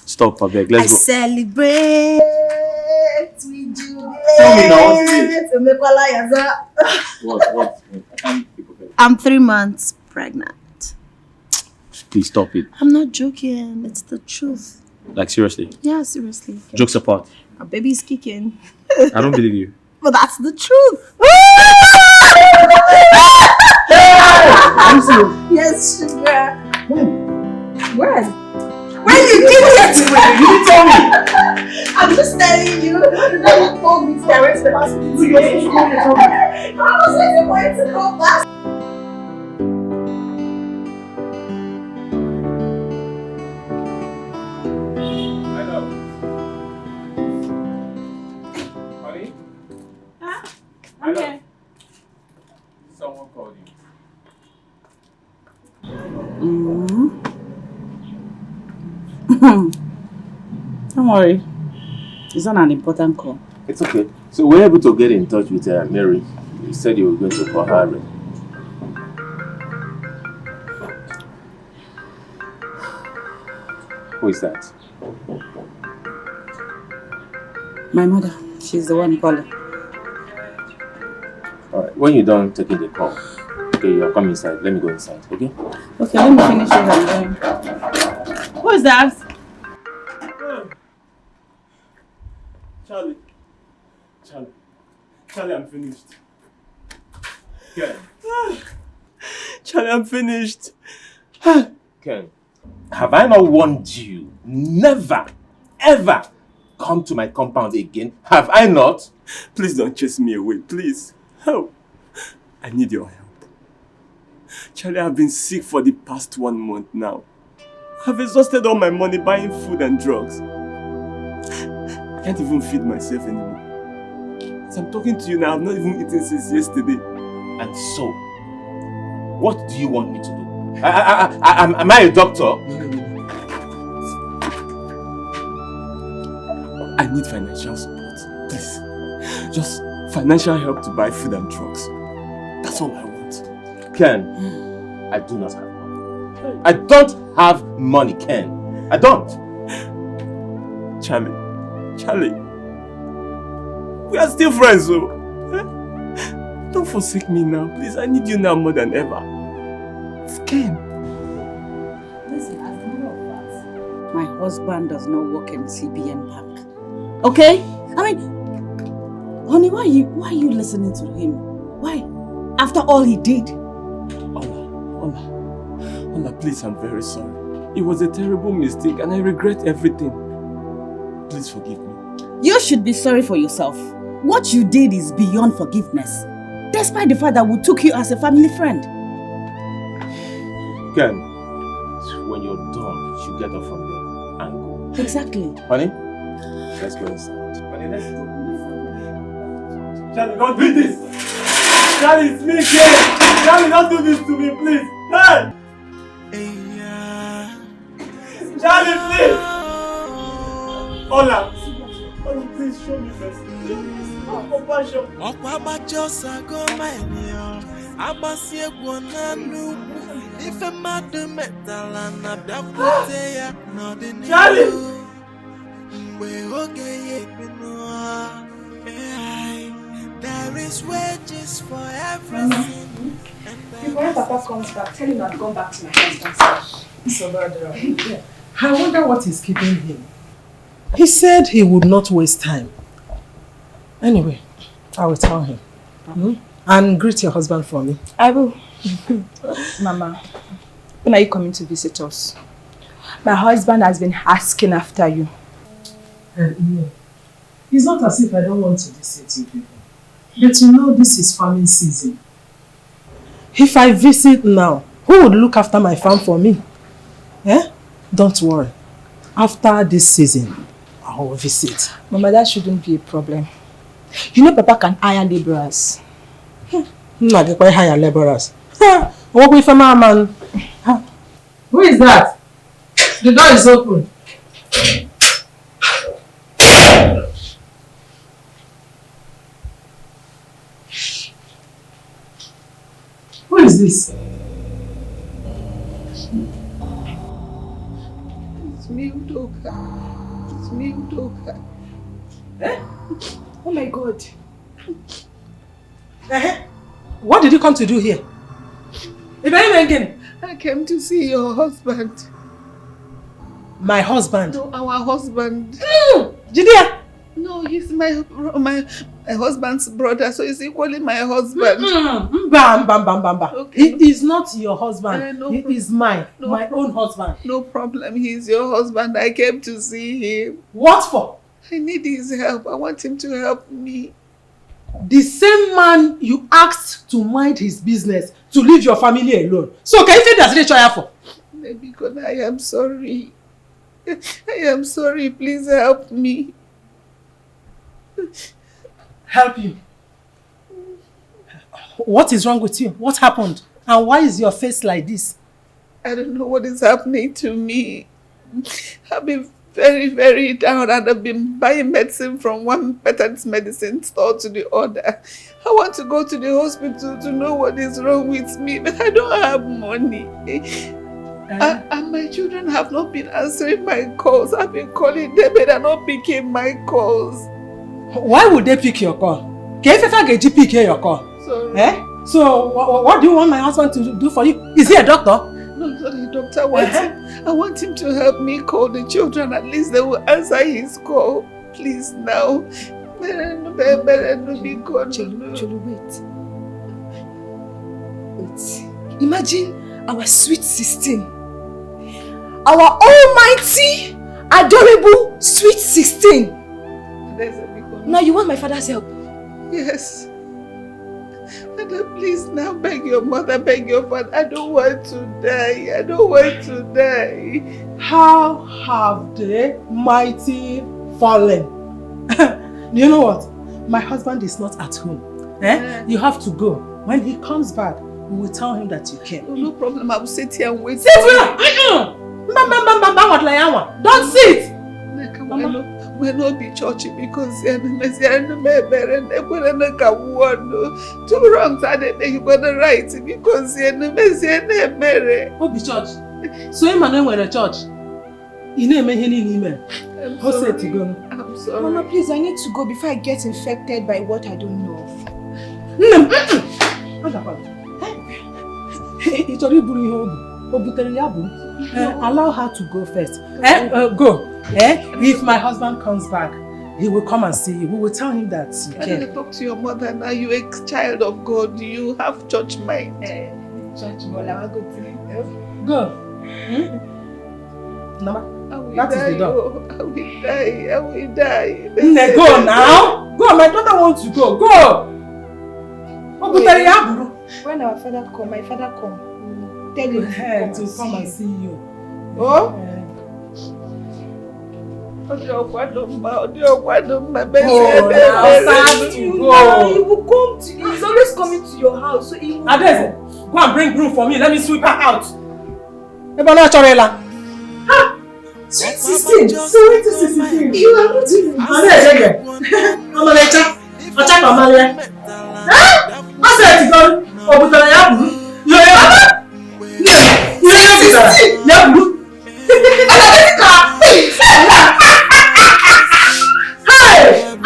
Stop, Pabek. I Let's go. celebrate with you. Tell me now, what's What? I'm 3 months pregnant. Please stop it. I'm not joking. It's the truth. Like, seriously. Yeah, seriously. Jokes apart. My baby's kicking. I don't believe you. But that's the truth. Yes, sugar. When? When you did it! You didn't tell me! I'm just telling you. Now you told me to direct the hospital. I was waiting for you to come back. Honey? Okay. Someone called you. Don't worry. It's not an important call. It's okay. So we're able to get in touch with Mary. You said you were going to call her. Who is that? My mother. She's the one calling. Alright, when you're done taking the call, okay, you'll come inside. Let me go inside, okay? Okay, let me finish it and then. Who is that? Charlie, I'm finished. Ken. Charlie, I'm finished. Ken, have I not warned you? Never, ever come to my compound again. Have I not? Please don't chase me away, please. Help. I need your help. Charlie, I've been sick for the past 1 month now. I've exhausted all my money buying food and drugs. I can't even feed myself anymore. As I'm talking to you now, I've not even eaten since yesterday. And so, what do you want me to do? Am I a doctor? I need financial support, please. Just financial help to buy food and drugs. That's all I want. Ken, I do not have money. I don't have money, Ken. I don't. Charlie, we are still friends, so don't forsake me now, please. I need you now more than ever. It's Ken. Listen, as a matter of fact, my husband does not work in CBN Bank. Okay? I mean, honey, why are you listening to him? Why? After all he did. Ola, please, I'm very sorry. It was a terrible mistake and I regret everything. Please forgive me. You should be sorry for yourself. What you did is beyond forgiveness. Despite the fact that we took you as a family friend. Ken, when you're done, you should get up from there and go. Exactly. Honey, let's go inside. Honey, let's go. Charlie, don't do this! Charlie, it's me again! Charlie, don't do this to me, please! Hey! Charlie, please! Ola! Ola, please show me mercy. Have compassion. Charlie! There is wages for everything. Before Papa comes back, tell him I've gone back to my husband's house. So bad. I wonder what is keeping him. He said he would not waste time. Anyway, I will tell him. And greet your husband for me. I will. Mama, when are you coming to visit us? My husband has been asking after you. It's not as if I don't want to visit you people. But you know this is farming season. If I visit now, who would look after my farm for me? Eh? Don't worry. After this season, I will visit. Mama, that shouldn't be a problem. You know Papa can hire laborers. No, they can hire laborers. Work with a man. Who is that? The door is open. Who is this? It's me, Udoka. It's me, Udoka. Eh? Oh my God. What did you come to do here? I came to see your husband. My husband? No, our husband. Judea! No, he's my husband's brother, so he's equally my husband. Okay. He is not your husband. He is mine. My own husband. No problem. He's your husband. I came to see him. What for? I need his help. I want him to help me. The same man you asked to mind his business, to leave your family alone. So can you say that's what you're for? Maybe God, I am sorry. I am sorry. Please help me. Help you? What is wrong with you? What happened? And why is your face like this? I don't know what is happening to me. I've been very, very down and I've been buying medicine from one patent medicine store to the other. I want to go to the hospital to know what is wrong with me, but I don't have money. And my children have not been answering my calls. I've been calling them but they're not picking my calls. Why would they pick your call? Can you pick your call? Sorry. Eh? So what do you want my husband to do for you? Is he a doctor? No, sorry, doctor. I want him to help me call the children. At least they will answer his call. Please now. Cholu, wait. Imagine our sweet 16. Our almighty, adorable, sweet 16. Now you want my father's help? Yes. Father, please now beg your mother, beg your father. I don't want to die. I don't want to die. How have the mighty fallen? You know what? My husband is not at home. You have to go. When he comes back, we will tell him that you came. Oh, no problem. I will sit here and wait. Sit here! Don't sit! We'll not be churchy because two wrongs are you gonna right because Who be church? So him and when a church. You know any email. Who said to go? I'm sorry. Mama, please, I need to go before I get infected by what I don't know Allow her to go first. Go. If my husband comes back, he will come and see you. We will tell him that you can. Talk to your mother now. You're a child of God. You have church mind. Church mind. I will go to Go. Nama, that is the door. I will die. I will die. Nne, go now. Go, my daughter wants to go. Go. When our father come, my father come. Tell him to come and see you. Oh? Oh, now start to go. He will come to you. He's always coming to your house. So he will Adese, go and bring broom for me. Let me sweep her out. Sweet 16. Sweet 16. You are not even.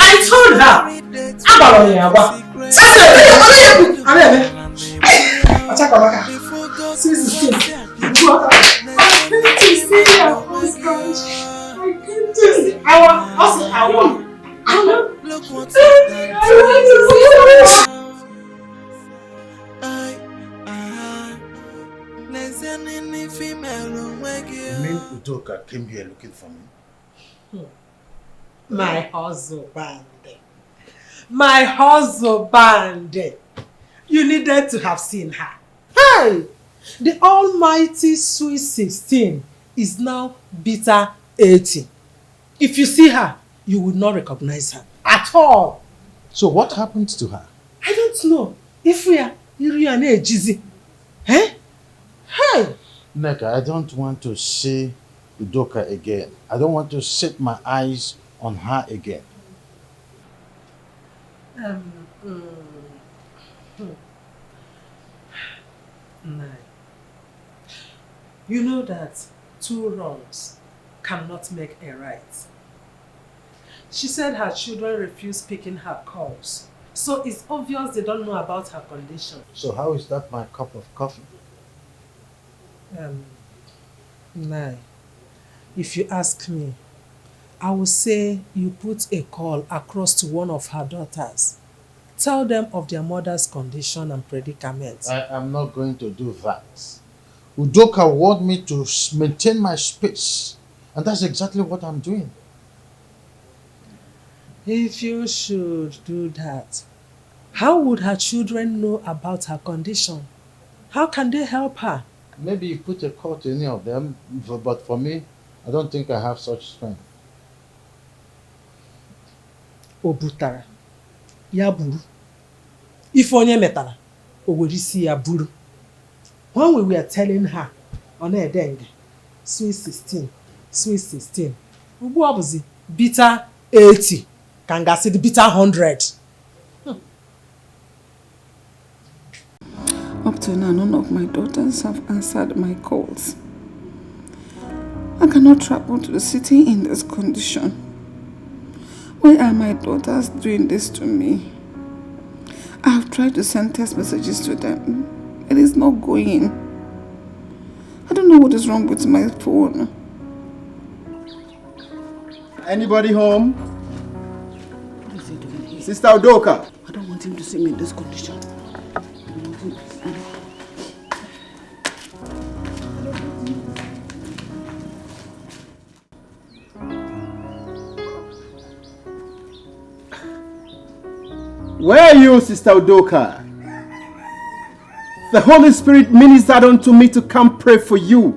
I told her. You mean Udoka came here looking for me? My husband. My husband. You needed to have seen her. Hey! The almighty sweet 16 is now bitter 18. If you see her, you would not recognize her at all. So what happened to her? I don't know. If we are Jizi. Eh? Hey! Neka, I don't want to see Udoka again. I don't want to set my eyes on her again. You know that 2 wrongs cannot make a right. She said her children refuse picking her calls. So it's obvious they don't know about her condition. So how is that my cup of coffee? If you ask me, I will say you put a call across to one of her daughters. Tell them of their mother's condition and predicament. I am not going to do that. Udoka want me to maintain my space. And that's exactly what I'm doing. If you should do that, how would her children know about her condition? How can they help her? Maybe you put a call to any of them, but for me, I don't think I have such strength. Obutara, ya buru. If onye metara, owerisi ya buru. When we were telling her, on her denge, sweet 16, Ubu abuzi, bitter 80, kangasi the bitter 100. Up to now, none of my daughters have answered my calls. I cannot travel to the city in this condition. Why are my daughters doing this to me? I have tried to send text messages to them. It is not going. I don't know what is wrong with my phone. Anybody home? What is he doing here? Sister Udoka. I don't want him to see me in this condition. Where are you, Sister Udoka? The Holy Spirit ministered unto me to come pray for you.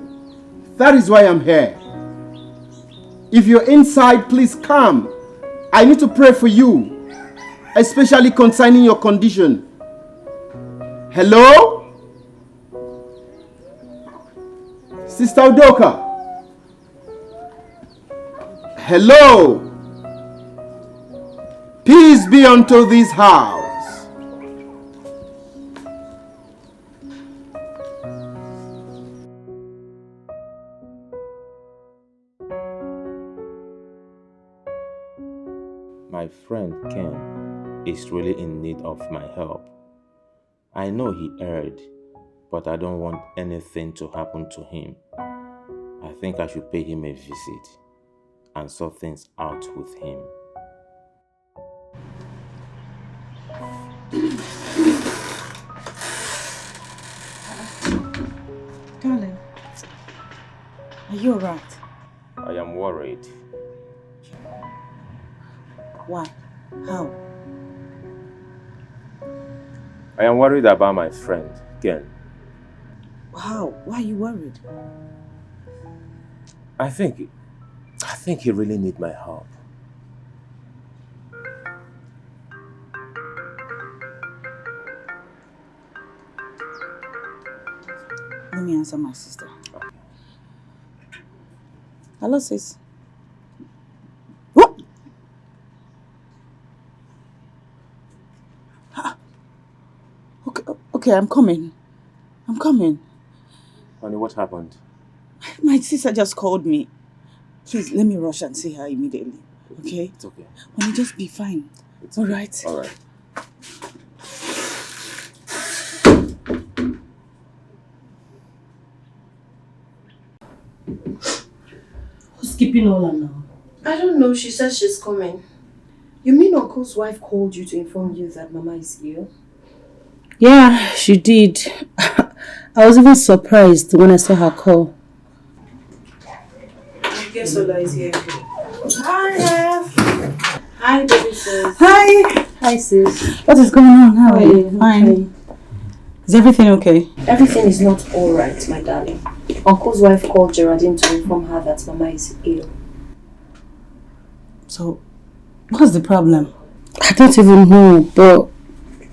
That is why I'm here. If you're inside, please come. I need to pray for you, especially concerning your condition. Hello? Sister Udoka? Hello? Peace be unto this house. My friend Ken is really in need of my help. I know he erred, but I don't want anything to happen to him. I think I should pay him a visit and sort things out with him. Darling, are you alright? I am worried. Why? How? I am worried about my friend, Ken. How? Why are you worried? I think he really needs my help. Let me answer my sister. Hello, sis. What? Okay, I'm coming. Honey, what happened? My sister just called me. Please, let me rush and see her immediately. Okay? It's okay. Honey, just be fine. It's All okay. right? All right. Who's keeping all now? I don't know. She says she's coming. You mean Uncle's wife called you to inform you that Mama is ill? Yeah, she did. I was even surprised when I saw her call. I guess Ola is here. Hi, F. Hi, baby sis. Hi. Hi, sis. What is going on? How are Hi, you? Fine. Is everything okay? Everything is not alright, my darling. Uncle's wife called Geraldine to inform her that Mama is ill. So, what's the problem? I don't even know, but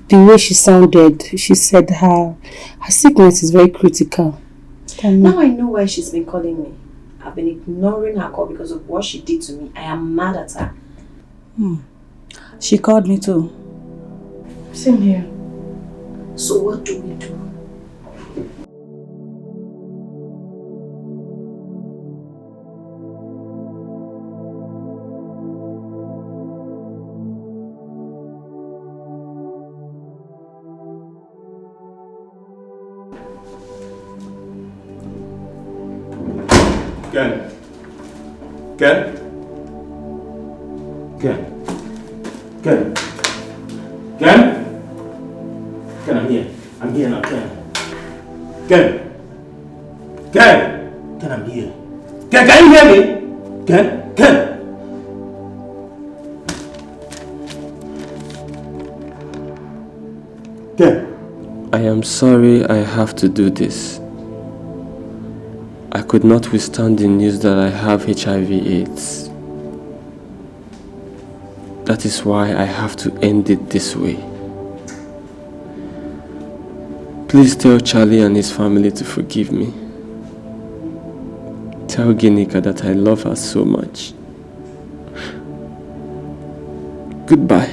the way she sounded, she said her sickness is very critical. Now I know why she's been calling me. I've been ignoring her call because of what she did to me. I am mad at her. She called me too. Same here. So what do we do? Ken, I'm here. I'm here now, Ken, I'm here. Ken, can you hear me? Ken. I am sorry I have to do this. I could not withstand the news that I have HIV/AIDS. That is why I have to end it this way. Please tell Charlie and his family to forgive me. Tell Ginika that I love her so much. Goodbye.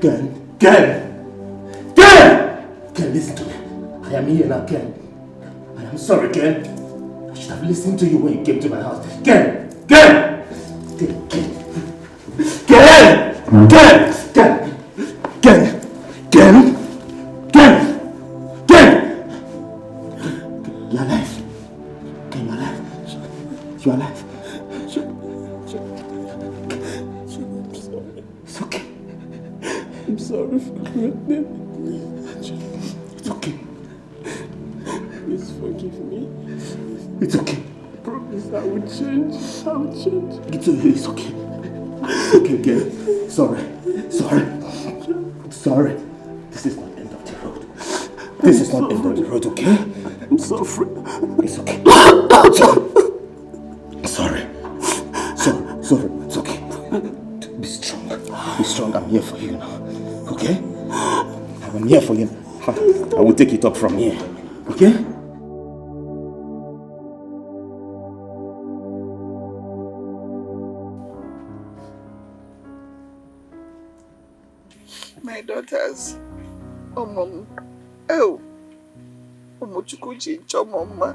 Ken, listen to me. I am here now, Ken. I am sorry, Ken. I should have listened to you when you came to my house. Ken! You're alive. Ken, you're alive. You're alive. It's okay. I'm sorry for everything. It's okay. Please forgive me. It's okay. I promise I will change. It's okay. It's okay, Ken. Sorry. This is not the end of the road. This is not the end of the road, okay? I'm sorry. It's okay. Sorry. It's okay. Be strong. I'm here for you now. Okay? I'm here for you. I will take it up from here. Okay? My daughters, Mom. Oh, Mama.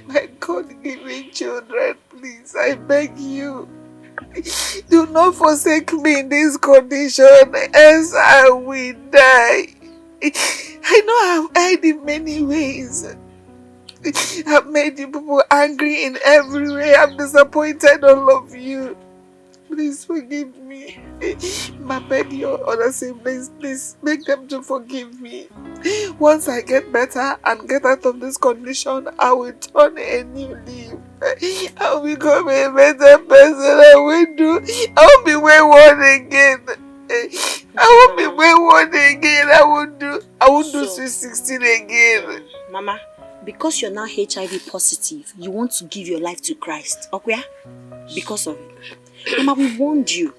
My God, give me children, please. I beg you. Do not forsake me in this condition, else I will die. I know I've lied in many ways. I've made you people angry in every way. I've disappointed all of you. Please forgive me. I beg your other siblings, please make them to forgive me. Once I get better and get out of this condition, I will turn a new leaf. I'll become a better person. I won't be wayward again. I won't be wayward again. I won't do Sweet 16 again. Mama, because you're now HIV positive, you want to give your life to Christ. Okay? Because of it. Mama, we warned you.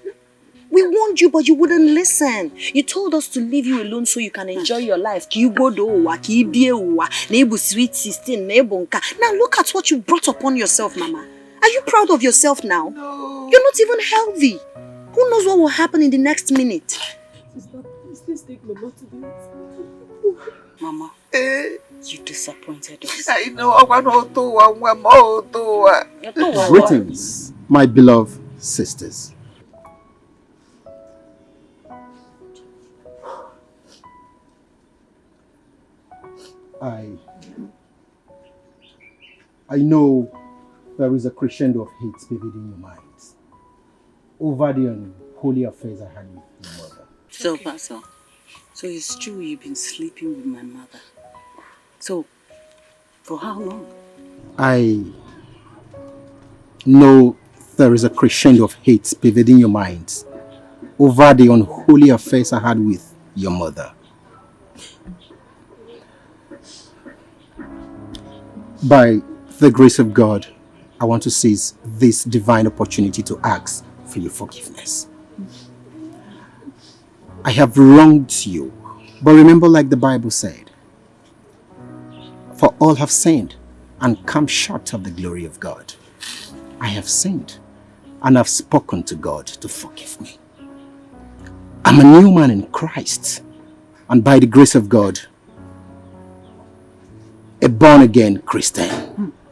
We warned you, but you wouldn't listen. You told us to leave you alone so you can enjoy your life. Sweet 16. Now look at what you brought upon yourself, Mama. Are you proud of yourself now? No. You're not even healthy. Who knows what will happen in the next minute? Sister, please take me not to do it. Mama, you disappointed us. I know. Greetings, my beloved sisters. I know there is a crescendo of hate pervading your minds over the unholy affairs I had with your mother. So, Pastor, so it's true you've been sleeping with my mother. So, for how long? I know there is a crescendo of hate pervading your minds over the unholy affairs I had with your mother. By the grace of God, I want to seize this divine opportunity to ask for your forgiveness. I have wronged you, but remember, like the Bible said, for all have sinned and come short of the glory of God. I have sinned and have spoken to God to forgive me. I'm a new man in Christ, and by the grace of God, a born-again Christian.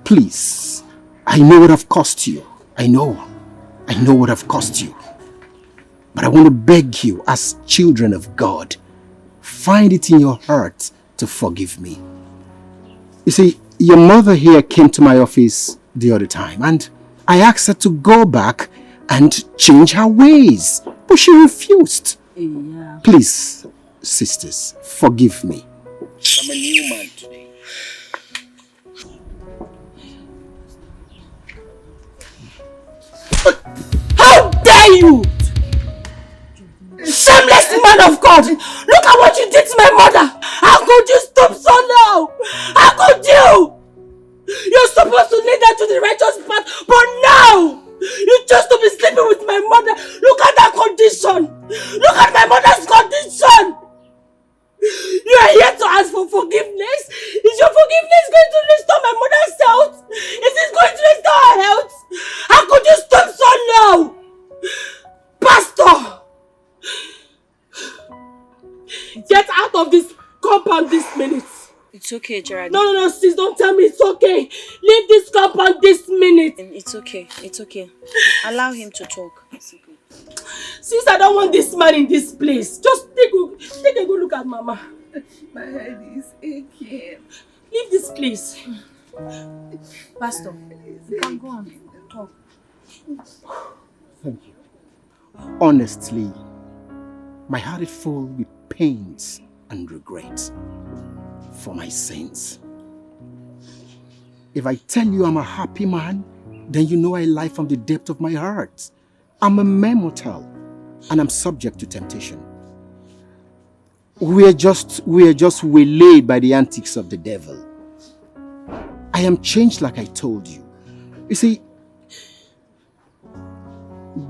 Please, I know what I've cost you. I know what I've cost you. But I want to beg you, as children of God, find it in your heart to forgive me. You see, your mother here came to my office the other time, and I asked her to go back and change her ways, but she refused. Yeah. Please, sisters, forgive me. I'm a new man today. How dare you! Shameless man of God! Look at what you did to my mother! How could you stop so now? How could you? You're supposed to lead her to the righteous path, but now you chose to be sleeping with my mother. Look at that condition! Look at my mother's condition! You are here to ask for forgiveness? Is your forgiveness going to restore my mother's health? Is it going to restore her health? How could you stop so now? Pastor! Get out of this compound this minute. It's okay, Gerard. No, sis, don't tell me it's okay. Leave this compound this minute. It's okay. Allow him to talk. It's okay. Sis, I don't want this man in this place. Just take a good look at Mama. My head is aching. Leave this place. Pastor, you can go on. Talk. Thank you. Honestly, my heart is full with pains and regret for my sins. If I tell you I'm a happy man, then you know I lie from the depth of my heart. I'm a mere mortal, and I'm subject to temptation. We are just waylaid by the antics of the devil. I am changed like I told you. You see,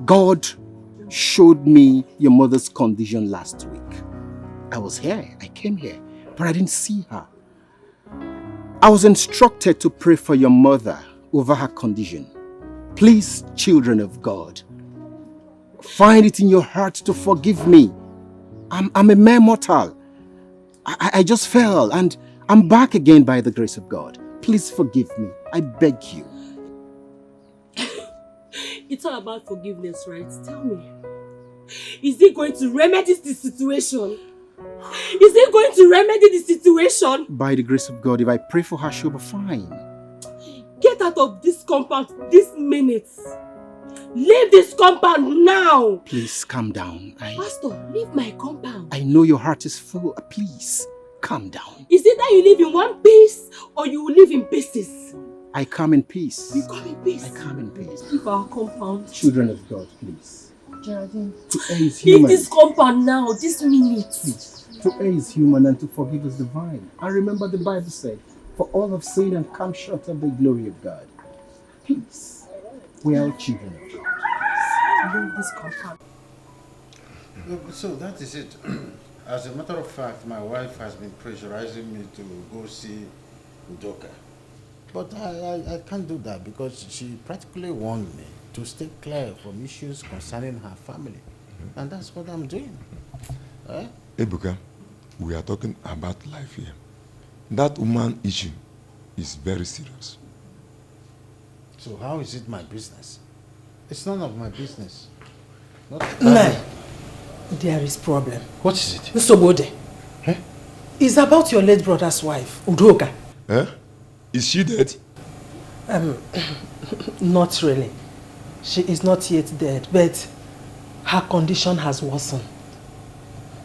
God showed me your mother's condition last week. I came here, but I didn't see her. I was instructed to pray for your mother over her condition. Please, children of God, find it in your heart to forgive me. I'm a mere mortal. I just fell, and I'm back again by the grace of God. Please forgive me. I beg you. It's all about forgiveness, right? Tell me. Is he going to remedy the situation? Is he going to remedy the situation? By the grace of God, if I pray for her, she'll be fine. Get out of this compound this minute. Leave this compound now. Please calm down. Pastor, leave my compound. I know your heart is full. Please, Calm down. Is it that you live in one piece or you live in pieces? I come in peace. You come in peace. I come in peace. Leave our compound. Children of God, please. Geraldine. To err is human. Leave this compound now, this minute. Please. To err is human and to forgive is divine. And remember the Bible said, for all have sinned and come short of the glory of God. Please. We are all children of God. Leave this compound. So that is it. As a matter of fact, my wife has been pressurizing me to go see Udoka. But I can't do that because she practically warned me to stay clear from issues concerning her family. And that's what I'm doing. Ebuka, we are talking about life here. That woman issue is very serious. So how is it my business? It's none of my business. No, there is problem. What is it? Mr. Bode, it's about your late brother's wife, Udoka. Is she dead? Not really. She is not yet dead, but her condition has worsened.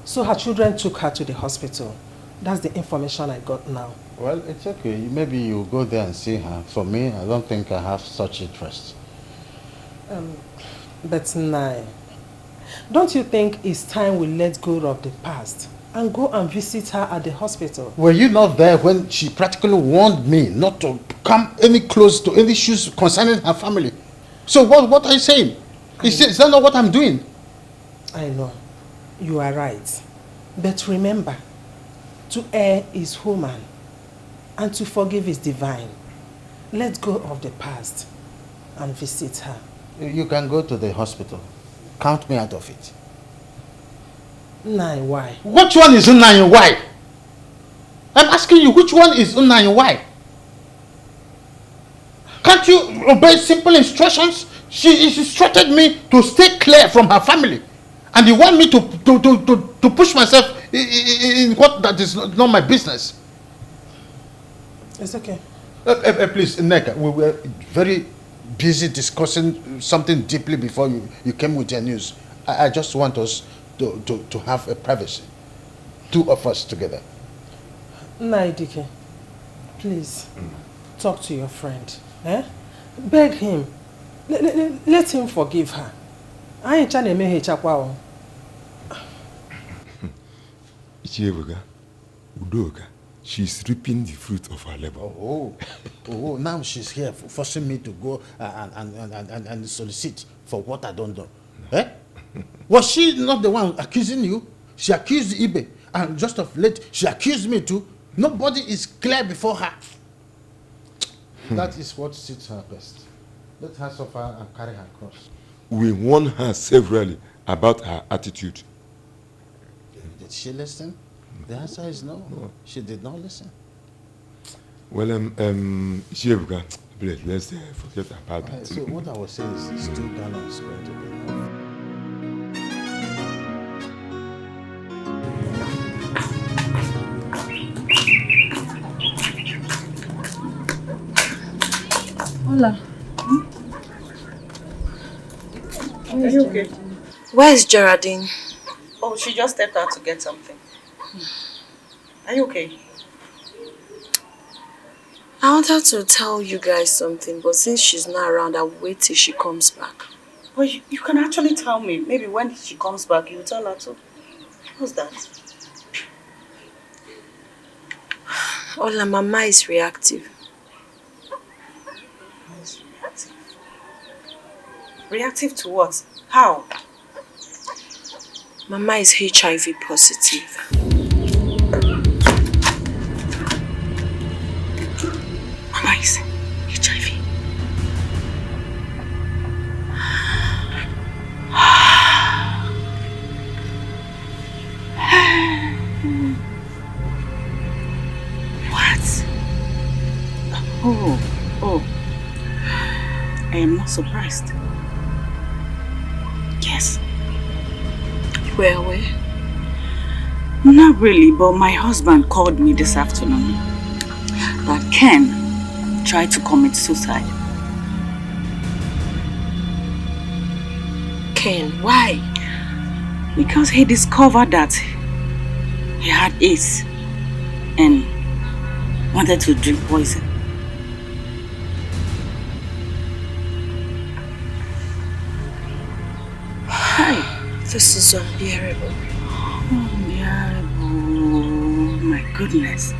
So her children took her to the hospital. That's the information I got now. Well, it's okay. Maybe you go there and see her. For me, I don't think I have such interest. But Nai, don't you think it's time we let go of the past and go and visit her at the hospital? Were you not there when she practically warned me not to come any close to any issues concerning her family? So what are you saying? Is that not what I'm doing? I know. You are right. But remember, to err is human and to forgive is divine. Let go of the past and visit her. You can go to the hospital. Count me out of it. Nai, why? Which one is Unai and why? I'm asking you, which one is Unai and why? Can't you obey simple instructions? She instructed me to stay clear from her family. And you want me to push myself in what that is not my business. It's okay. Please, Neka, we were very busy discussing something deeply before you came with your news. I just want us to have a privacy. Two of us together. Naidike, please, talk to your friend. Beg him. Let him forgive her. I ain't trying to make her chakwa. Ichiebuga, Udoka, she's reaping the fruit of her labor. Oh, now she's here forcing me to go and solicit for what I don't know. Was she not the one accusing you? She accused Ibe, and just of late, she accused me too. Nobody is clear before her. That is what suits her best. Let her suffer and carry her cross. We warned her severally about her attitude. Did she listen? The answer is no. She did not listen. Well, Ichiebuga, please, let's forget about that. So what I was saying is 2 gallons going to be enough. Hola. Are you okay? Where is Geraldine? Oh, she just stepped out to get something. Are you okay? I wanted to tell you guys something, but since she's not around, I'll wait till she comes back. Well, you can actually tell me. Maybe when she comes back, you tell her too. What's that? Ola, Mama is reactive. Reactive to what? How? Mama is HIV positive. Mama is HIV. What? Oh. I am not surprised. Yes. You were aware? Not really, but my husband called me this afternoon that Ken tried to commit suicide. Ken, why? Because he discovered that he had AIDS and wanted to drink poison. Hi. This is unbearable. Unbearable. My goodness.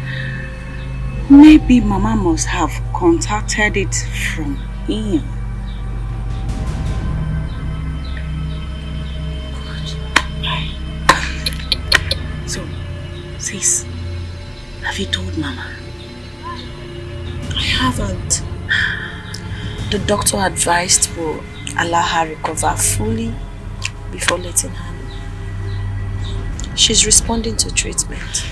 Maybe Mama must have contacted it from him. So, sis, have you told Mama? I haven't. The doctor advised we'll allow her recover fully before letting her know. She's responding to treatment.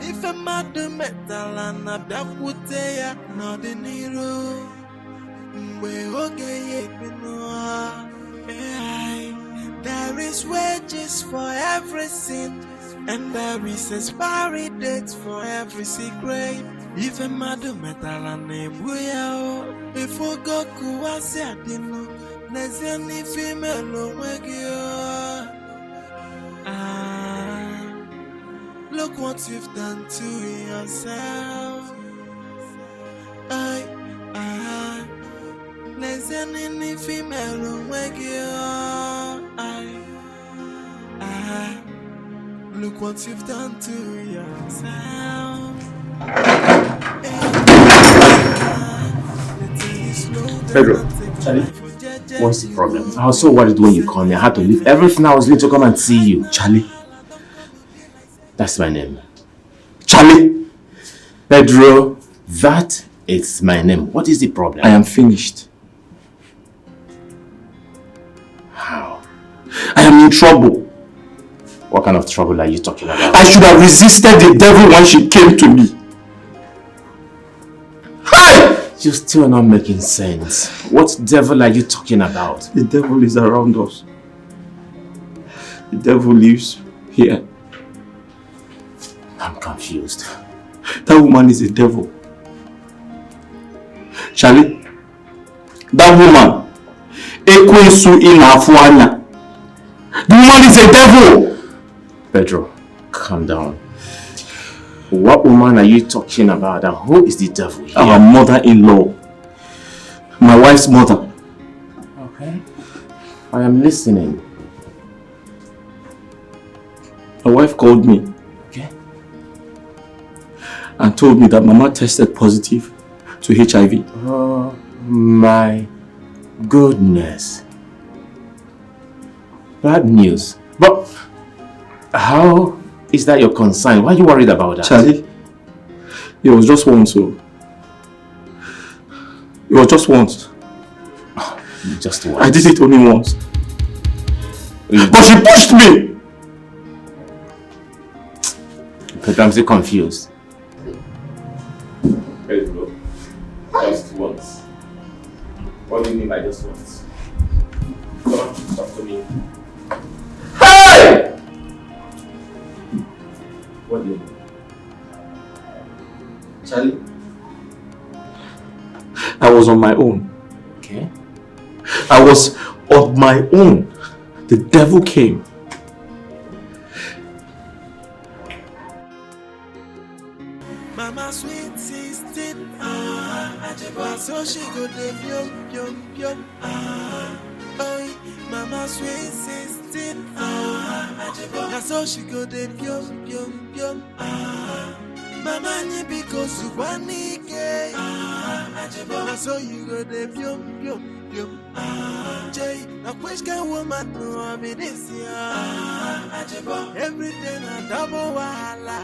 Ife mmadụ metala na bịakwute ya n'ọdịnihu mgbe oge ya ebinu. There is wages for every sin and there is expiry date for every secret. Ife mmadụ metala na egbu ya o. Ife ogo kụwasị adịnụ n'ezie n'ife imelu onwe gị o. Look what you've done to yourself. Listen any female wake you. Look what you've done to yourself. Pedro, Charlie, what's the problem? I was so worried when you called me. I had to leave everything I was doing to come and see you. Charlie. That's my name. Charlie! Pedro, that is my name. What is the problem? I am finished. How? I am in trouble. What kind of trouble are you talking about? I should have resisted the devil when she came to me. Hey! You're still not making sense. What devil are you talking about? The devil is around us. The devil lives here. I'm confused. That woman is a devil. Charlie, that woman, Ekwesu Inafuana. The woman is a devil. Pedro, calm down. What woman are you talking about and who is the devil here? Our mother-in-law. My wife's mother. Okay. I am listening. My wife called me. And told me that Mama tested positive to HIV. Oh my goodness. Bad news. But how is that your concern? Why are you worried about that? Charlie, it was just once. So it was just once. Just once? I did it only once. But she pushed me! But I'm still confused. Pedro, just once. What do you mean by just once? Come on, talk to me. Hey! What do you mean? Charlie, I was on my own. Okay. I was on my own. The devil came. Mama sweet 16, so she go dey yum yum yum. Oh, Mama sweet 16, so she go dey yum yum yum. Mama ni because you want ke, so you go dey yum yum yum. Jay, na which kind woman no I mean this year? Everything a double wahala.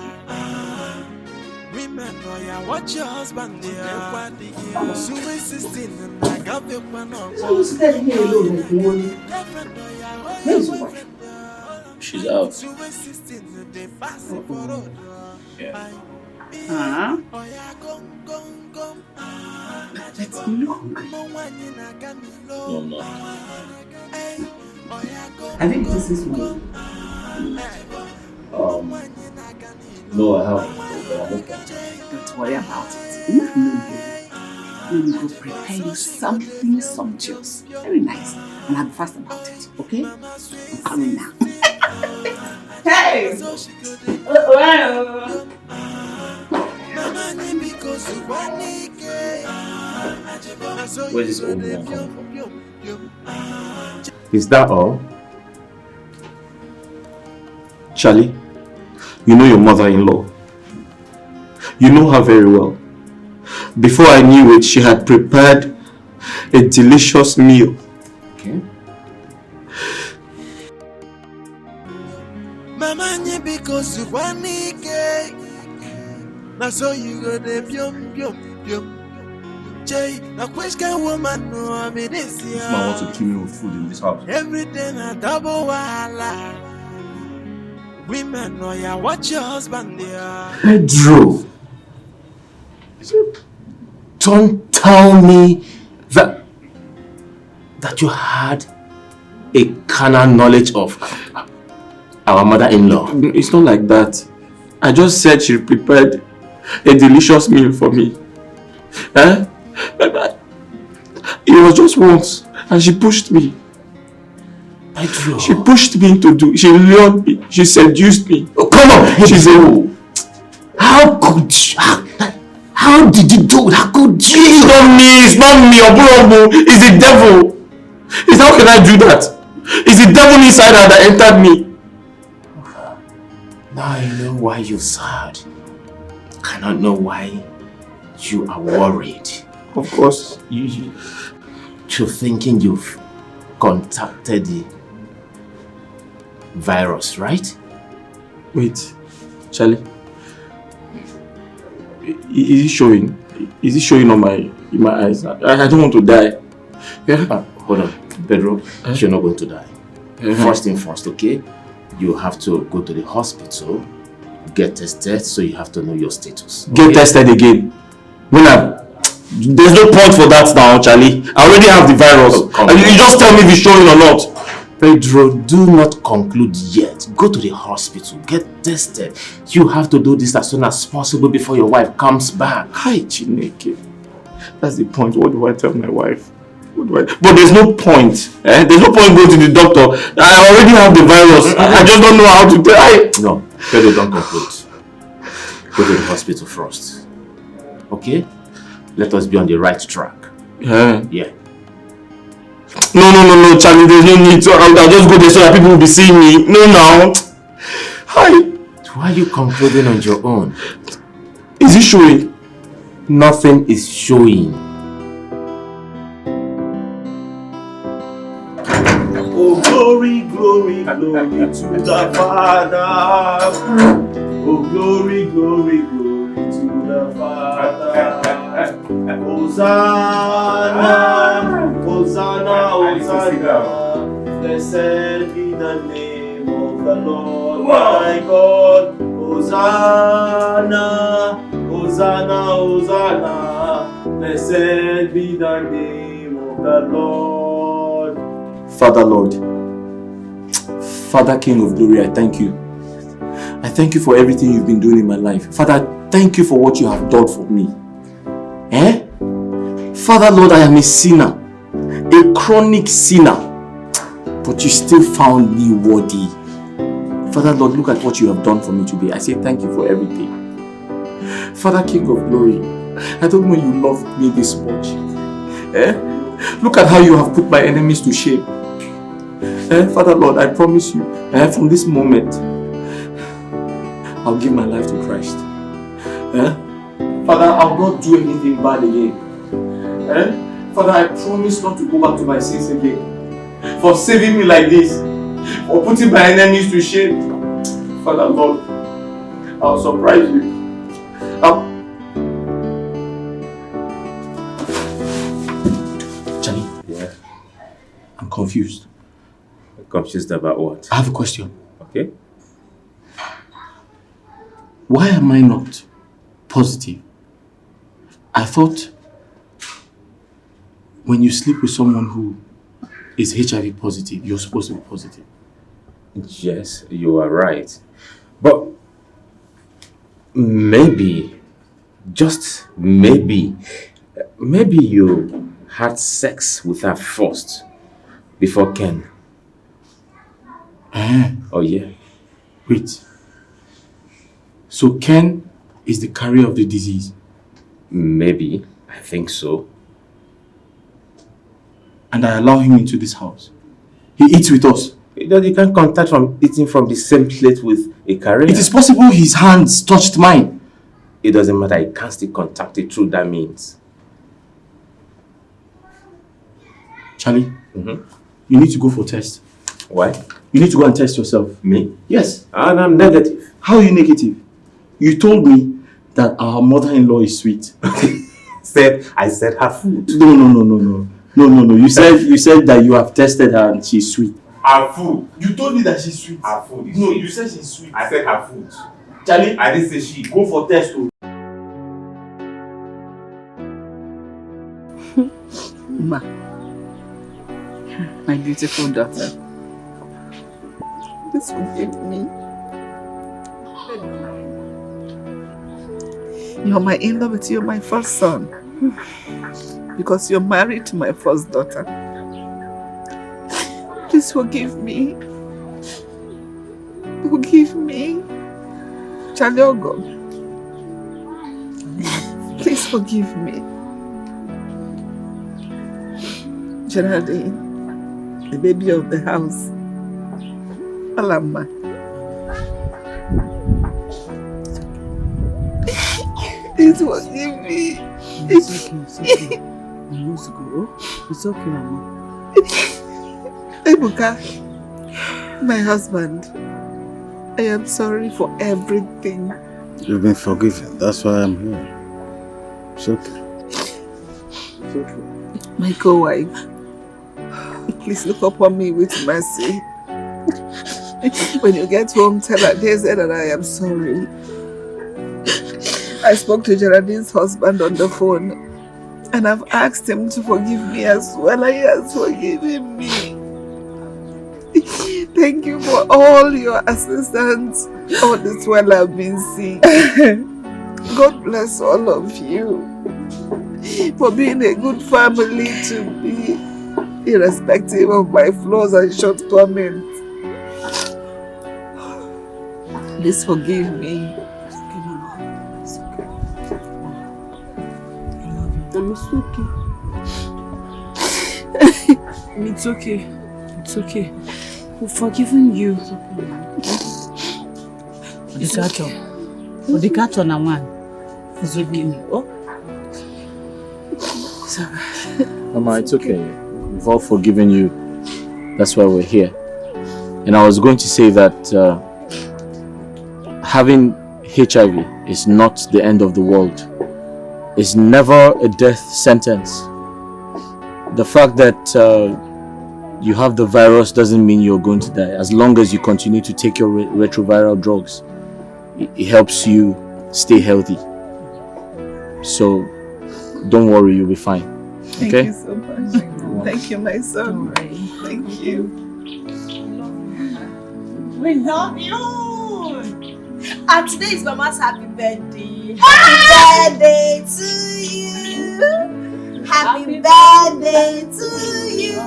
Women, oh yeah, watch your husband there. Sweet 16 and I got the one on. So who's telling me alone this morning? Where's your wife? She's out. Yeah. Huh? Let's look hungry. No, I'm not. Have you eaten since morning? No, I haven't. But I'm okay. Don't worry about it. Let me go prepare you something sumptuous. Very nice. And I'm fast about it, okay? I'm coming now. Hey! Well. Where's this old man coming from? Is that all? Charlie, you know your mother-in-law. You know her very well. Before I knew it, she had prepared a delicious meal. Okay. Mama nye because you want it. Now so you go de byum byum byum. Jay, now which kind woman no I mean this This man wants to kill me with food in this house. Everything a double wala. Women know ya watch your husband there. Pedro, don't tell me that you had a carnal knowledge of our mother-in-law. It's not like that. I just said she prepared a delicious meal for me. It was just once, and she pushed me. Pedro. She pushed me to do. She lured me. She seduced me. Oh, come on, Pedro. She said, "How could you? How did you do that? How could you?" It's not me. It's not me. Oburobu. It's the devil. It's how can I do that? It's the devil inside her that entered me. Now I know why you're sad. I cannot know why you are worried. Of course. You're thinking you've contacted the virus, right? Wait, Charlie. Is it showing? Is it showing on in my eyes? I don't want to die. Yeah. Hold on, Pedro. You're not going to die. First thing first, okay? You have to go to the hospital, get tested, so you have to know your status. Get tested again. There's no point for that now, Charlie. I already have the virus. You just tell me if it's showing or not. Pedro, do not conclude yet. Go to the hospital, get tested. You have to do this as soon as possible before your wife comes back. Hi, Chineke. That's the point. What do I tell my wife? But there's no point. There's no point going to the doctor. I already have the virus. I just don't know how to tell. No, Pedro, don't conclude. Go to the hospital first. Okay? Let us be on the right track. Yeah. No, Charlie, there's no need to. I'll just go there so that people will be seeing me. No, now. Hi. Why are you concluding on your own? Is it showing? Nothing is showing. Oh, glory, glory, glory to the Father. Oh, glory, glory, glory to the Father. Hosanna, Hosanna, Hosanna. Blessed be the name of the Lord my God. Hosanna, Hosanna, Hosanna. Blessed be the name of the Lord. Father Lord, Father King of Glory, I thank you. I thank you for everything you've been doing in my life. Father, thank you for what you have done for me. Father Lord, I am a sinner, a chronic sinner, but you still found me worthy. Father Lord, look at what you have done for me today. I say thank you for everything. Father King of Glory, I don't know you loved me this much. Look at how you have put my enemies to shame. Father Lord, I promise you, from this moment, I'll give my life to Christ. Father, I'll not do anything bad again. Father, I promise not to go back to my sins again. For saving me like this, for putting my enemies to shame. Father Lord, I'll surprise you. Charlie. Yeah. I'm confused. Confused about what? I have a question. Okay. Why am I not positive? I thought when you sleep with someone who is HIV positive, you're supposed to be positive. Yes, you are right. But maybe, just maybe you had sex with her first before Ken. Oh yeah. Wait. So Ken is the carrier of the disease? Maybe. I think so. And I allow him into this house. He eats with us. You can't contact from eating from the same plate with a carrier. It is possible his hands touched mine. It doesn't matter. He can't still contact it through that means. Charlie, you need to go for a test. Why? You need to go and test yourself. Me? Yes. And I'm negative. How are you negative? You told me that our mother-in-law is sweet. I said her food. No. You said that you have tested her and she's sweet. Her food. You told me that she's sweet. Her food is No, sweet. you said she's sweet. I said her food. Charlie, I didn't say she. Go for test. Ma, my beautiful daughter, please forgive me. You're my in-law, but you're my first son. Because you're married to my first daughter. Please forgive me. Forgive me. Charlie Ogo. Please forgive me. Geraldine, the baby of the house. Alama. Please forgive me. It's okay. You must go. It's okay, Mama. Ebuka, my husband, I am sorry for everything. You've been forgiven. That's why I'm here. It's okay. It's okay. My co-wife, please look upon me with mercy. When you get home, tell her Daisy that I am sorry. I spoke to Geraldine's husband on the phone and I've asked him to forgive me as well. He has forgiven me. Thank you for all your assistance all this while I've been sick. God bless all of you for being a good family to me, irrespective of my flaws and shortcomings. Please forgive me. It's okay. It's okay. We've forgiven you. The carton and one. Forgive me. Oh? Mama, it's okay. We've all forgiven you. That's why we're here. And I was going to say that having HIV is not the end of the world. It's never a death sentence. The fact that you have the virus doesn't mean you're going to die. As long as you continue to take your retroviral drugs, it helps you stay healthy. So don't worry, you'll be fine. Thank Okay? you so much. Thank you, my son. Thank you. We love you. And today is Mama's happy birthday. Happy birthday to you. Happy birthday to you.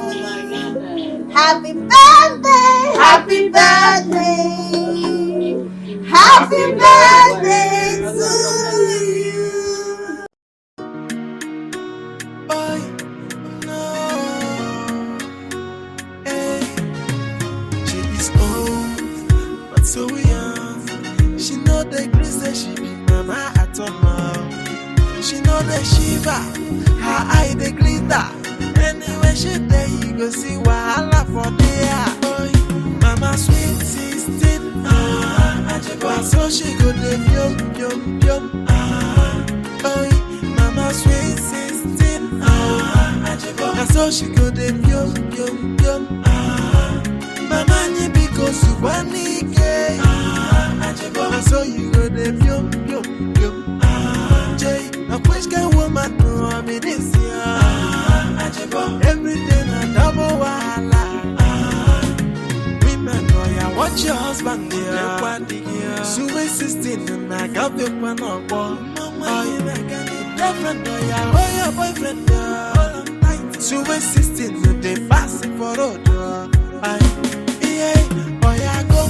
Happy birthday. Happy birthday. Happy birthday to you. She is old, but so young. She know the grace that she be mama at all. She know the shiva, her eye the glitter. Anyway she there, you go see wahala for there. Boy, mama sweet 16, so she go the yum yum yum. Boy, mama sweet 16, so she go the yum yum yum. Mama ni because you want it, so you go the yum yum yum. Jay, a question woman no I'm in this year. Every day na double wahala. Women know ya watch watch your husband there. Sweet 16 and I got the one on board. Boyfriend, oh your boyfriend there. Sweet 16 and they pass it for road. Yeah, oh yeah, go.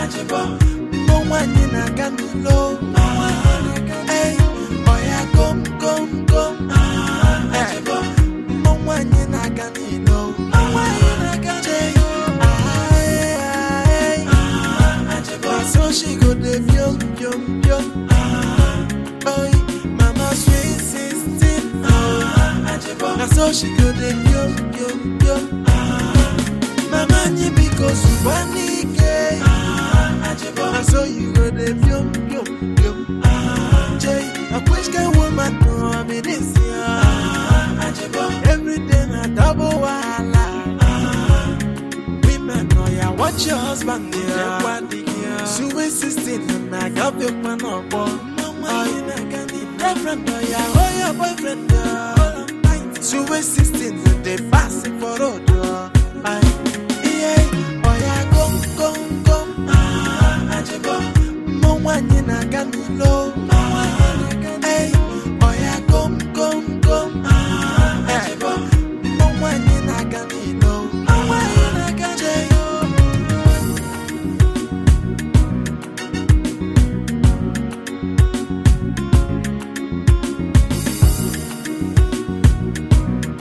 Ajibo, no one in a gun low. Hey, oh yeah, go. Ajibo, no one in a gun low. So she go the yum. Oh, mama sweet 16. Now so she go the yum. Mama ni because you want it. Now so you go the yum. Jay, I wish that woman know I'm in this year. Every day na double wahala. Women know ya watch your husband there. Sweet 16 and I got the one on board. Boyfriend, oh your boyfriend. Sweet 16 and they pass it for road.